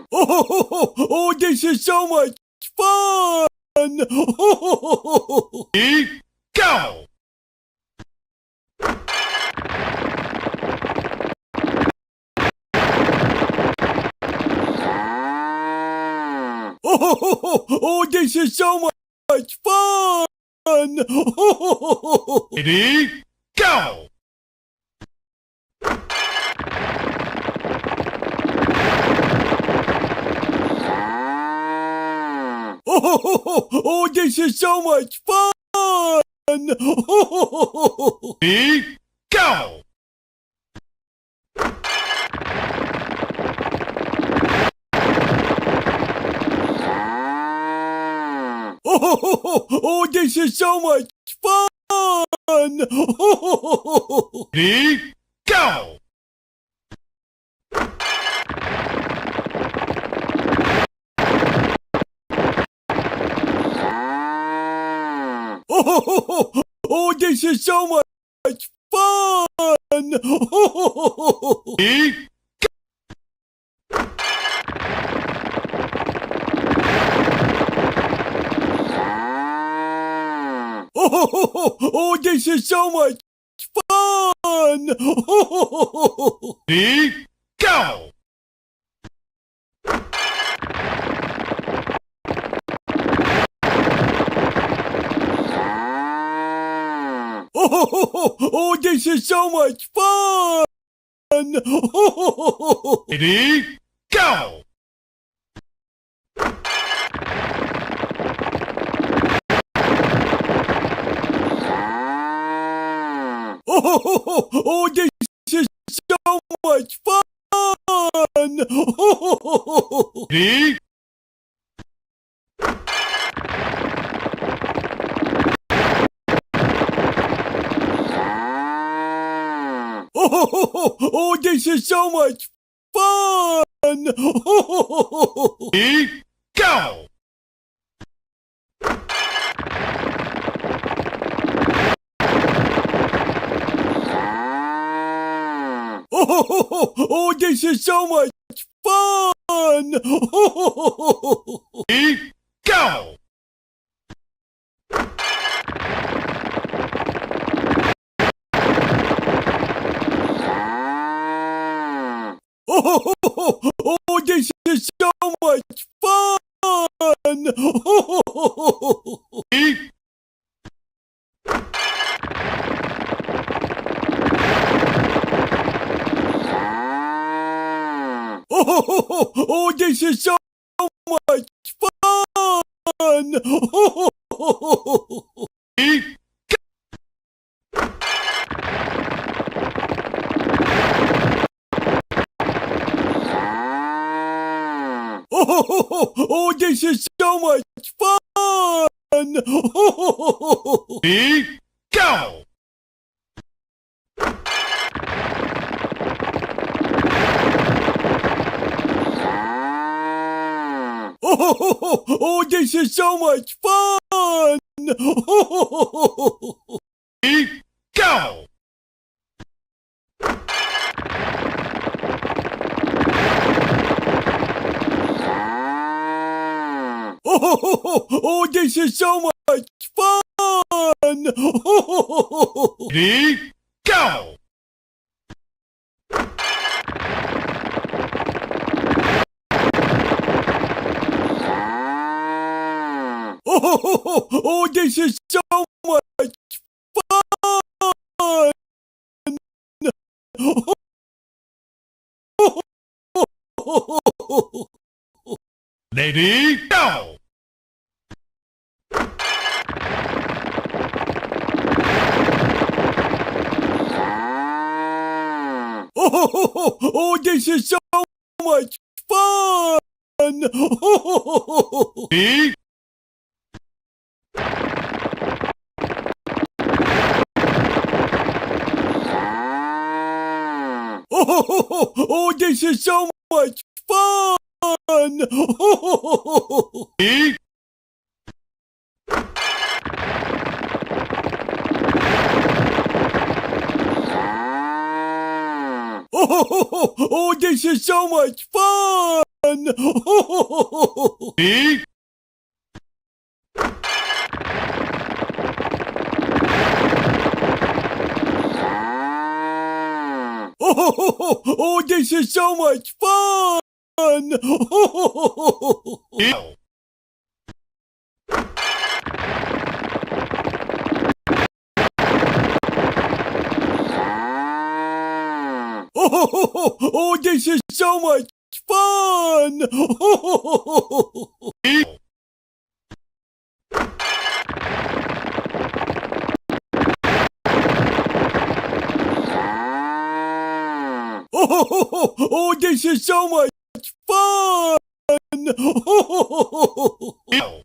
Oh, this is so much fun! Ready, go! Oh, this is so much fun! Ready, go! Oh, this is so much fun! Ready, go! Oh, this is so much fun! Ready, go! Oh, this is so much fun! Ready, Oh, this is so much fun! Ready, go! Oh, this is so much fun! Ready, go! Oh, this is so much fun! Ready, Oh, this is so much fun! ready, go! Oh, this is so much fun! Ready, go! Oh, this is so much fun! Ready, Oh, this is so much fun! ready, Oh, this is so much fun! ready, go! Oh, this is so much fun! Ready, go! Oh, this is so much fun! Ready, go! Oh, this is so much fun! Ready, go! Oh, this is so much fun! Ready, Oh, this is so much fun! ready, Oh, this is so much fun! ready, Oh, this is so much fun! go! Oh, this is so much fun! Ready, Oh, this is so much fun! go!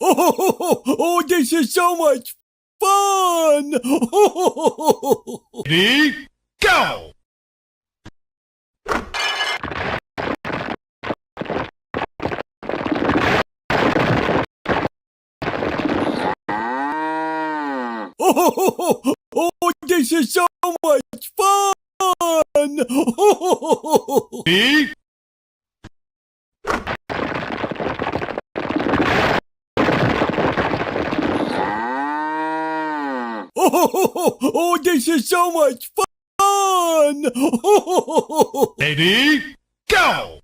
Oh, this is so much fun! Ready, go! Oh, this is so much fun! Ready, Oh, this is so much fun! ready, go!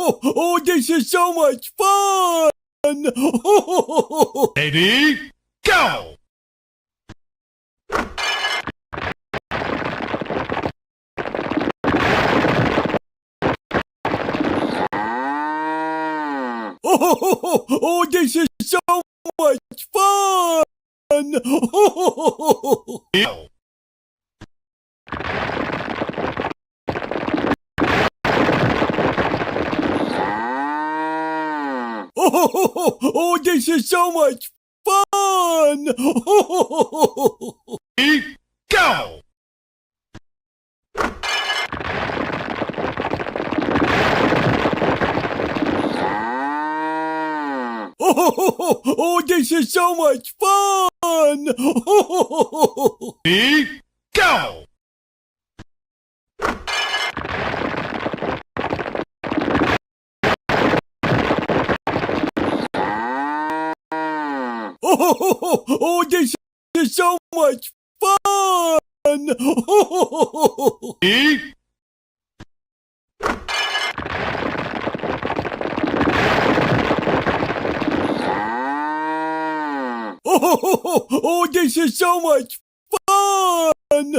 Oh, this is so much fun! Ready, go! Oh, this is so much fun! Go! Oh, this is so much fun! Ready, go! Oh, this is so much fun! Ready, go! Oh, this is so much fun! Ready, Oh, this is so much fun!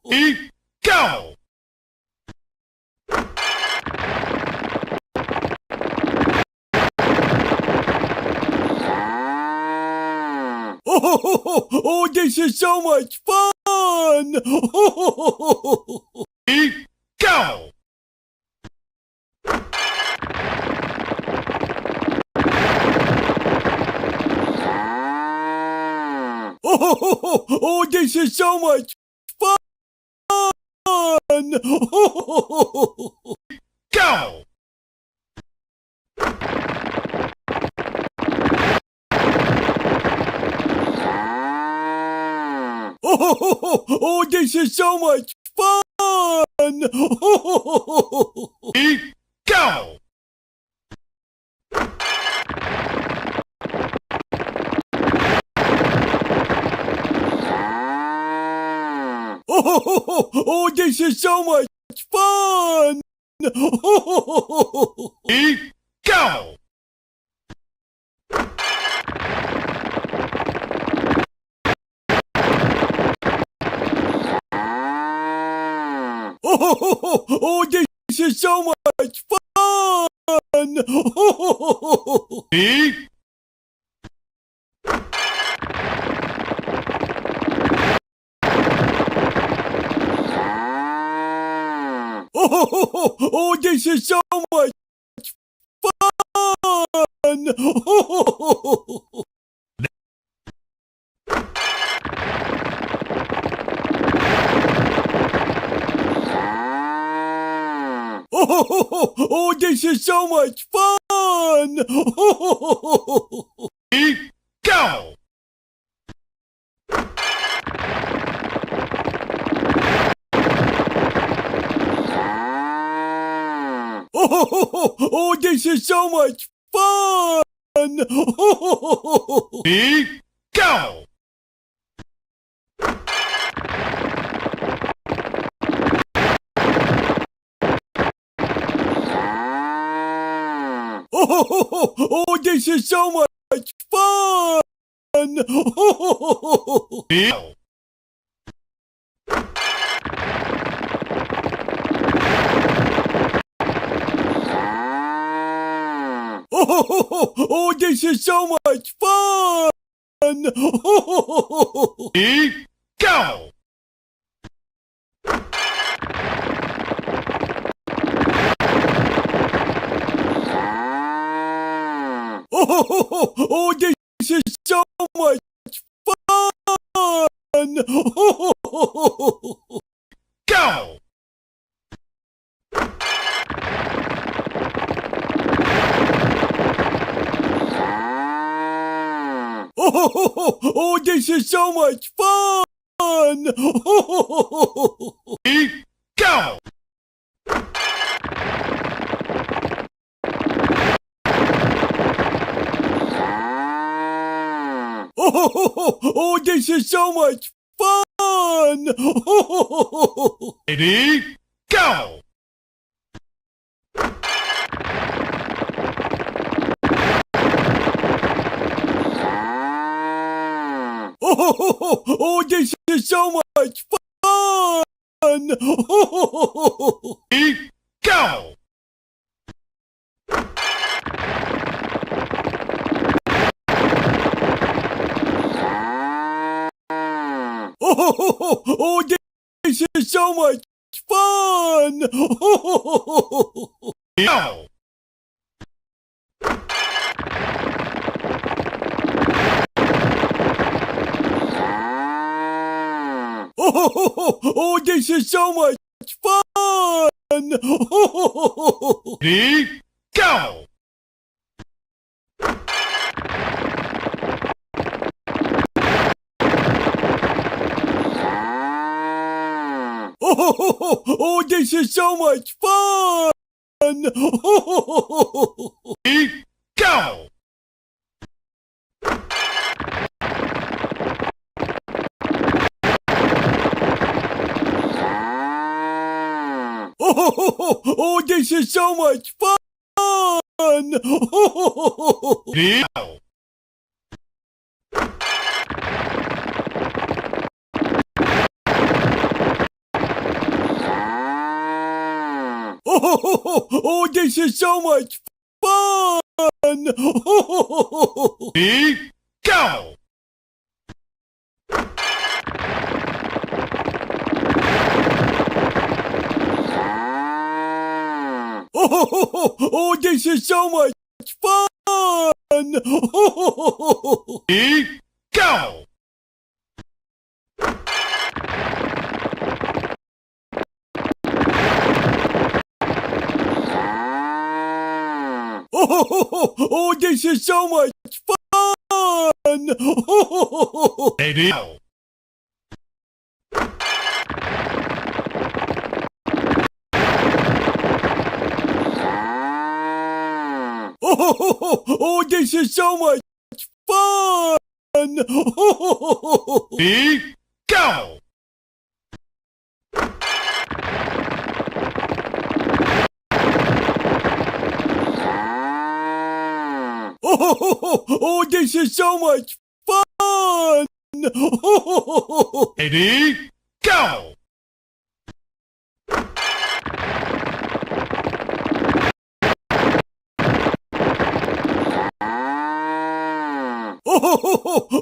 ready, go! Oh, this is so much fun! Ready, go! Oh, this is so much fun! Go! Oh, this is so much fun! Ready, go! Oh, this is so much fun! Ready, go! Oh, this is so much fun! Ready, Oh, this is so much fun! Oh, this is so much fun! ready, go! Oh, this is so much fun! Ready, go! Oh, this is so much fun! Ready, go! Oh, this is so much fun! Ready, go! Oh, this is so much fun! Go! Oh, this is so much fun! Ready, go! Oh, this is so much fun! Ready, go! Ready, go! Oh, this is so much fun! Go! Oh, this is so much fun! Ready, go! Oh, this is so much fun! Ready, go! Oh, this is so much fun! Ready, go! Oh, this is so much fun! Ready, go! Oh, this is so much fun! Ready, go! Oh, this is so much fun! Ready, go! Oh, this is so much fun! Ready, go! Oh, this is so much fun! Ready, go!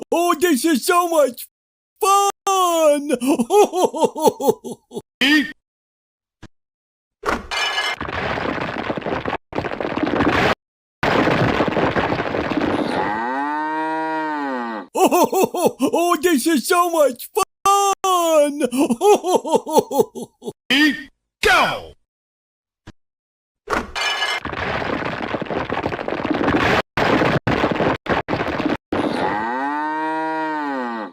Oh, this is so much fun! Ready, Oh, this is so much fun! ready, go!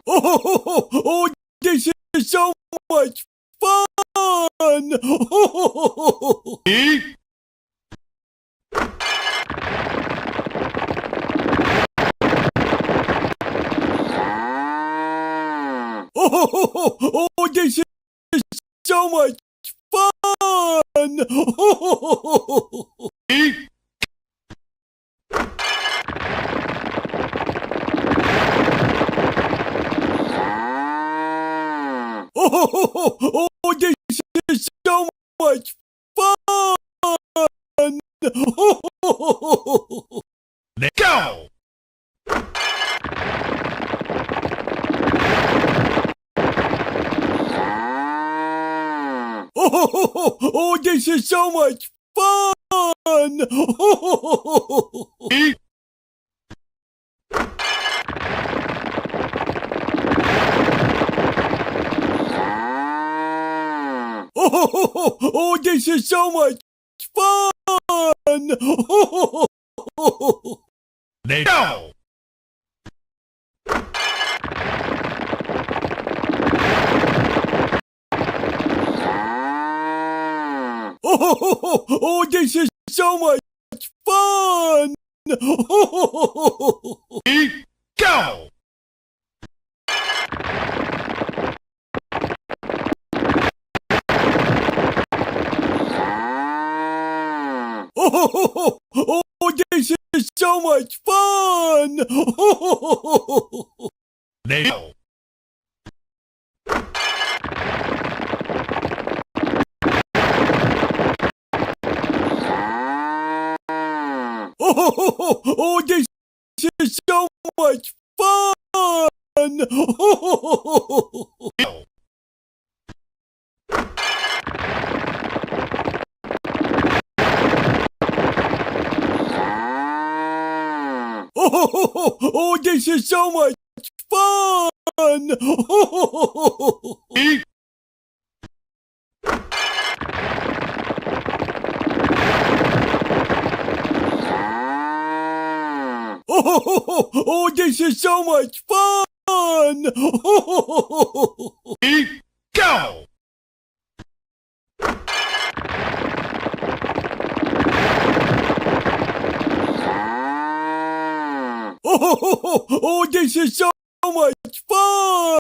Oh, this is so much fun! Ready, Oh, this is so much fun! ready, Oh, this is so much fun! go! Oh, this is so much fun! Ready, Oh, this is so much fun! ready, go! Oh, this is so much fun! Ready, go! Oh, this is so much fun! Ready, go! Oh, this is so much fun! Oh, this is so much fun! Oh, this is so much fun! Go! Oh, this is so much fun!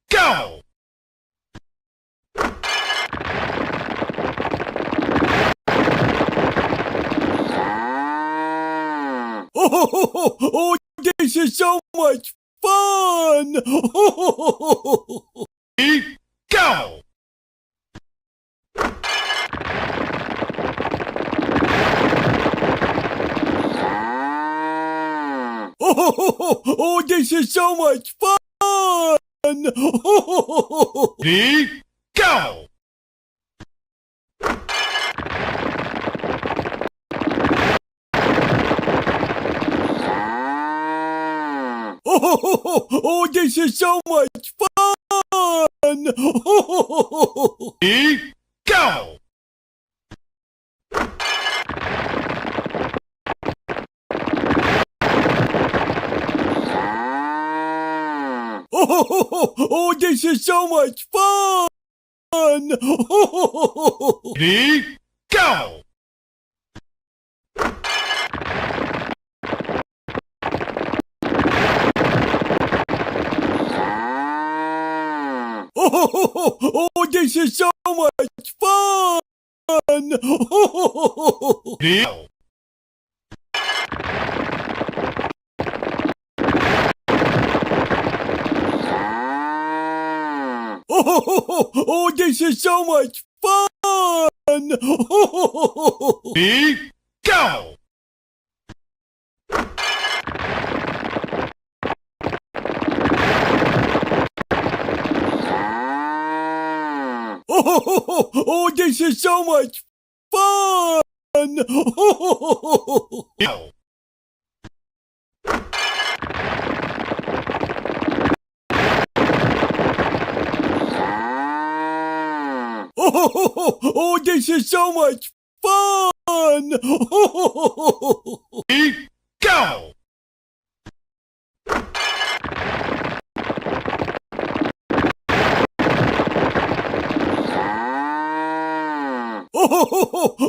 Go! Oh, this is so much fun! Go! Oh, this is so much fun! Go! Oh, this is so much fun! Go! Oh, this is so much fun! Go! Oh, this is so much fun! Go! Oh, this is so much fun! Go! Oh, this is so much fun! Go! Oh, this is so much fun! Go!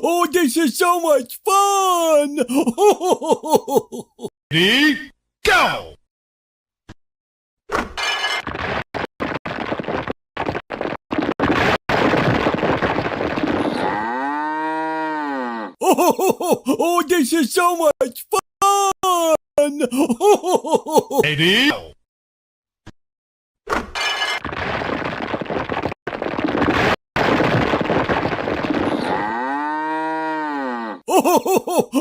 Oh, this is so much fun! Go! Oh, this is so much fun! Ready? Go!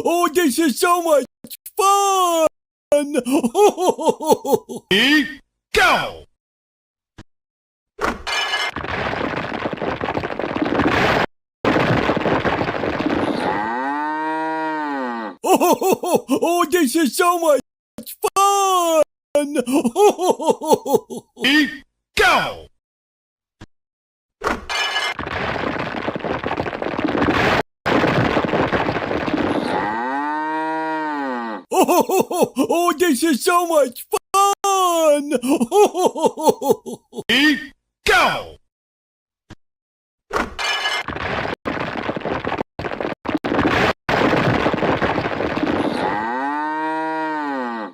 Oh, this is so much fun! Go! Oh, this is so much fun! Go! Oh, this is so much fun! Go!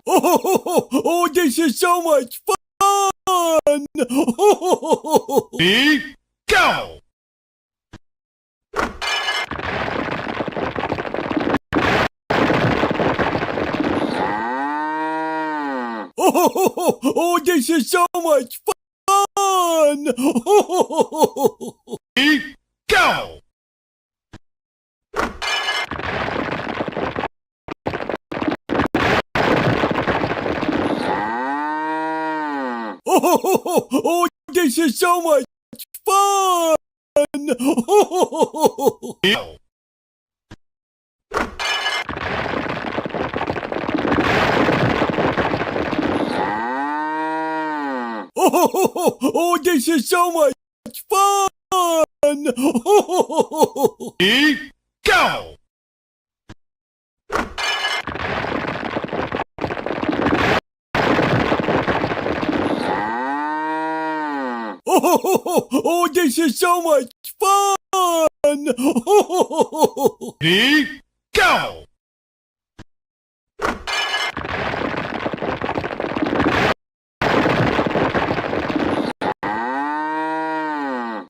Oh, this is so much fun! Go! Oh, this is so much fun! Go! so much fun! Go. Oh, this is so much fun! Ready, go. Oh, this is so much fun! Ready, go.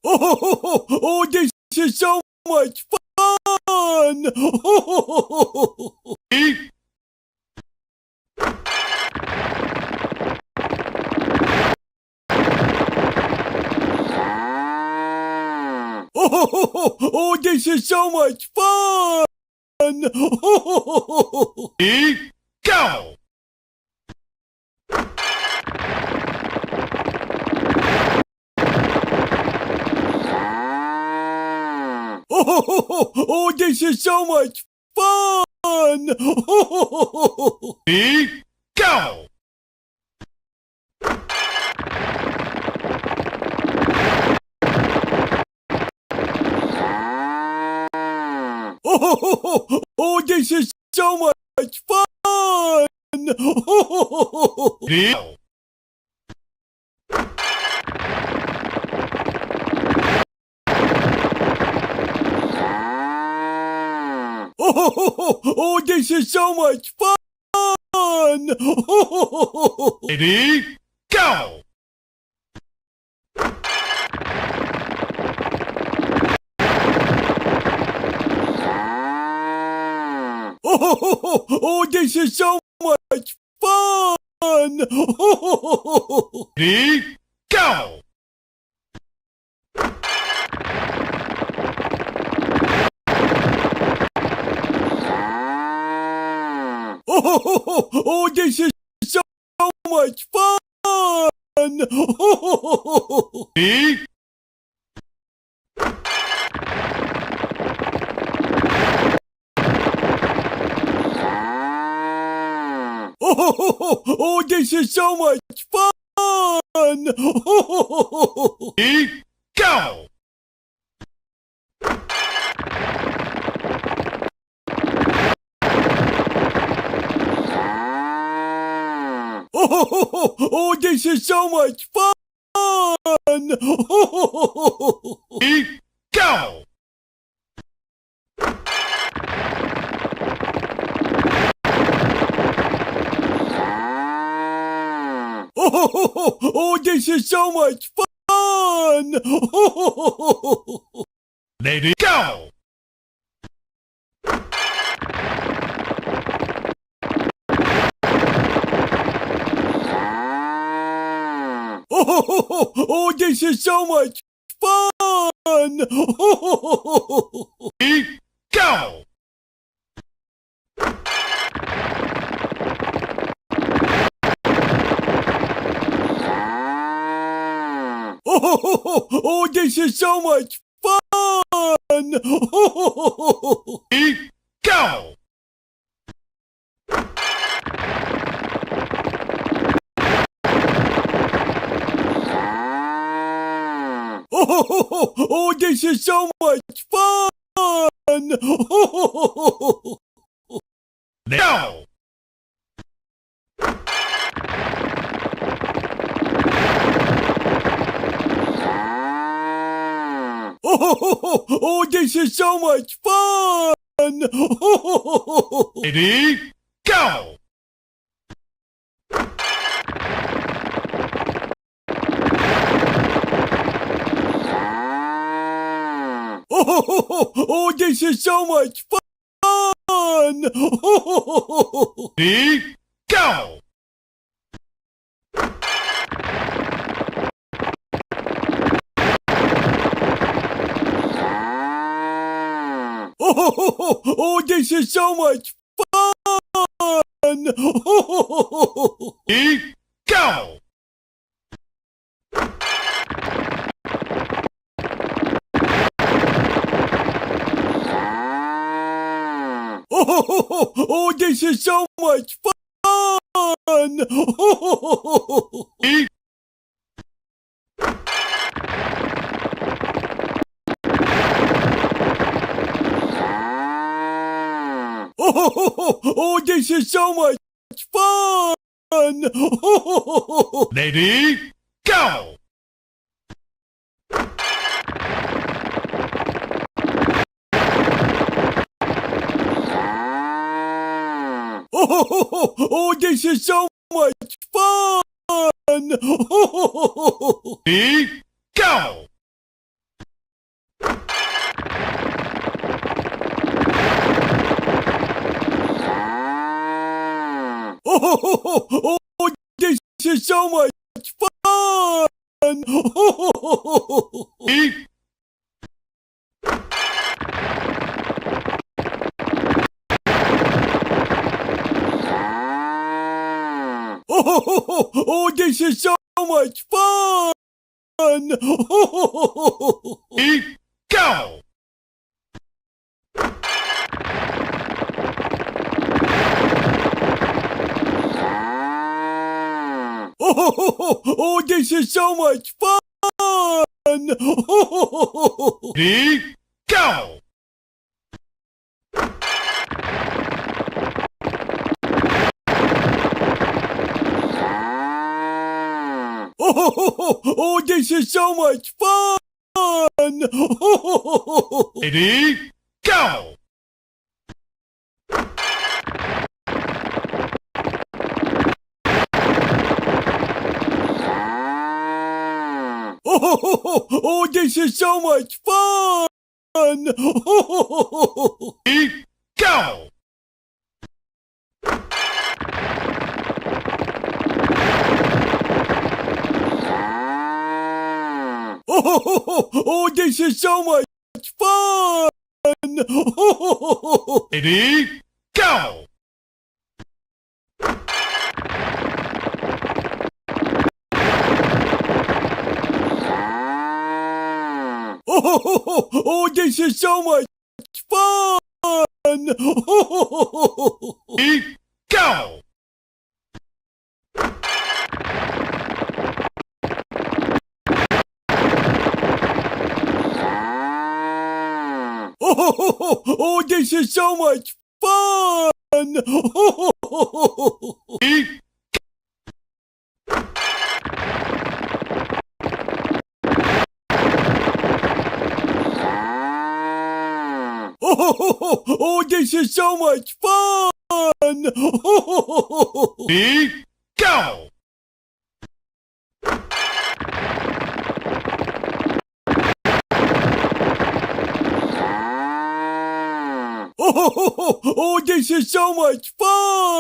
Oh, this is so much fun! Ready, Oh, this is so much fun! ready, go. Oh, this is so much fun! Ready, go. Oh, this is so much fun! Ready, go. Oh, this is so much fun! Ready, go. Oh, this is so much fun! Ready, go. Oh, this is so much fun! Ready, Oh, this is so much fun! ready, go. Oh, this is so much fun! Ready, go. Oh, this is so much fun! Ready, go. Oh, this is so much fun! Ready, go. Oh, this is so much fun! Ready, go. Oh, this is so much fun! Go. Oh, this is so much fun! Ready, go. Oh, this is so much fun! Ready, go. Oh, this is so much fun! Ready, go. Oh, this is so much fun! Eat. Oh, this is so much fun! Ready, go! Oh, this is so much fun! Ready, go! Oh, this is so much fun! Eat. Oh, this is so much fun! Eat, go! Oh, this is so much fun! Ready, go! Oh, this is so much fun! Ready, go! Oh, this is so much fun! Ready, go! Oh, this is so much fun! Ready, go! Oh, this is so much fun! Ready, go! Oh, this is so much fun! Ready, Oh, this is so much fun! ready, go! Oh, this is so much fun!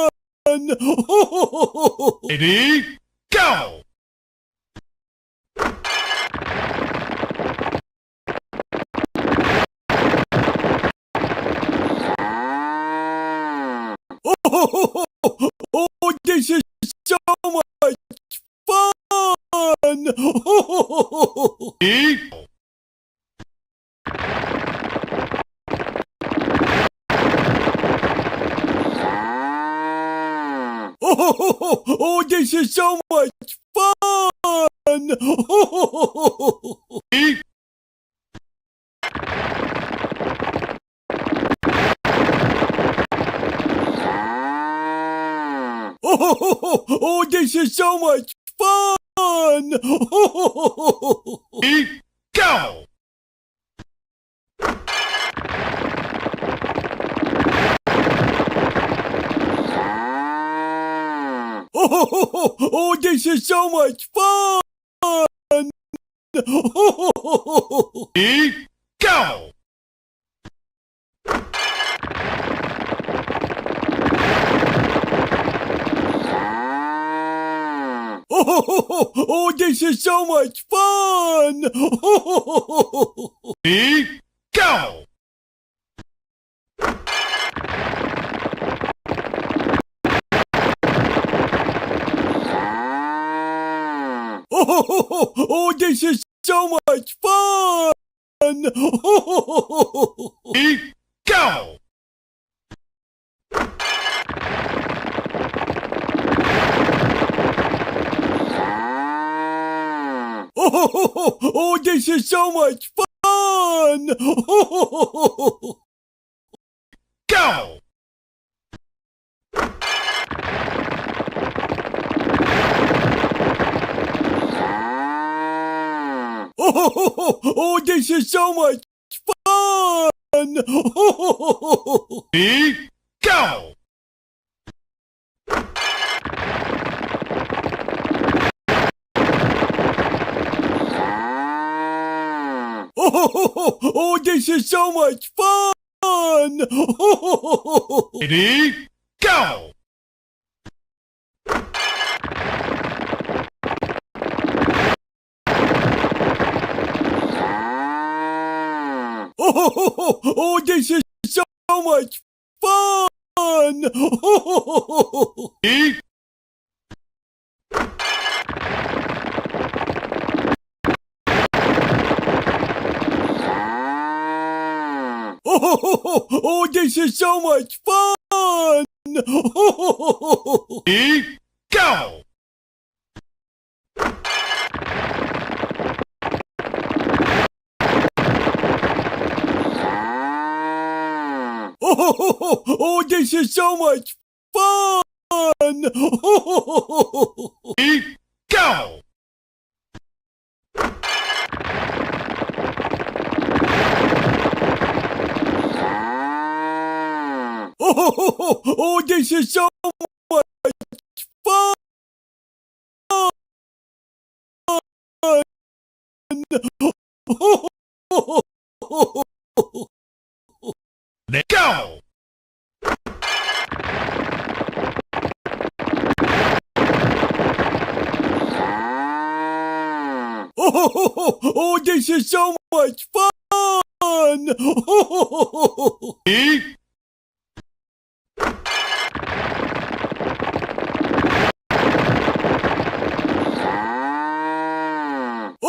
Ready, go! Oh, this is so much fun! Ready, go! Oh, this is so much fun! Ready, Oh, this is so much fun! ready, go! Oh, this is so much fun! Ready, go! Oh, this is so much fun! Ready, go! Oh, this is so much fun! Ready, go! so much fun! Go! Oh, this is so much fun! Ready? Go! Oh, this is so much fun! Ready? Go! Oh, this is so much fun! Ready? Oh, this is so much fun! Ready? Go! Oh, this is so much fun! Ready? Go! Oh, this is so much fun! Let go! Oh, this is so much fun! Ready?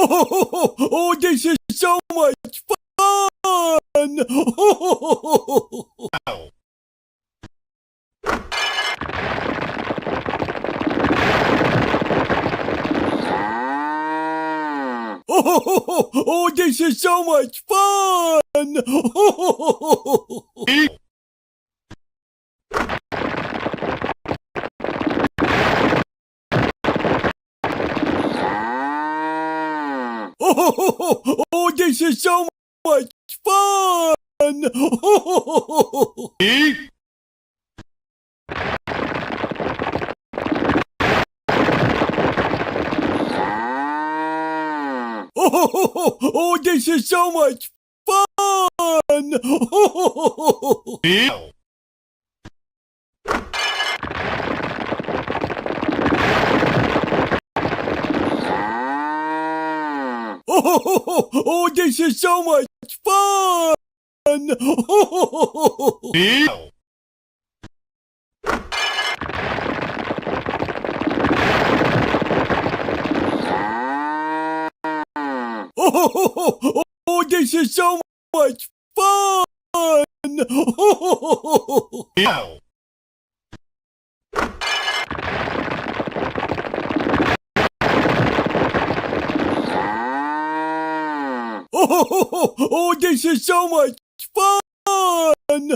Oh, this is so much fun! Go! Oh, this is so much fun! Ready? Oh, this is so much fun! Ready? Oh, this is so much fun! Ready? Go! Oh, this is so much fun! Ready? Go! Oh, this is so much fun! Go! Oh, this is so much fun!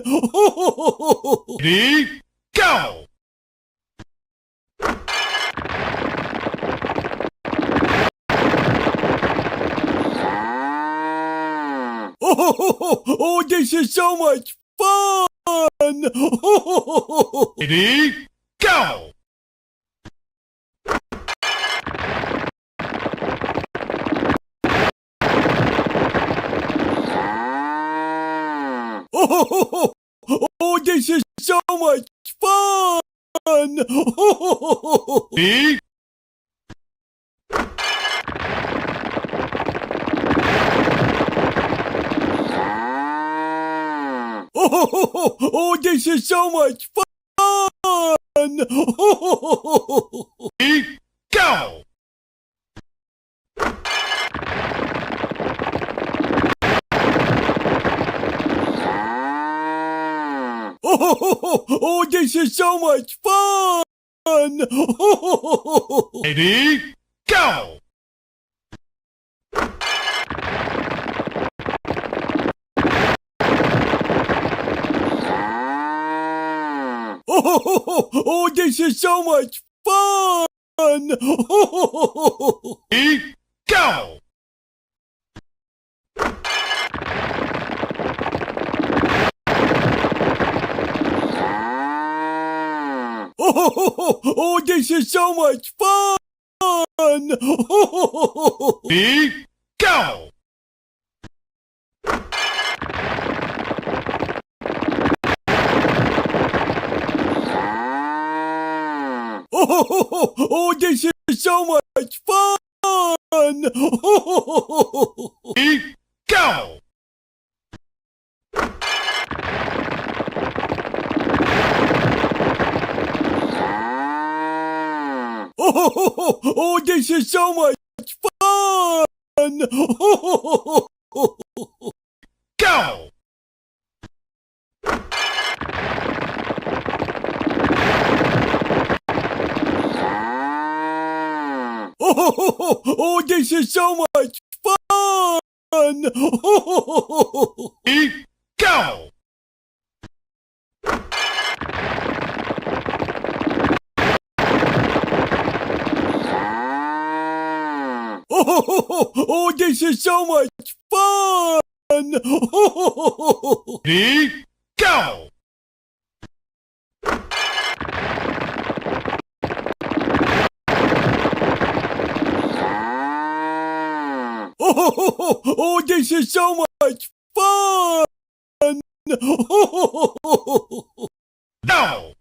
Ready? Go! Oh, this is so much fun! Ready? Go! Oh, this is so much fun! Ready? Oh, this is so much fun! Ready? Go! Oh, this is so much fun! Ready? Go! Oh, this is so much fun! Ready, go! Oh, this is so much fun! Ready, go! Oh, this is so much fun! Ready, go! Oh, this is so much fun! Go! Oh, this is so much fun! Ready, go! Oh, this is so much fun! Ready, go! Oh, this is so much fun! No!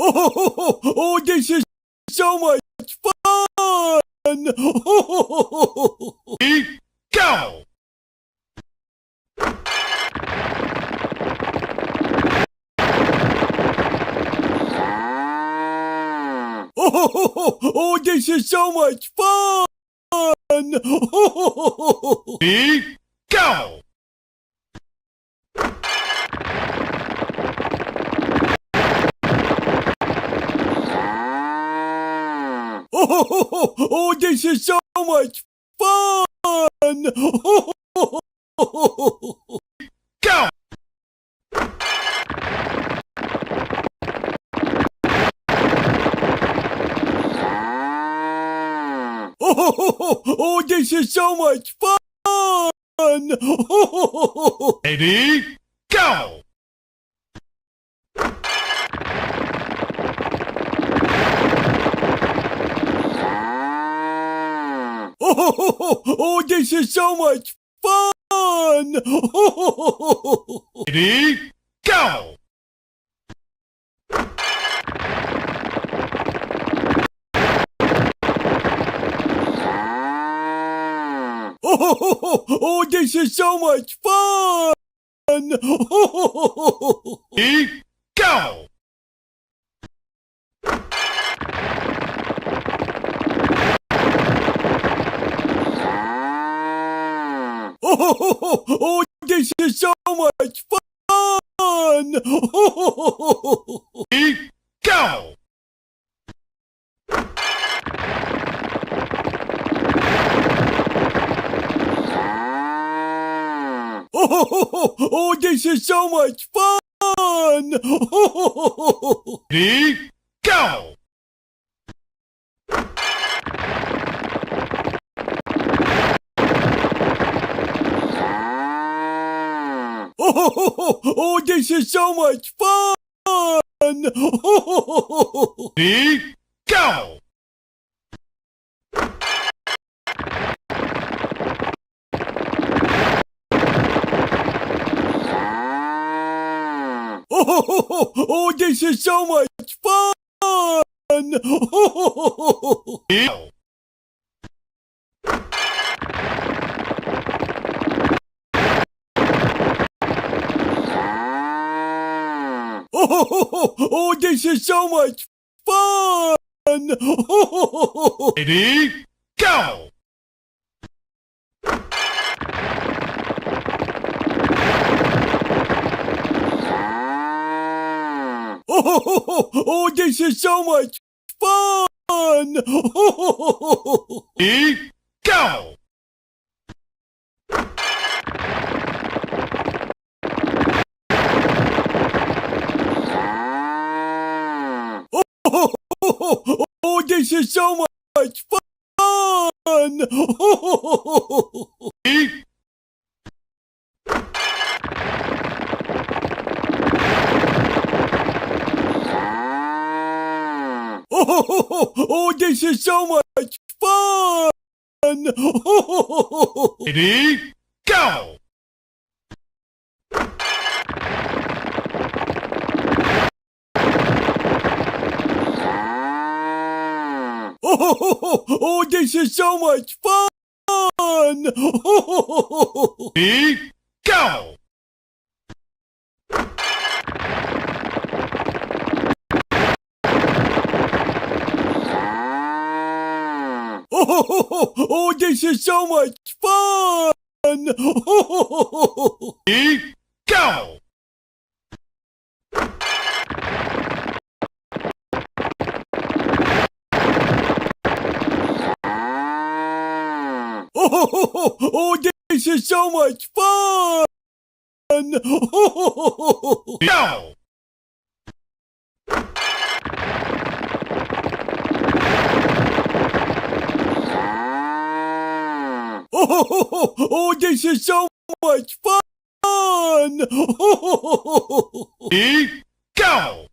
Oh, this is so much fun! Ready, go! Oh, this is so much fun! Ready, go! Oh, this is so much fun! Go! Oh, this is so much fun! Ready, go! Oh, this is so much fun! Ready, go! Oh, this is so much fun! Ready, go! Oh, this is so much fun! Ready, go! Oh, this is so much fun! Ready, go! Oh, this is so much fun! Ready, go! Oh, this is so much fun! Ready, go! Oh, this is so much fun! Ready, go! Oh, this is so much fun! Ready, go! this is so much fun! Ready, Oh, this is so much fun! ready, go! Oh, this is so much fun! Ready, go! Oh, this is so much fun! Ready, go! Oh, this is so much fun! Go! Oh, this is so much fun! Ready, go!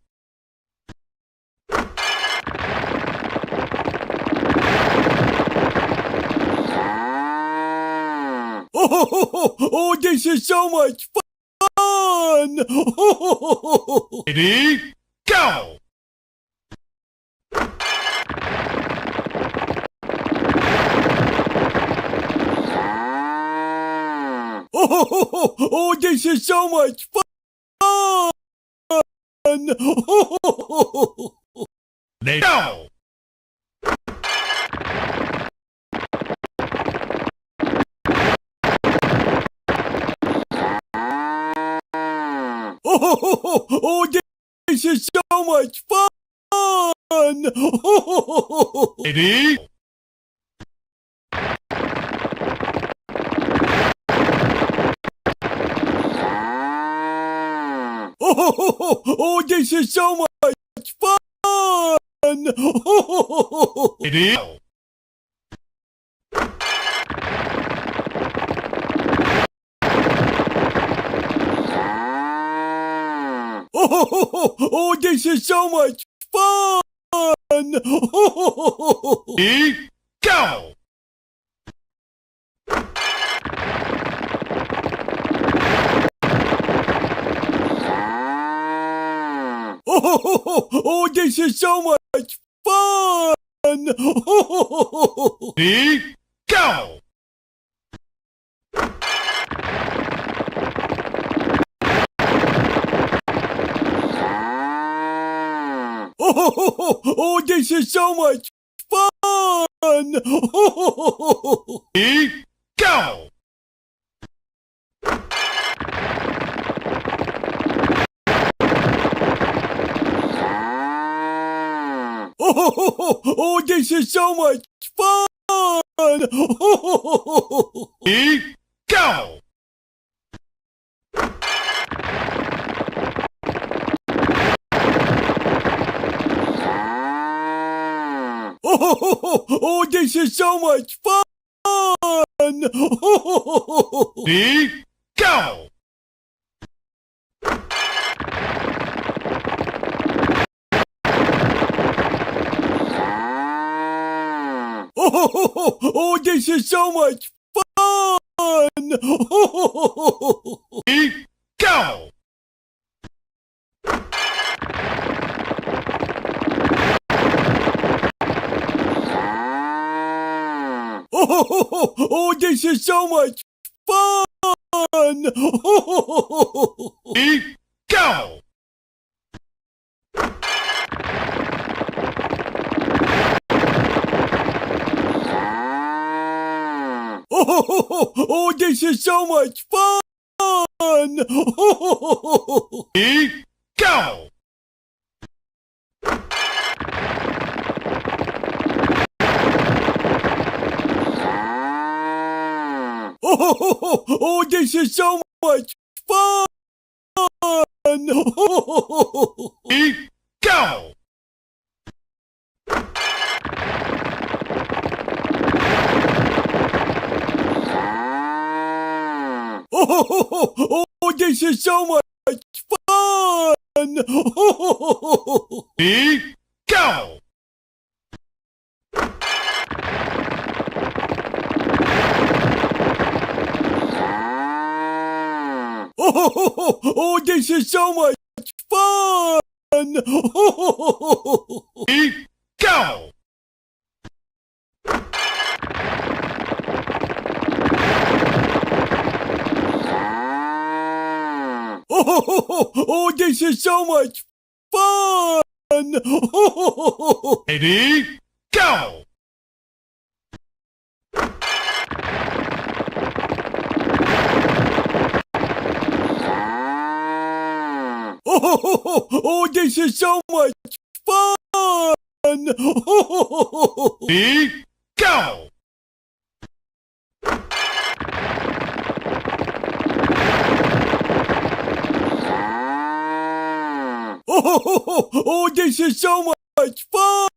Oh, this is so much fun! Ready, go! Oh, this is so much fun! Go! Oh, this is so much fun! Ready, Oh, this is so much fun! ready, go! Oh, this is so much fun! Ready, go! Oh, this is so much fun! Ready, go! Oh, this is so much fun! Ready, go! Oh, this is so much fun! Ready, go! Oh, this is so much fun! Ready, go! Oh, this is so much fun! Ready, go! Oh, this is so much fun! Ready, go! Oh, this is so much fun! Ready, go! Oh, this is so much fun! Ready, go! Oh, this is so much fun! Ready, go! Oh, this is so much fun! Ready, go! Oh, this is so much fun! Ready, go! Oh, this is so much fun! Ready, go! Oh, this is so much fun!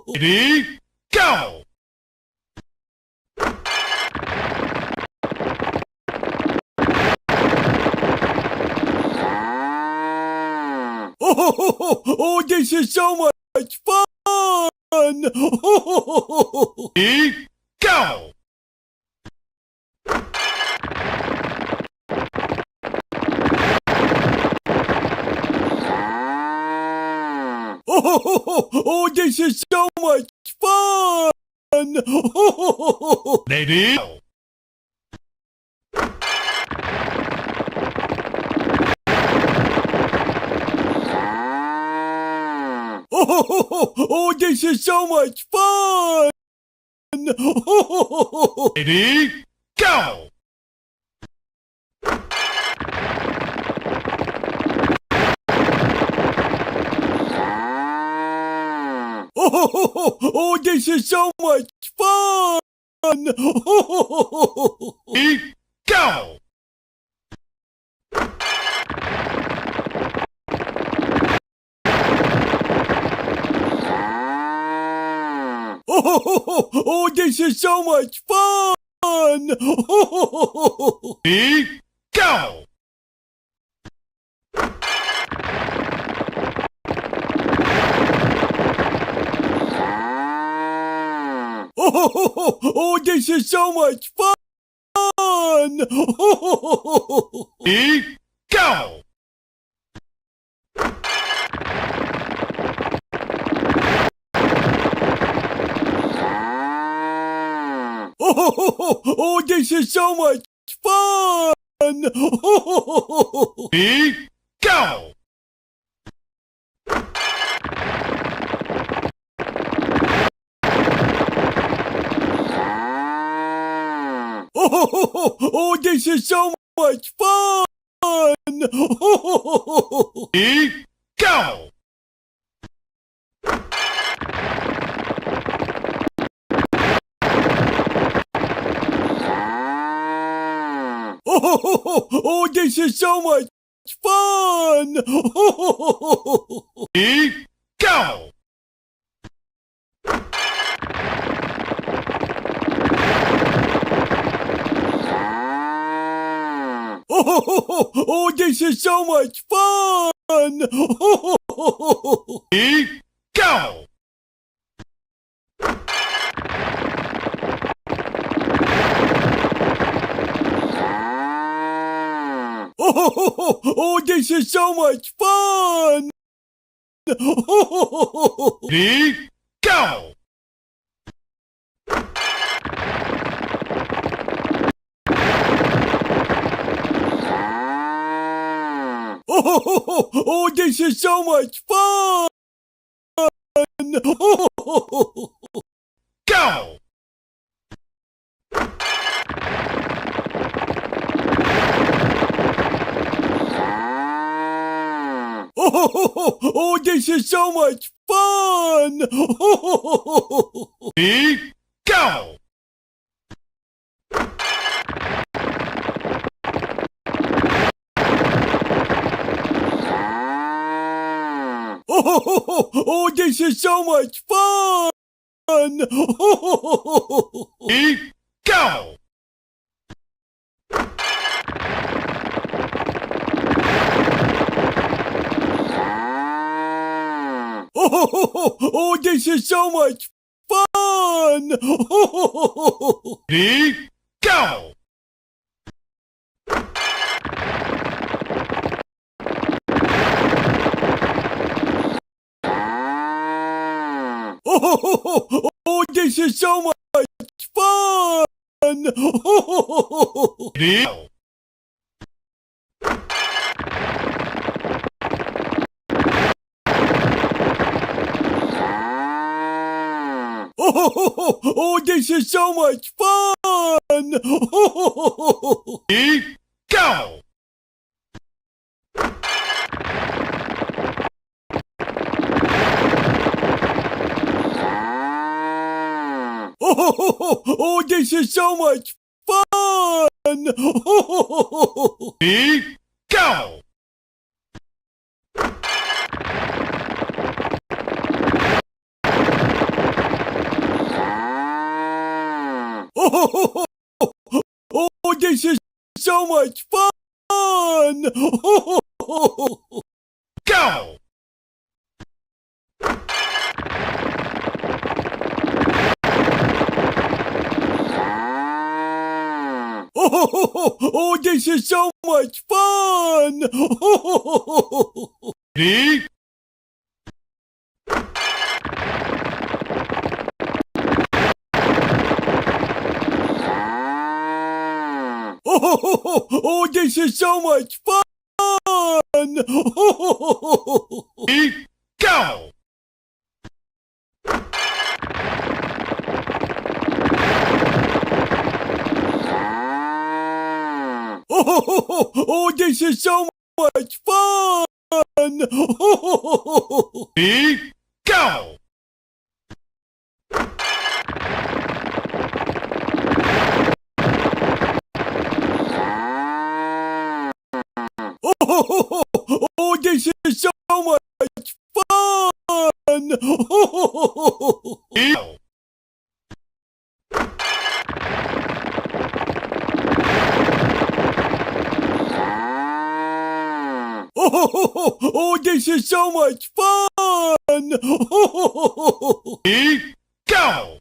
Ready, go! Oh, this is so much fun! Ready, go! Oh, this is so much fun! Ready, go! Oh, this is so much fun! Ready, go! Oh, this is so much fun! Ready, go! Oh, this is so much fun! Ready, go! Oh, this is so much fun! Ready, go! Oh, this is so much fun! Ready, go! Oh, this is so much fun! Ready, go! Oh, this is so much fun! Ready, go! Oh, this is so much fun! Ready, go! Oh, this is so much fun! Ready, go! Oh, this is so much fun! Go! Oh, this is so much fun! Ready, go! Oh, this is so much fun! Ready, go! Oh, this is so much fun! Ready, go! Oh, this is so much fun! Ready, go! Oh, this is so much fun! Ready, go! Oh, this is so much fun! Ready, go! Oh, this is so much fun! Go! Oh, this is so much fun! Ready, Oh, this is so much fun! ready, go! Oh, this is so much fun! Ready, go! Oh, this is so much fun! Ready, go! Oh, this is so much fun! Ready, go!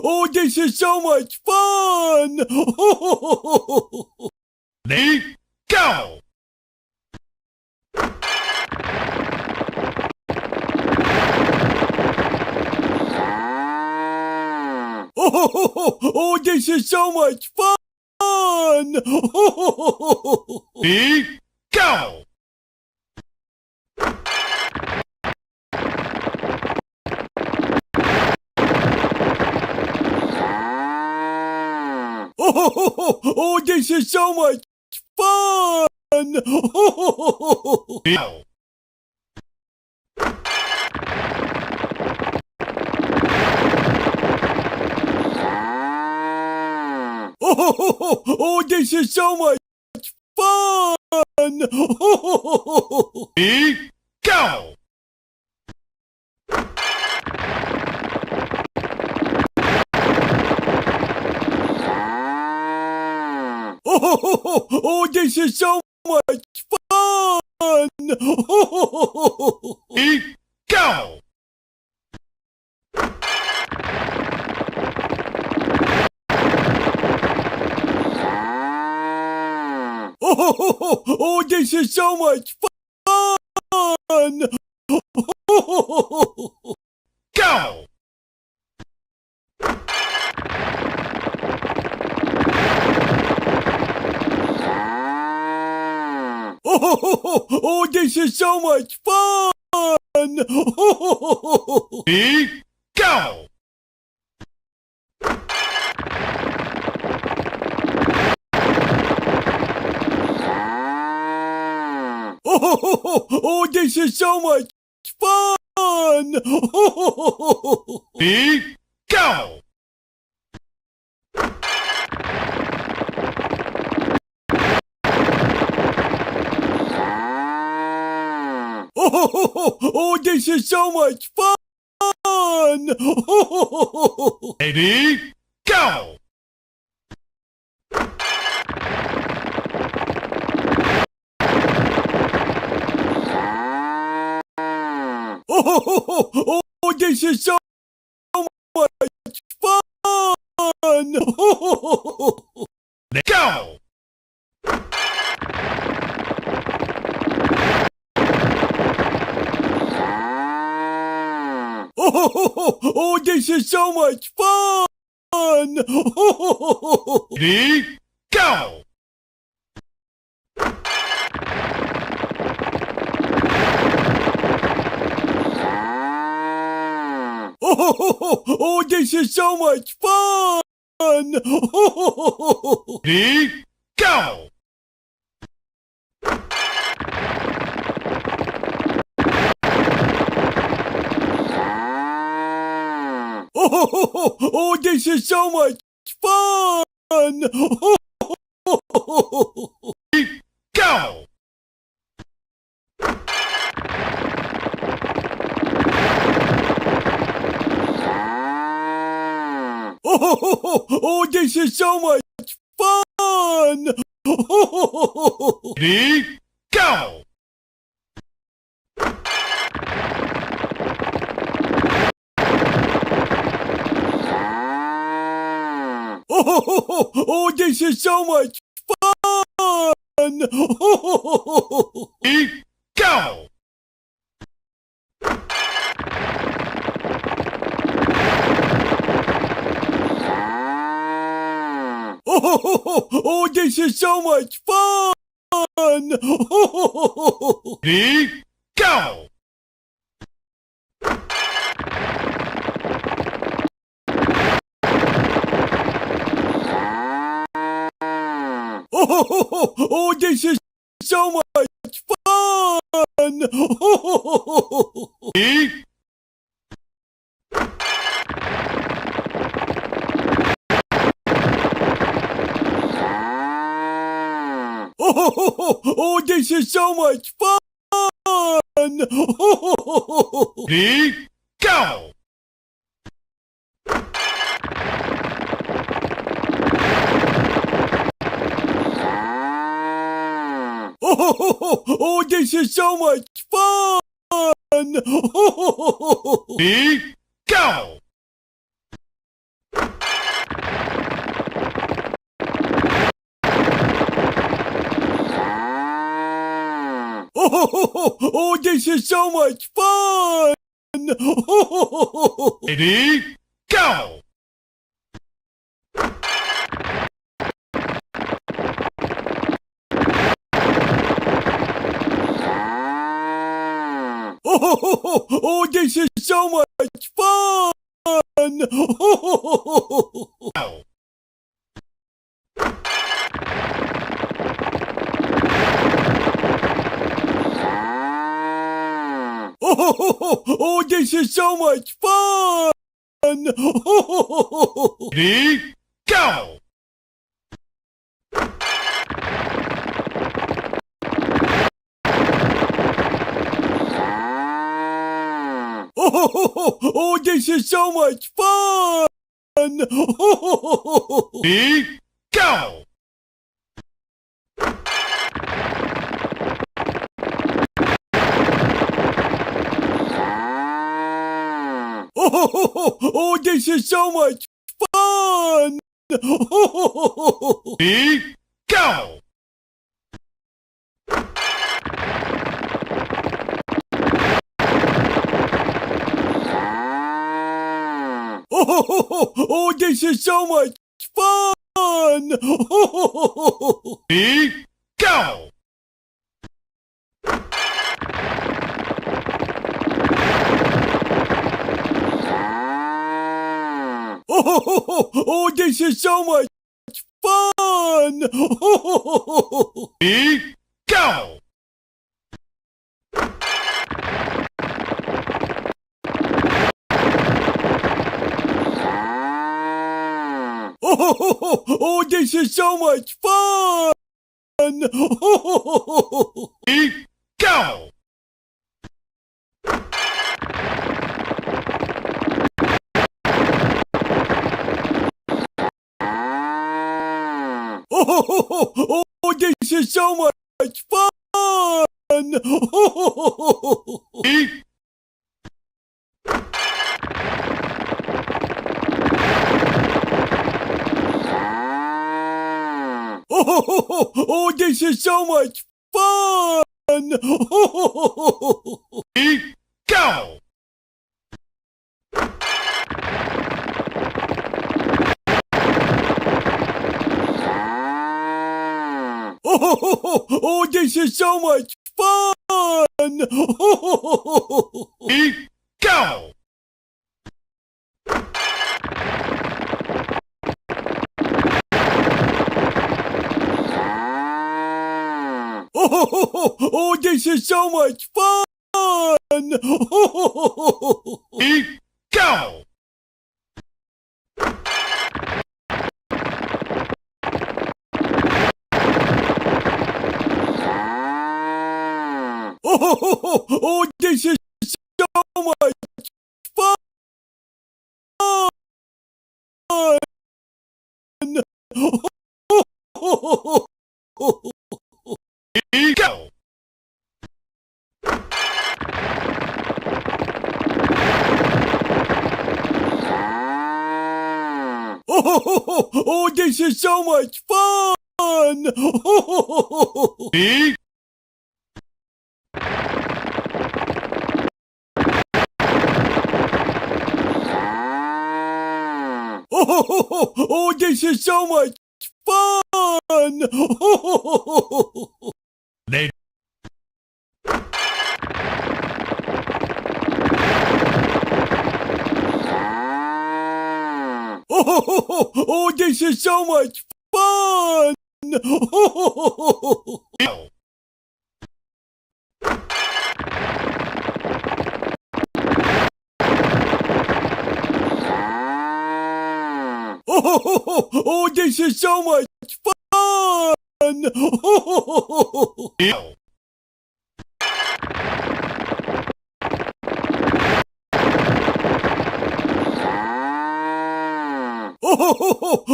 Oh, this is so much fun! Ready, go! Oh, this is so much fun! Ready, go! Oh, this is so much fun! Ready, go! Oh, this is so much fun! Ready, go! Oh, this is so much fun! Ready, go! Oh, this is so much fun! Go! Oh, this is so much fun! Ready, go! Oh, this is so much fun! Ready, go! Oh, this is so much fun! Ready, go! Oh, this is so much fun! Go! Oh, this is so much fun! Ready? Go! Oh, this is so much fun! Ready? Go! Oh, this is so much fun! Ready? Go! Oh, this is so much fun! Ready? Go! Oh, this is so much fun! Ready? Go! Oh, this is so much fun! Ready? Go! Oh, this is so much fun! Ready? Oh, this is so much fun! Ready? Go! Oh, this is so much fun! Ready? Go! Oh, this is so much fun! Ready? Go! Oh, this is so much fun! Go! Oh, this is so much fun! Ready? Go! Oh, this is so much fun! Ready? Go! Oh, this is so much fun! Ready? Go! Oh, this is so much fun! Ready? Go! Oh, this is so much fun! Ready? Go! Oh, this is so much fun! Ready? Go! Oh, this is so much fun! Ready? Oh, this is so much fun! Ready, go! Oh, this is so much fun! Ready, go! Oh, this is so much fun! Ready, go! Oh, this is so much fun! Ready, go! Oh, this is so much fun! Ready, Oh, this is so much fun! Ready, Oh, this is so much fun! go! Oh, this is so much fun! Go!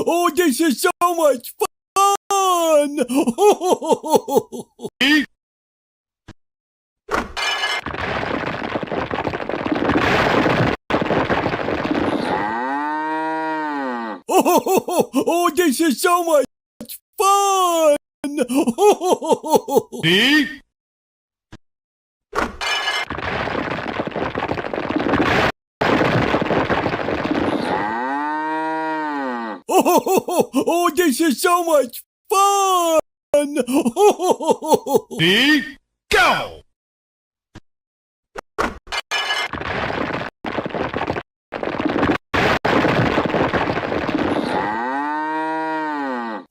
Oh, this is so much fun! Ready, Oh, this is so much fun! ready, Oh, this is so much fun! ready, go!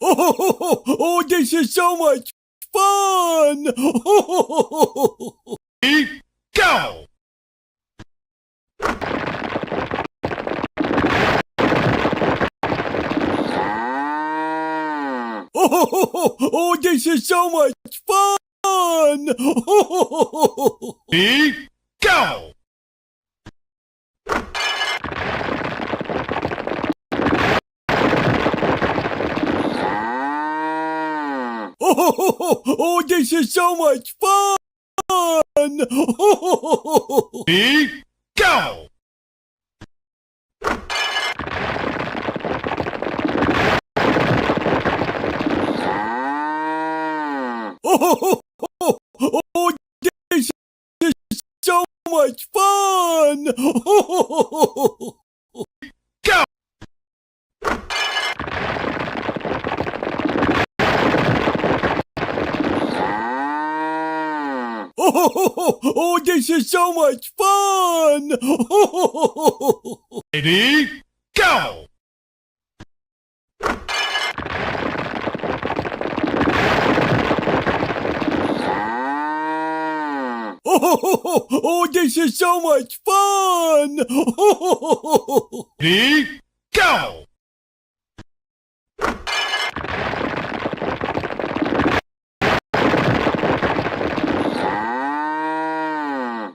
Oh, this is so much fun! Ready, go! Oh, this is so much fun! Ready, go! Oh, this is so much fun! Ready, go! Oh, this is so much fun! Go! Oh, this is so much fun! Ready, go! Oh, this is so much fun! Ready, go!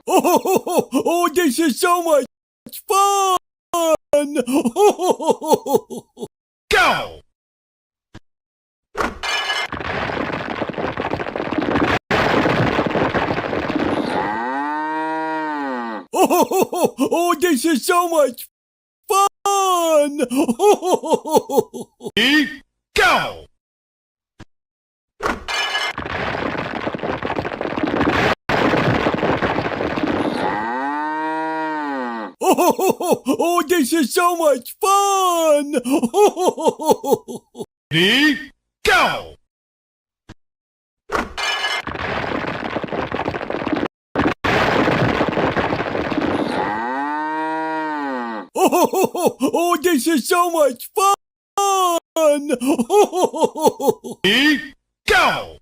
Oh, this is so much fun! Go! Oh, this is so much fun! Ready, go! Oh, this is so much fun! Ready, go! Oh, this is so much fun! Ready, go!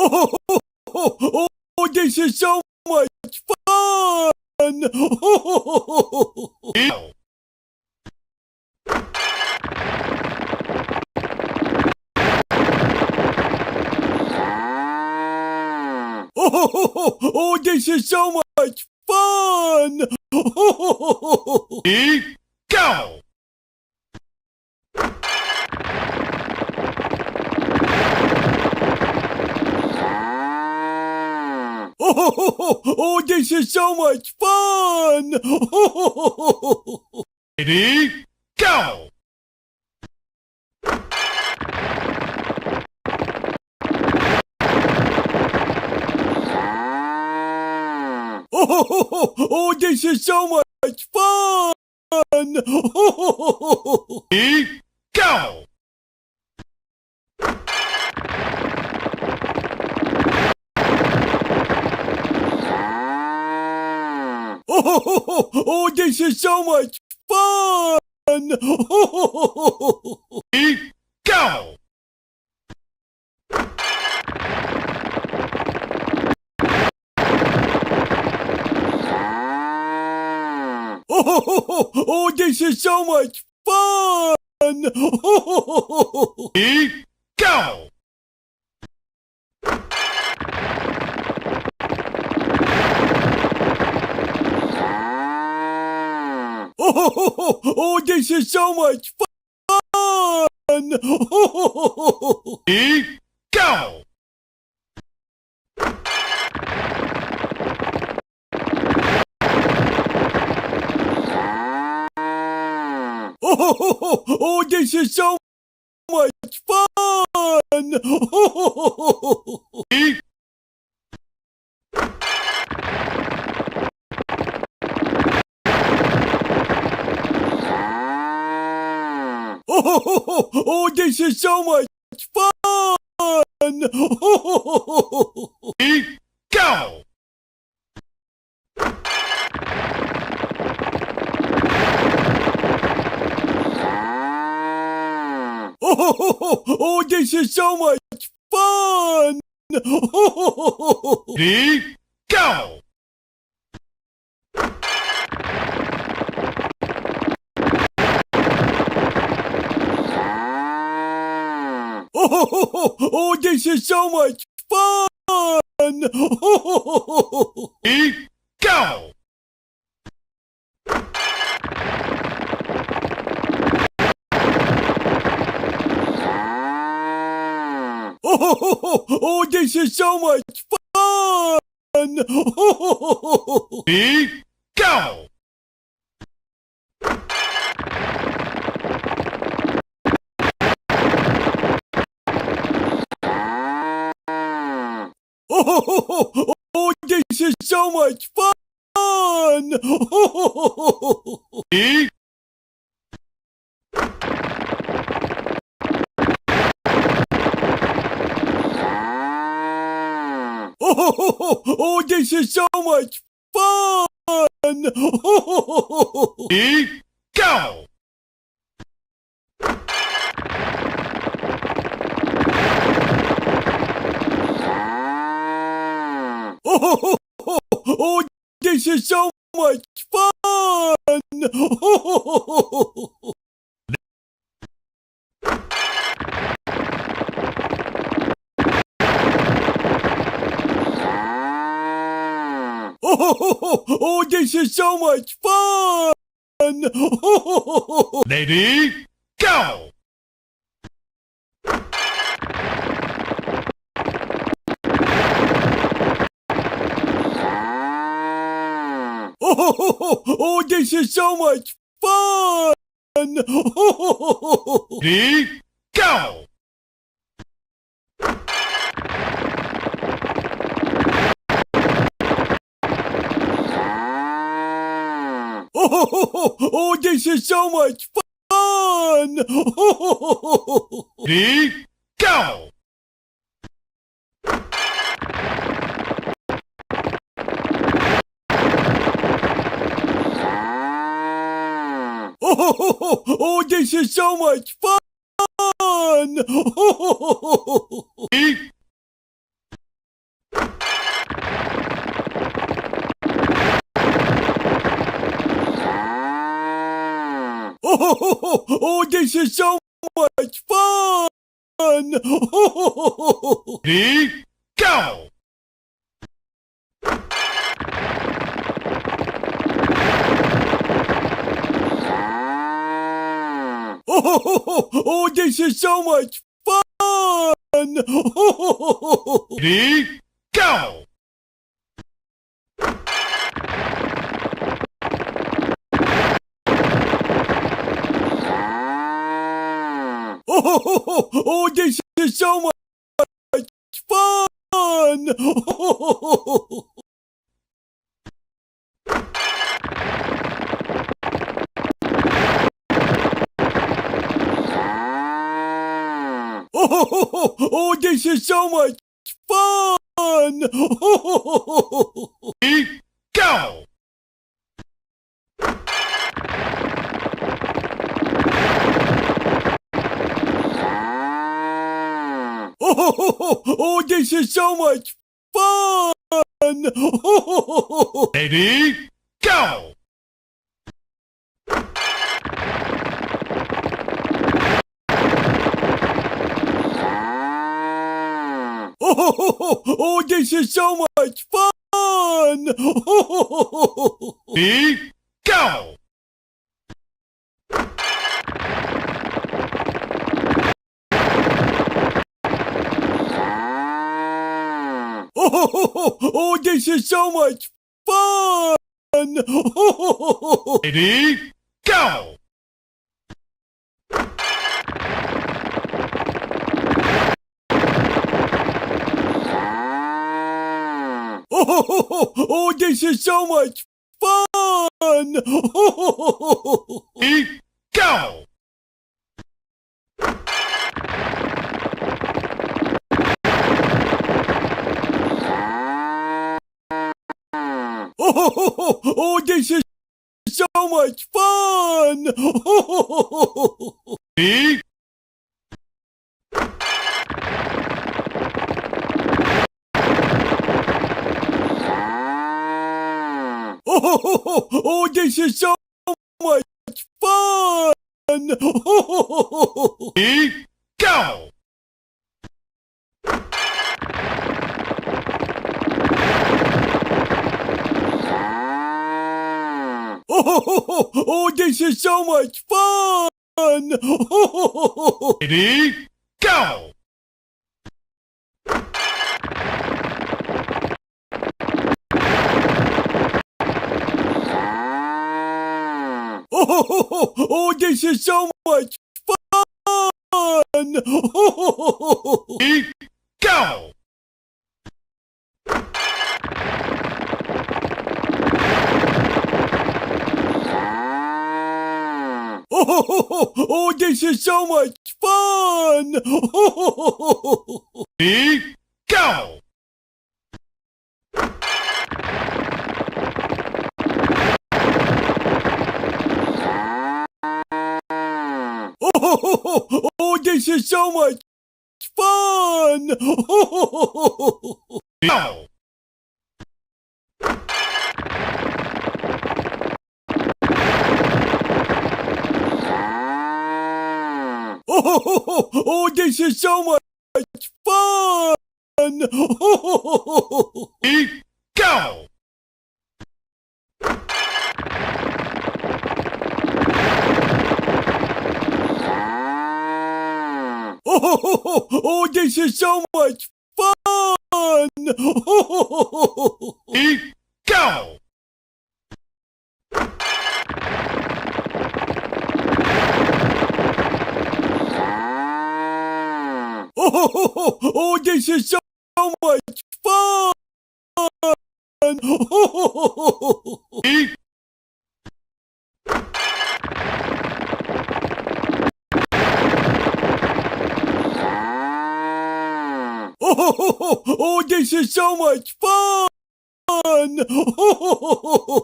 Oh, this is so much fun! Ready, go! Oh, this is so much fun! Ready, go! Oh, this is so much fun! Ready, go! Oh, this is so much fun! Ready, go! Oh, this is so much fun! Ready, go! Oh, this is so much fun! Ready, go! Oh, this is so much fun! Ready, go! Oh, this is so much fun! Ready, Oh, this is so much fun! ready, go! Oh, this is so much fun! Ready, go! Oh, this is so much fun! Ready, go! Oh, this is so much fun! Ready, go! Oh, this is so much fun! Ready, Oh, this is so much fun! ready, go! Oh, this is so much fun! Oh, this is so much fun! Ready, go! Oh, this is so much fun! Ready, go! Oh, this is so much fun! Ready, go! Oh, this is so much fun! Ready, Oh, this is so much fun! ready, go! Oh, this is so much fun! Ready, go! Oh, this is so much fun! Oh, this is so much fun! Ready, go! Oh, this is so much fun! Ready, go! Oh, this is so much fun! Ready, go! Oh, this is so much fun! Ready, go! Oh, this is so much fun! Ready, go! Oh, this is so much fun! Ready, Oh, this is so much fun! ready, go! Oh, this is so much fun! Ready, go! Oh, this is so much fun! Ready, go! Oh, this is so much fun! Ready, go! Oh, this is so much fun! Go! Oh, this is so much fun! Ready, go! Oh, this is so much fun! Ready, go! Oh, this is so much fun! Ready, so much fun!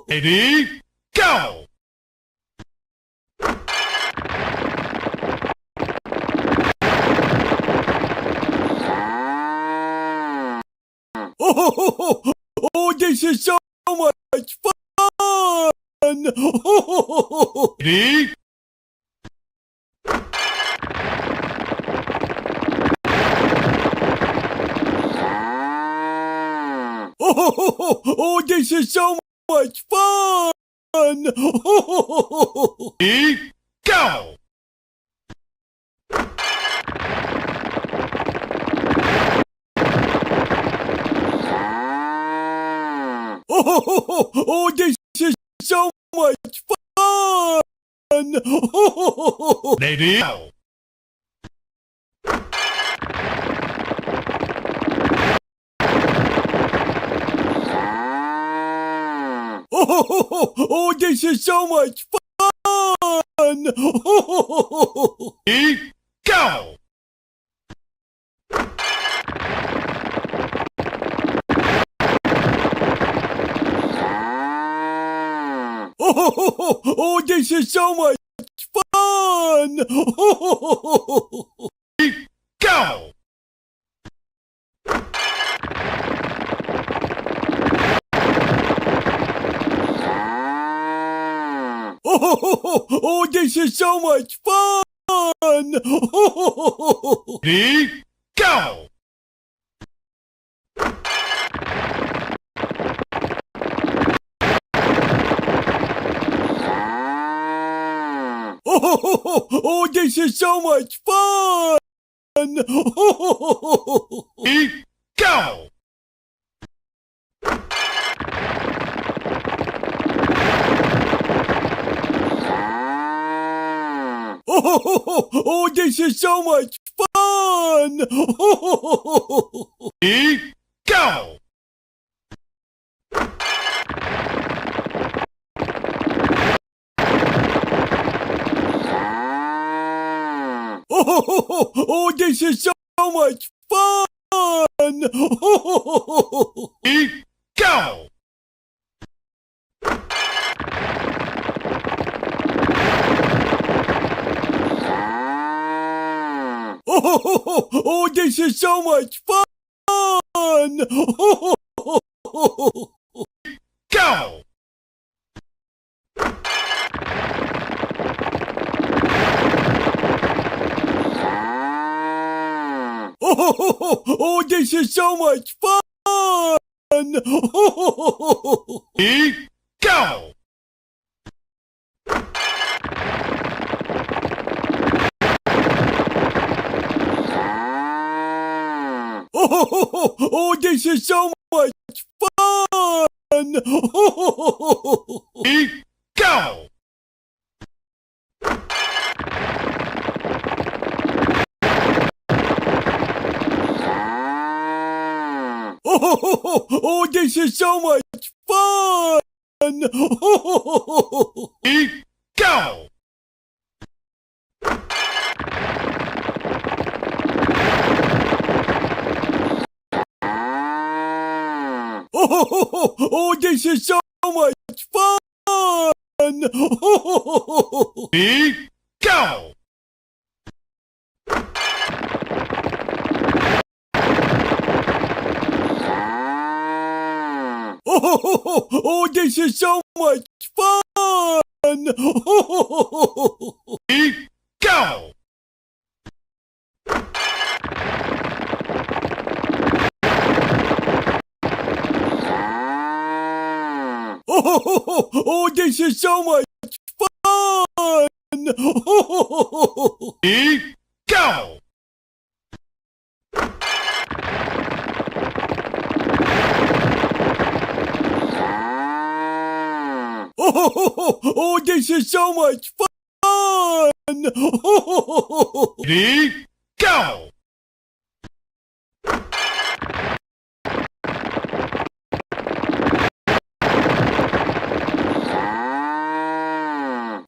Ready, go! Oh, this is so much fun! Ready, Oh, this is so much fun! ready, go! Oh, this is so much fun! Ready, go! Oh, this is so much fun! Ready, go! Oh, this is so much fun! Ready, go! Oh, this is so much fun! Ready, go! Oh, this is so much fun! Ready, go! Oh, this is so much fun! Ready, go! Oh, this is so much fun! Ready, go! Oh, this is so much fun! Go! Oh, this is so much fun! Ready, go! Oh, this is so much fun! Ready, go! Oh, this is so much fun! Ready, go! Oh, this is so much fun! Ready, go! Oh, this is so much fun! Ready, go! Oh, this is so much fun! Ready, go! Oh, this is so much fun! Ready, go!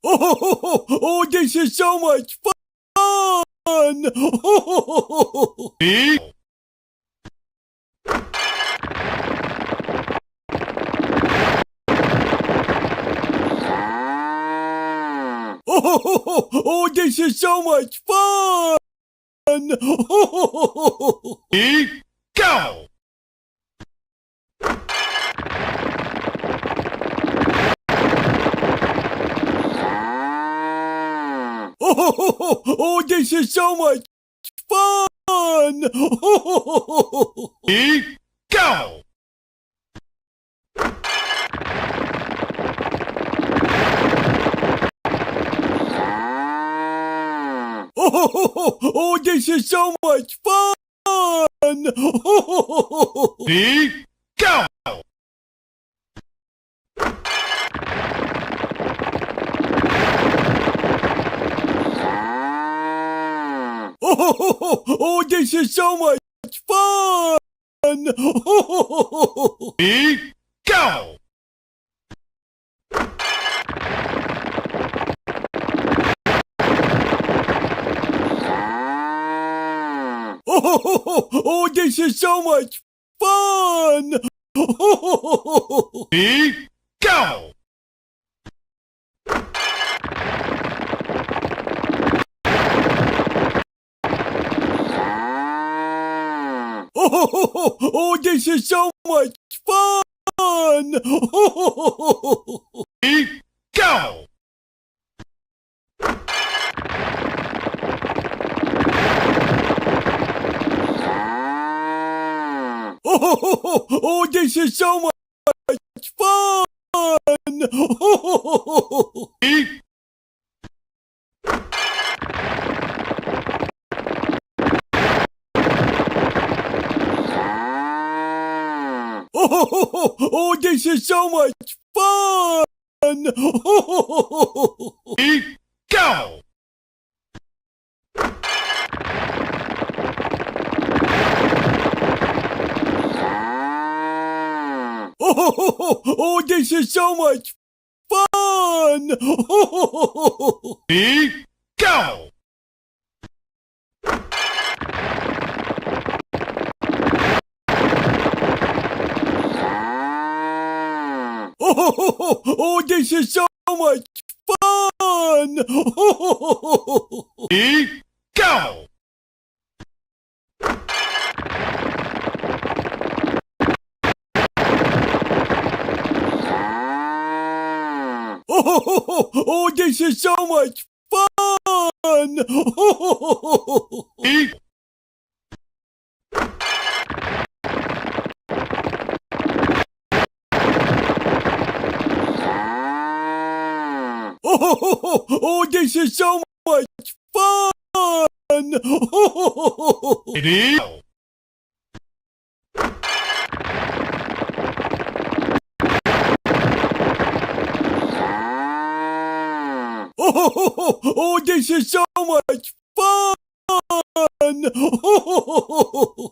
Oh, this is so much fun! Ready, Oh, this is so much fun! Ready, go! Oh, this is so much fun! Ready, go! Oh, this is so much fun! Ready, go! Oh, this is so much fun! Ready, go! Oh, this is so much fun! Ready, go! Oh, this is so much fun! Ready, go! Oh, this is so much fun! Ready, Oh, this is so much fun! ready, go! Oh, this is so much fun! Ready, go! Oh, this is so much fun! Ready, go! Oh, this is so much fun! Ready, Oh, this is so much fun! ready, go! Oh, this is so much fun!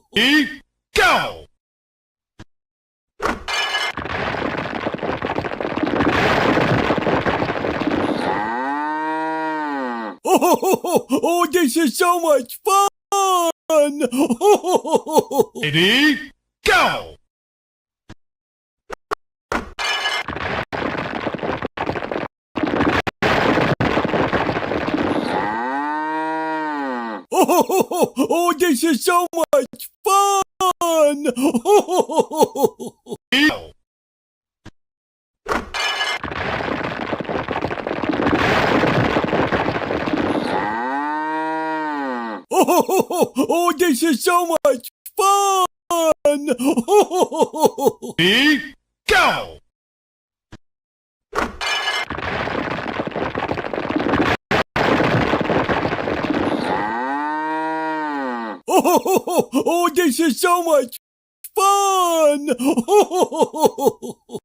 Ready, go! Oh, this is so much fun! Ready, go! Oh, this is so much fun! Ready, go! Oh, this is so much fun! Ready, go! Oh, this is so much fun!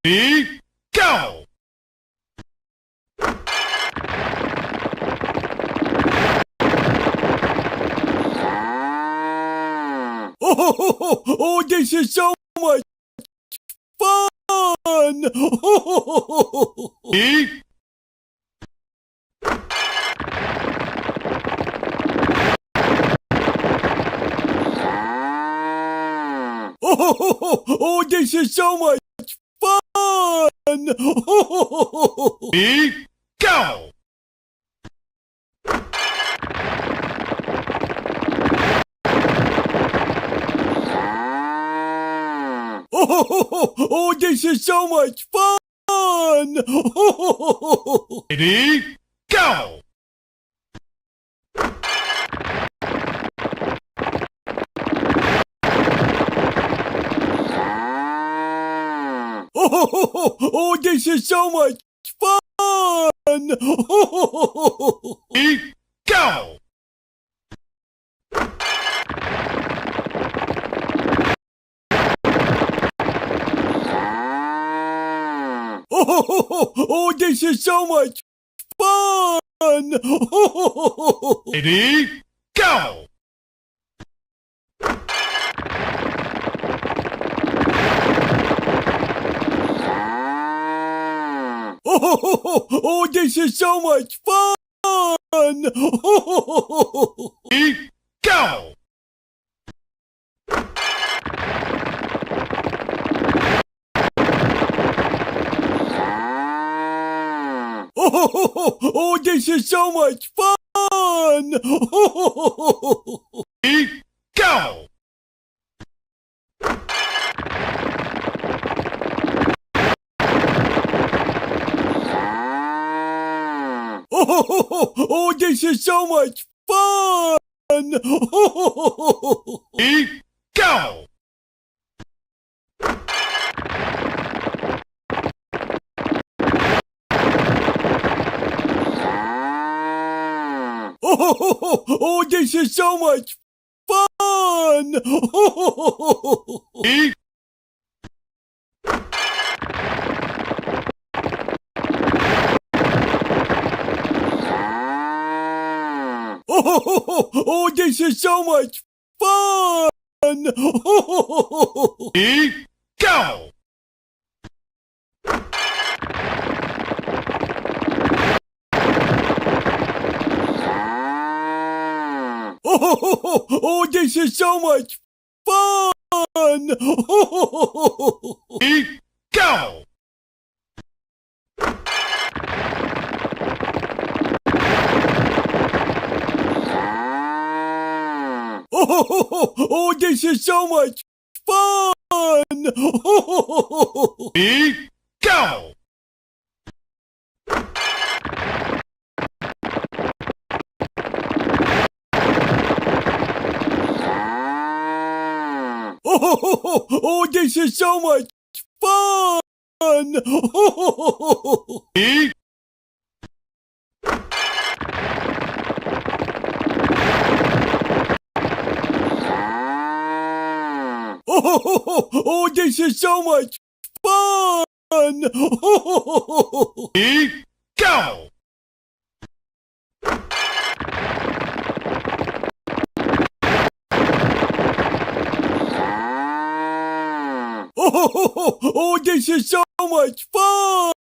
Ready, go! Oh, this is so much fun! Ready, Oh, this is so much fun! Ready, go! Ready, go! Oh, this is so much fun! Ready, go! Oh, this is so much fun! Ready, go! Oh, this is so much fun! Ready, go! Oh, this is so much fun! Ready, go! Oh, this is so much fun! Ready, go! Oh, this is so much fun! Ready, Oh, this is so much fun! ready, go! Oh, this is so much fun! Ready, go! Oh, this is so much fun! Ready, go! Oh, this is so much fun! Ready, Oh, this is so much fun! ready, go! Oh, this is so much fun!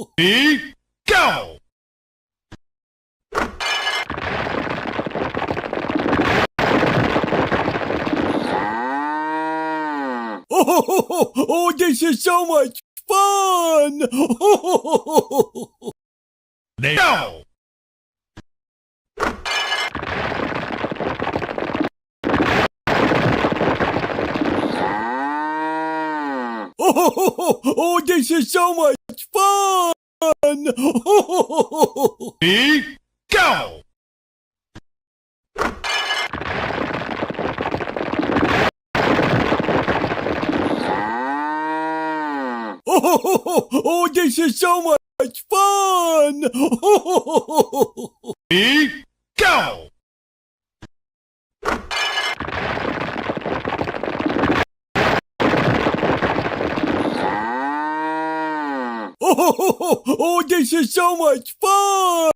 Ready, go! Oh, this is so much fun! Go! Oh, this is so much fun! Ready, go! Oh, this is so much fun! Ready, go! Oh, this is so much fun!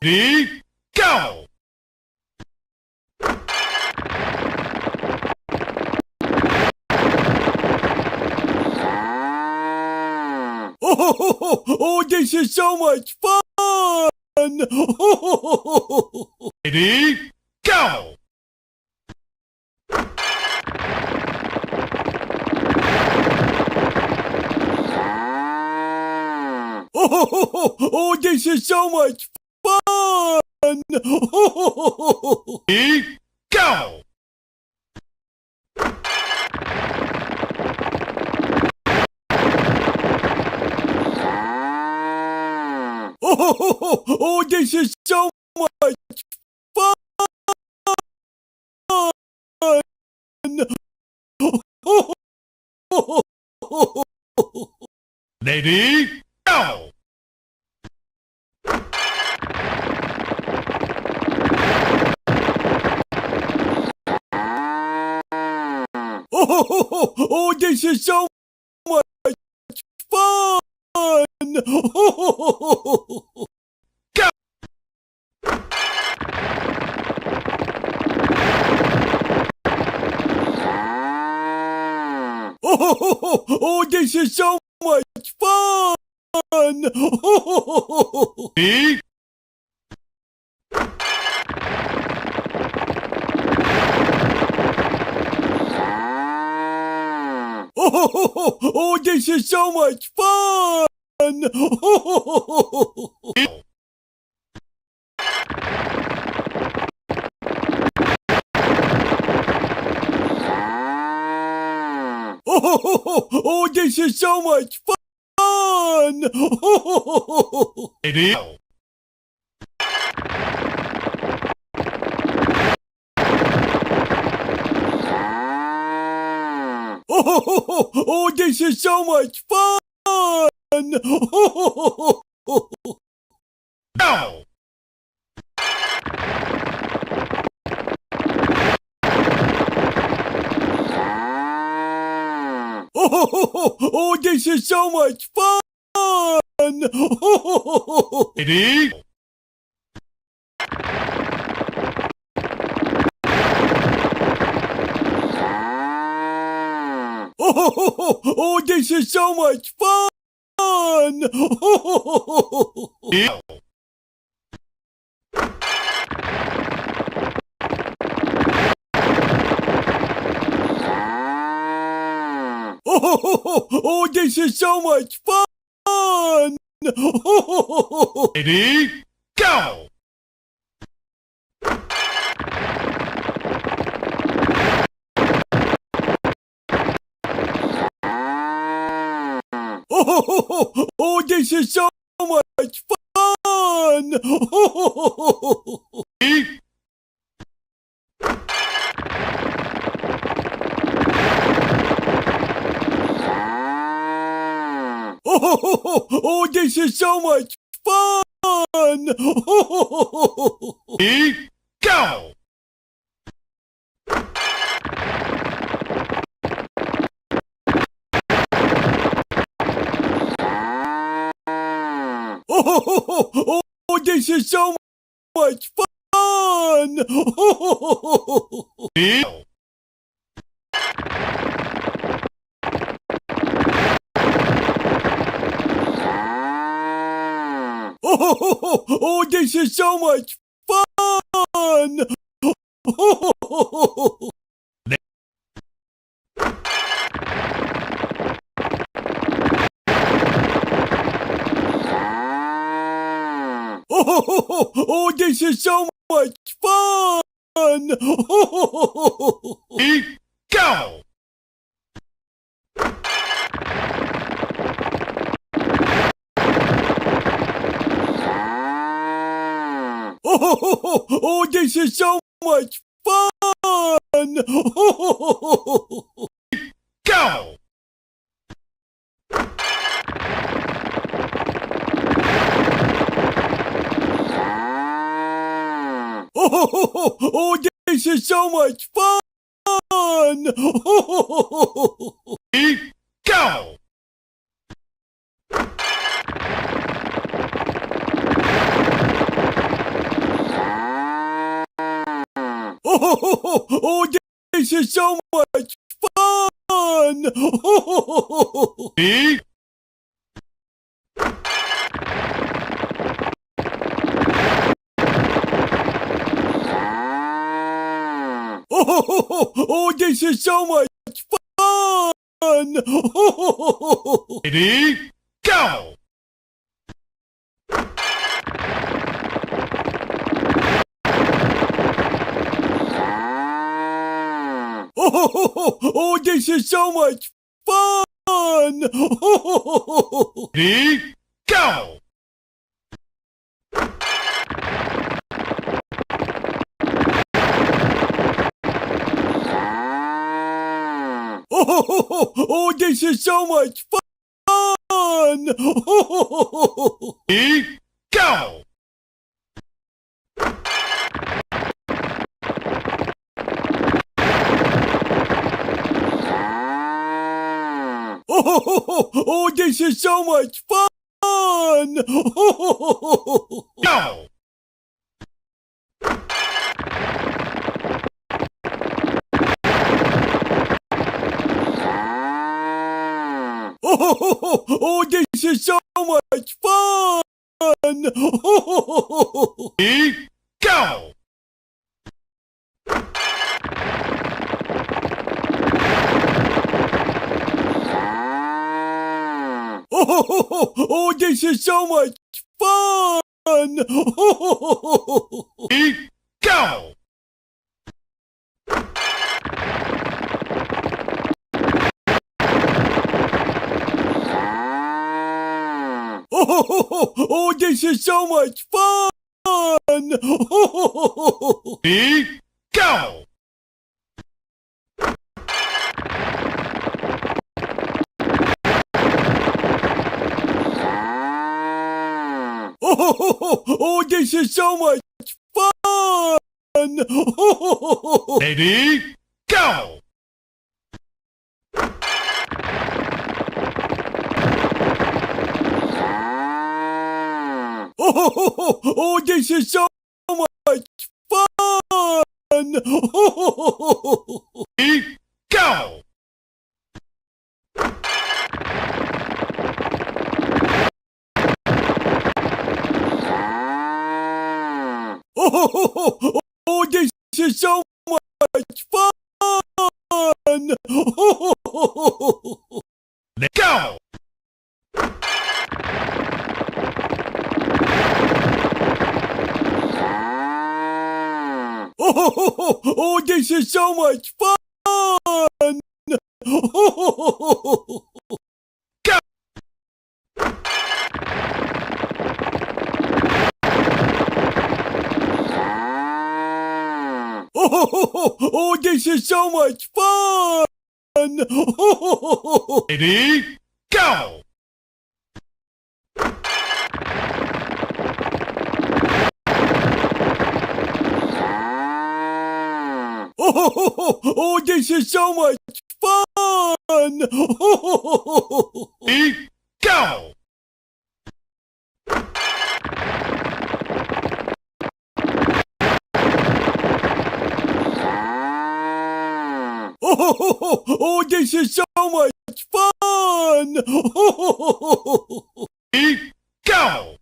Ready, go! Oh, this is so much fun! Ready, go! Oh, this is so much fun! Ready, go! Oh, this is so much fun. Ready, go! Oh, this is so much fun. Go! Oh, this is so much fun. Ready, Oh, this is so much fun. go! Oh, this is so much fun. Ready, go! Oh, this is so much fun. Go! Oh, this is so much fun. Ready, Oh, this is so much fun. ready, go! Oh, this is so much fun. Ready, go! Oh, this is so much fun. Ready, Oh, this is so much fun. ready, go! Oh, this is so much fun. Ready, go! Oh, this is so much fun. Oh, this is so much fun. Ready, go! Oh, this is so much fun. Go! Oh, this is so much fun. Ready, go! Oh, this is so much fun. Ready, Oh, this is so much fun. ready, go! Oh, this is so much fun. Ready, go! so much fun! Ready, go! Oh, this is so much fun! Go! Oh, this is so much fun! Ready, go! Oh, this is so much fun! Ready, go! Oh, this is so much fun! Ready, go! Oh, this is so much fun! Ready, go! Oh, this is so much fun! Ready, go! Oh, this is so much fun! Go! Oh, this is so much fun! Go! Oh, this is so much fun! Ready, go! Oh, this is so much fun! Ready, go! Oh, this is so much fun! Ready, go!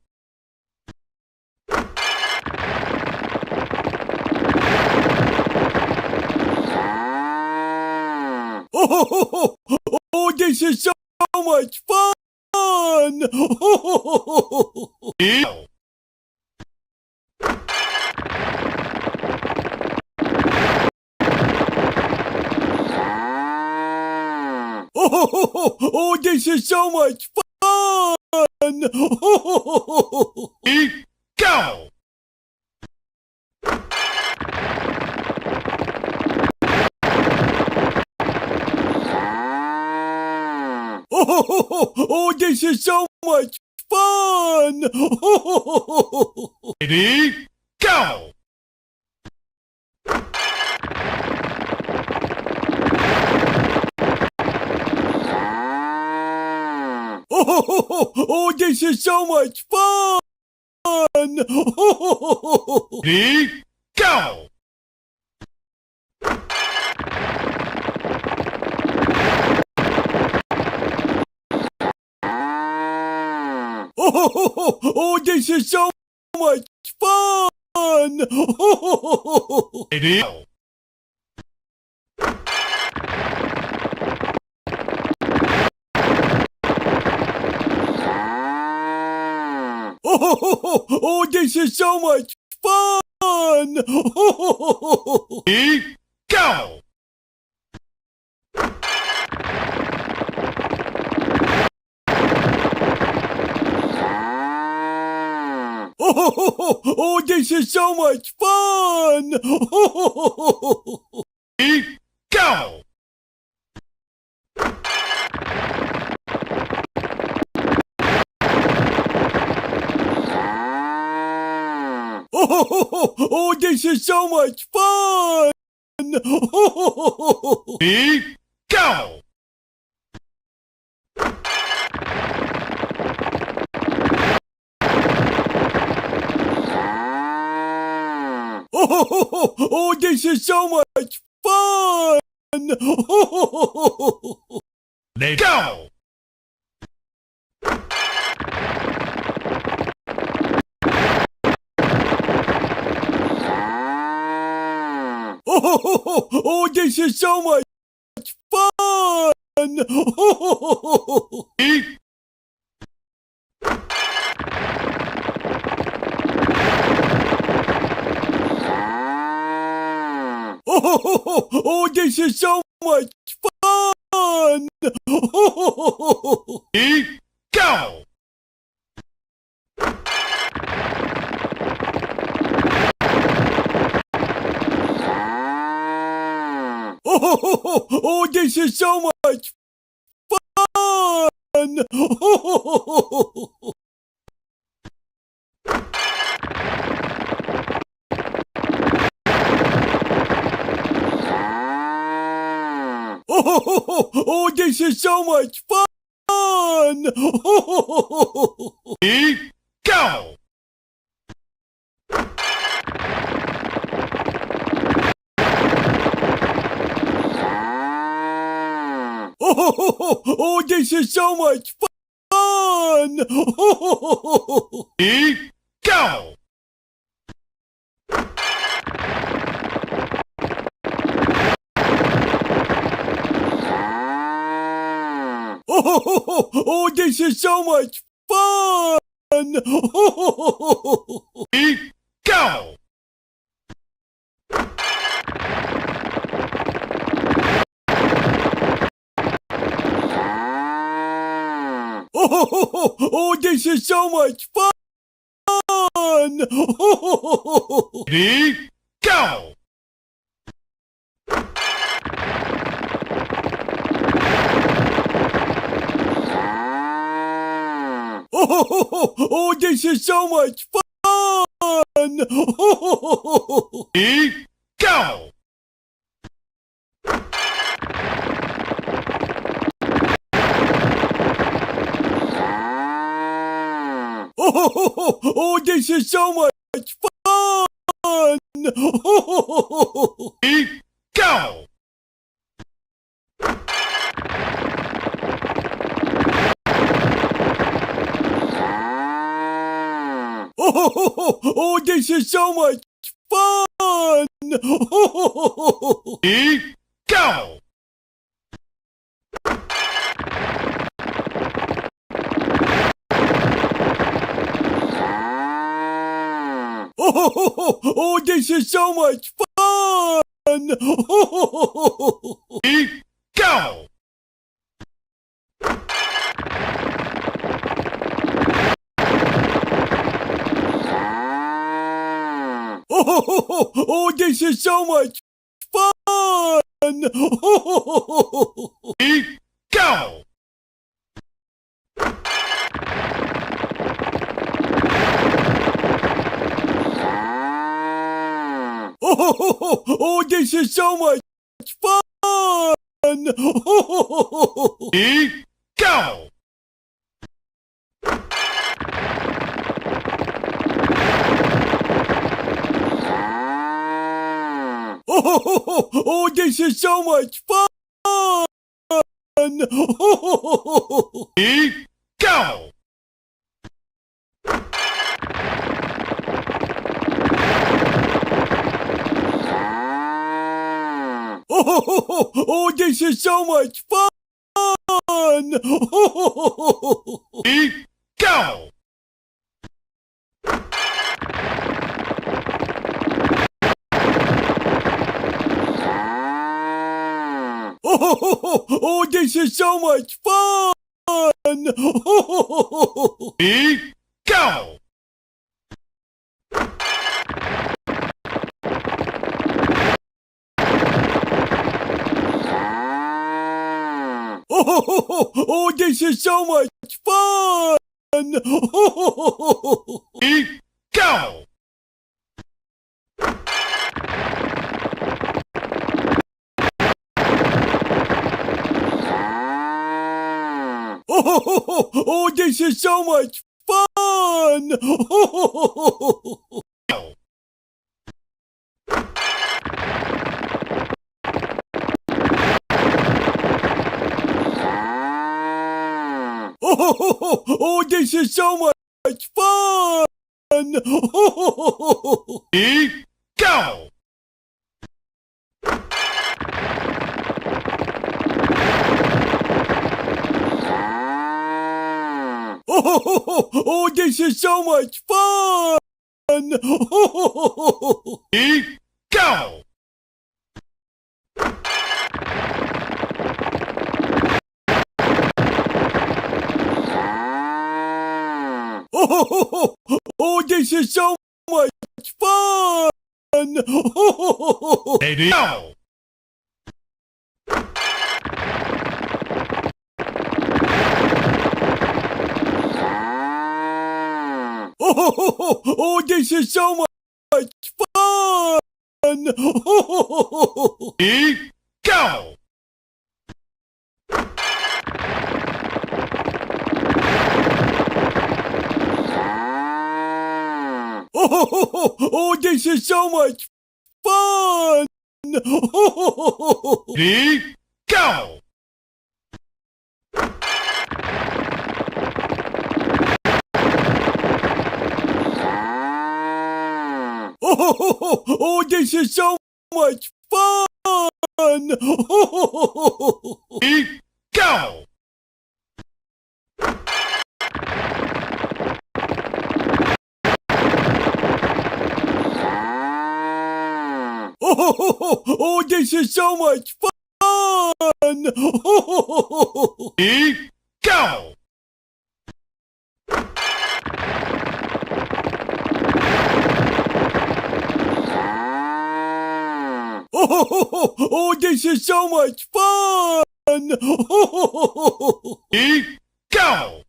Oh, this is so much fun! Ready, go! Oh, this is so much fun! Ready, go! Oh, this is so much fun! Ready, go! Oh, this is so much fun! Ready, go! Oh, this is so much fun! Ready, go! Oh, this is so much fun! Ready, go! Oh, this is so much fun! Ready, go! Oh, this is so much fun! Ready, go! Oh, this is so much fun! Let's go! Oh, this is so much fun! Ready, Oh, this is so much fun! ready, go! Oh, this is so much fun! Oh, this is so much fun! Ready, go! Oh, this is so much fun! Ready, go! Oh, this is so much fun! Ready, go! Oh, this is so much fun! Ready, go! Oh, this is so much fun! Ready, go! Oh, this is so much fun! Ready, go! Oh, this is so much fun! Ready, go! Oh, this is so much fun! Ready, go! Oh, this is so much fun! Ready, go! Oh, this is so much fun! Ready, go! Oh, this is so much fun! Ready, go! Oh, this is so much fun! Ready, go! Oh, this is so much fun! Ready, go! Oh, this is so much fun! Ready, go! Oh, this is so much fun! Oh, this is so much fun! Ready, go! Oh, this is so much fun! Ready, go! Oh, this is so much fun! Ready, go! Oh, this is so much fun! Ready, go! Oh, this is so much fun! Ready, go! Oh, this is so much fun! Ready, go! Oh, this is so much fun! Ready, go! Oh, this is so much fun! Ready, go!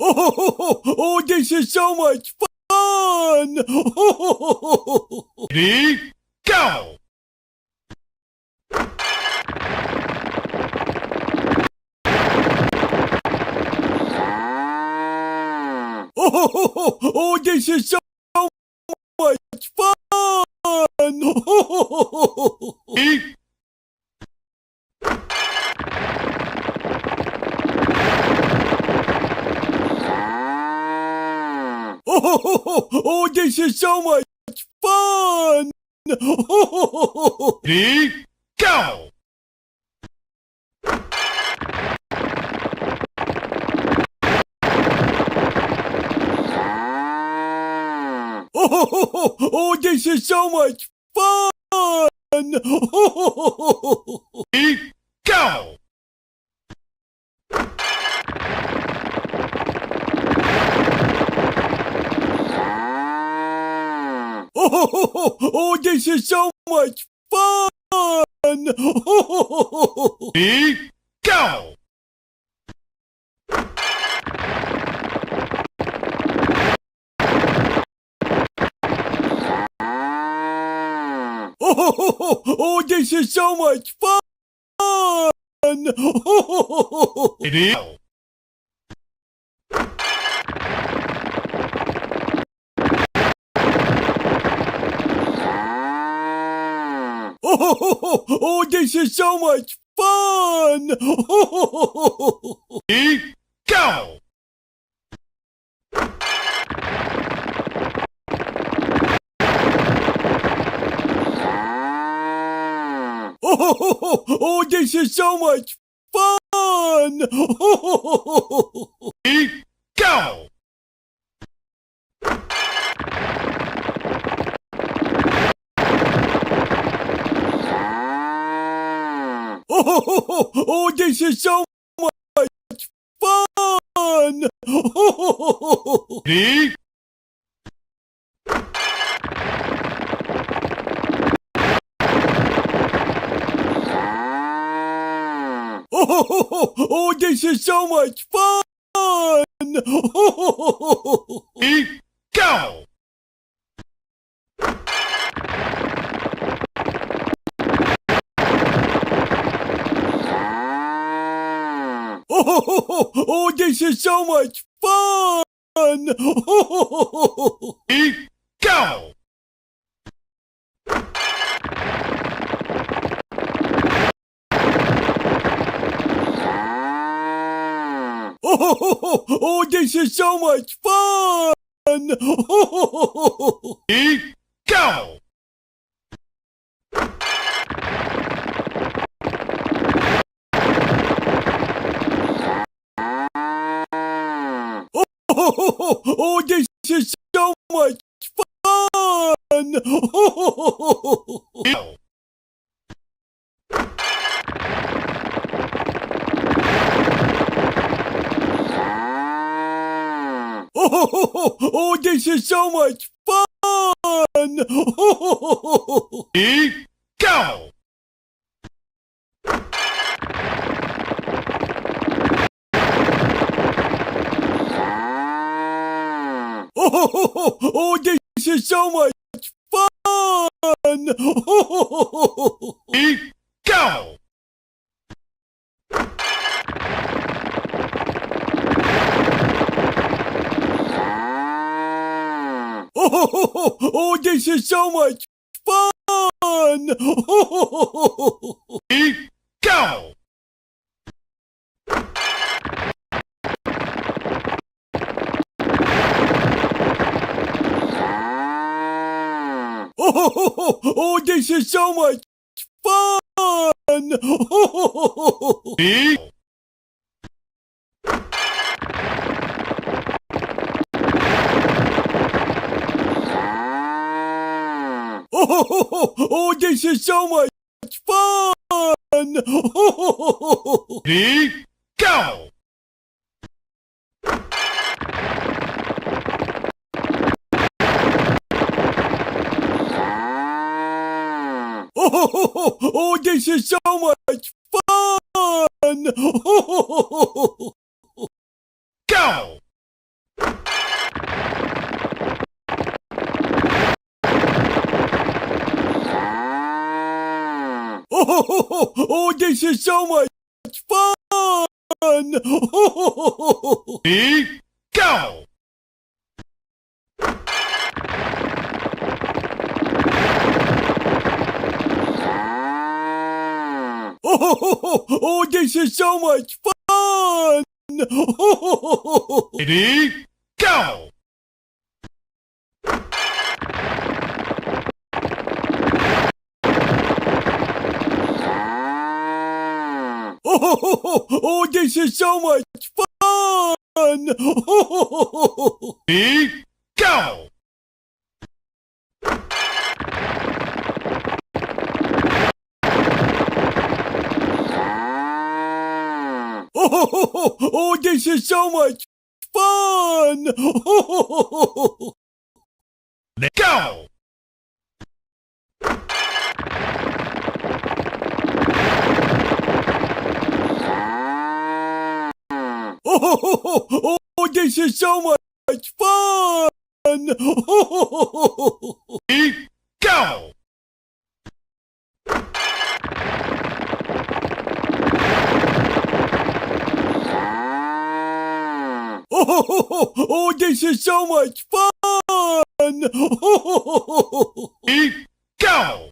Oh, this is so much fun! Ready, go! Oh, this is so much fun! Ready, Oh, this is so much fun! ready, go! Oh, this is so much fun! Ready, go! Oh, this is so much fun! Ready, go! Oh, this is so much fun! Ready, go! Oh, this is so much fun! Ready, go! Oh, this is so much fun! Ready, go! Oh, this is so much fun! Ready, Oh, this is so much fun! ready, go! Oh, this is so much fun! Ready, go! Oh, this is so much fun! Ready, go! Oh, this is so much fun! Go! Oh, this is so much fun! Ready, go! Oh, this is so much fun! Ready, go! Oh, this is so much fun! Ready, go! Oh, this is so much fun! Ready, Oh, this is so much fun! ready, go! Oh, this is so much fun! Go! Oh, this is so much fun! Ready, go! Oh, this is so much fun! Ready, go! Oh, this is so much fun! Ready, go! Oh, this is so much fun! Go! Oh, this is so much fun! Ready, go! Oh, this is so much fun! Ready, go!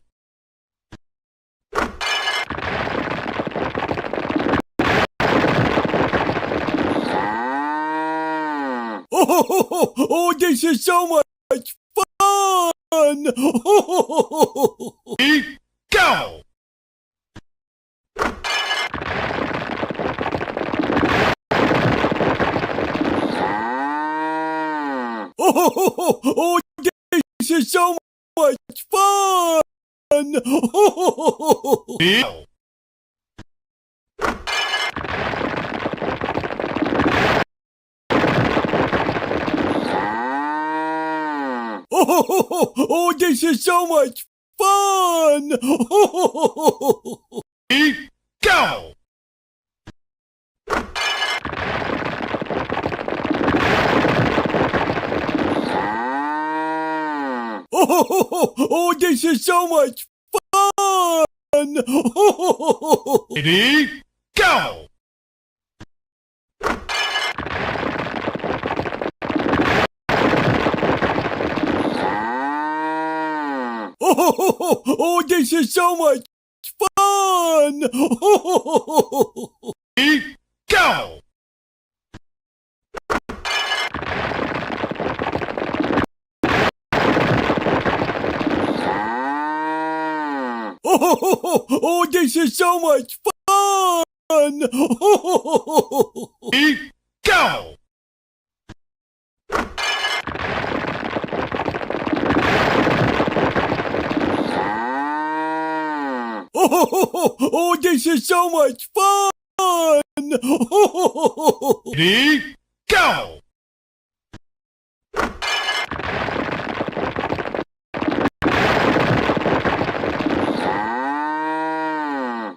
Oh, this is so much fun! Ready, go! Oh, this is so much fun! Ready, go! Oh, this is so much fun! Ready, go! Oh, this is so much fun! Ready, go! Oh, this is so much fun! Go! Oh, this is so much fun! Go! Oh, this is so much fun! Ready? Go!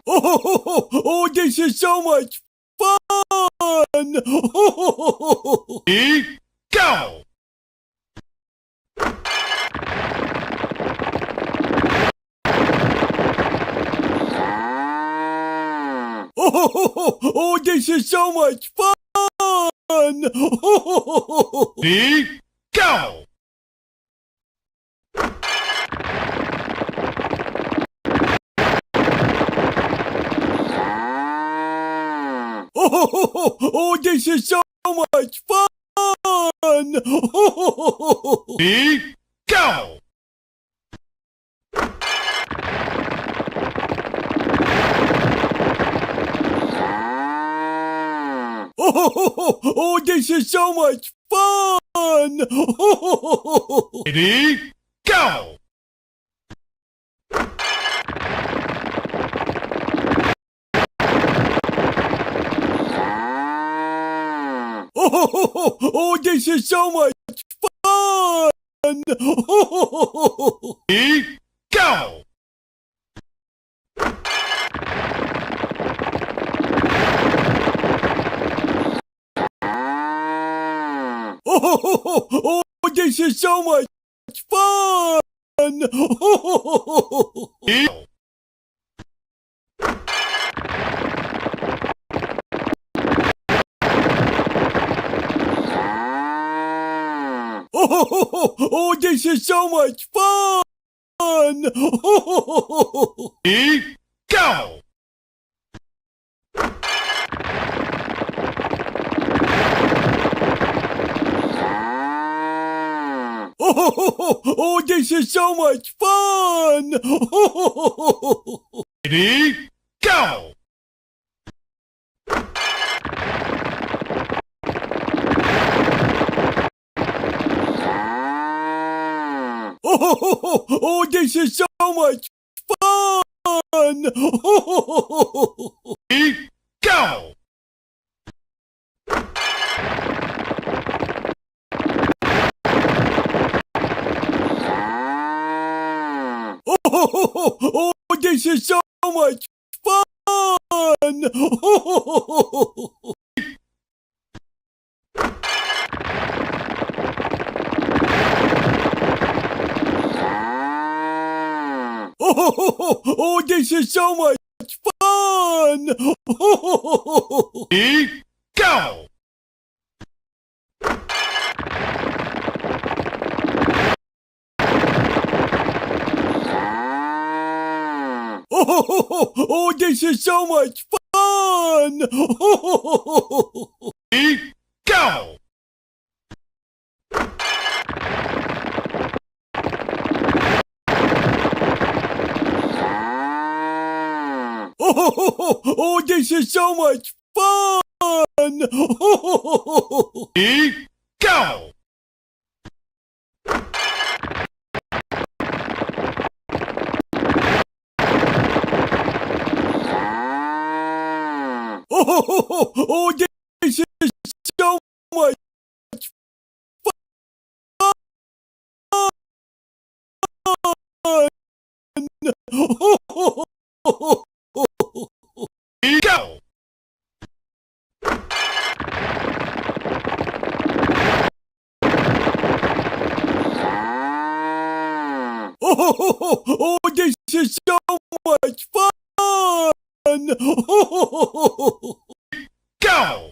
Oh, this is so much fun! Ready? Go! Oh, this is so much fun! Ready? Go! Oh, this is so much fun! Ready? Go! Oh, this is so much fun! Ready? Go! Oh, this is so much fun! Ready? Go! Oh, this is so much fun! Ready? Oh, this is so much fun! Ready? Go! Oh, this is so much fun! Ready? Go! Oh, this is so much fun! Ready? Go! Oh, this is so much fun! Oh, this is so much fun! Ready? Go! Oh, this is so much fun! Ready? Go! Oh, this is so much fun! Ready? Go! Oh, this is so much fun! Ready? Go! Oh, this is so much fun! Go!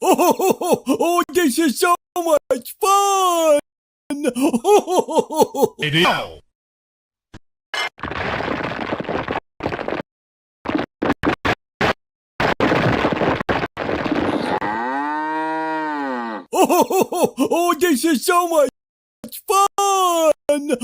Oh, this is so much fun! Ready, go! Oh, this is so much fun! Ready,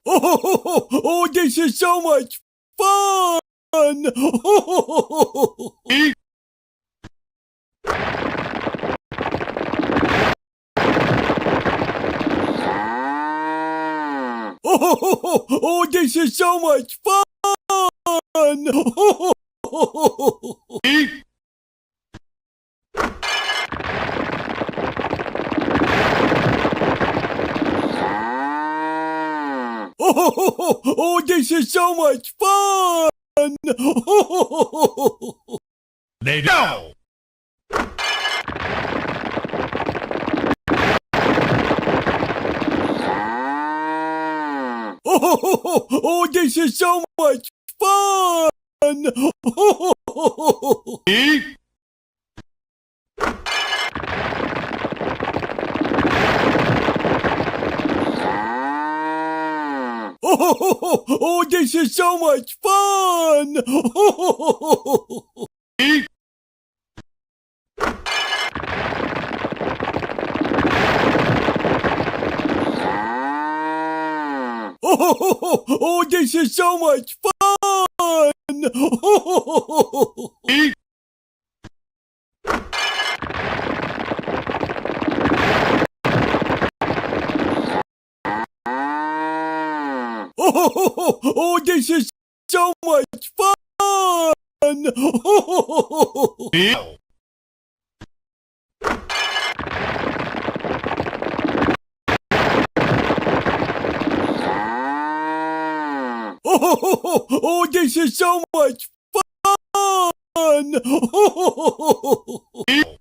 Oh, this is so much fun! ready, Oh, this is so much fun! ready, Oh, this is so much fun! ready, go! Oh, this is so much fun! Ready, Oh, this is so much fun! ready, Oh, this is so much fun! ready, Oh, this is so much fun! ready, go! Oh, this is so much fun! Ready,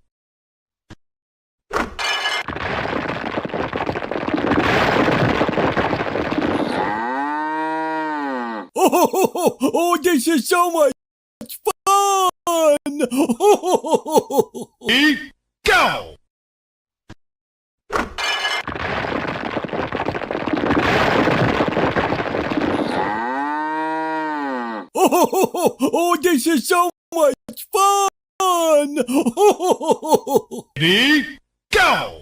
Oh, this is so much fun! ready, go! Oh, this is so much fun! Ready, go!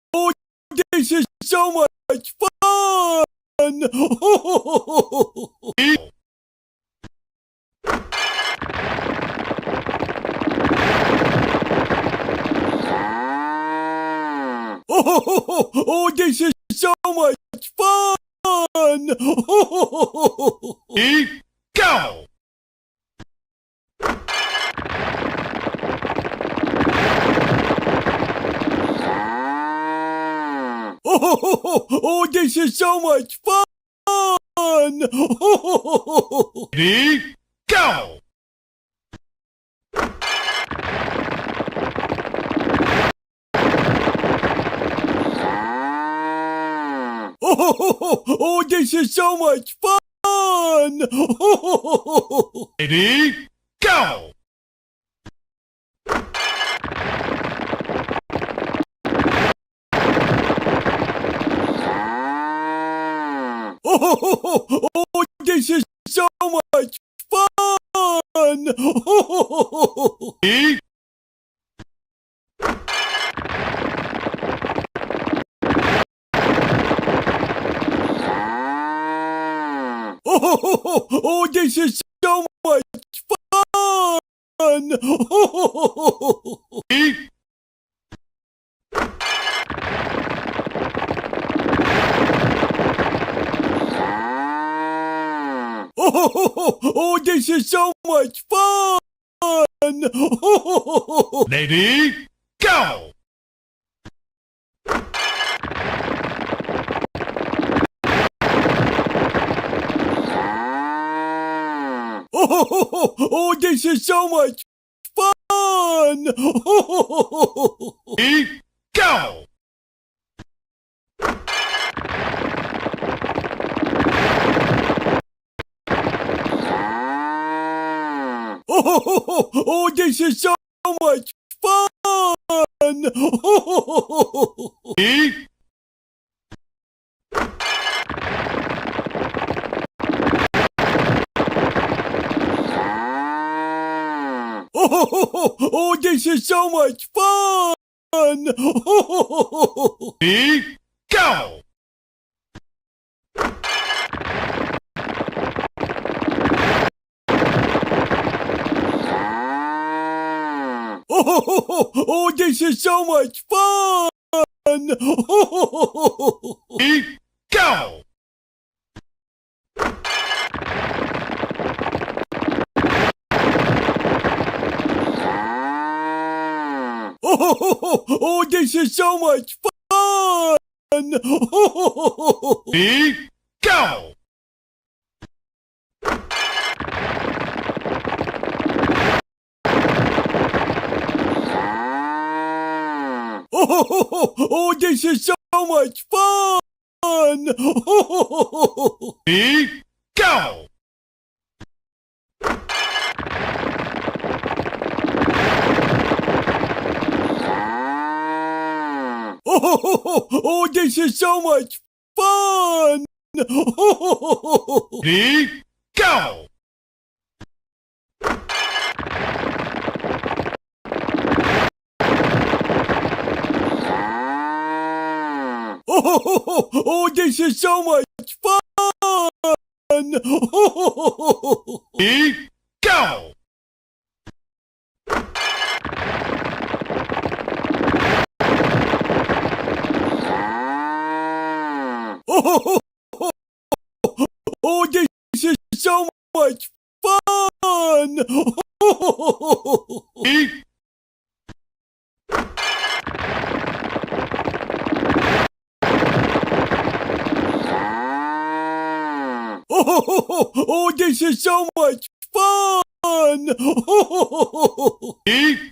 Oh, this is so much fun! Ready, Oh, this is so much fun! ready, go! Oh, this is so much fun! Ready, go! Oh, this is so much fun! Ready, go! Oh, this is so much fun! Ready, Oh, this is so much fun! ready, Oh, this is so much fun! ready, go! Oh, this is so much fun! Ready, go! Oh, this is so much fun! Ready, Oh, this is so much fun! ready, go! Oh, this is so much fun! Ready, go! Oh, this is so much fun! Ready, go! Oh, this is so much fun! Ready, go! Oh, this is so much fun! Ready, go! Oh, this is so much fun! Ready, go! Oh, this is so much fun! Ready, Oh, this is so much fun! ready,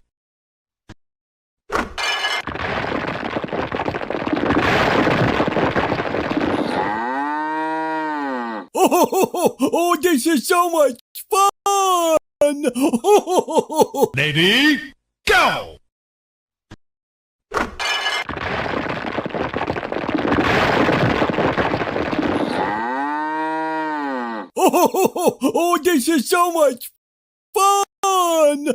Oh, this is so much fun! ready, go! Oh, this is so much fun!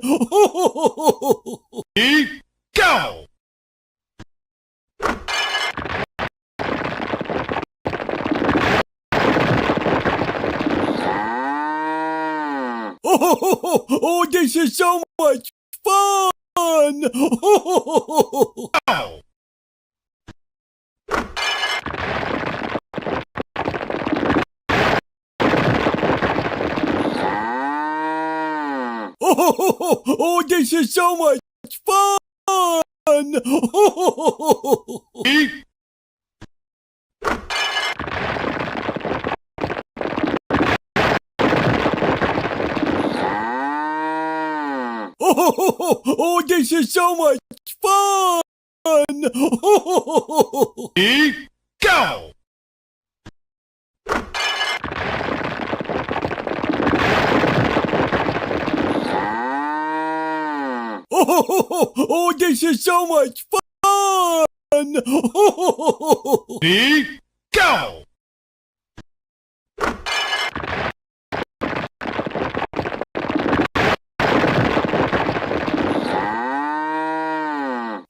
Ready, go! Oh, this is so much fun! Go! Oh, this is so much fun! Ready, Oh, this is so much fun! ready, go! Oh, this is so much fun! Ready, go!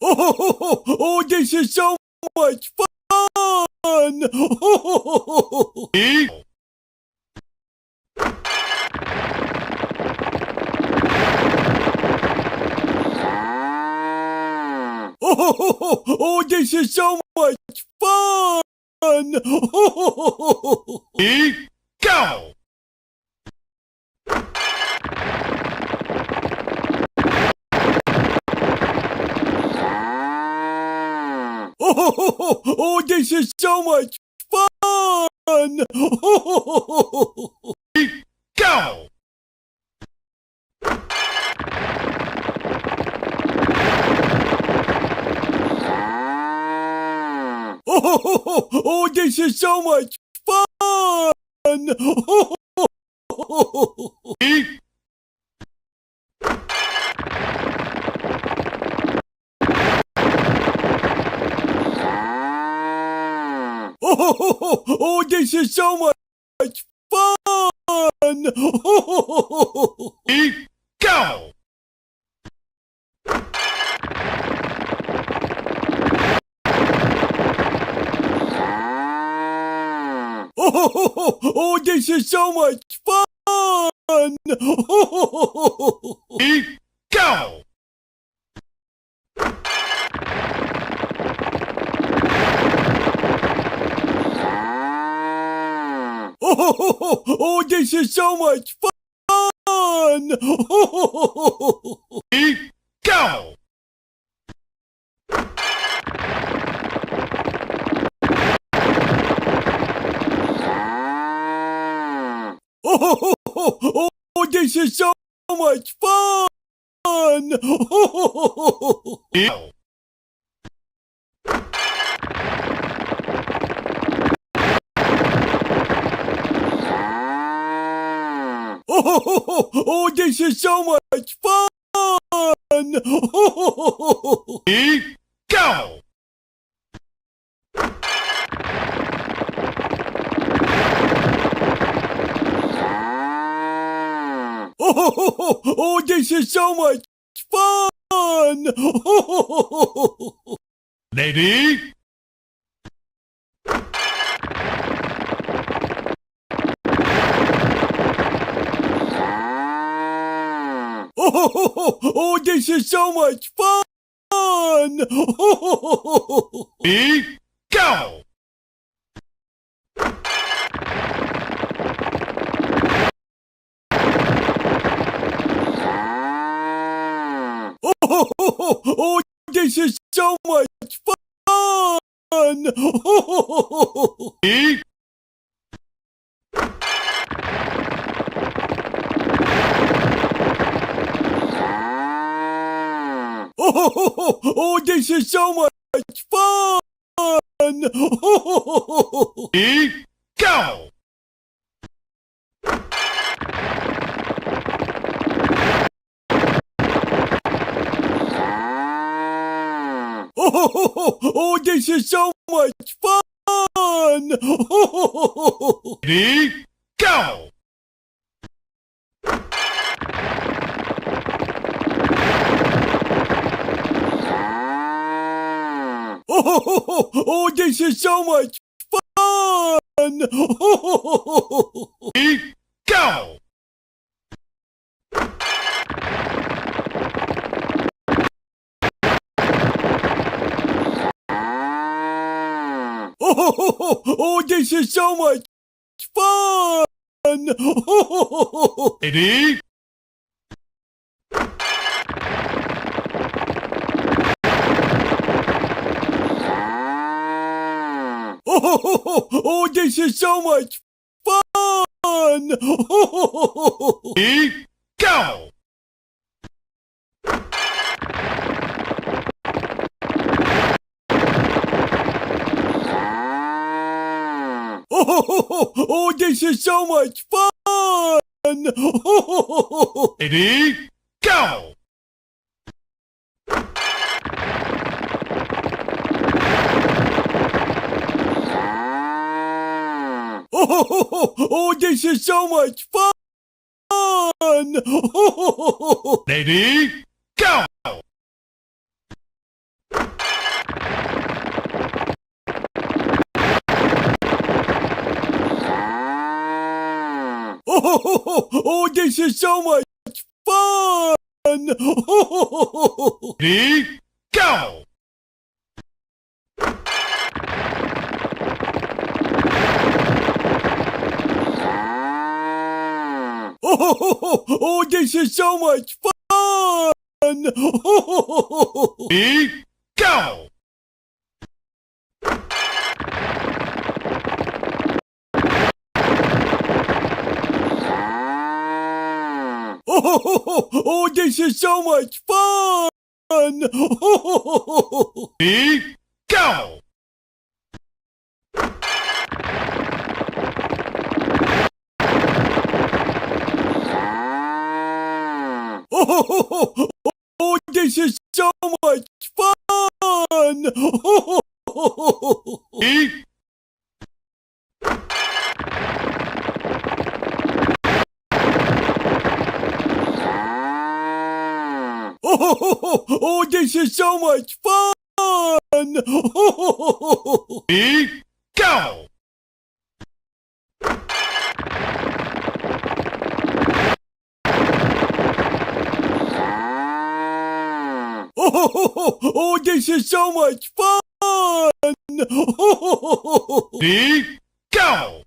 Oh, this is so much fun! Ready, Oh, this is so much fun! ready, go! Oh, this is so much fun! Ready, go! Oh, this is so much fun! Ready, Oh, this is so much fun! go! Oh, this is so much fun! Ready, go! Oh, this is so much fun! Ready, go! Oh, this is so much fun! Ready, go! Oh, this is so much fun! Ready, go! Oh, this is so much fun! Ready, Oh, this is so much fun! ready, go! Oh, this is so much fun! Ready, Oh, this is so much fun! ready, go! Oh, this is so much fun! Ready, go! Oh, this is so much fun! Ready, go! Oh, this is so much fun! Ready, Oh, this is so much fun! ready, go! Oh, this is so much fun! Ready, go! Oh, this is so much fun! Ready, go! Oh, this is so much fun! Ready, go! Oh, this is so much fun! Ready, go! Oh, this is so much fun! Ready, go! Oh, oh, this is so much fun! Ready, Oh, this is so much fun! ready, go! Oh, this is so much fun! Ready, go!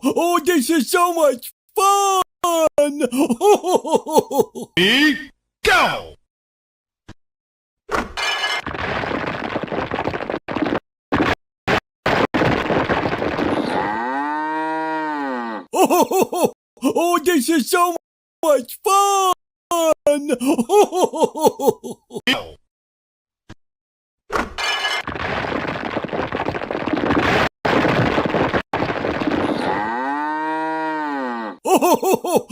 Oh, this is so much fun! Ready, go! Oh, this is so much fun! Go!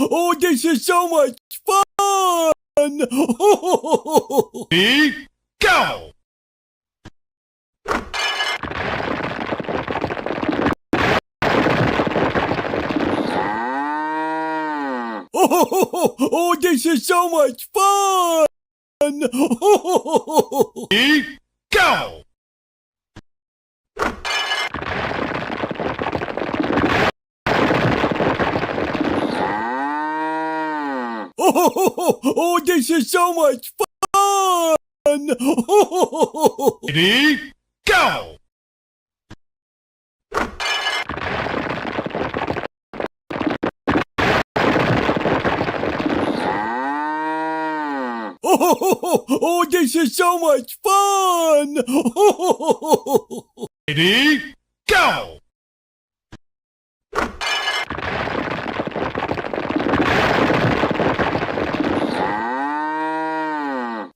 Oh, this is so much fun! Ready, go! Oh, this is so much fun! Ready, go! Oh, this is so much fun! Ready, go!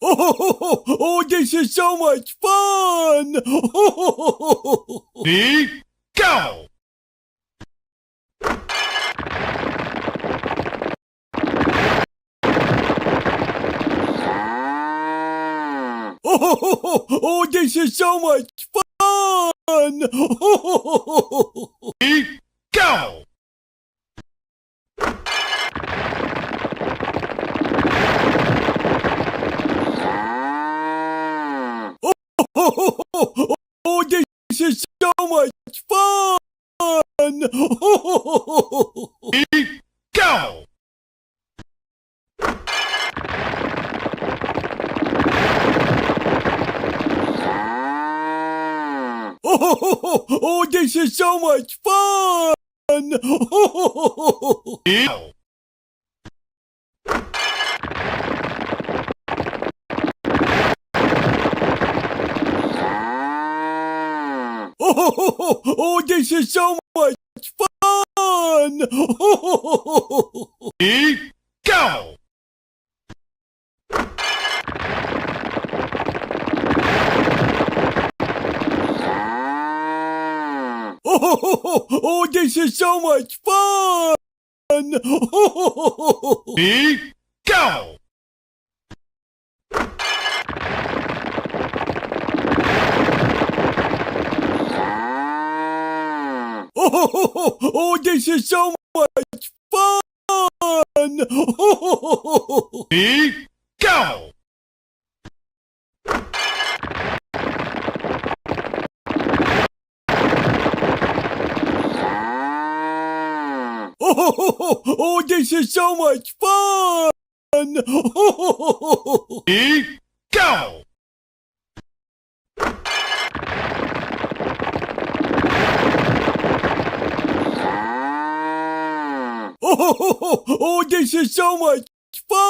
Oh, this is so much fun! Ready, go! Oh, this is so much fun! Ready, go! Oh, this is so much fun! Ready, go! Oh, this is so much fun! Ready, go! Oh, this is so much fun! Ready, go! Oh, this is so much fun! Ready, go! Oh, this is so much fun! Ready, go! Oh, this is so much fun! Ready, go! Oh, this is so much fun! Ready, go! Oh, this is so much fun!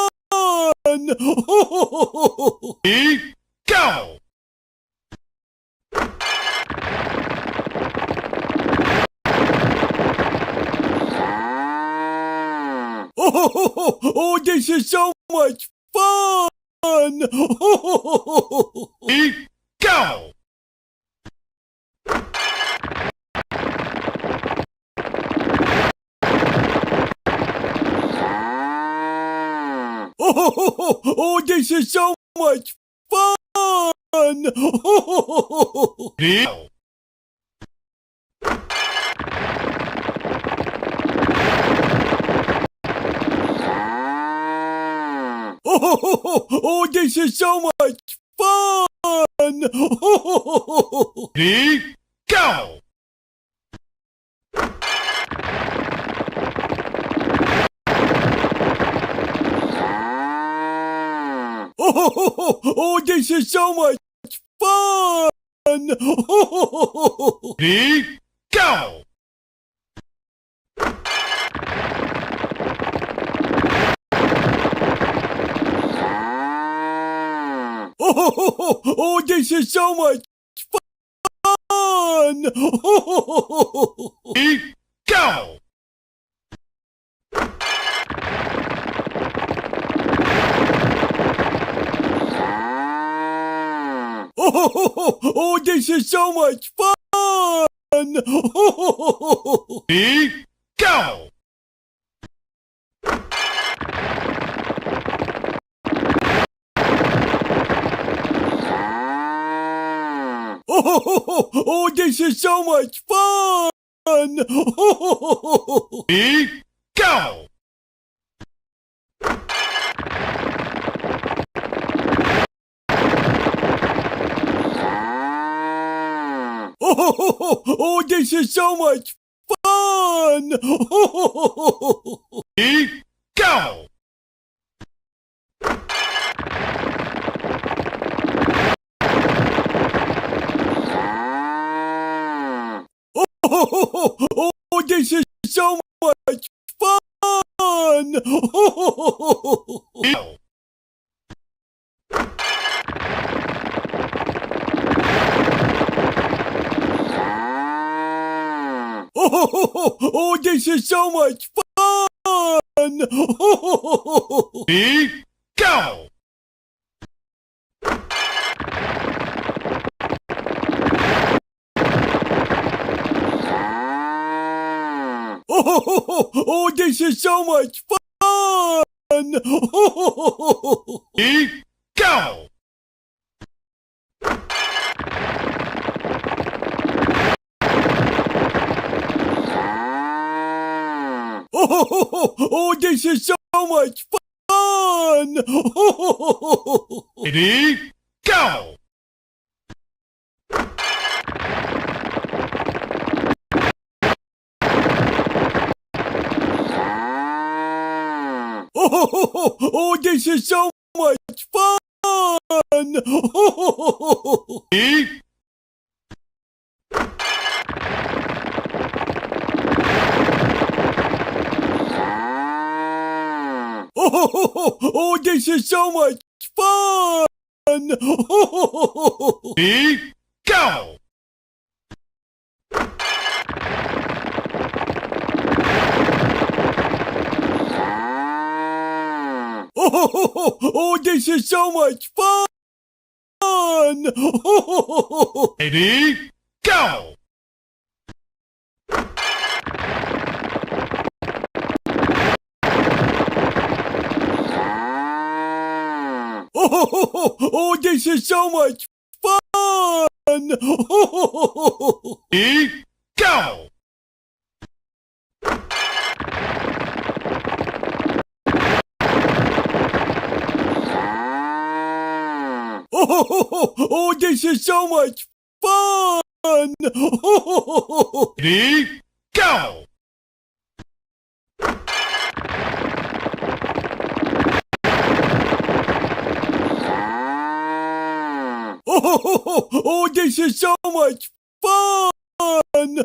Ready, go! Oh, this is so much fun! Ready, go! this is so much fun! Ready? Oh, this is so much fun! Ready? Go! Oh, this is so much fun! Ready? Go! Oh, this is so much fun! Ready? Go! Oh, this is so much fun! Ready? Go! Oh, this is so much fun! Ready? Go! Oh, this is so much fun! Ready? Go! Oh, this is so much fun! Go! Oh, this is so much fun! Ready? Go! Oh, this is so much fun! Ready? Go! Oh, this is so much fun! Ready? Go! Oh, this is so much fun! Ready? Oh, this is so much fun! Ready? Go! Oh, this is so much fun! Ready? Go! Oh, this is so much fun! Ready? Go! Oh, this is so much fun! Ready? Go! Oh, this is so much fun!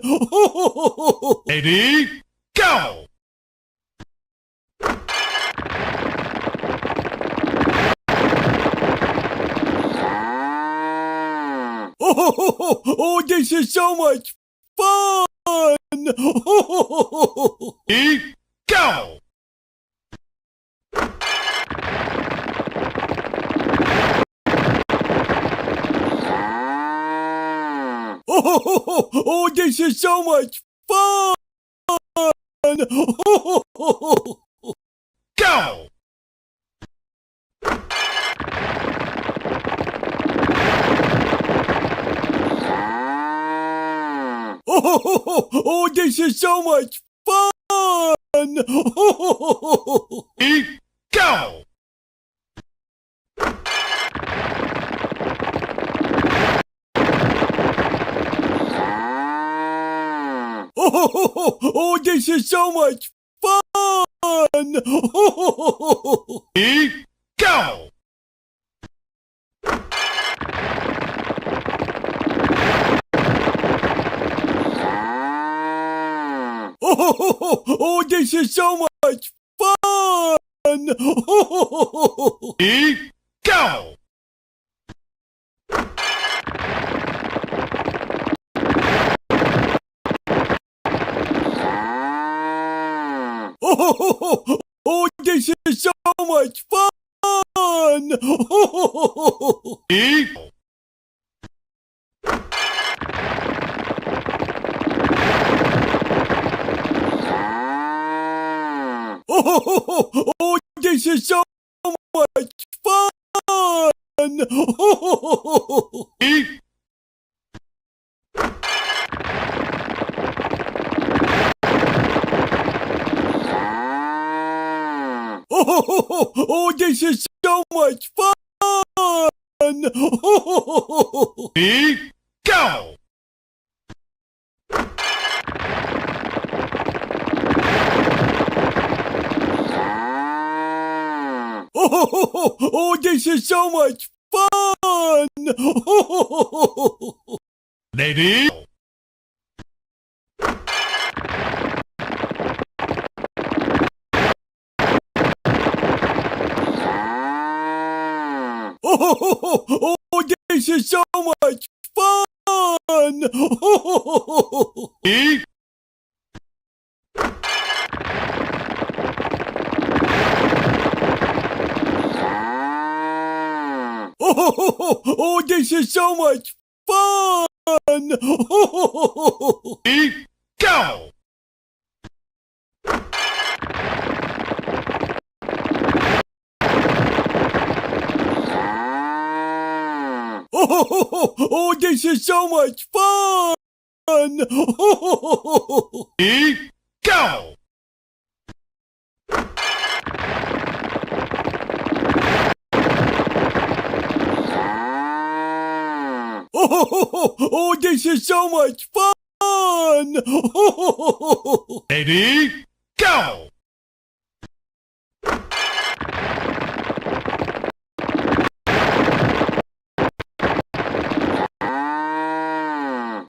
Ready? Go! Oh, this is so much fun! Ready? Go! Oh, this is so much fun! Go! Oh, this is so much fun! Ready, go! Oh, this is so much fun! Ready, go! Oh, this is so much fun! Ready, go! Oh, this is so much fun! Ready, go! Oh, this is so much fun! Ready, Oh, this is so much fun! ready, go! Oh, this is so much fun! Ready, go! Oh, this is so much fun! Ready, Oh, this is so much fun! ready, go! Oh, this is so much fun! Ready, go! Oh, this is so much fun! Ready, go!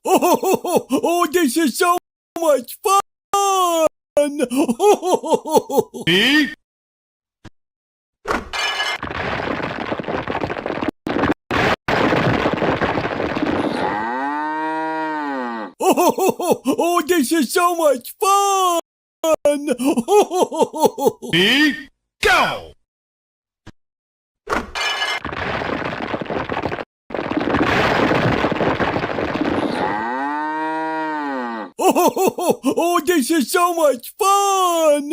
Oh, this is so much fun! Ready, Oh, this is so much fun! ready, go! Oh, this is so much fun!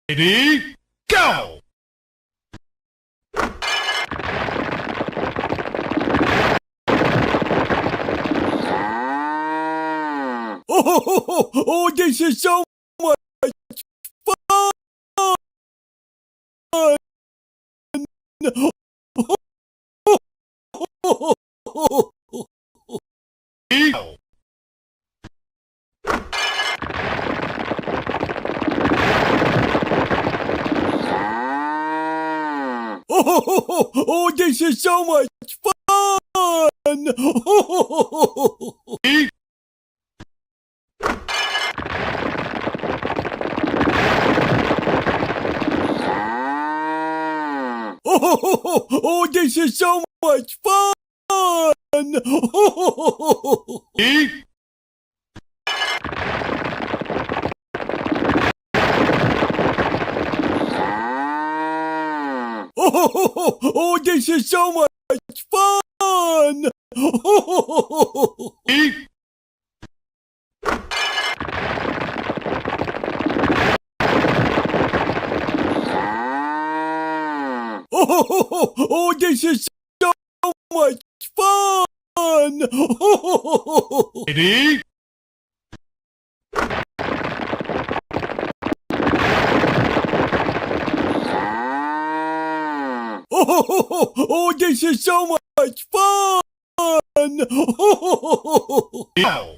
Ready, go! Oh, this is so much fun! Ready, go! Oh, this is so much fun! Ready, Oh, this is so much fun! ready, Oh, this is so much fun! ready, Oh, this is so much fun! Ready? Oh, this is so much fun! Go!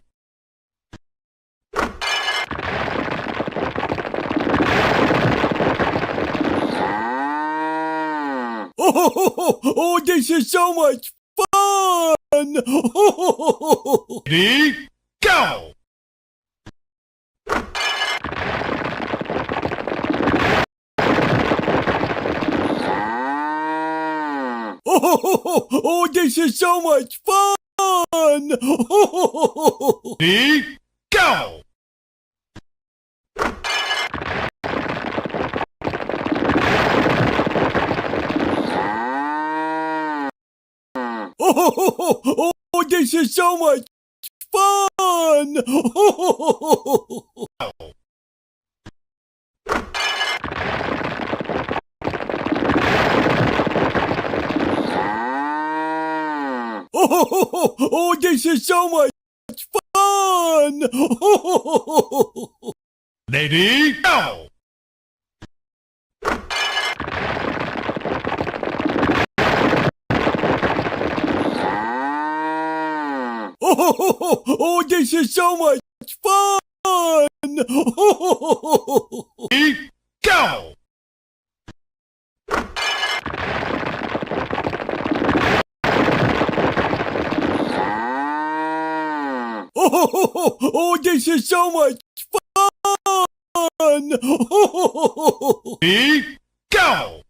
Oh, this is so much fun! Ready? Go! Oh, this is so much fun! Ready? Go! Oh, this is so much fun! Oh, this is so much fun! Ready? Go! Oh, this is so much fun! Ready? Go! Oh, this is so much fun! Ready? Go!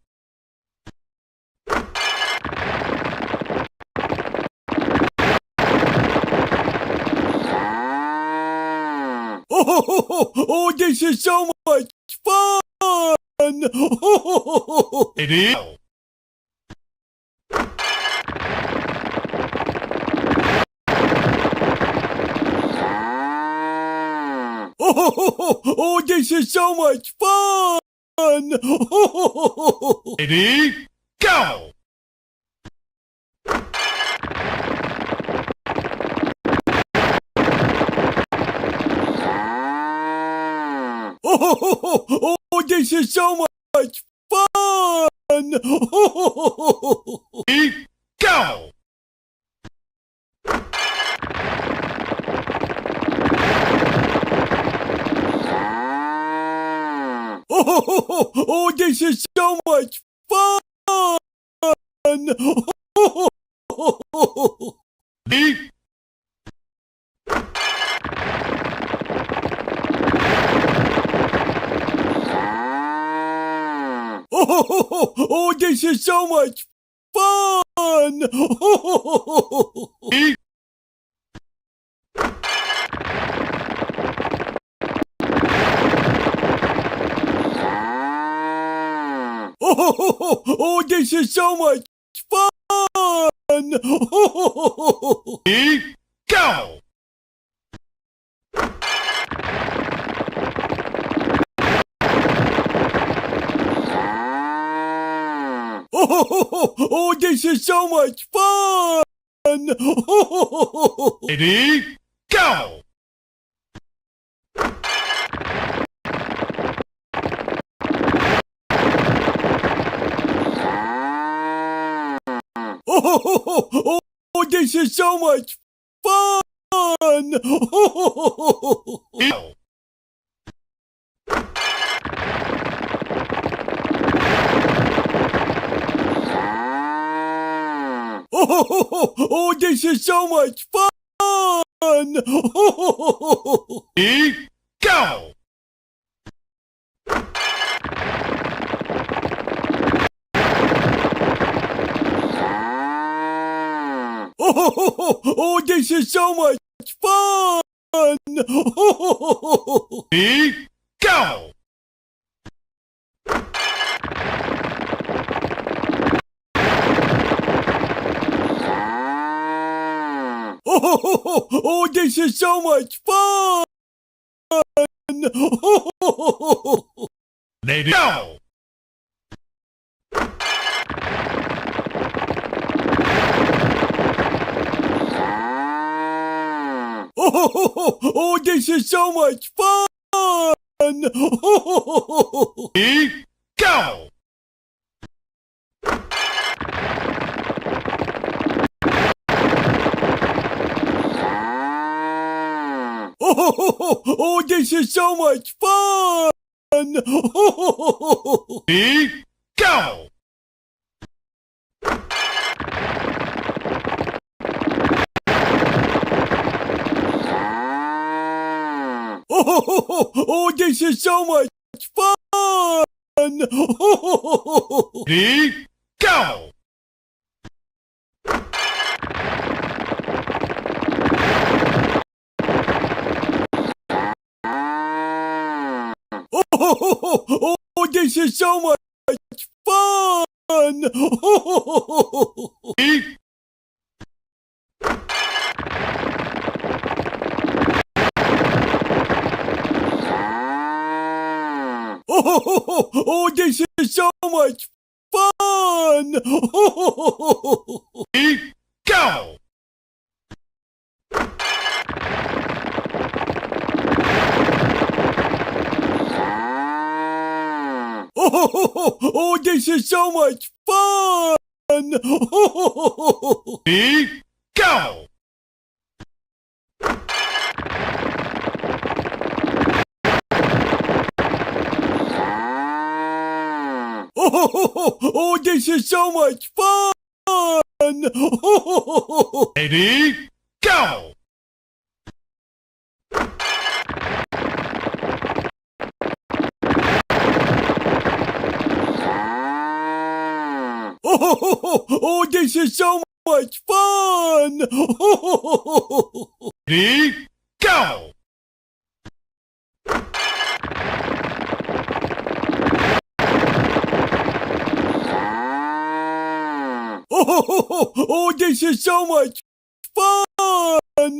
Oh, this is so much fun! Ready? Go! Oh, this is so much fun! Ready? Go! Oh, this is so much fun! Ready? Go! Oh, this is so much fun! Ready? Oh, this is so much fun! Ready? Oh, this is so much fun! Ready? Go! Oh, this is so much fun! Ready? Go! Oh, this is so much fun! Go! Oh, this is so much fun! Ready? Go! Oh, this is so much fun! Ready? Go! Oh, this is so much fun! Ready? Go! Oh, this is so much fun! Ready, go! Oh, this is so much fun! Ready, go! Oh, this is so much fun! Ready, go! Oh, this is so much fun! Ready, Oh, this is so much fun! ready, go! Oh, this is so much fun! Ready, go! Oh, this is so much fun! Ready, go! Oh, this is so much fun! Ready, go! Oh, this is so much fun!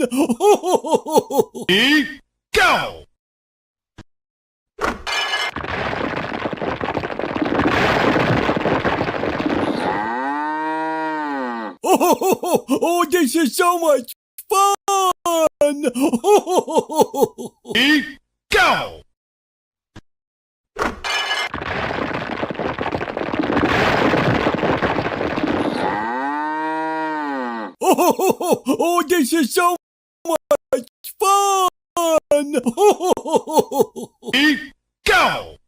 Ready, go! Oh, this is so much fun! Ready, go! Oh, this is so much fun! Ready, go!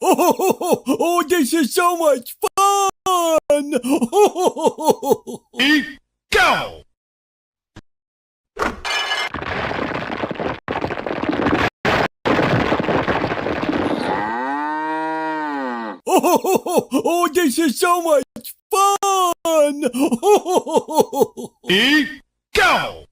Oh, this is so much fun! Ready, go! Oh, this is so much fun! Ready, go!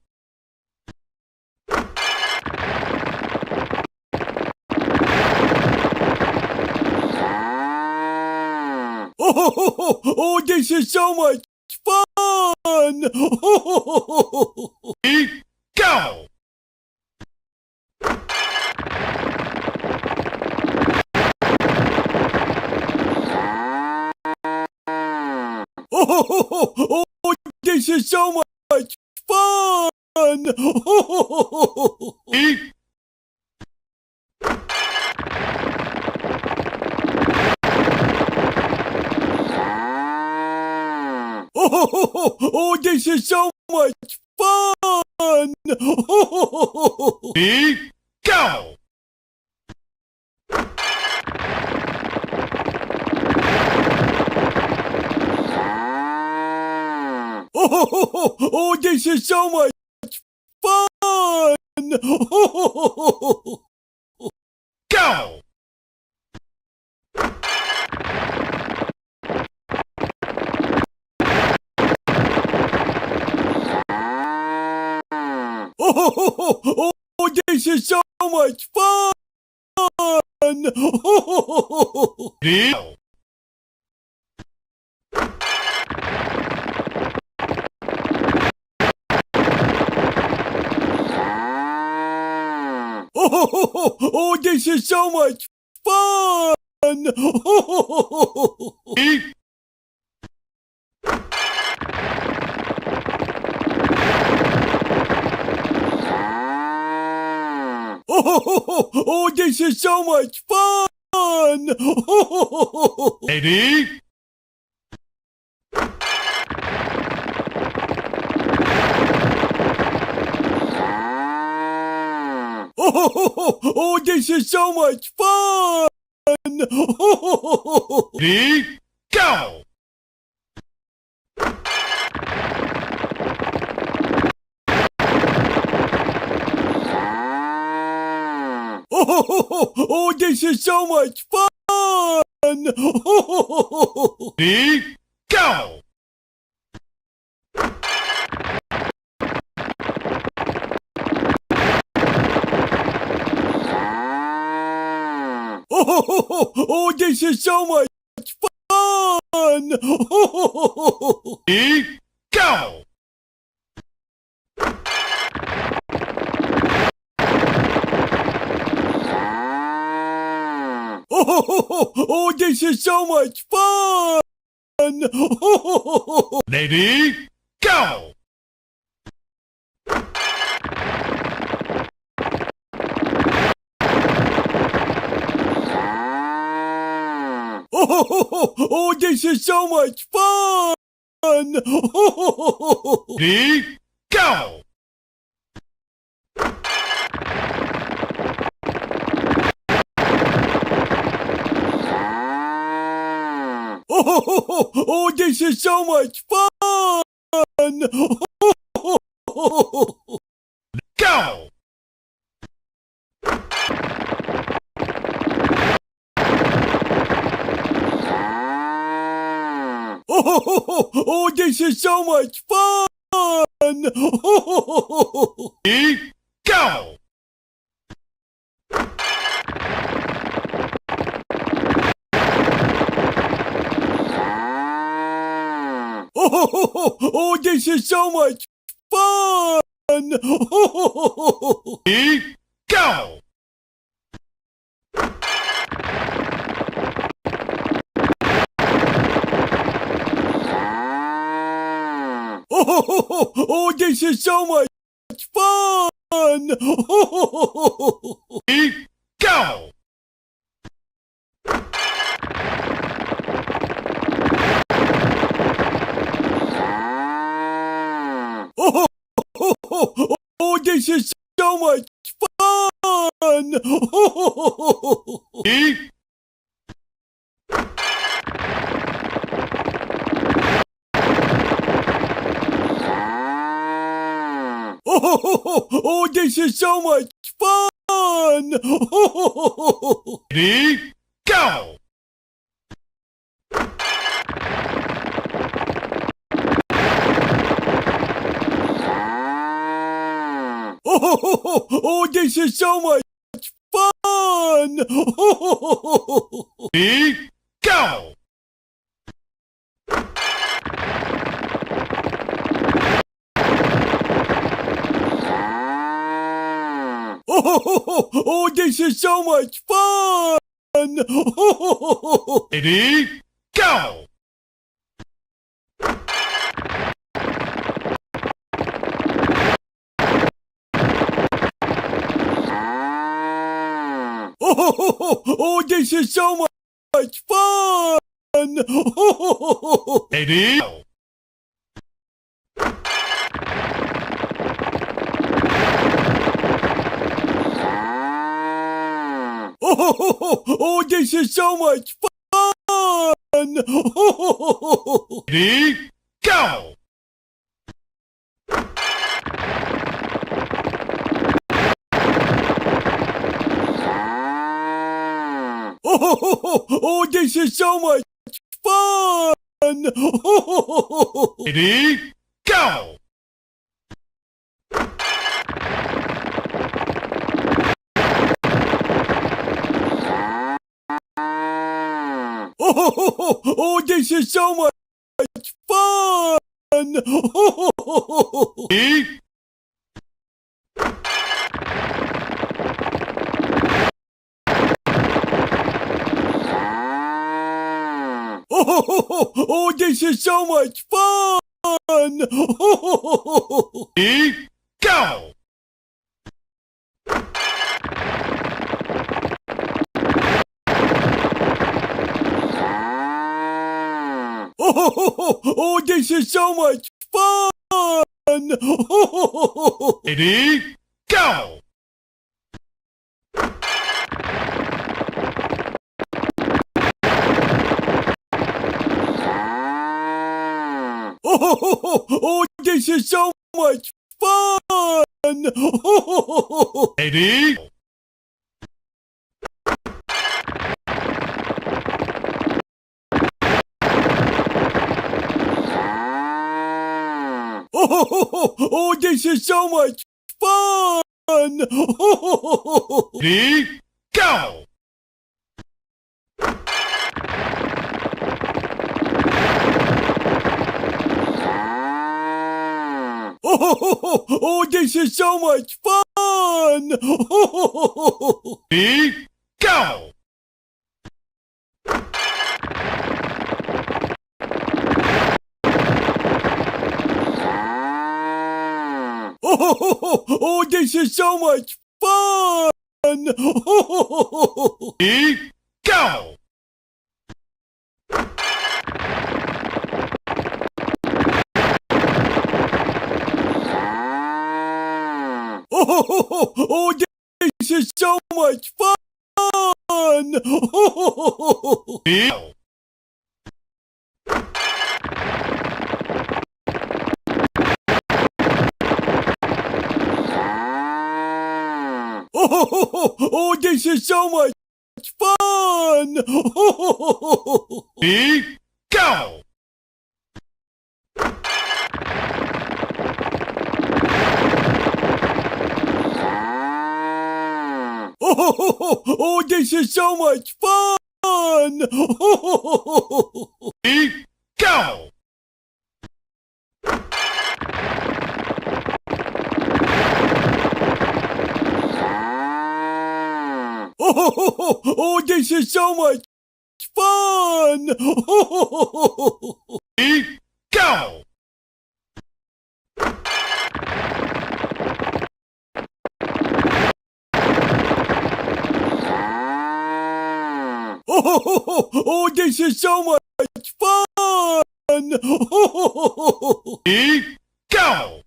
Oh, this is so much fun! Ready, go! Oh, this is so much fun! Ready, Oh, this is so much fun! ready, go! Oh, this is so much fun! Go! Oh, this is so much fun! Ready, go! Oh, this is so much fun! Ready? Oh, this is so much fun! Ready? Oh, this is so much fun! Ready? Go! Oh, this is so much fun! Ready? Go! Oh, this is so much fun! Ready? Go! Oh, this is so much fun! Ready? Go! Oh, this is so much fun! Ready? Go! Oh, this is so much fun! Go! Oh, this is so much fun! Ready? Go! Oh, this is so much fun! Ready? Go! Oh, this is so much fun! Ready? Go! Oh, this is so much fun! Ready? Oh, this is so much fun! Ready? Go! Oh, this is so much fun! Ready? Go! Oh, this is so much fun! Ready? Go! Oh, this is so much fun! Ready? Go! Oh, this is so much fun! Ready? Go! Oh, this is so much fun! Ready? Go! Oh, this is so much fun! Ready? Oh, this is so much fun! Ready, go! Oh, this is so much fun! Ready, go! Oh, this is so much fun! Ready, Oh, this is so much fun! ready, go! Oh, this is so much fun! Ready, go! Oh, this is so much fun! Ready, go! Oh, this is so much fun! Ready, go! Oh, this is so much fun! Ready, go! Oh, this is so much fun! Ready, go! Oh, this is so much fun! Ready, go! Oh, this is so much fun! Ready, go!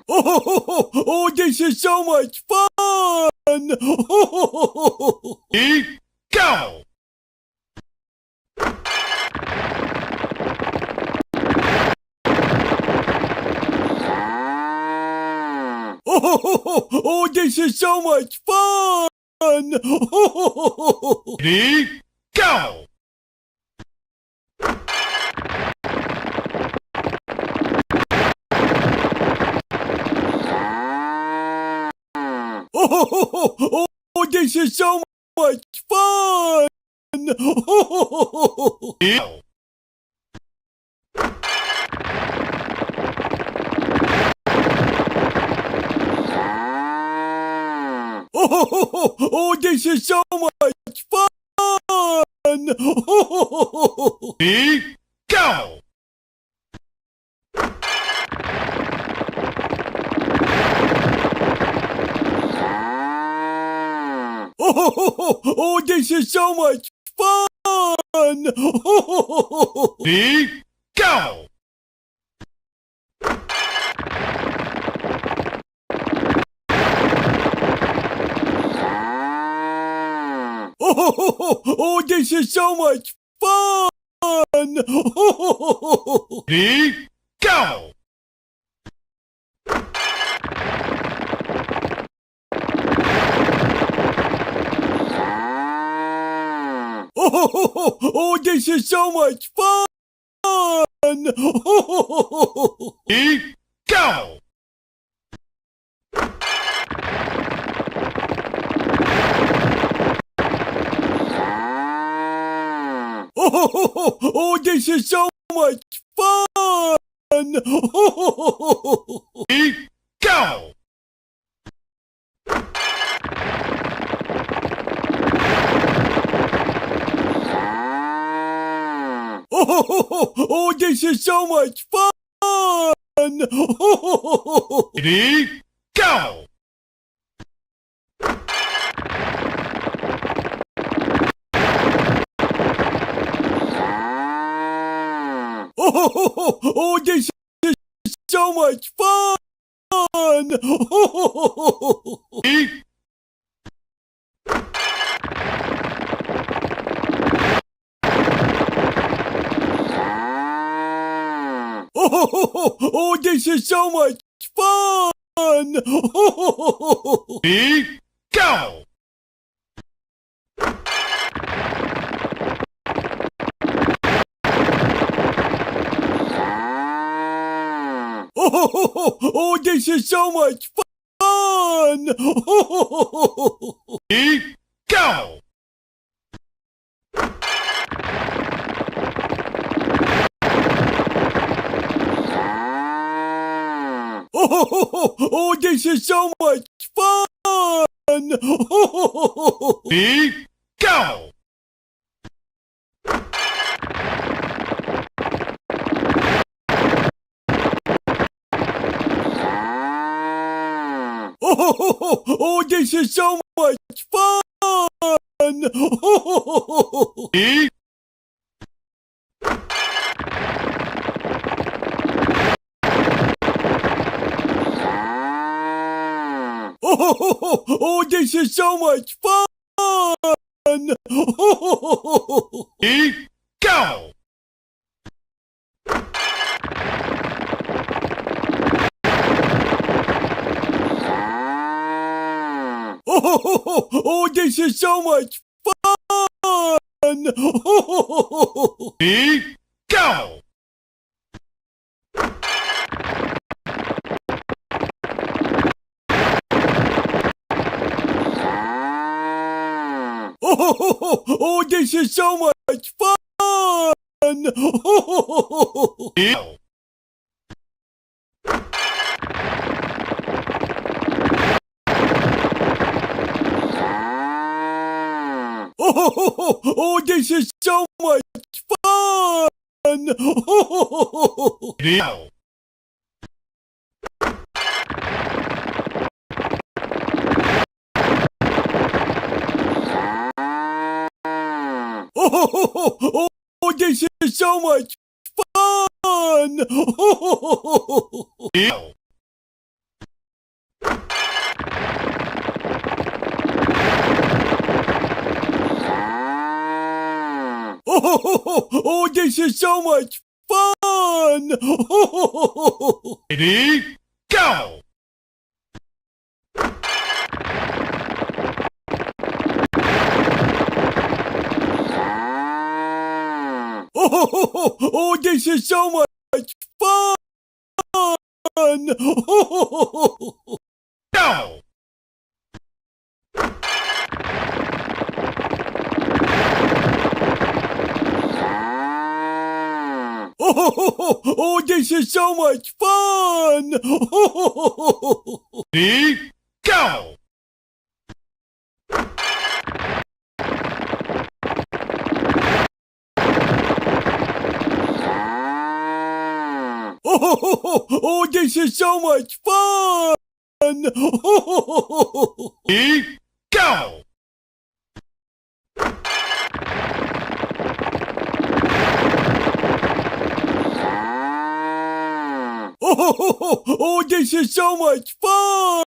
Oh, this is so much fun! Ready, go! Oh, this is so much fun! Ready, go! Oh, this is so much fun! Ready, go! Oh, this is so much fun! Ready, go! Oh, this is so much fun! Ready, go! Oh, this is so much fun! Ready, go! Oh, this is so much fun! Ready, go! Oh, this is so much fun! Ready, go! much fun! Ready, go! Oh, this is so much fun! Ready, Oh, this is so much fun! ready, go! Oh, this is so much fun! Ready, go! Oh, this is so much fun! Ready, go! Oh, this is so much fun! Ready, Oh, this is so much fun! ready, go! Oh, this is so much fun! Ready, go! Oh, this is so much fun! Ready, go! Oh, this is so much fun! Ready, go! Oh, this is so much fun! Ready, go! Oh, this is so much fun! Ready, go! Oh, this is so much fun! Go! Oh, this is so much fun! Ready, go! Oh, this is so much fun! Ready, go! Oh, this is so much fun!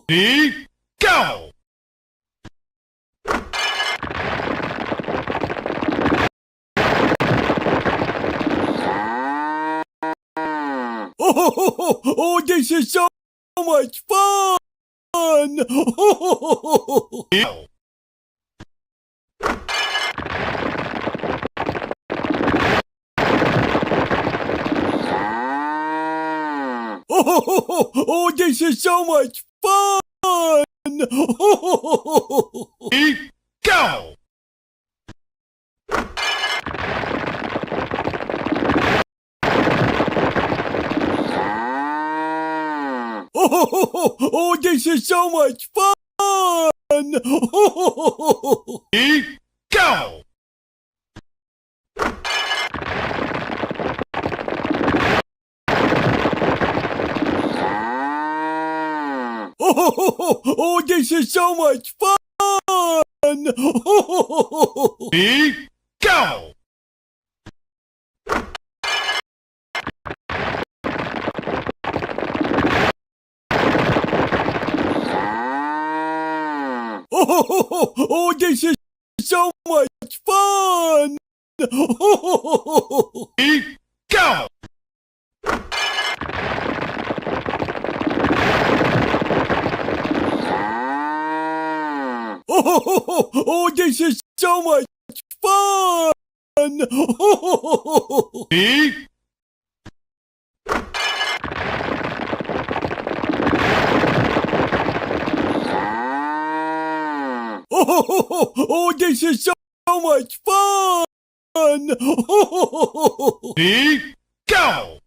Ready, go! Oh, this is so much fun! Go! Oh, this is so much fun! Ready, go! Oh, this is so much fun! Ready, go! Oh, this is so much fun! Ready, go! Oh, this is so much fun! Ready, go! Oh, this is so much fun! Ready, Oh, this is so much fun! ready, go!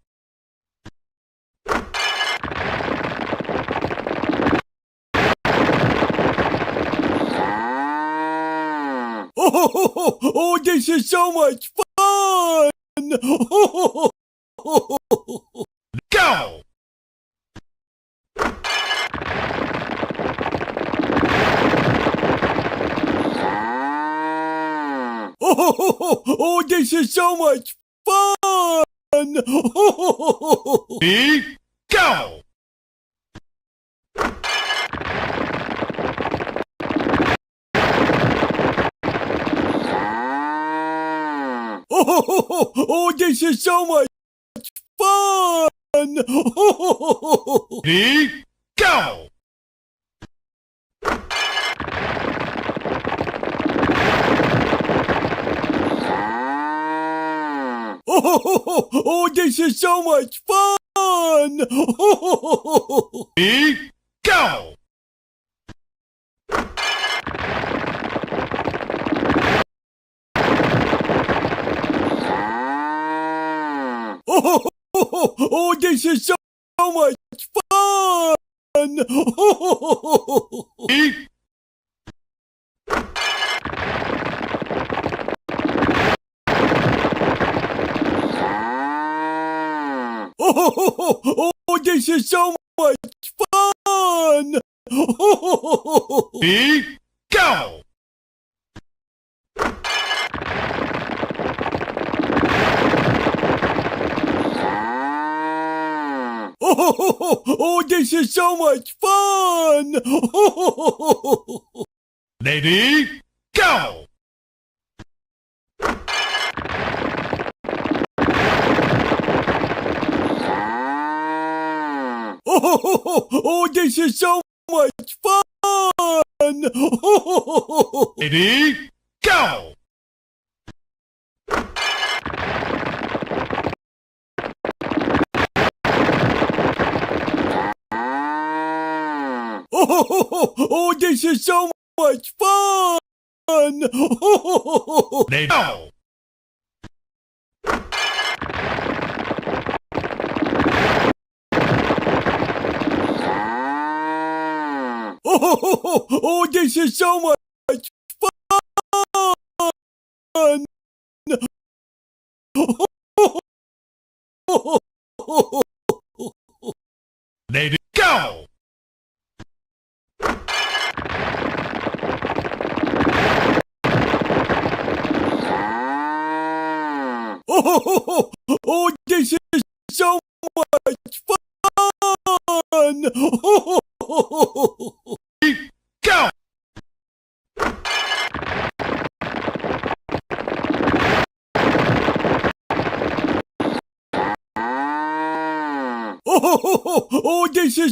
Oh, this is so much fun! Go! Oh, this is so much fun! Ready, go! Oh, this is so much fun! Ready, go! Oh, this is so much fun! Ready, go! Oh, this is so much fun! Ready, Oh, this is so much fun! ready, go! Oh, this is so much fun! Ready, go! Oh, this is so much fun! Ready, go! Oh, this is so much fun! Ready, go! Oh, this is so much fun! Ready, go! Oh, this is so much fun! Ready, go! Oh, this is so much fun! Ready, go! Oh, this is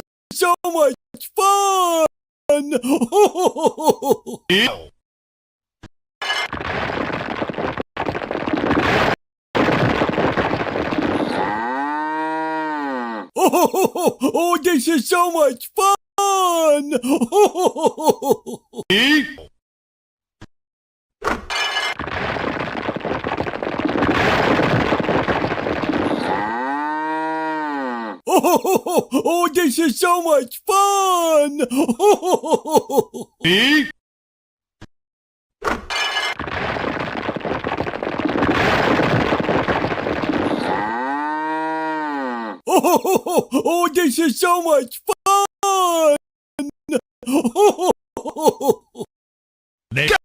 so much fun! Ready, go! Oh, this is so much fun! Ready, Oh, this is so much fun! Ready,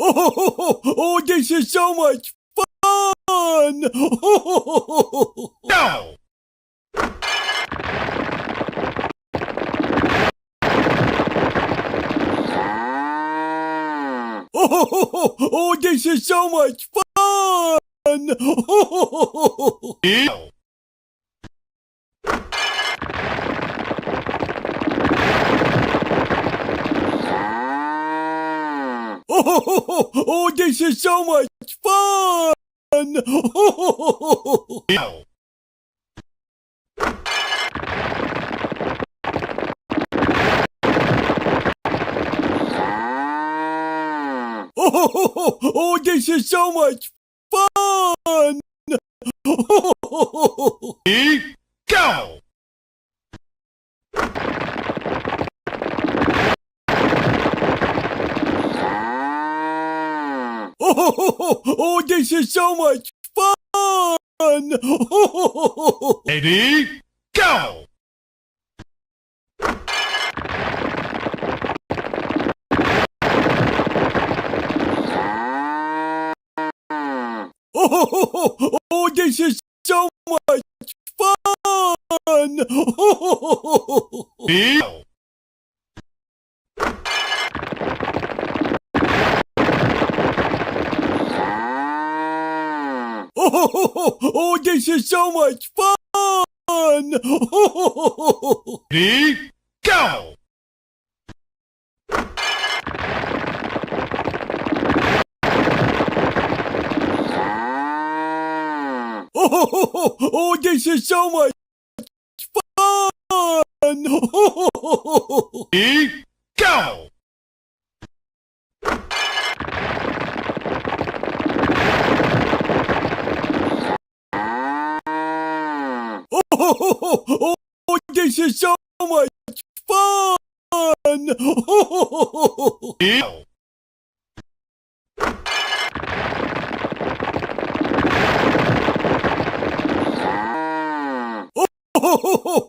Oh, this is so much fun! go! Oh, this is so much fun! Go! Oh, this is so much fun! Go! Oh, this is so much fun! Ready, go! Oh, this is so much fun! Ready, go! Oh, this is so much fun! Ready, go! Oh, this is so much fun! Ready, go! Oh, this is so much fun! Ready, go! Oh, this is so much fun! Ready, go!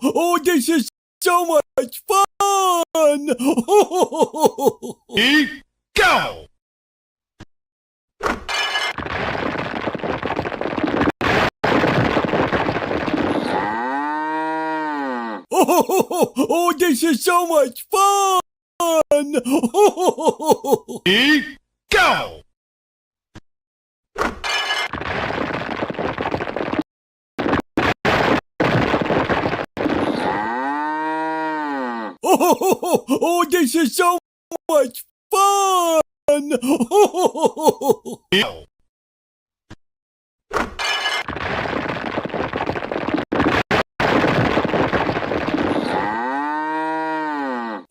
Oh, this is so much fun! Ready, go! Oh, this is so much fun! Ready, go! Oh, this is so much fun! Go!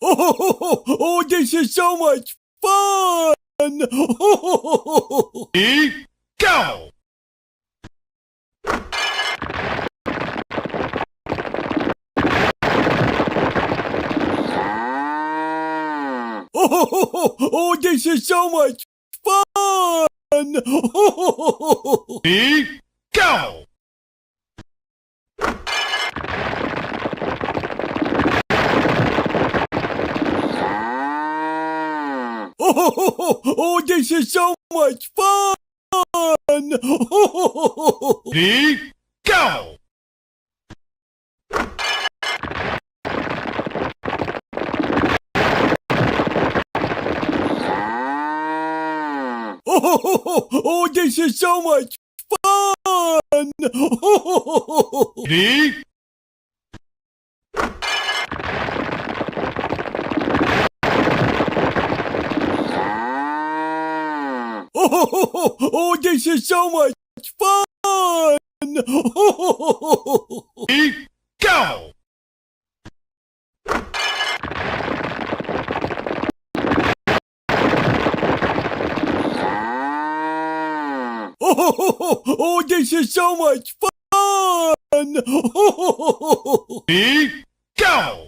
Oh, this is so much fun! Ready, go! Oh, this is so much fun! Ready, go! Oh, this is so much fun! Ready, go! Oh, this is so much fun! Ready, Oh, this is so much fun! ready, go! Oh, this is so much fun! Ready, go!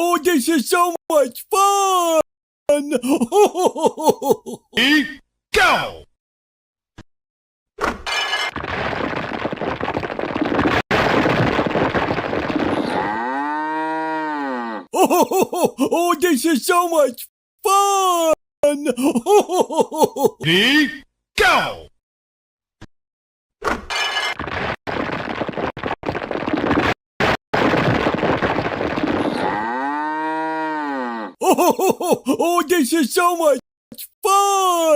Oh, this is so much fun! Ready, go! Oh, this is so much fun! Ready, go! Oh, this is so much fun!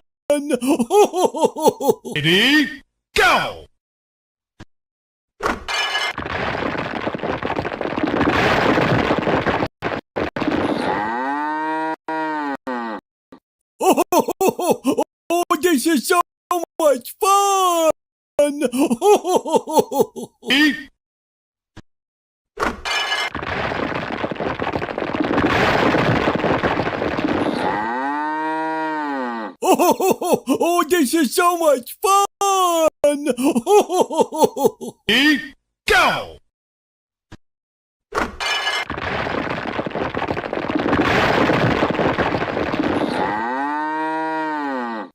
Ready, go! Oh, this is so much fun! Ready, Oh, this is so much fun! ready, go!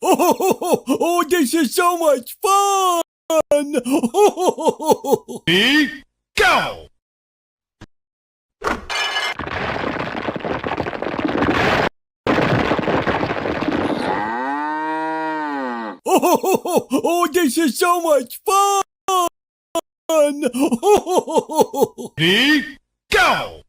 Oh, this is so much fun! Ready, go! Oh, this is so much fun! Ready, go!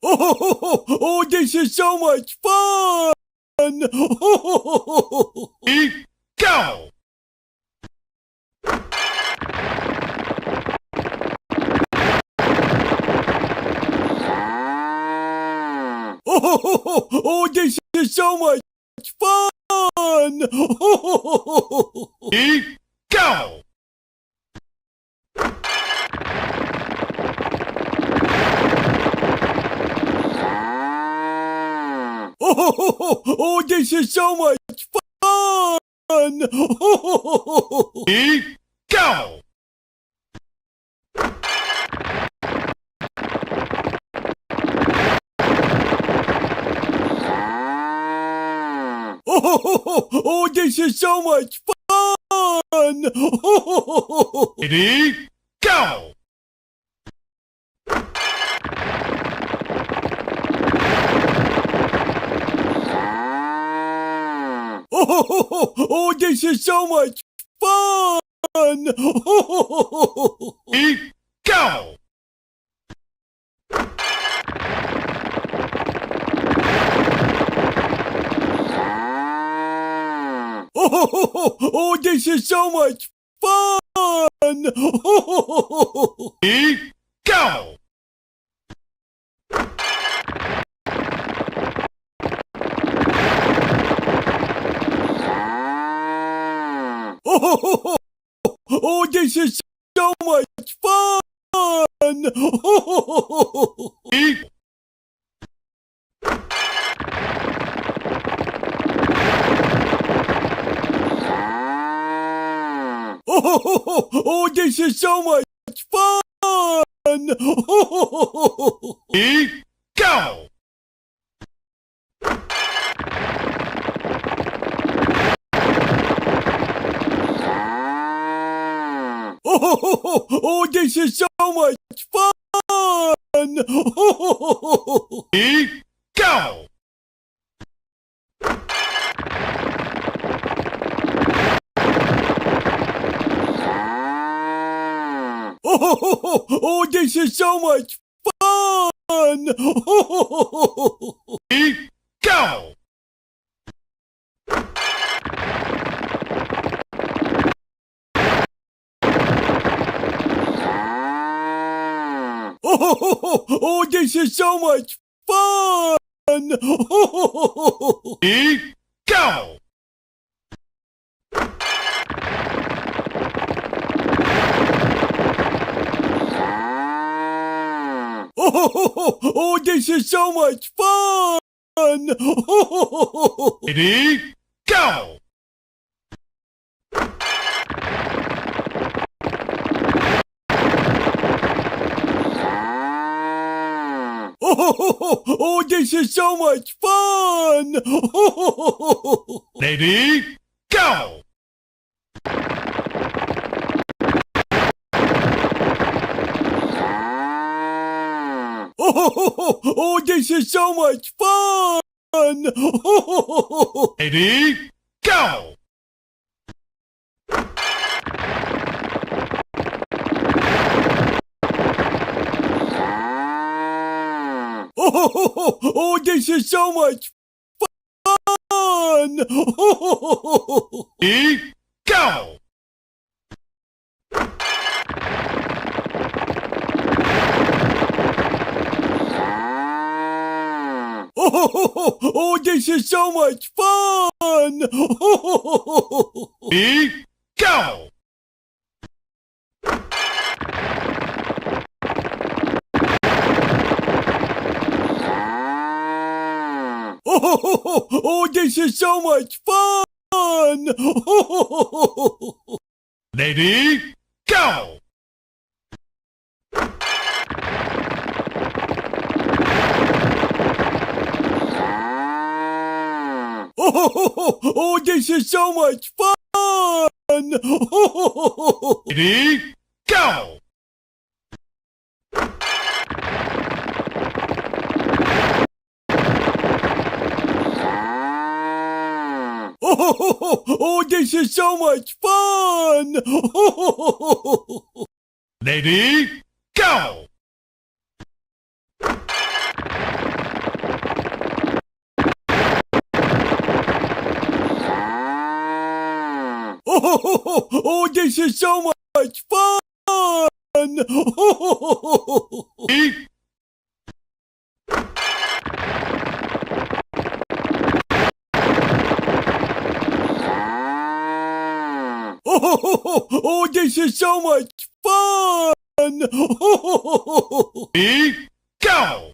Oh, this is so much fun! Ready, go! Oh, this is so much fun! Ready, go! Oh, this is so much fun! Ready, go! Oh, this is so much fun! Ready, go! Oh, this is so much fun! Ready, go! Oh, this is so much fun! Ready, go! Oh, this is so much fun! Ready, Oh, this is so much fun! ready, go! Oh, this is so much fun! Ready, go! Oh, this is so much fun! Ready, go! Oh, this is so much fun! Ready, go! Oh, this is so much fun! Ready, go! Oh, this is so much fun! Ready, go! Oh, this is so much fun! Ready, go! Oh, this is so much fun! Ready, go! Oh, this is so much fun! Ready, go! Oh, this is so much fun! Ready, go! Oh, this is so much fun! Ready, go! Oh, this is so much fun! Ready, go! Oh, this is so much fun! Ready, Oh, this is so much fun! ready, go!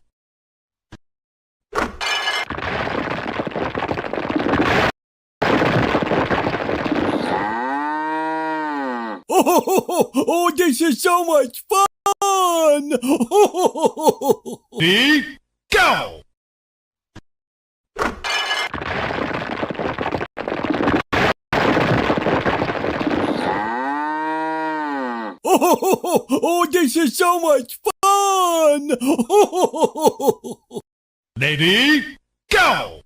Oh, this is so much fun! Ready, go! Oh, this is so much fun! Ready, go!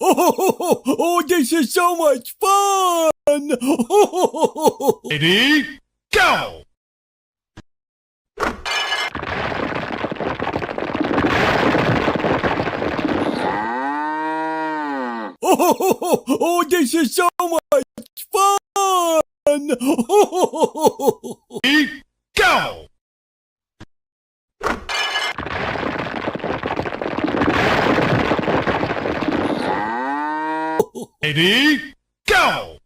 Oh, this is so much fun! Ready, go! Oh, this is so much fun! Ready, go! Ready, go!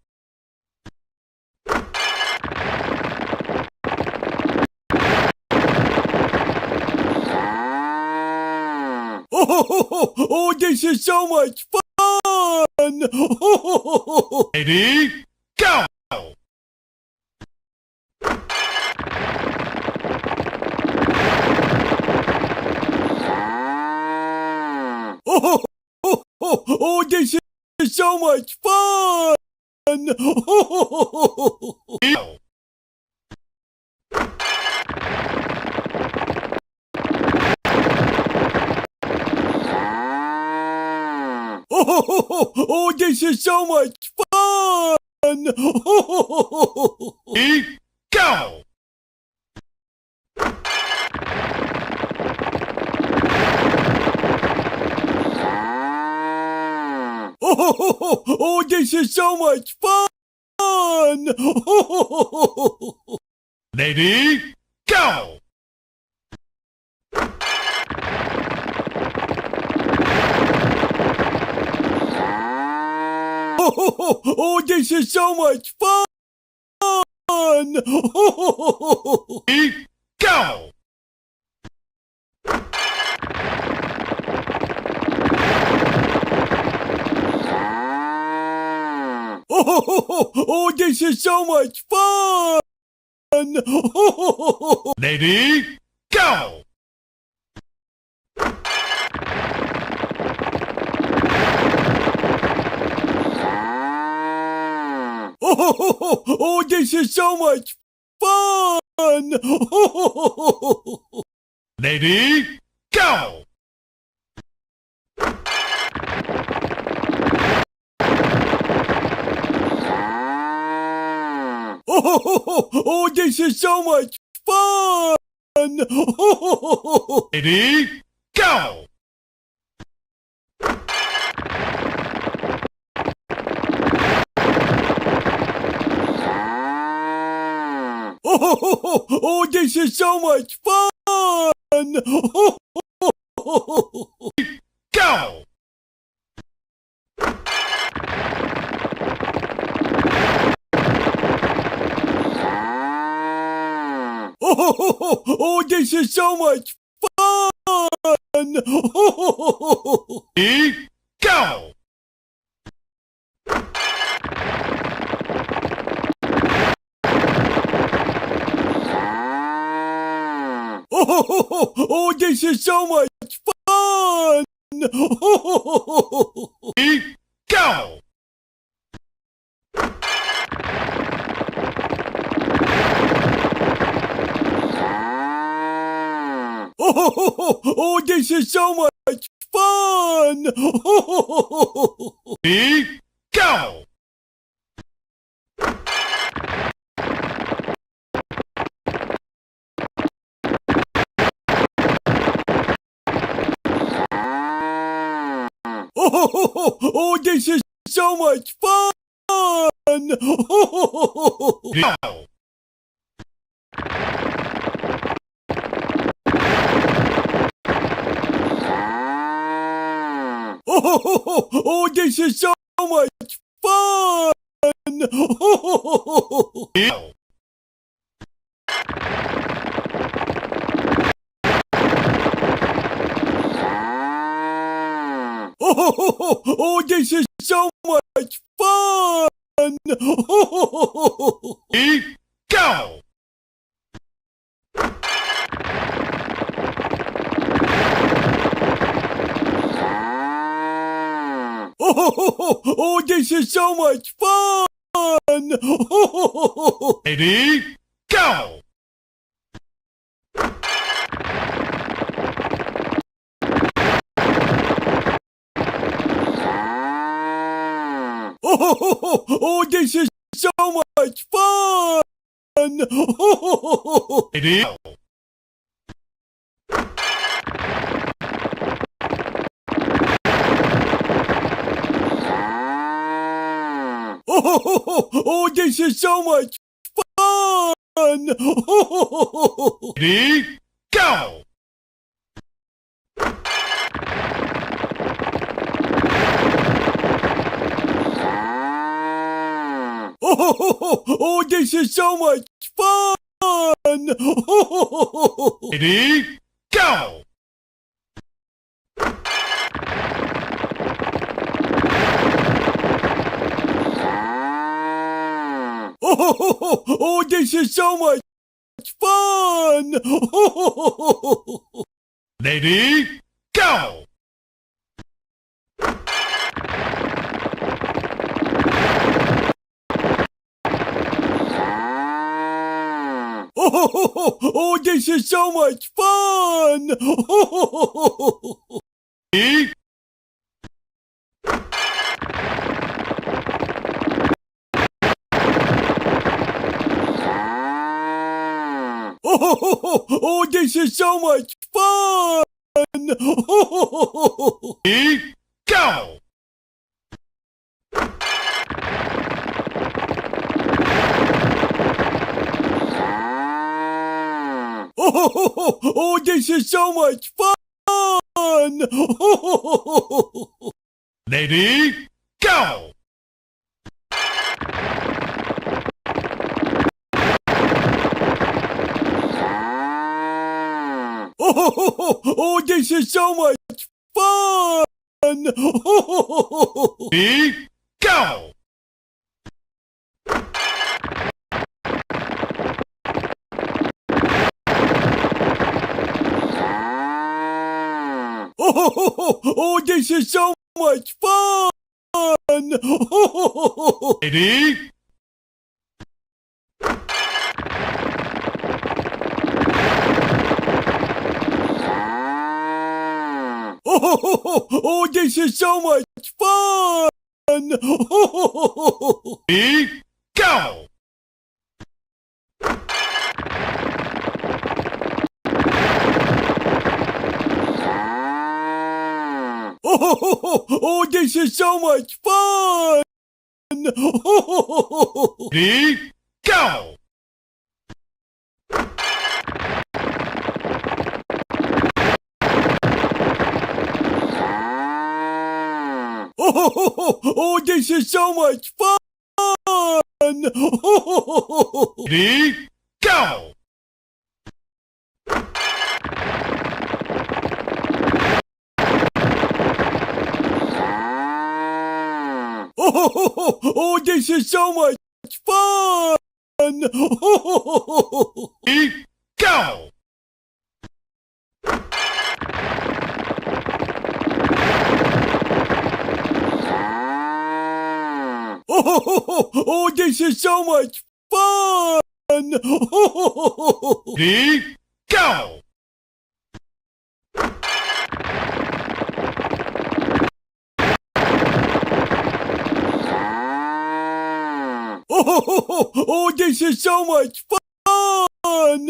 Oh, this is so much fun! Ready, go! Oh, this is so much fun! Go! Oh, this is so much fun! Ready, go! Oh, this is so much fun! Ready, go! Oh, this is so much fun! Ready, go! Oh, Oh, this is so much fun! Lady, go! Oh, this is so much fun! Lady, go! Oh, this is so much fun! Lady, go! Oh, this is so much fun! Go! Oh, this is so much fun! Lady, go! Oh, this is so much fun! Lady, go! Oh, this is so much fun! Lady, go! Oh, this is so much fun! Go! Oh, this is so much fun! Go! Oh, this is so much fun! Lady, go! Oh, this is so much fun! Lady, go! Oh, this is so much fun! Lady, go! Oh, this is so much fun! Lady, go! Oh, this is so much fun! Lady, go! Oh, this is so much fun! Lady, go! Oh, this is so much fun! Lady, Oh, this is so much fun! Lady, go! Oh, this is so much fun! Lady, go! Oh, this is so much fun! Lady, go! Oh, this is so much fun! Ready? Oh, this is so much fun! Ready? Go! Oh, this is so much fun! Ready? Go! Oh, this is so much fun! Ready? Go! Oh, this is so much fun! Ready? Go! Oh, this is so much fun! Ready? Go! Oh, this is so much fun!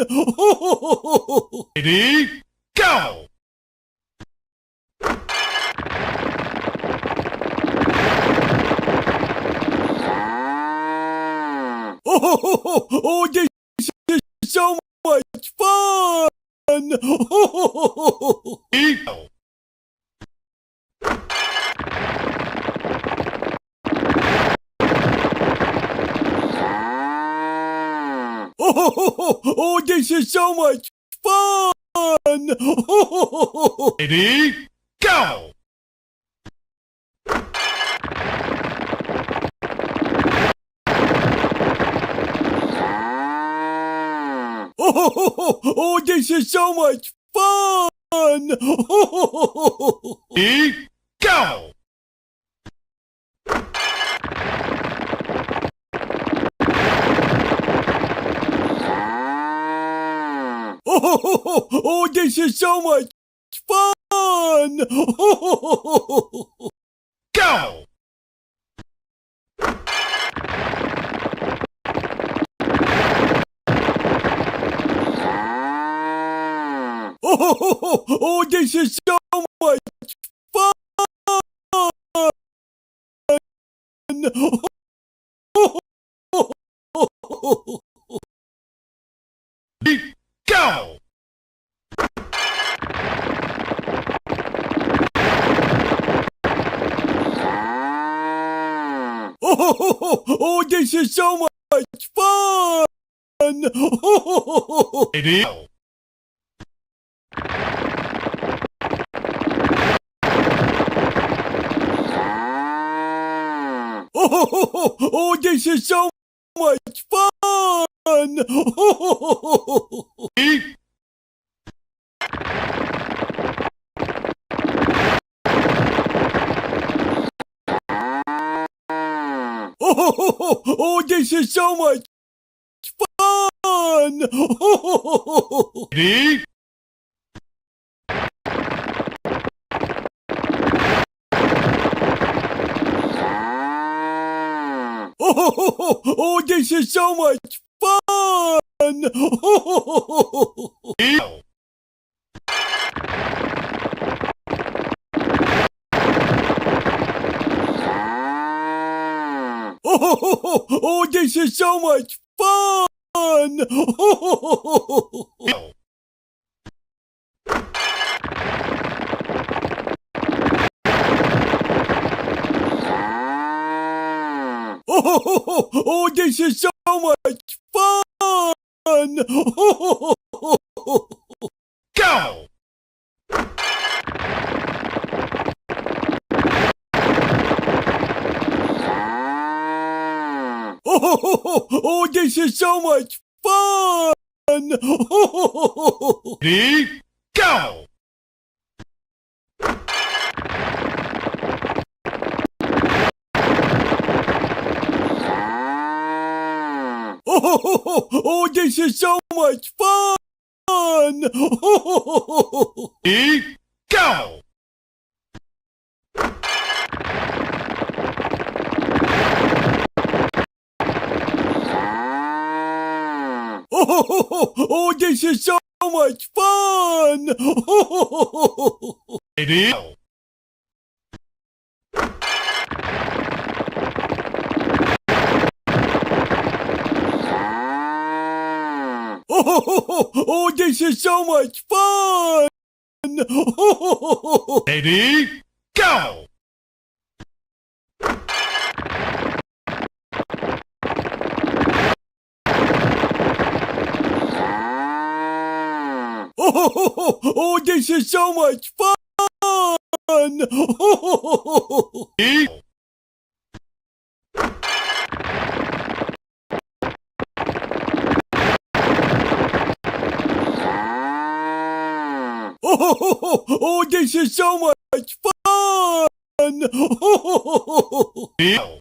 Ready? Go! Oh, this is so much fun! Ready? Go! Oh, this is so much fun! Ready? Go! Oh, this is so much fun! Ready? Go! Oh, this is so much fun! Go! Oh, this is so much fun! Ready? Go! Oh, this is so much fun! Ready? Go! Oh, this is so much fun! Ready? Oh, this is so much fun! Ready? Oh, this is so much fun! Ready? Go! Oh, this is so much fun! Go! Oh, this is so much fun! Go! Oh, this is so much fun! Ready? Go! Oh, this is so much fun! Ready, go! Oh, this is so much fun! Ready, go! Oh, this is so much fun! Ready, go! Oh, this is so much fun! Ready, Oh, this is so much fun! go!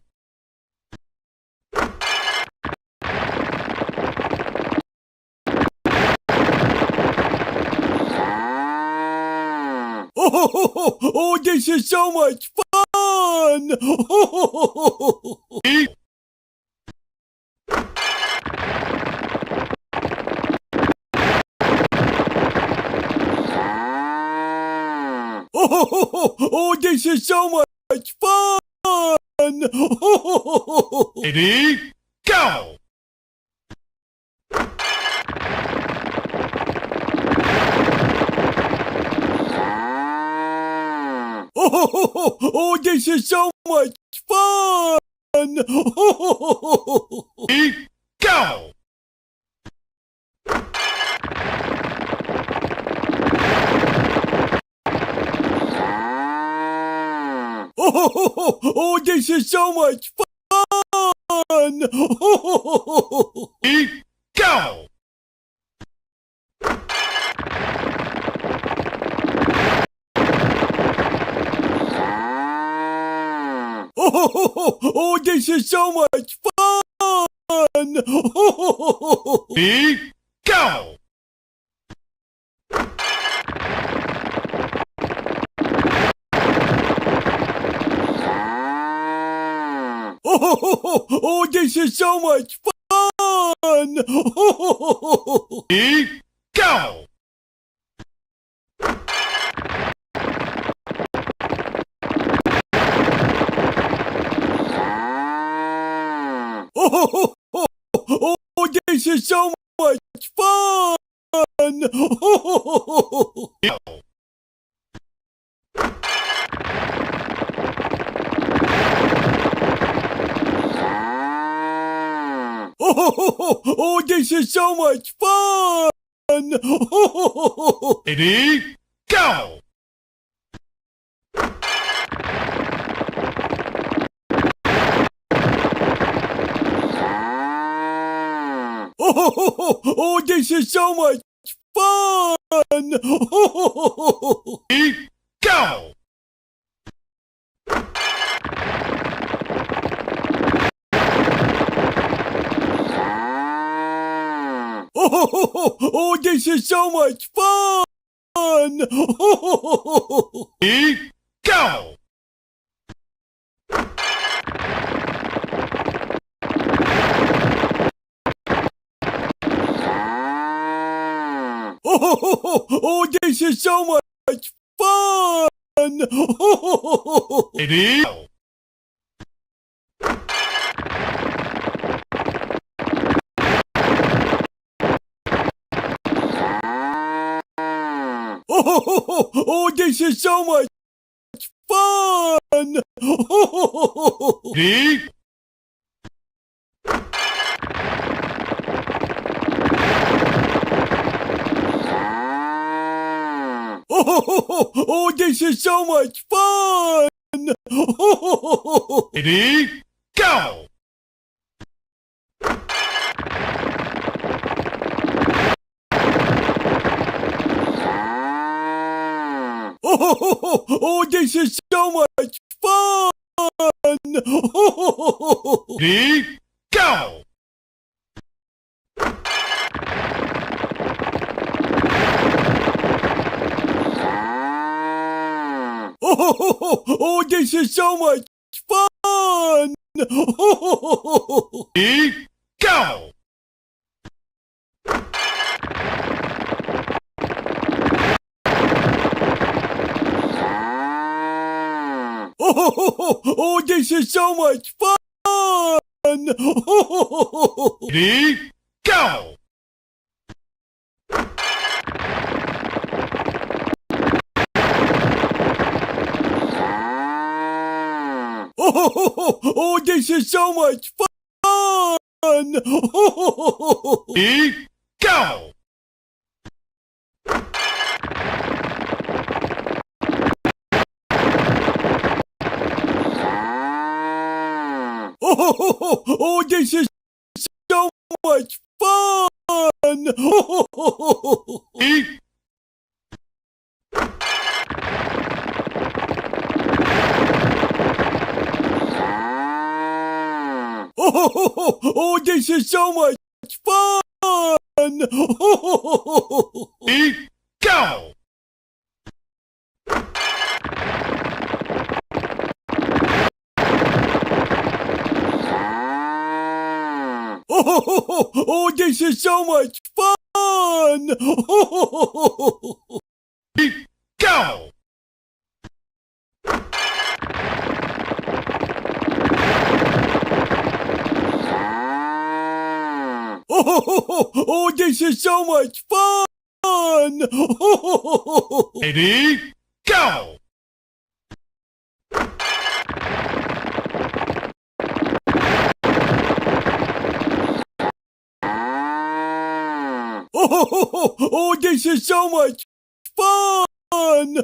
Oh, this is so much fun! Ready, Oh, this is so much fun! ready, go! Oh, this is so much fun! Ready, go! Oh, this is so much fun! Ready, go! Oh, this is so much fun! Ready, go! Oh, this is so much fun! Ready, go! Oh, this is so much fun! Go! Oh, this is so much fun! Ready, go! Oh, this is so much fun! Ready, go! Oh, this is so much fun! Ready, go! Oh, this is so much fun! Ready, go! Oh, this is so much fun! Ready, Oh, this is so much fun! ready, go! Oh, this is so much fun! Ready, go! this is so much fun! Ready, go! Oh, this is so much fun! Ready, go! Oh, this is so much fun! Ready, go! Oh, this is so much fun! Ready, Oh, this is so much fun! ready, go! Oh, this is so much fun! Ready, go! Oh, this is so much fun! Ready, go! Oh, this is so much fun!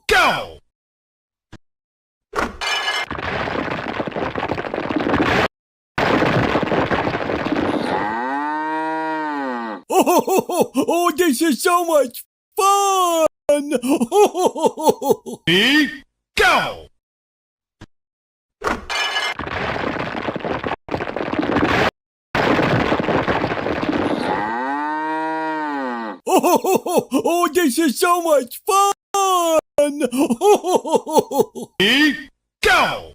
Go! Oh, this is so much fun! Ready, go! Oh, this is so much fun! Ready, go!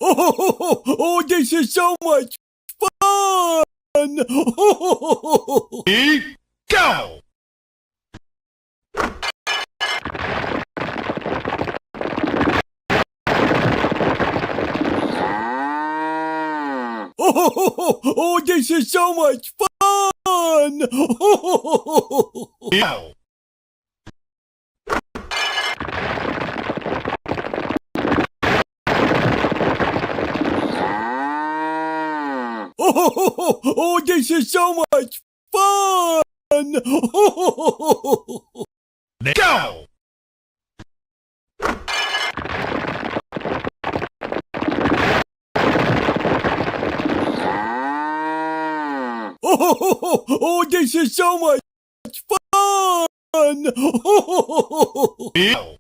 Oh, this is so much fun! Ready, go! Oh, this is so much fun! Go! Oh, this is so much fun! Go! Oh, this is so much fun! Go!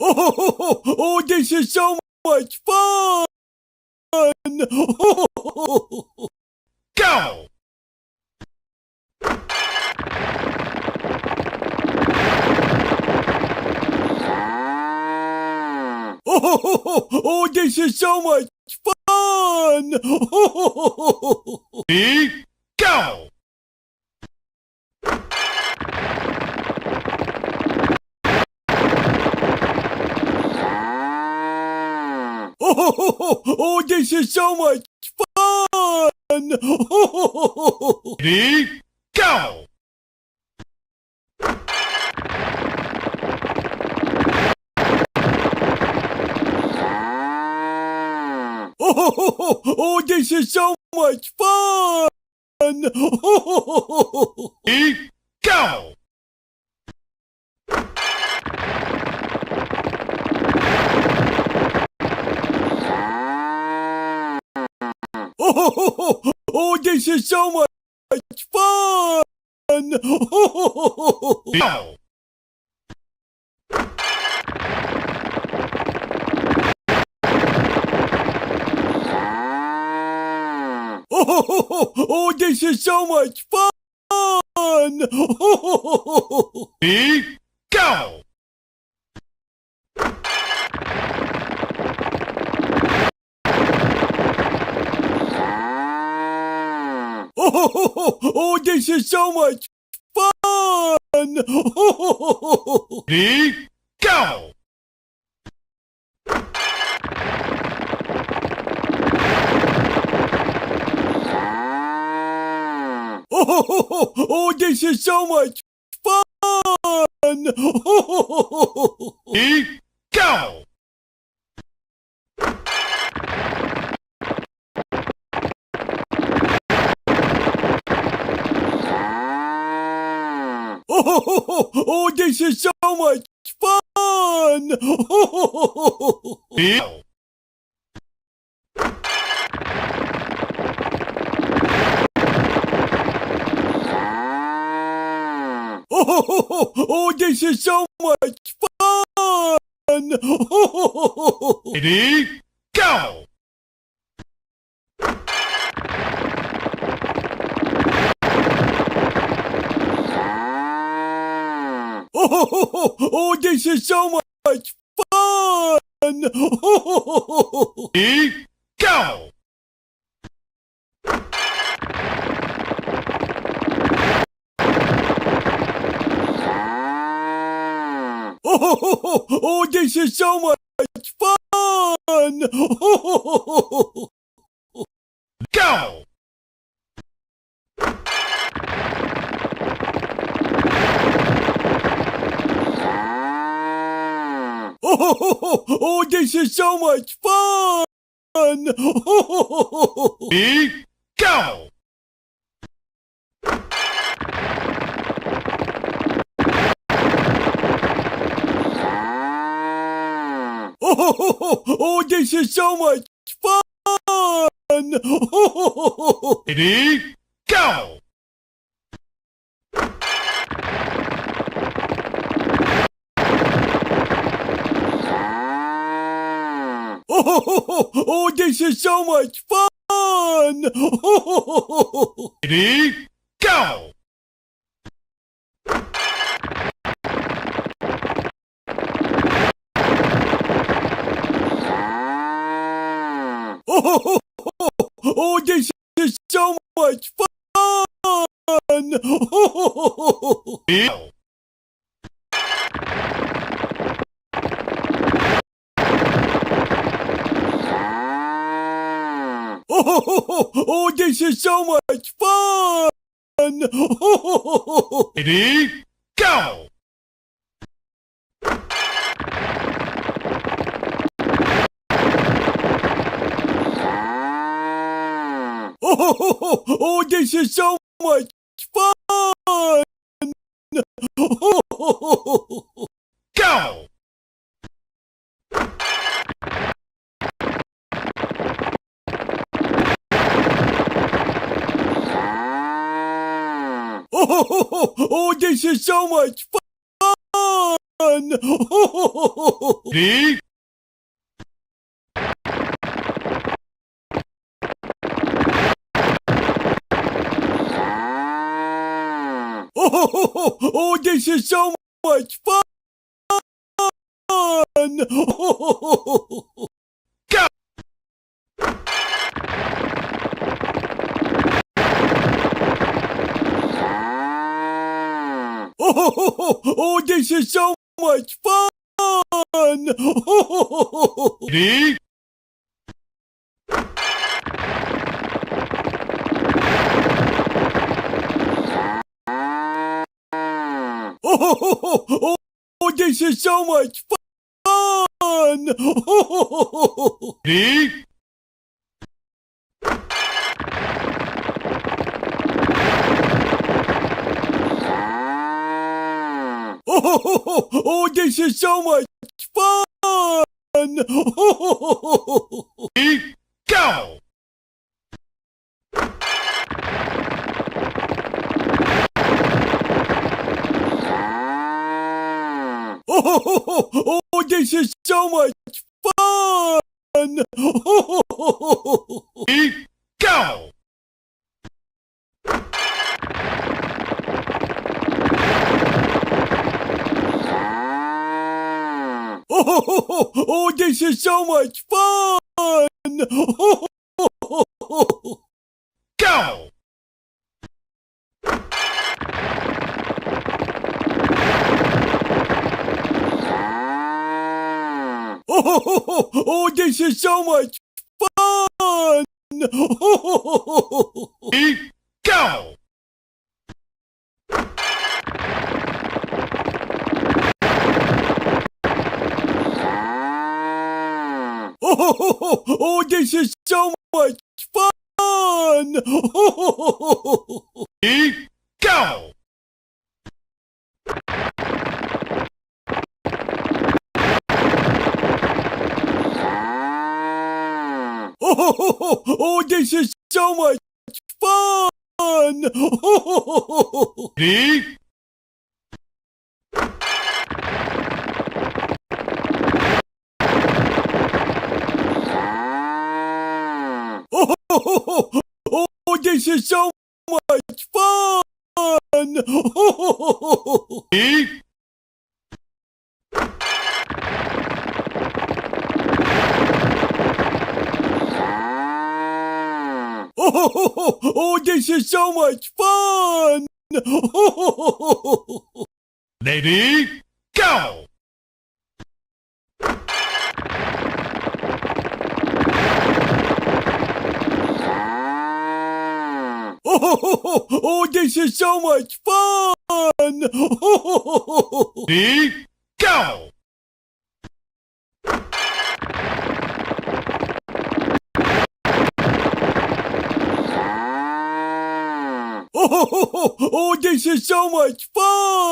Oh, this is so much fun! Go! Oh, this is so much fun! Ready, go! Oh, this is so much fun! Ready, go! Oh, this is so much fun! Ready, go! Oh, this is so much fun! Go! Oh, this is so much fun! Ready, go! Oh, this is so much fun! Ready, go! Oh, this is so much fun! Ready, go! Oh, this is so much fun! Ready, go! Oh, this is so much fun! Ready, go! Oh, this is so much fun! Ready, go! Oh, this is so much fun! Go! Oh, this is so much fun! Ready, go! Oh, this is so much fun! Ready, go! Oh, this is so much fun! Ready, go! Oh, this is so much fun! Ready, go! Oh, this is so much fun! Ready, go! Oh, this is so much fun! Go! Oh, this is so much fun! Ready, Oh, this is so much fun! go! Oh, this is so much fun! Ready, Oh, this is so much fun! ready, Oh, this is so much fun! ready, go! Oh, this is so much fun! Ready, go! Oh, this is so much fun! Go! Oh, this is so much fun! Ready, go! Oh, this is so much fun! Ready, go! Oh, this is so much fun! Ready, Oh, this is so much fun! ready, Oh, this is so much fun! ready, go! Oh, this is so much fun! Ready, go! Oh, this is so much fun!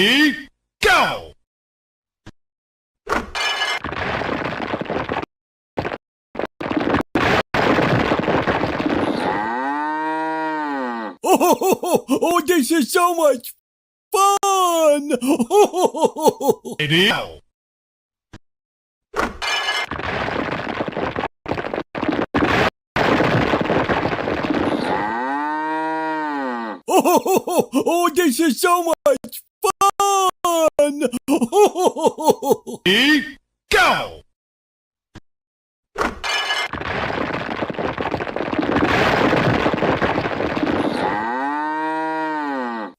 Ready, go! Oh, this is so much fun! Ready, go! Oh, this is so much fun! Ready, go!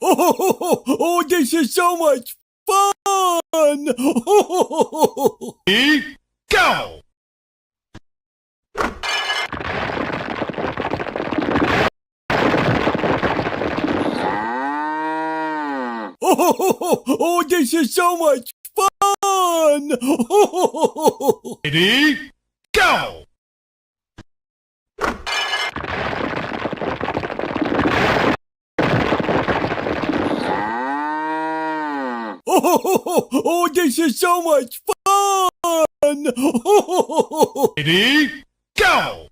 Oh, this is so much fun! Ready, go! Oh, this is so much fun! Ready, go! Oh, this is so much fun! Ready, go!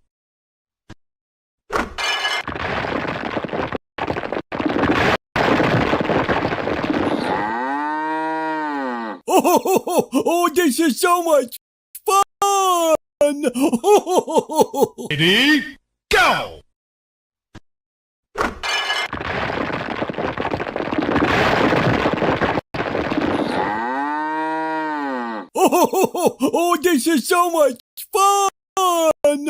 Oh, this is so much fun! Ready, go! Oh, this is so much fun!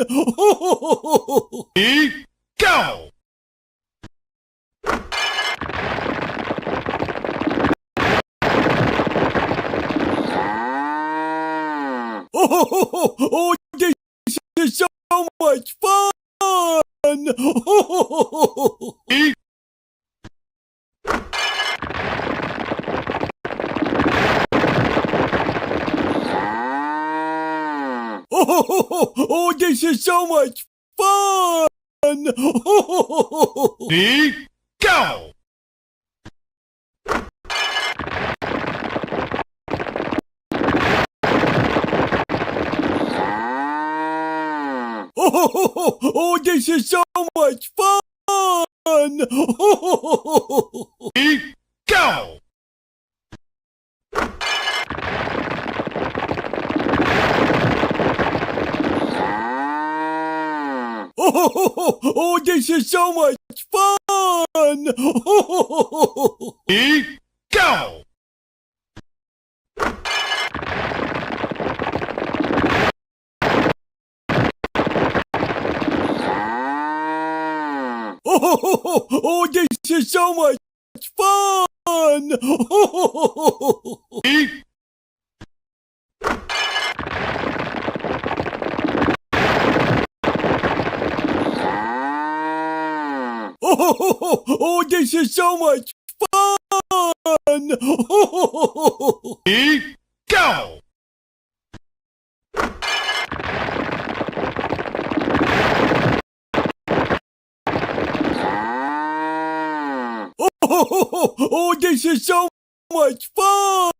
Ready, go! Oh, this is so much fun! Ready, Oh, this is so much fun! ready, go! Oh, this is so much fun! Ready, go! Oh, this is so much fun! Ready, go! Oh, this is so much fun! Ready, Oh, this is so much fun! ready, go! Oh, this is so much fun!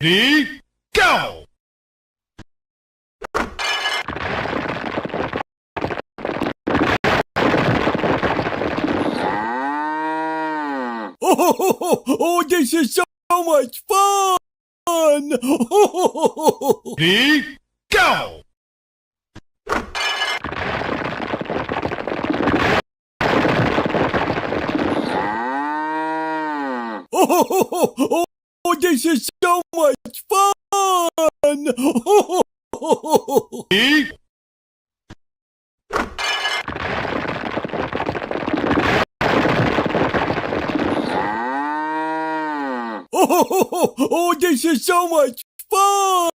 Ready, go! Oh, this is so much fun! Ready, go! Oh, this is so much fun! Ready, go! Oh, this is so much fun! Ready, Oh, this is so much fun!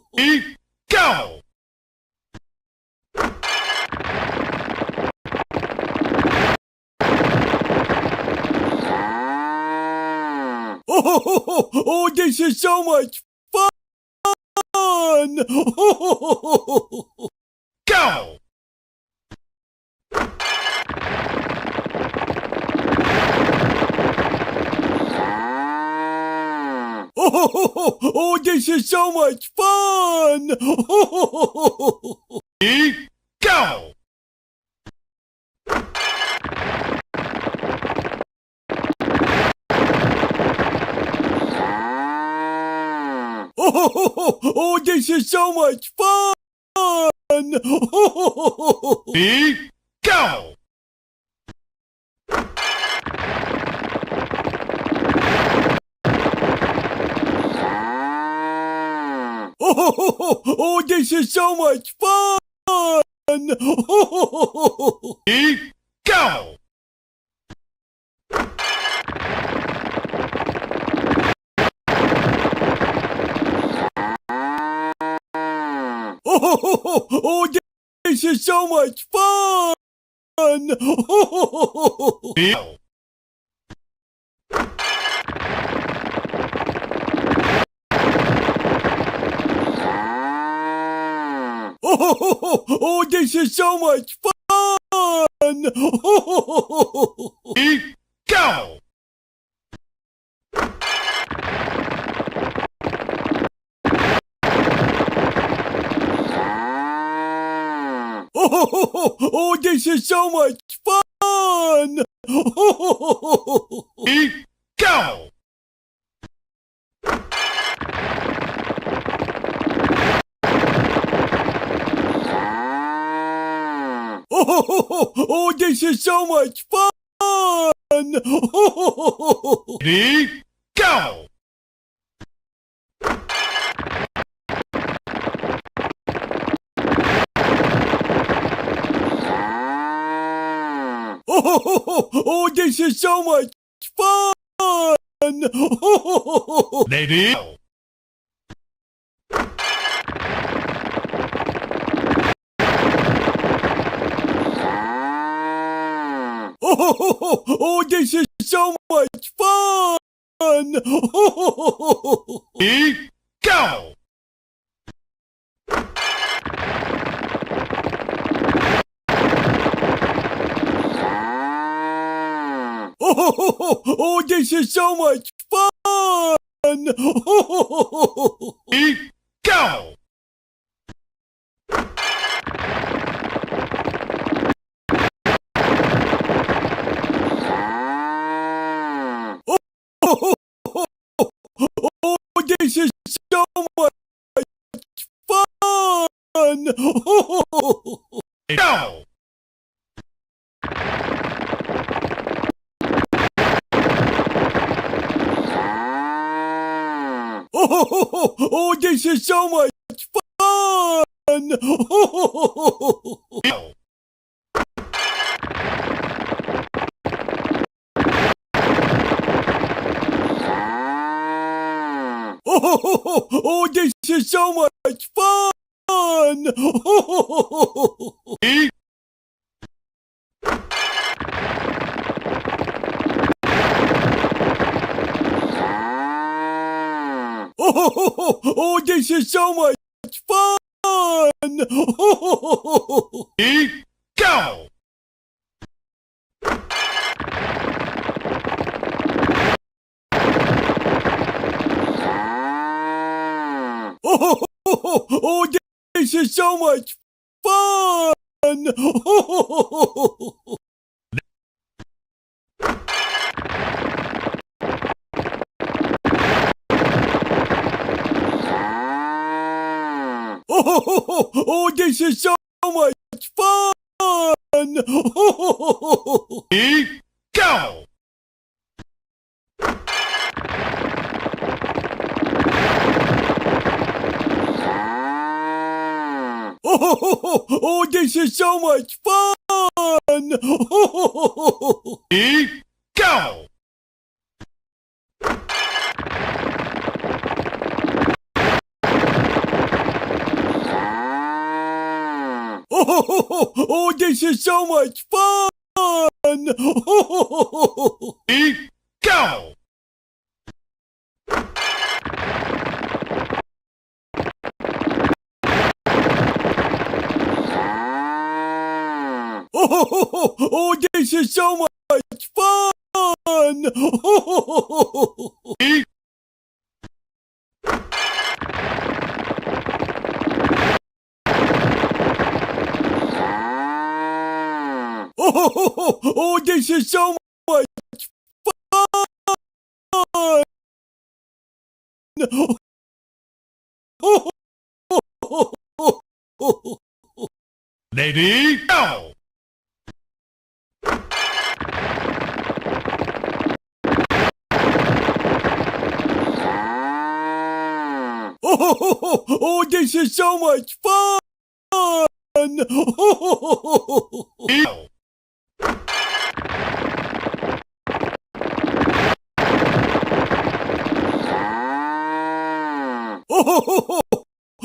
ready, go! Oh, this is so much fun! Go! Oh, this is so much fun! Ready, go! Oh, this is so much fun! Ready, go! Oh, this is so much fun! Ready, go! Oh, this is so much fun! Ready, go! Oh, this is so much fun! Ready, go! Oh, this is so much fun! Ready, go! Oh, this is so much fun! Ready, go! Oh, this is so much fun! Ready, go! Oh, this is so much fun! Ready, go! Oh, this is so much fun! Ready, go! Oh, this is so much fun! Oh, this is so much fun! Go. Oh, this is so much fun! Ready, Oh, this is so much fun! ready, go. Oh, this is so much fun! Oh, this is so much fun! Ready, go. Oh, this is so much fun! Ready, go. Oh, this is so much fun! Ready, go. Oh, this is so much fun! Ready, Oh, this is so much fun! ready, go. Oh, this is so much fun! Ready, go.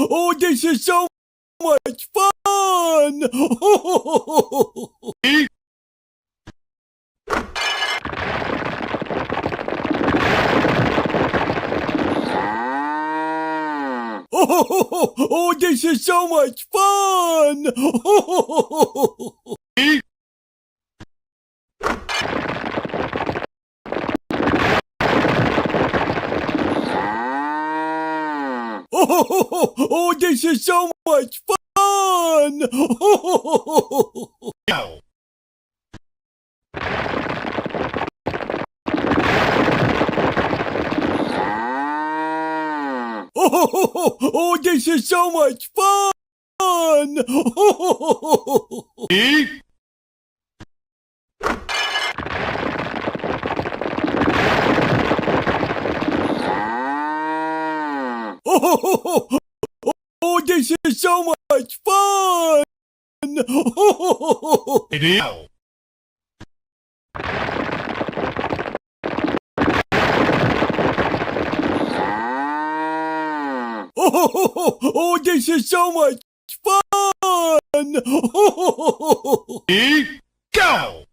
Oh, this is so much fun! Ready, Oh, this is so much fun! ready, Oh, this is so much fun! go. Oh, this is so much fun! Ready, Oh, this is so much fun! ready, go. Oh, this is so much fun! Ready, go.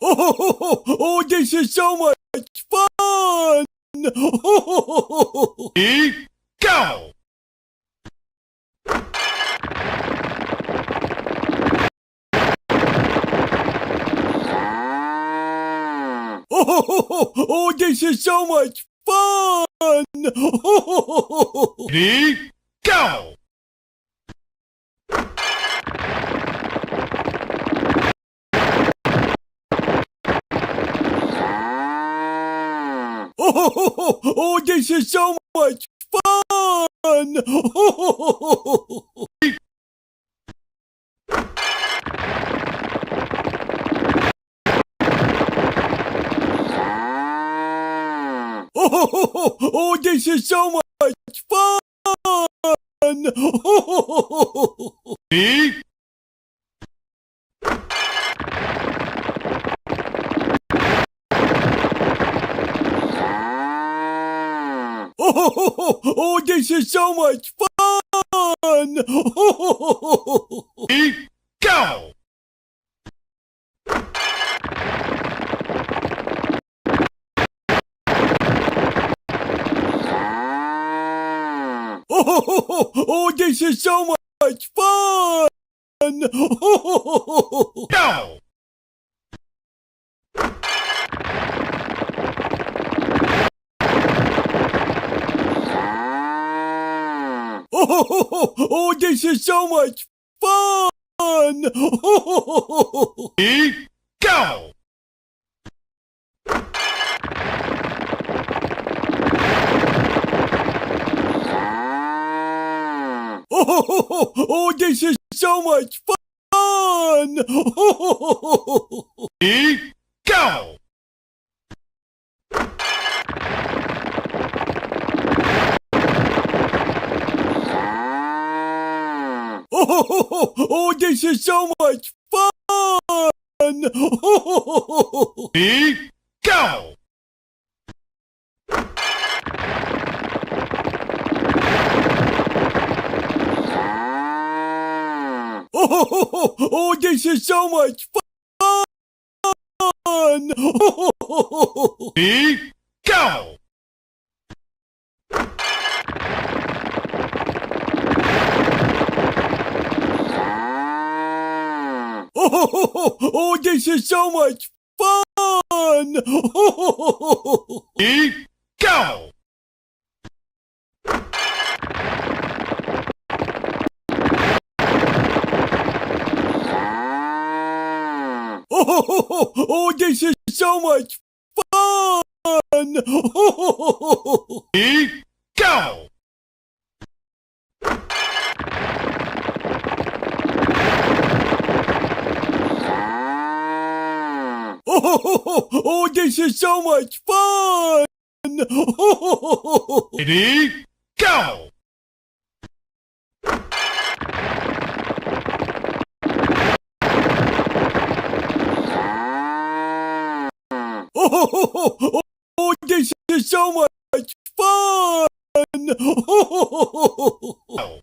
Oh, this is so much fun! Ready, go. Oh, this is so much fun! Ready, go. Oh, this is so much fun! so much fun! Ready? Oh, this is so much fun! Ready? Go! Oh, this is so much fun! Go! Oh, this is so much fun! Ready? Go! Oh, this is so much fun! Ready? Go! Oh, this is so much fun! Ready? Go! Oh, this is so much fun! Ready? Go! Oh, this is so much fun! Ready? Go! Oh, this is so much fun! Ready? Go! Oh, this is so much fun! Ready? Go! Oh, this is so much fun! Go!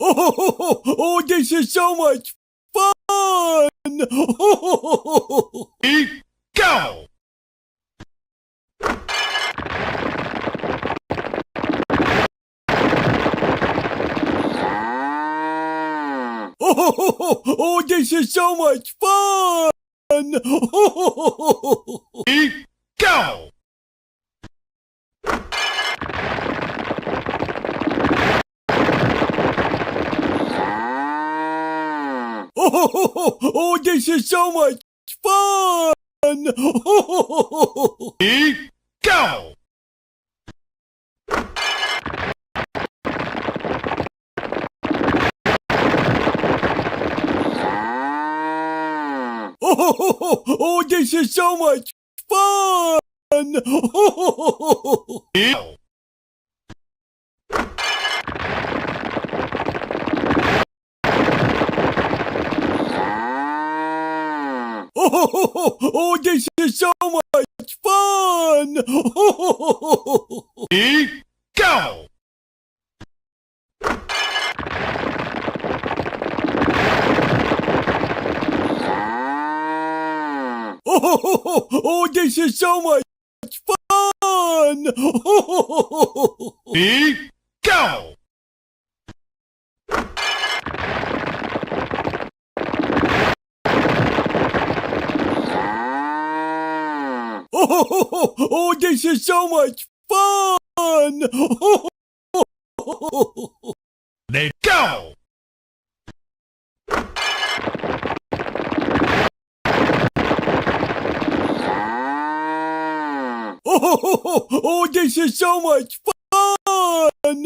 Oh, this is so much fun! Ready? Go! Oh, this is so much fun! Ready? Go! Oh, this is so much fun! Ready? Go! Oh, this is so much fun! Ready? Go! Oh, this is so much fun! Ready? Go! Oh, this is so much fun! Ready? Go! Oh, this is so much fun! Ready? Go! Oh, this is so much fun!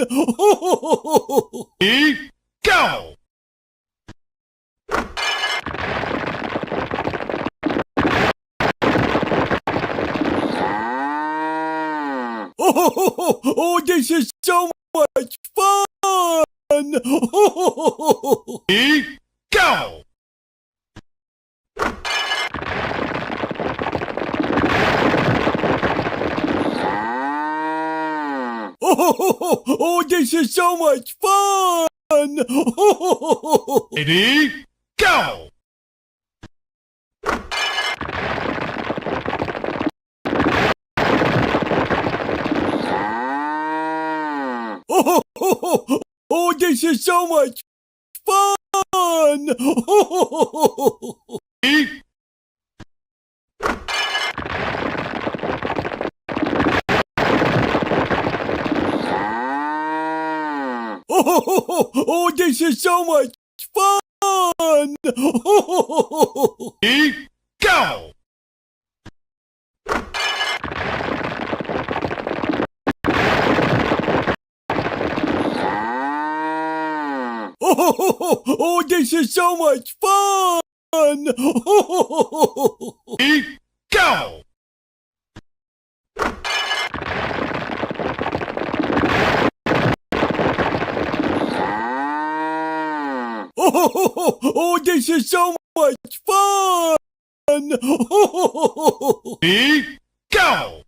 Ready? Go! Oh, this is so much fun! Ready, go! Oh, this is so much fun! Ready, go! Oh, this is so much fun! Ready, Oh, this is so much fun! ready, go! Oh, this is so much fun! Ready, go! Oh, this is so much fun! Ready, go!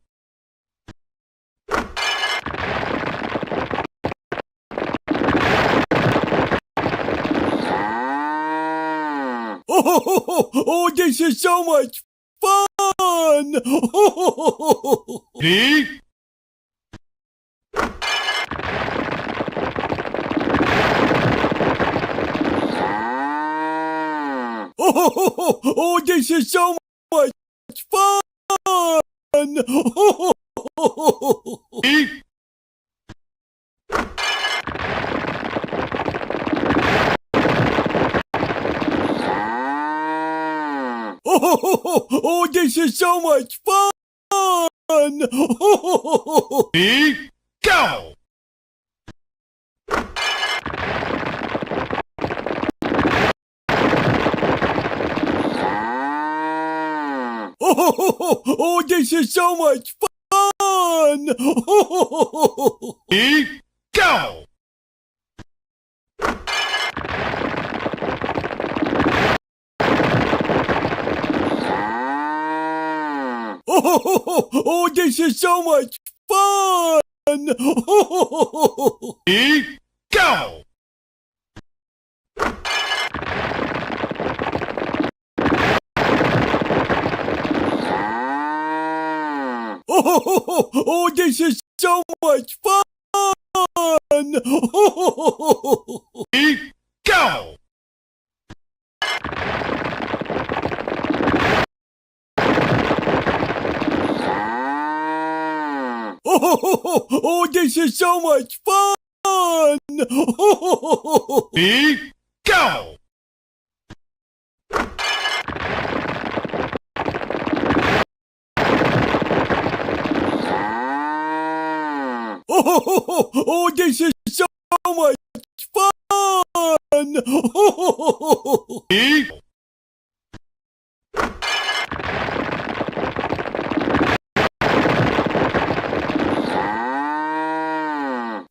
Oh, this is so much fun! Ready, Oh, this is so much fun! ready, Oh, this is so much fun! ready, go! Oh, this is so much fun! Ready, go! Oh, this is so much fun! Ready, go! Oh, this is so much fun! Ready, go! Oh, this is so much fun! Ready, go! Oh, this is so much fun! Ready,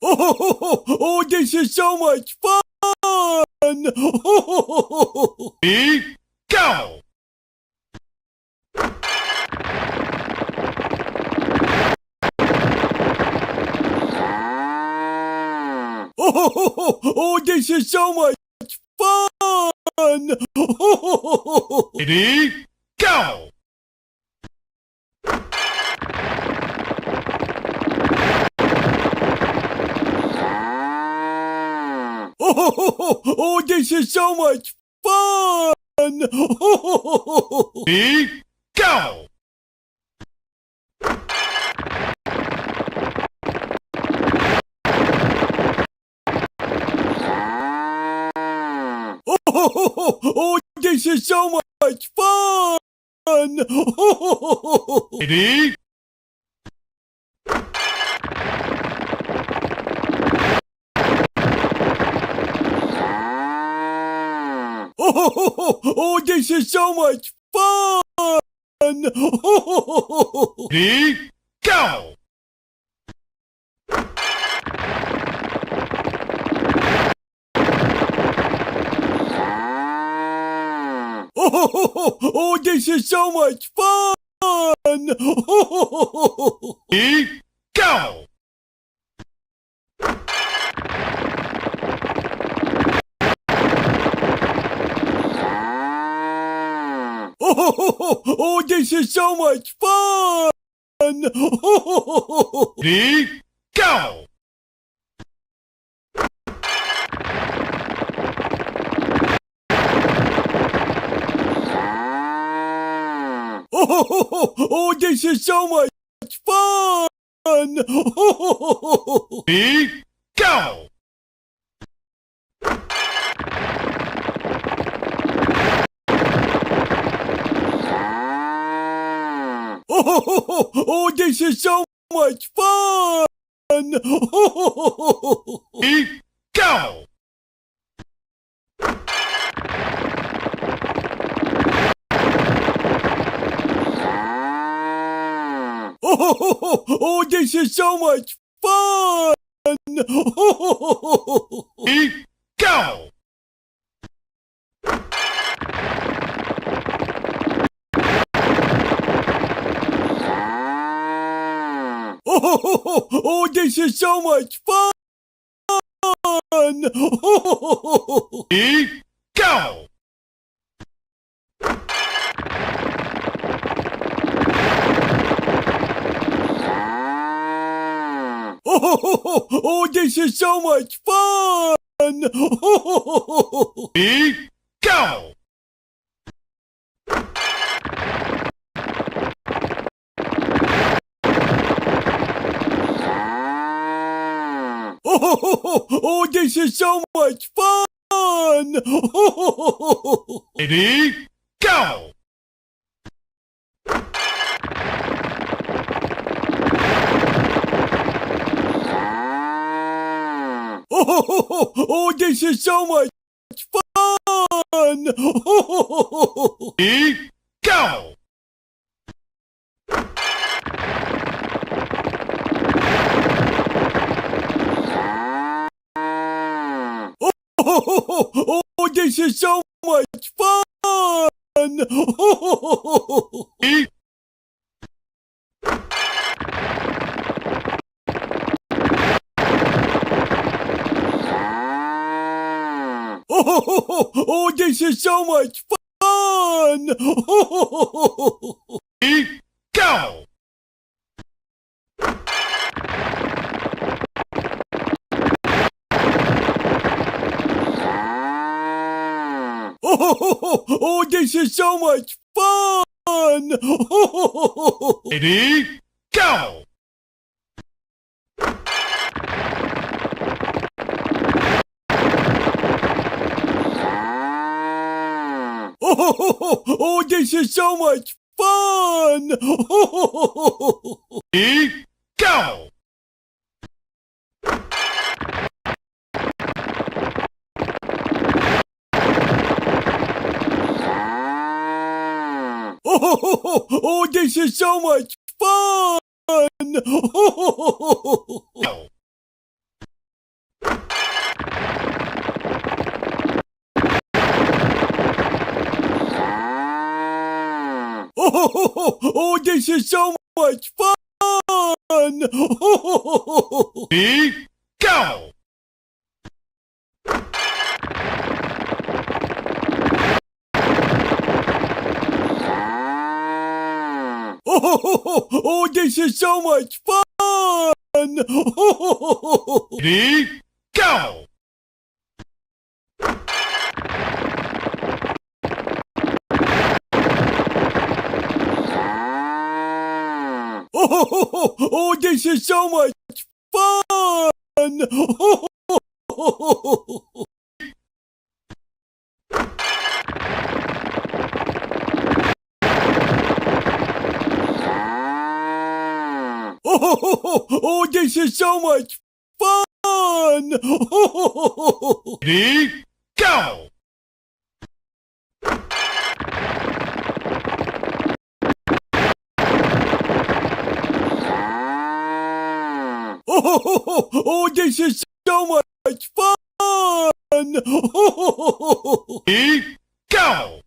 Oh, this is so much fun! ready, go! Oh, this is so much fun! Ready, go! Oh, this is so much fun! Ready, go! Oh, this is so much fun! Ready, Oh, this is so much fun! Ready, go! so much fun! Ready, go! Oh, this is so much fun! Ready, go! Oh, this is so much fun! Ready, go! Oh, this is so much fun! Ready, go! Oh, this is so much fun! Ready, go! Oh, this is so much fun! Ready, go! Oh, this is so much fun! Ready, go! Oh, this is so much fun! Ready, go! Oh, this is so much fun! Ready, go! Oh, this is so much fun! Ready, Oh, this is so much fun! ready, go! Oh, this is so much fun! Ready, go! Oh, this is so much fun! Ready, go! Oh, this is so much fun! Go! Oh, this is so much fun! Ready, go! Oh, this is so much fun! Ready, go! Oh, this is so much fun! Oh, this is so much fun! Ready, go! Oh, this is so much fun! Ready, go!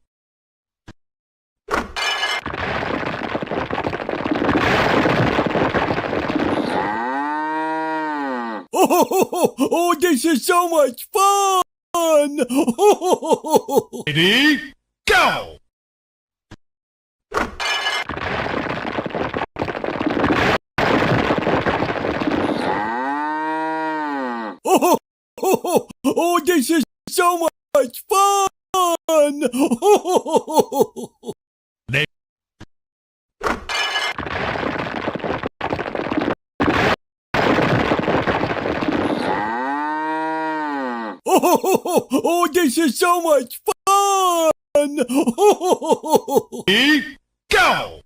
Oh, this is so much fun! Ready, go! Oh, this is so much fun! Oh, this is so much fun! Ready, go!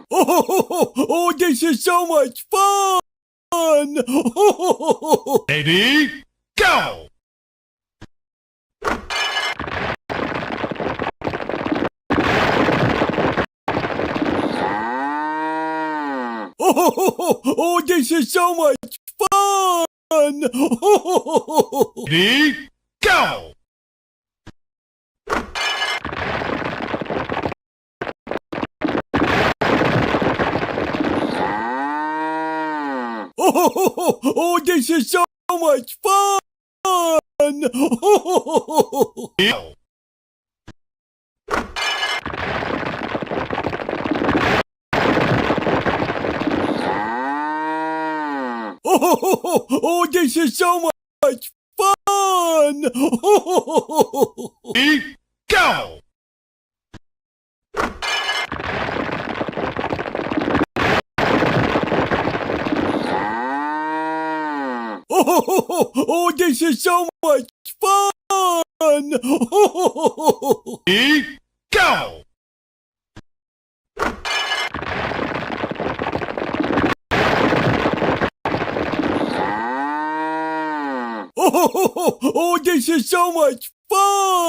Oh, this is so much fun! Ready, go! Oh, this is so much fun! Ready, go! Oh, this is so much fun! Go! Oh, this is so much fun! Ready, go! Oh, this is so much fun! Ready, go! Oh, this is so much fun!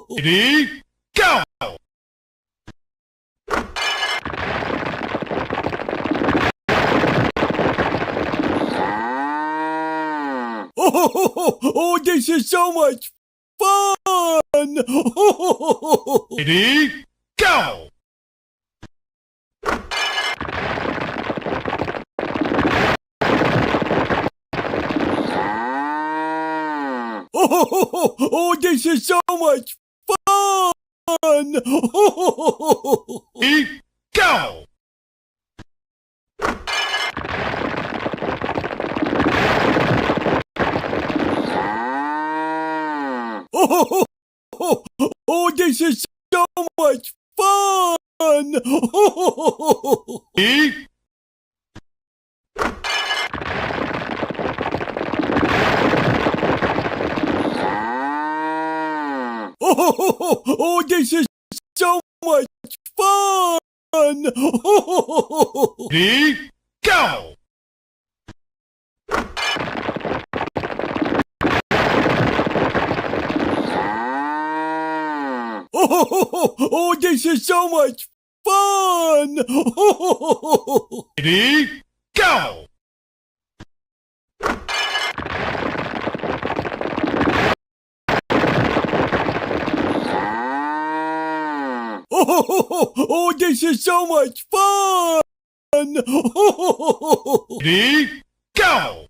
Ready, go! Oh, this is so much fun! Ready, go! Oh, this is so much fun! Ready, go! Oh, this is so much fun! Ready, Oh, this is so much fun! ready, go! Oh, this is so much fun! Ready, go! Oh, this is so much fun! Ready, go!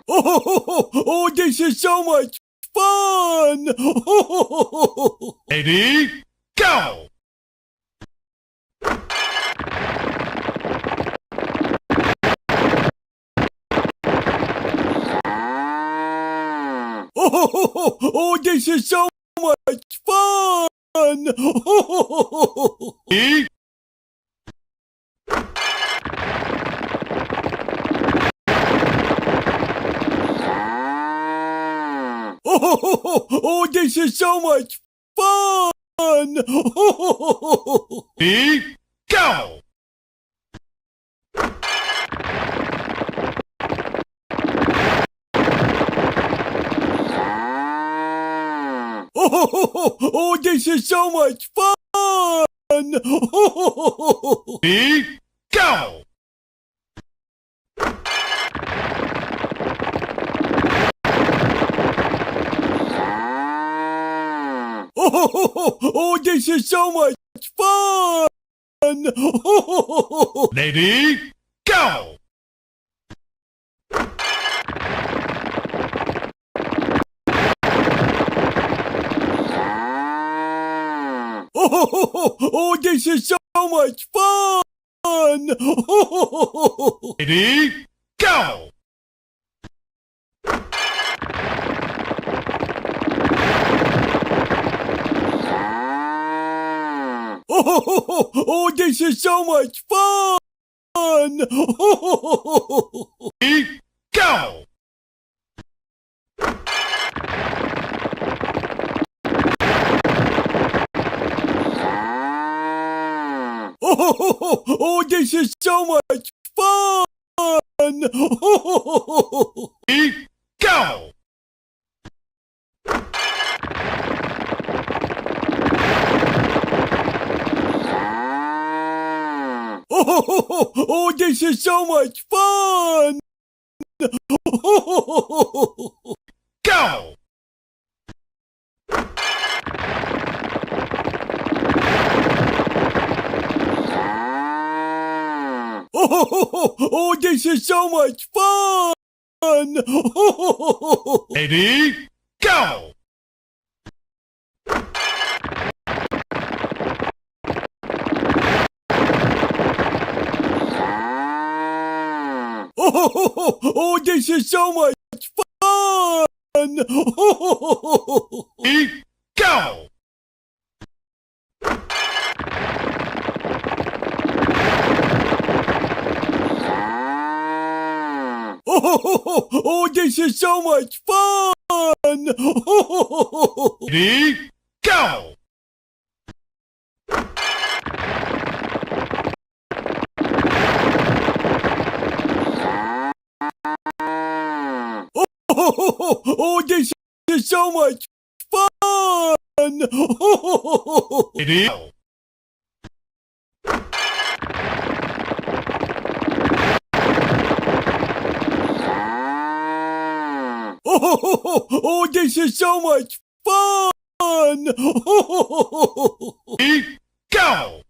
Oh, this is so much fun! Ready, go! Oh, this is so much fun! Ready, Oh, this is so much fun! ready, go! Oh, this is so much fun! Ready, go! so much fun! Ready, go! Oh, this is so much fun! Ready, go! Oh, this is so much fun! Ready, go! Oh, this is so much fun! Ready, go! Oh, this is so much fun! Go! Oh, this is so much fun! Ready, go! Oh, this is so much fun! Ready, go! Oh, this is so much fun! Ready, go! Oh, this is so much fun! Ready, go! Oh, this is so much fun! Ready, go!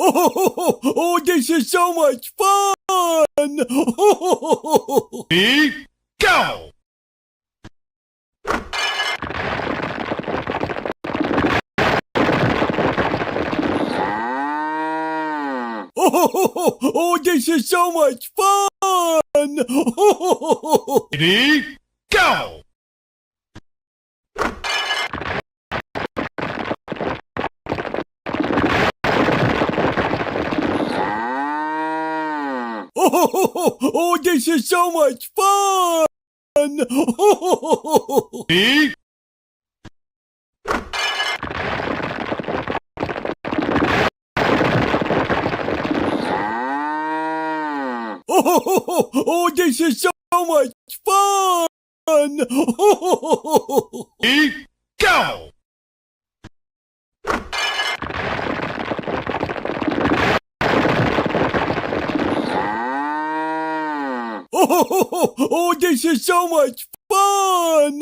Oh, this is so much fun! Ready, go! Oh, this is so much fun! Ready, go! Oh, this is so much fun! Ready, Oh, this is so much fun! ready, go! Oh, this is so much fun!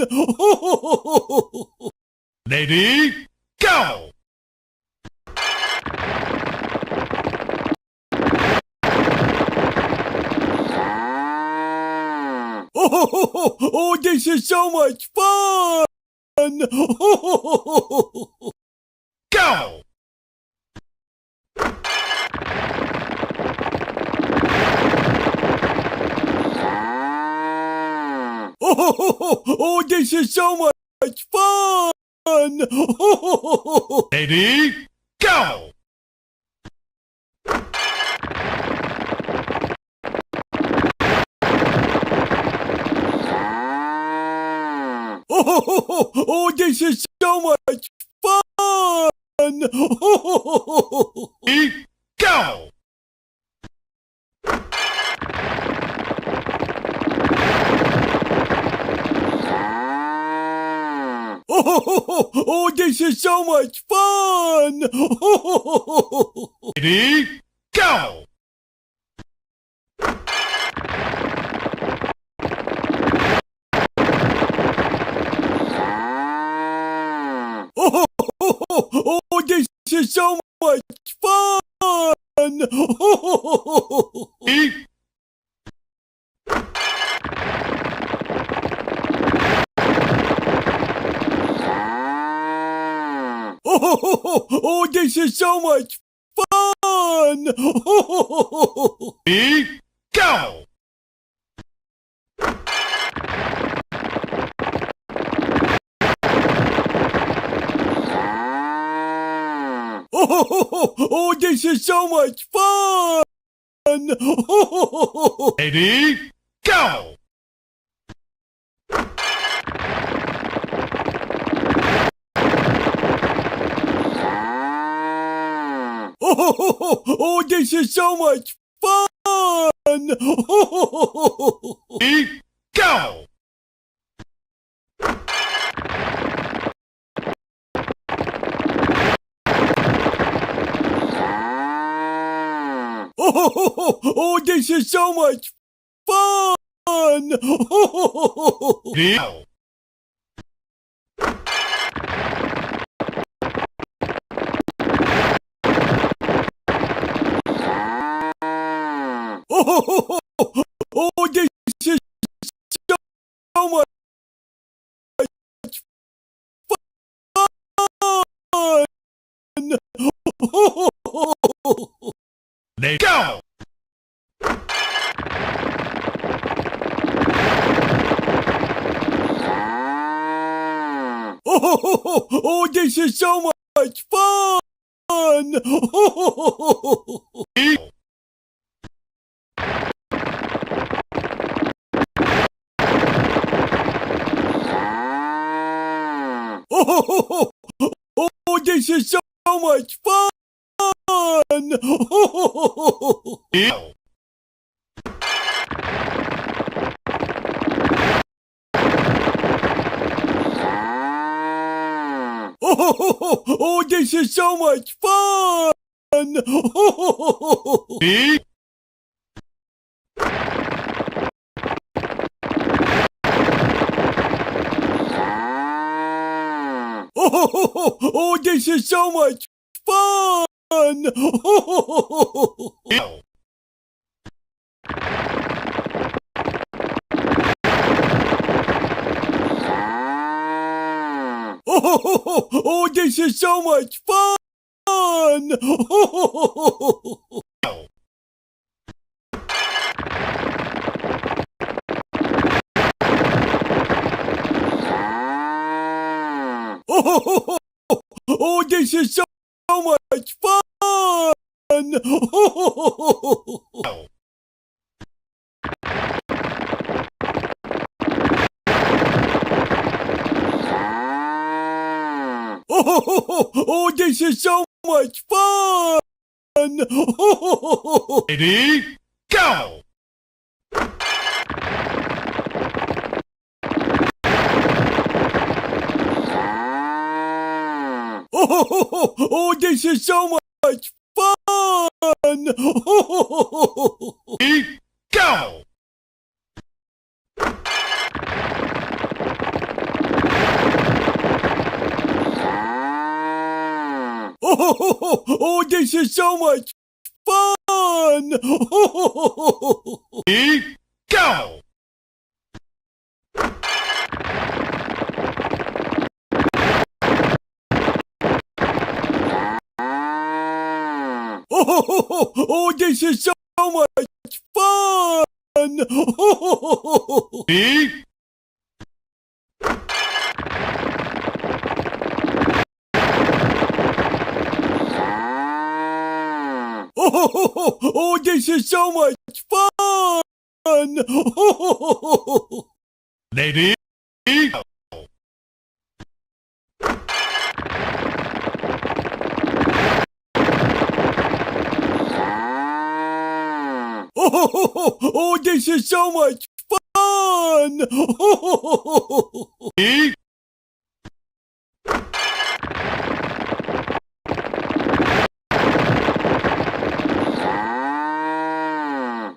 Ready, go! Oh, this is so much fun! Go! Oh, this is so much fun! Ready, go! Oh, this is so much fun! Ready, go! Oh, this is so much fun! Ready, go! is so much fun! Oh, this is so much fun! Ready, go! Oh, this is so much fun! Ready, go! Oh, this is so much fun! Ready, go! Oh, this is so much fun! Ready, go! Oh, this is so much fun! Ready, go! Oh, this is so much fun! Ready, Oh, this is so much fun! go! Oh, this is so much fun! Ready, Oh, this is so much fun! go! Oh, this is so much fun! Go! Oh, this is so much fun! Go! Oh, this is so much fun! Ready, go! Oh, this is so much fun! Ready, go! Oh, this is so much fun! Ready, go! Oh, this is so much fun! Ready, Oh, this is so much fun! ready, go! Oh, this is so much fun! Ready,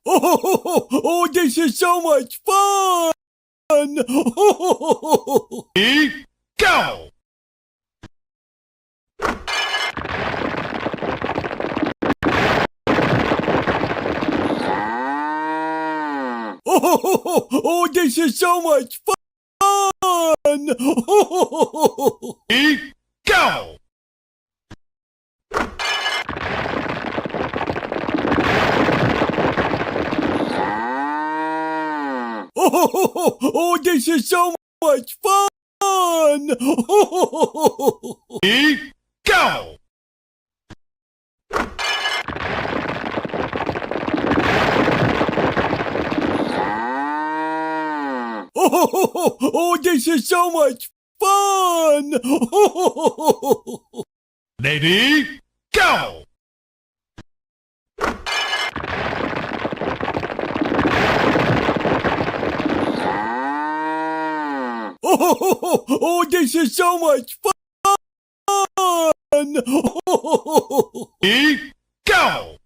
Oh, this is so much fun! Ready, go! this is so much fun! Ready, go! Oh, this is so much fun! Ready, go! Oh, this is so much fun! Ready, go! Oh, this is so much fun! Ready, go!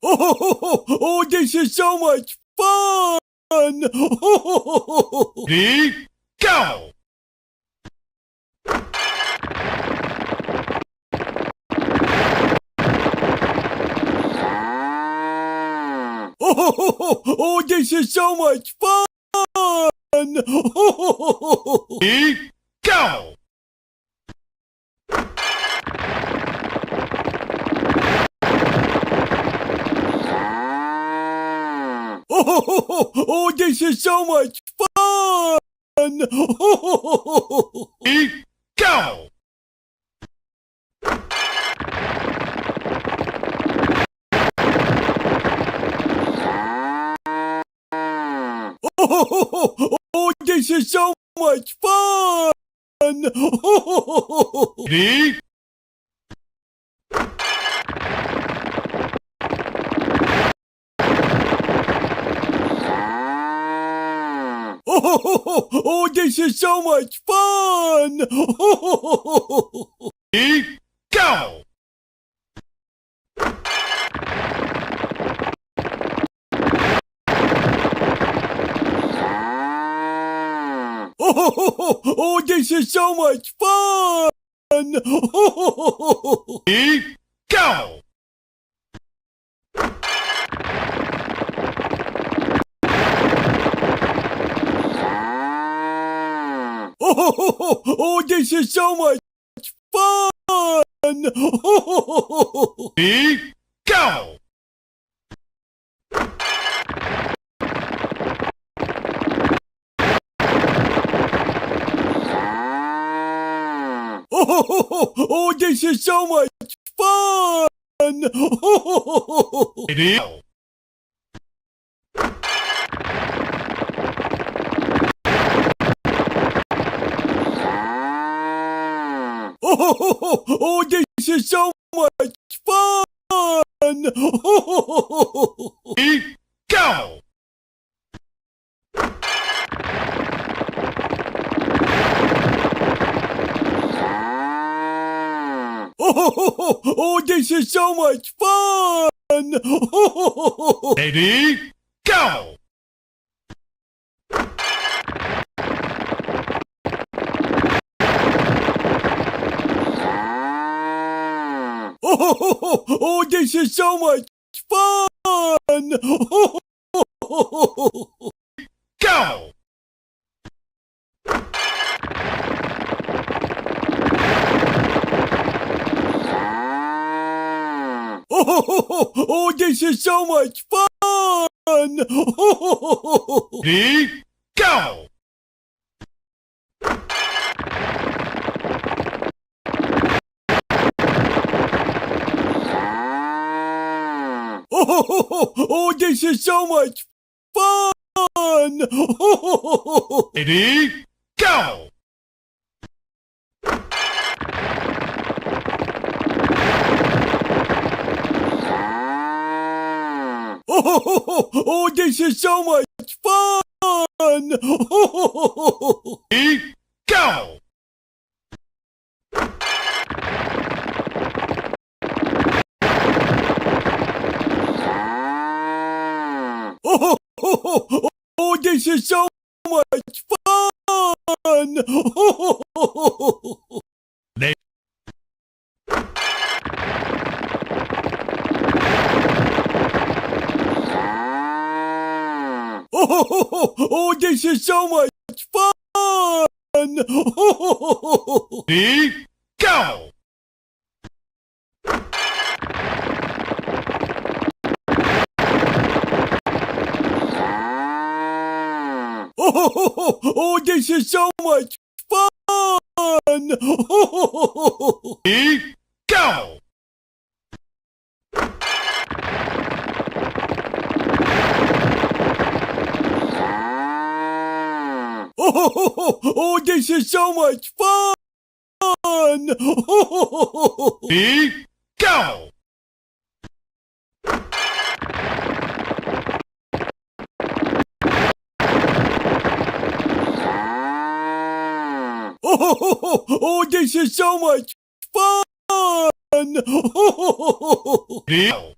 Oh, this is so much fun! Ready, go! Oh, this is so much fun! Ready, go! Oh, this is so much fun! Ready, go! Oh, this is so much fun! Ready, Oh, this is so much fun! ready, go! Oh, this is so much fun! Ready, go! Oh, this is so much fun! Ready, go! Oh, this is so much fun! Ready, go! Oh, this is so much fun! Ready, go! Oh, this is so much fun! Ready, go! Oh, this is so much fun! Go! Oh, this is so much fun! Ready, go! Oh, this is so much fun! Ready, go! Oh, this is so much fun! Ready, go! Oh, this is so much fun! Oh, this is so much fun! Ready, go! Oh, this is so much fun! Ready, go! Oh, this is so much fun! Ready, go! Oh, this is so much fun! Ready, go!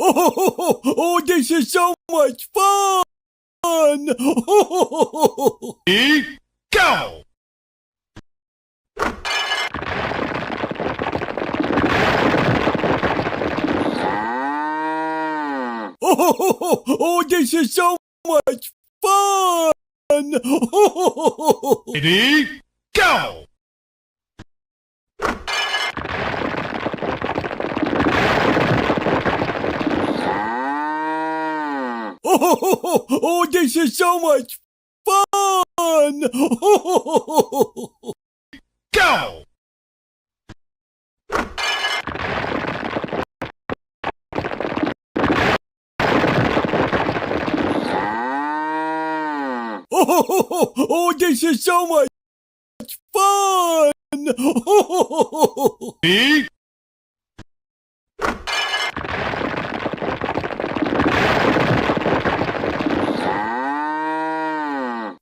Oh, this is so much fun! Ready, go! Oh, this is so much fun! Ready, go! Oh, this is so much fun! Go! Oh, this is so much fun! Ready,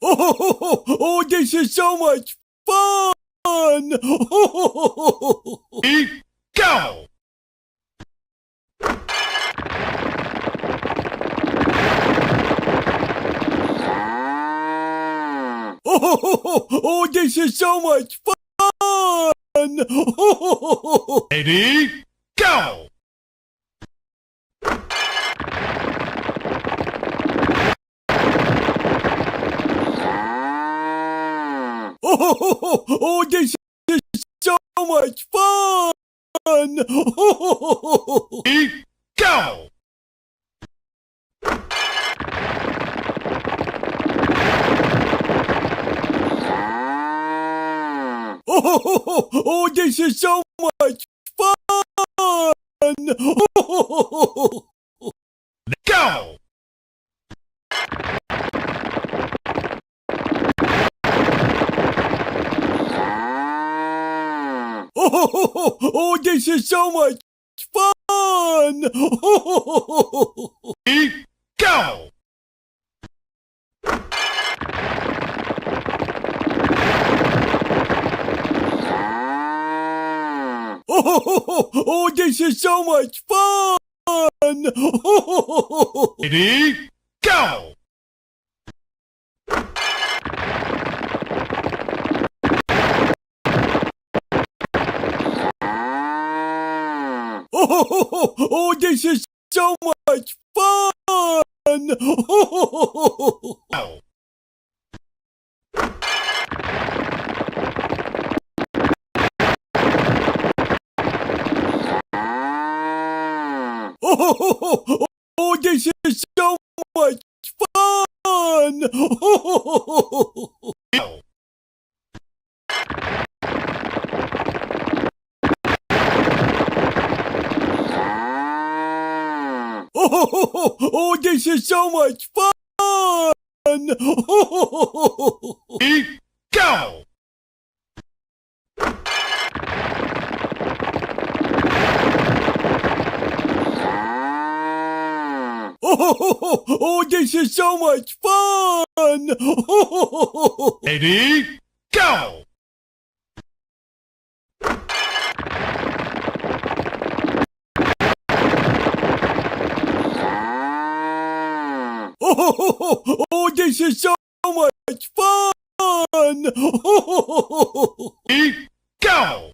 Oh, this is so much fun! ready, go! Oh, this is so much fun! Ready, go! Oh, this is so much fun! Ready, go! Oh, this is so much fun! Go! Oh, this is so much fun! Ready, go! Oh, this is so much fun! Ready, go! Oh, this is so much fun! Go! Oh, this is so much fun! Go! Oh, this is so much fun! Ready, go! Oh, this is so much fun! Ready, go! Oh, this is so much fun! Ready, go!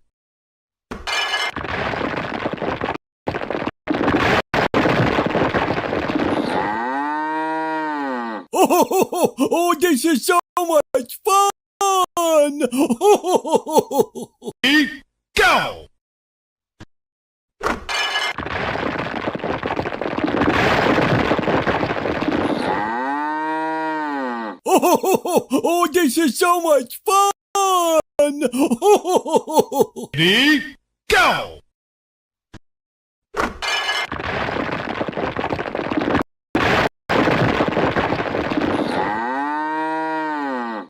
Oh, this is so much fun! Ready, go! Oh, this is so much fun! Ready, go!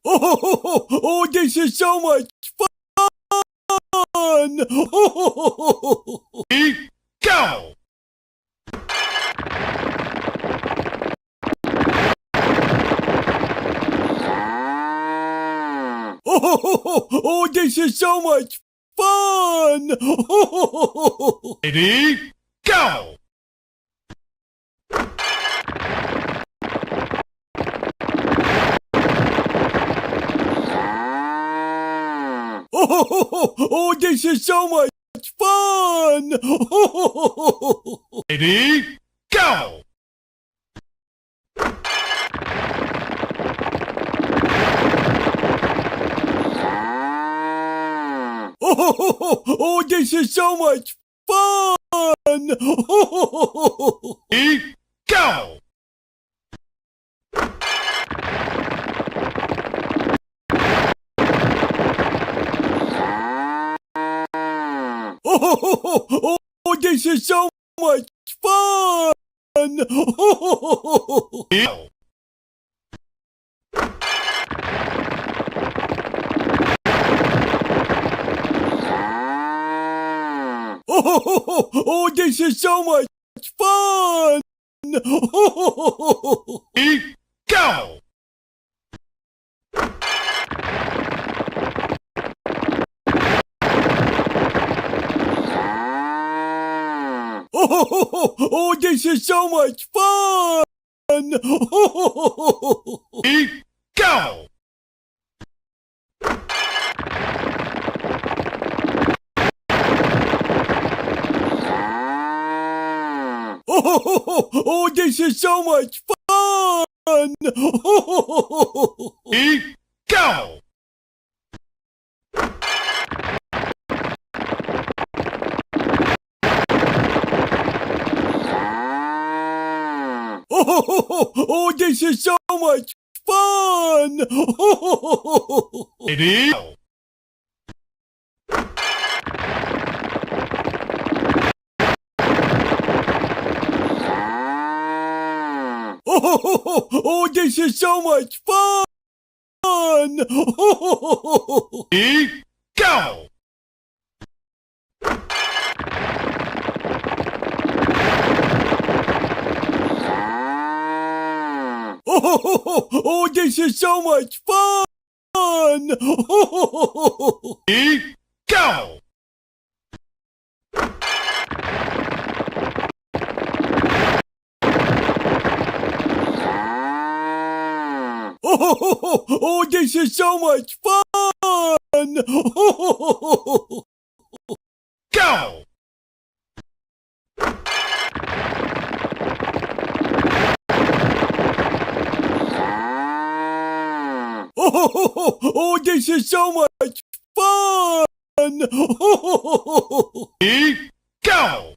Oh, this is so much fun! Ready, go! Oh, this is so much fun! Ready, go! Oh, this is so much fun! Ready, go! Oh, this is so much fun! Ready, go! Oh, this is so much fun! Ready, go! Oh, this is so much fun! Ready, go! Oh, this is so much fun! Ready, go! Oh, this is so much fun! Ready, go! Oh, this is so much fun! Ready, go! Oh, this is so much fun! Ready, go! Oh, this is so much fun! Ready, go! Oh, this is so much fun! Go! Oh, this is so much fun! Ready, go!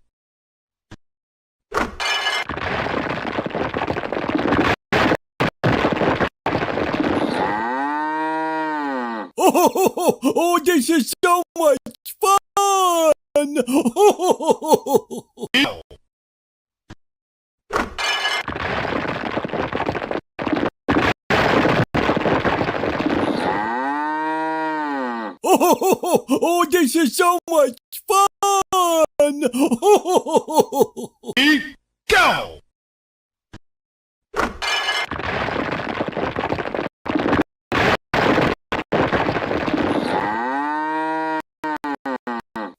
Oh, this is so much fun! Go! Oh, this is so much fun! Ready, go!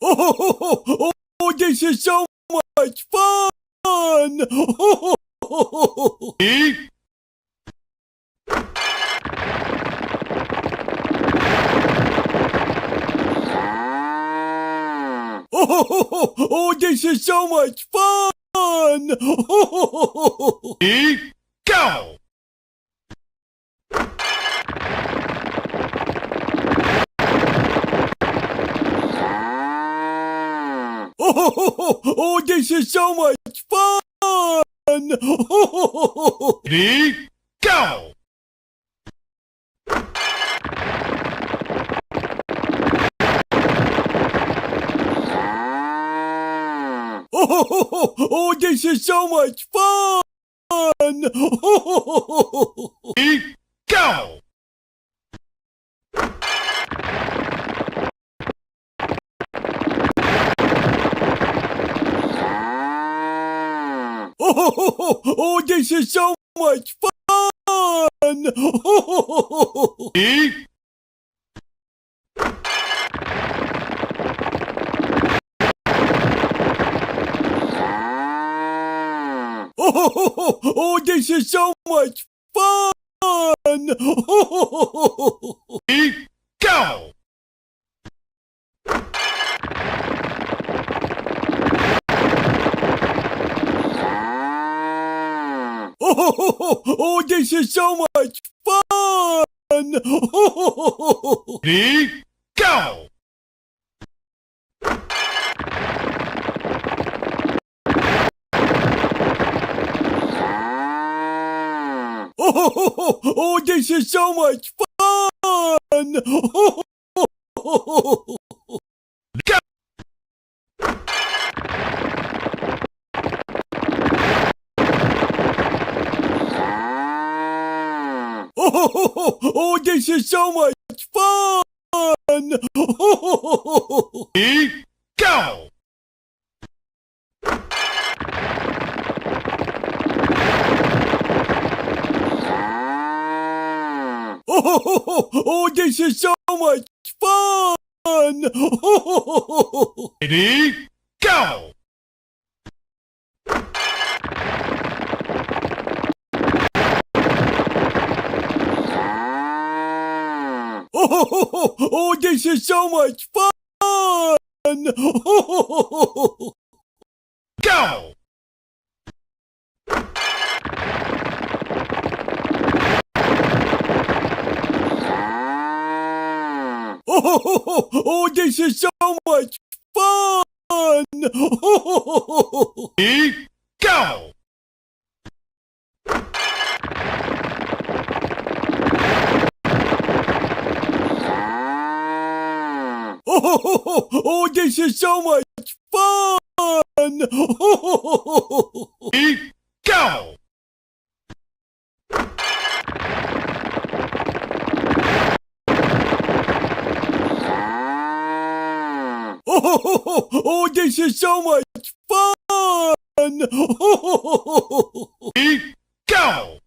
Oh, this is so much fun! Ready, Oh, this is so much fun! Ready, go! Oh, this is so much fun! Ready, go! Oh, this is so much fun! Ready, go! Oh, this is so much fun! Ready, Oh, this is so much fun! ready, go! Oh, this is so much fun! Ready, go! Oh, this is so much fun! Go! Oh, this is so much fun! Ready, go! Oh, this is so much fun! Ready, go! Oh, this is so much fun! Go! Oh, this is so much fun! Ready, go! Oh, this is so much fun! Ready, go! Oh, this is so much fun! Ready, go!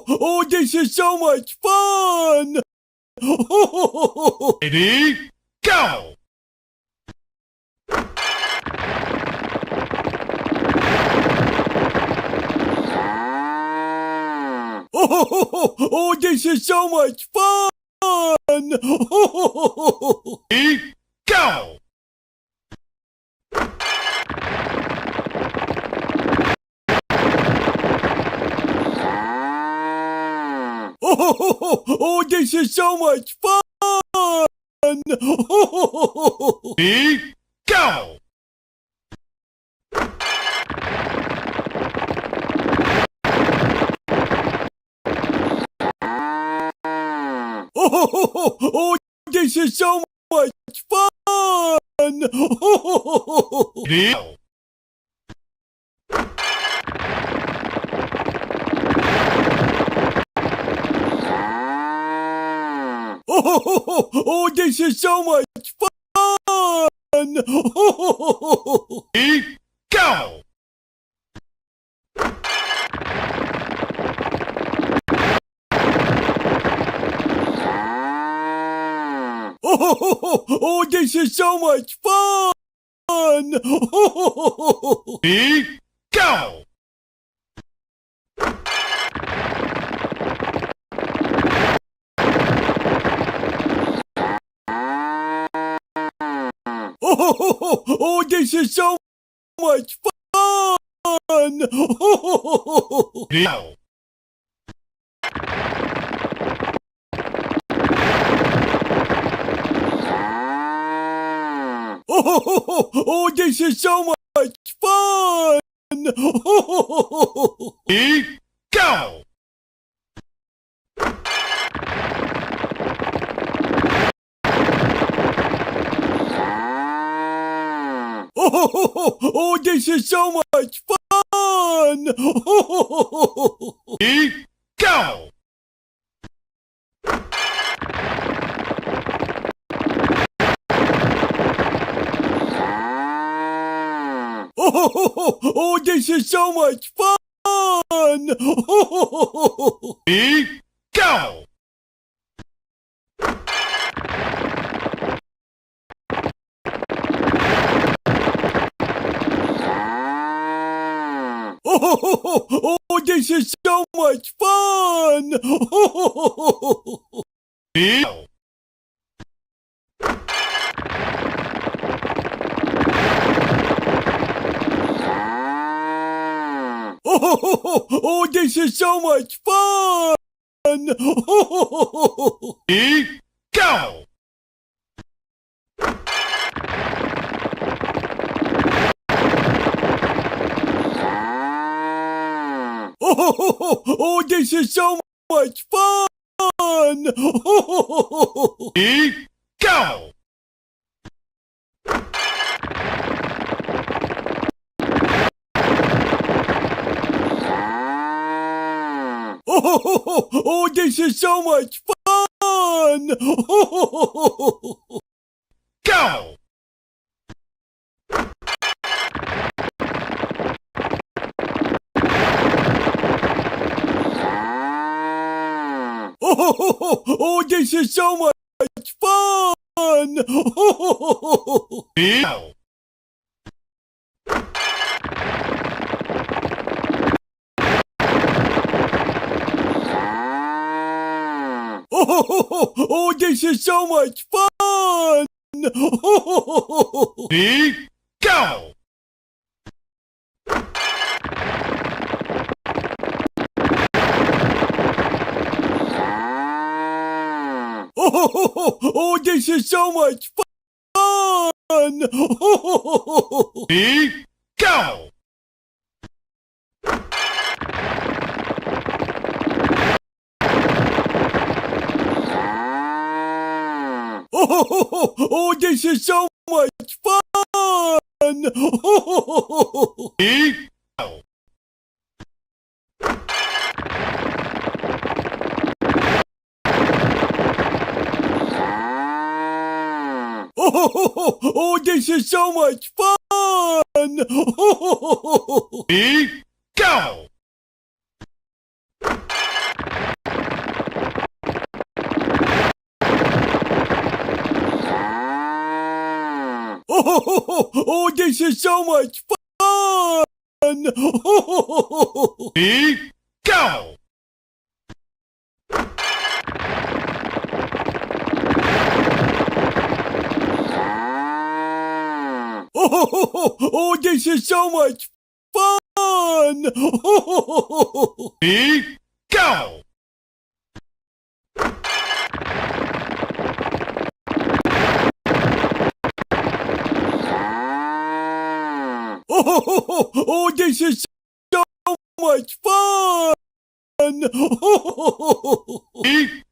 Oh, this is so much fun! Ready, go! Oh, this is so much fun! Ready, go! Oh, this is so much fun! Ready, go! Oh, this is so much fun! Ready, go! Oh, this is so much fun! Ready, go! Oh, this is so much fun! Ready, go! Oh, this is so much fun! Ready, go! Oh, this is so much fun! Ready, go! Oh, this is so much fun! Ready, go! Oh, this is so much fun! Ready, go! Oh, this is so much fun! Ready, go! Oh, this is so much fun! Ready, go! Oh, this is so much fun! Ready, go! Oh, this is so much fun! Go! Oh, this is so much fun! Ready, go! Oh, this is so much fun! Ready, go! Oh, this is so much fun! Ready, go! Oh, this is so much fun! Ready, go! Oh, this is so much fun! Ready, go! Oh, this is so much fun! Ready, go! Oh, this is so much fun! Ready, go! Oh, this is so much fun! Ready,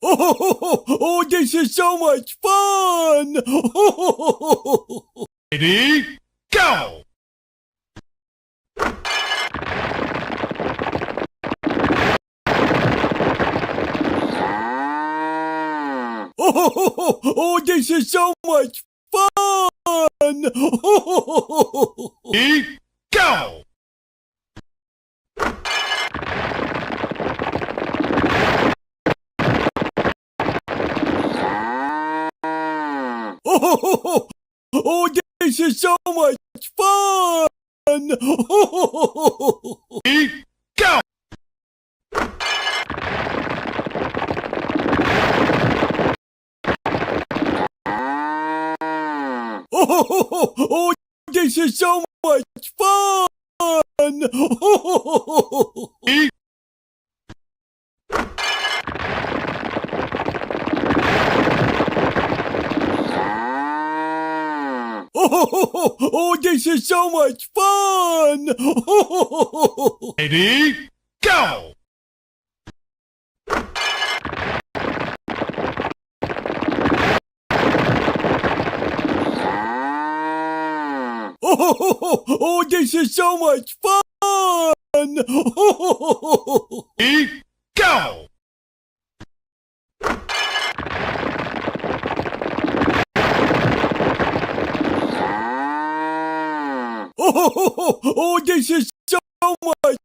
Oh, this is so much fun! ready, go! Oh, this is so much fun! Ready, go! Oh, this is so much fun! Ready, go! Oh, this is so much fun! Ready, so much fun! Ready, go! Oh, this is so much fun! Ready, go! Oh, this is so much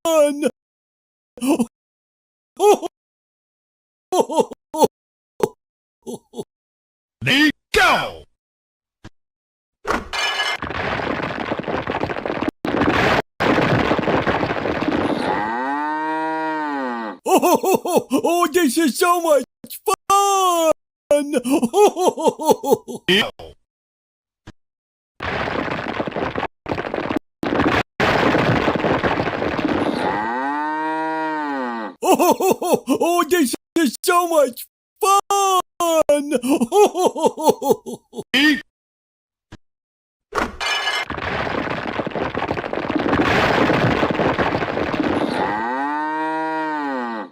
fun! Ready, go! Oh, this is so much fun! Go! Oh, this is so much fun! Ready,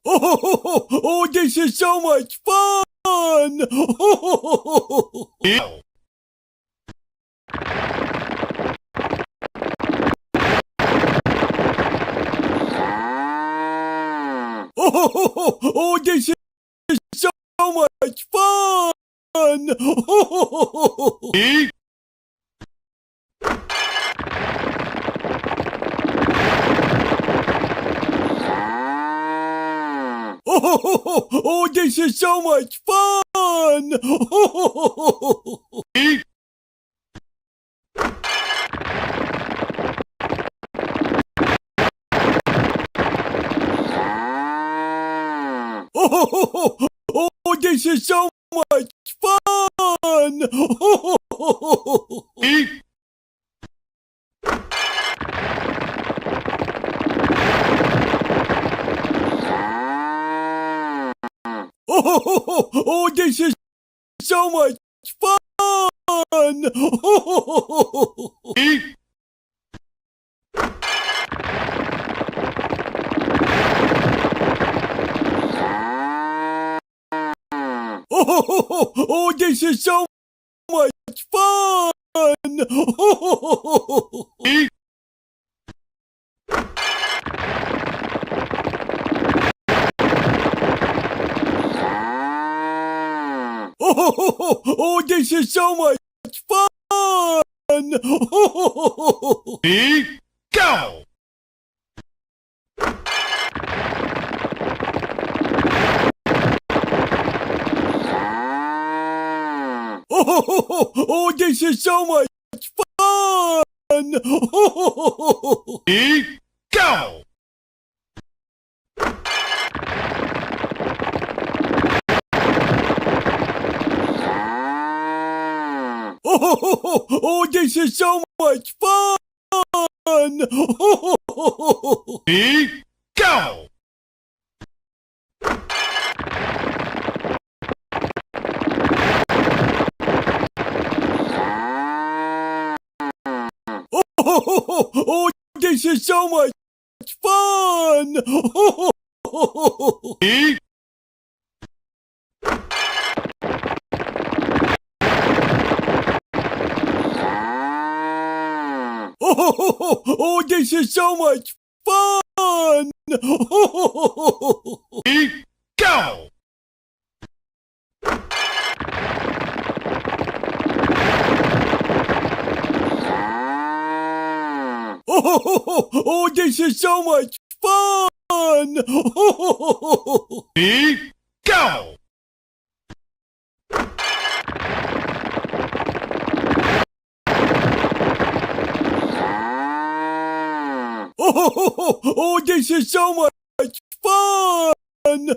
Oh, this is so much fun! go! Oh, this is so much fun! Ready, Oh, this is so much fun! ready, Oh, this is so much fun! ready, Oh, this is so much fun! ready, Oh, this is so much fun! ready, Oh, this is so much fun! ready, go! Oh, this is so much fun! Ready, go! Oh, this is so much fun! Ready, go! Oh, this is so much fun! Ready, Oh, this is so much fun! ready, go! Oh, this is so much fun! Ready, go! Oh, this is so much fun!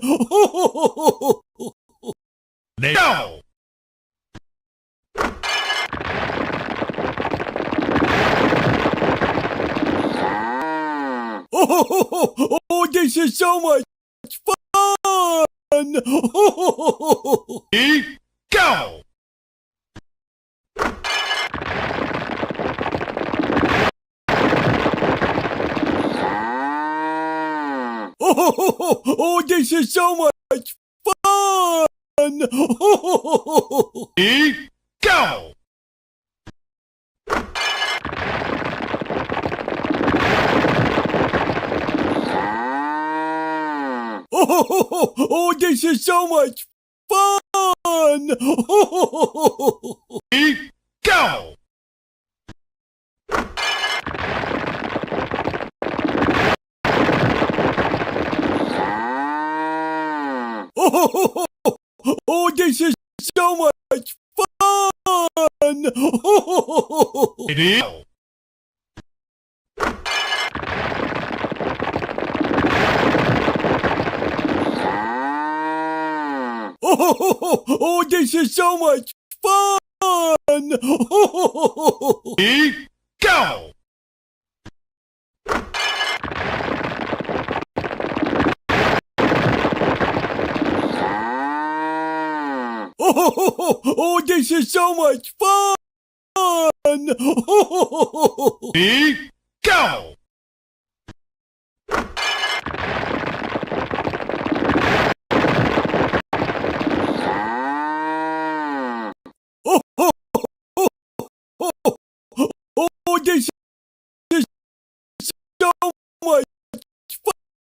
Ready, go! Oh, this is so much fun! Ready, go! Oh, this is so much fun! Ready, go! Oh, this is so much fun! Ready, go! Oh, this is so much fun! Ready, go! Oh, this is so much fun! Ready, go! Oh, this is so much fun! Ready, go!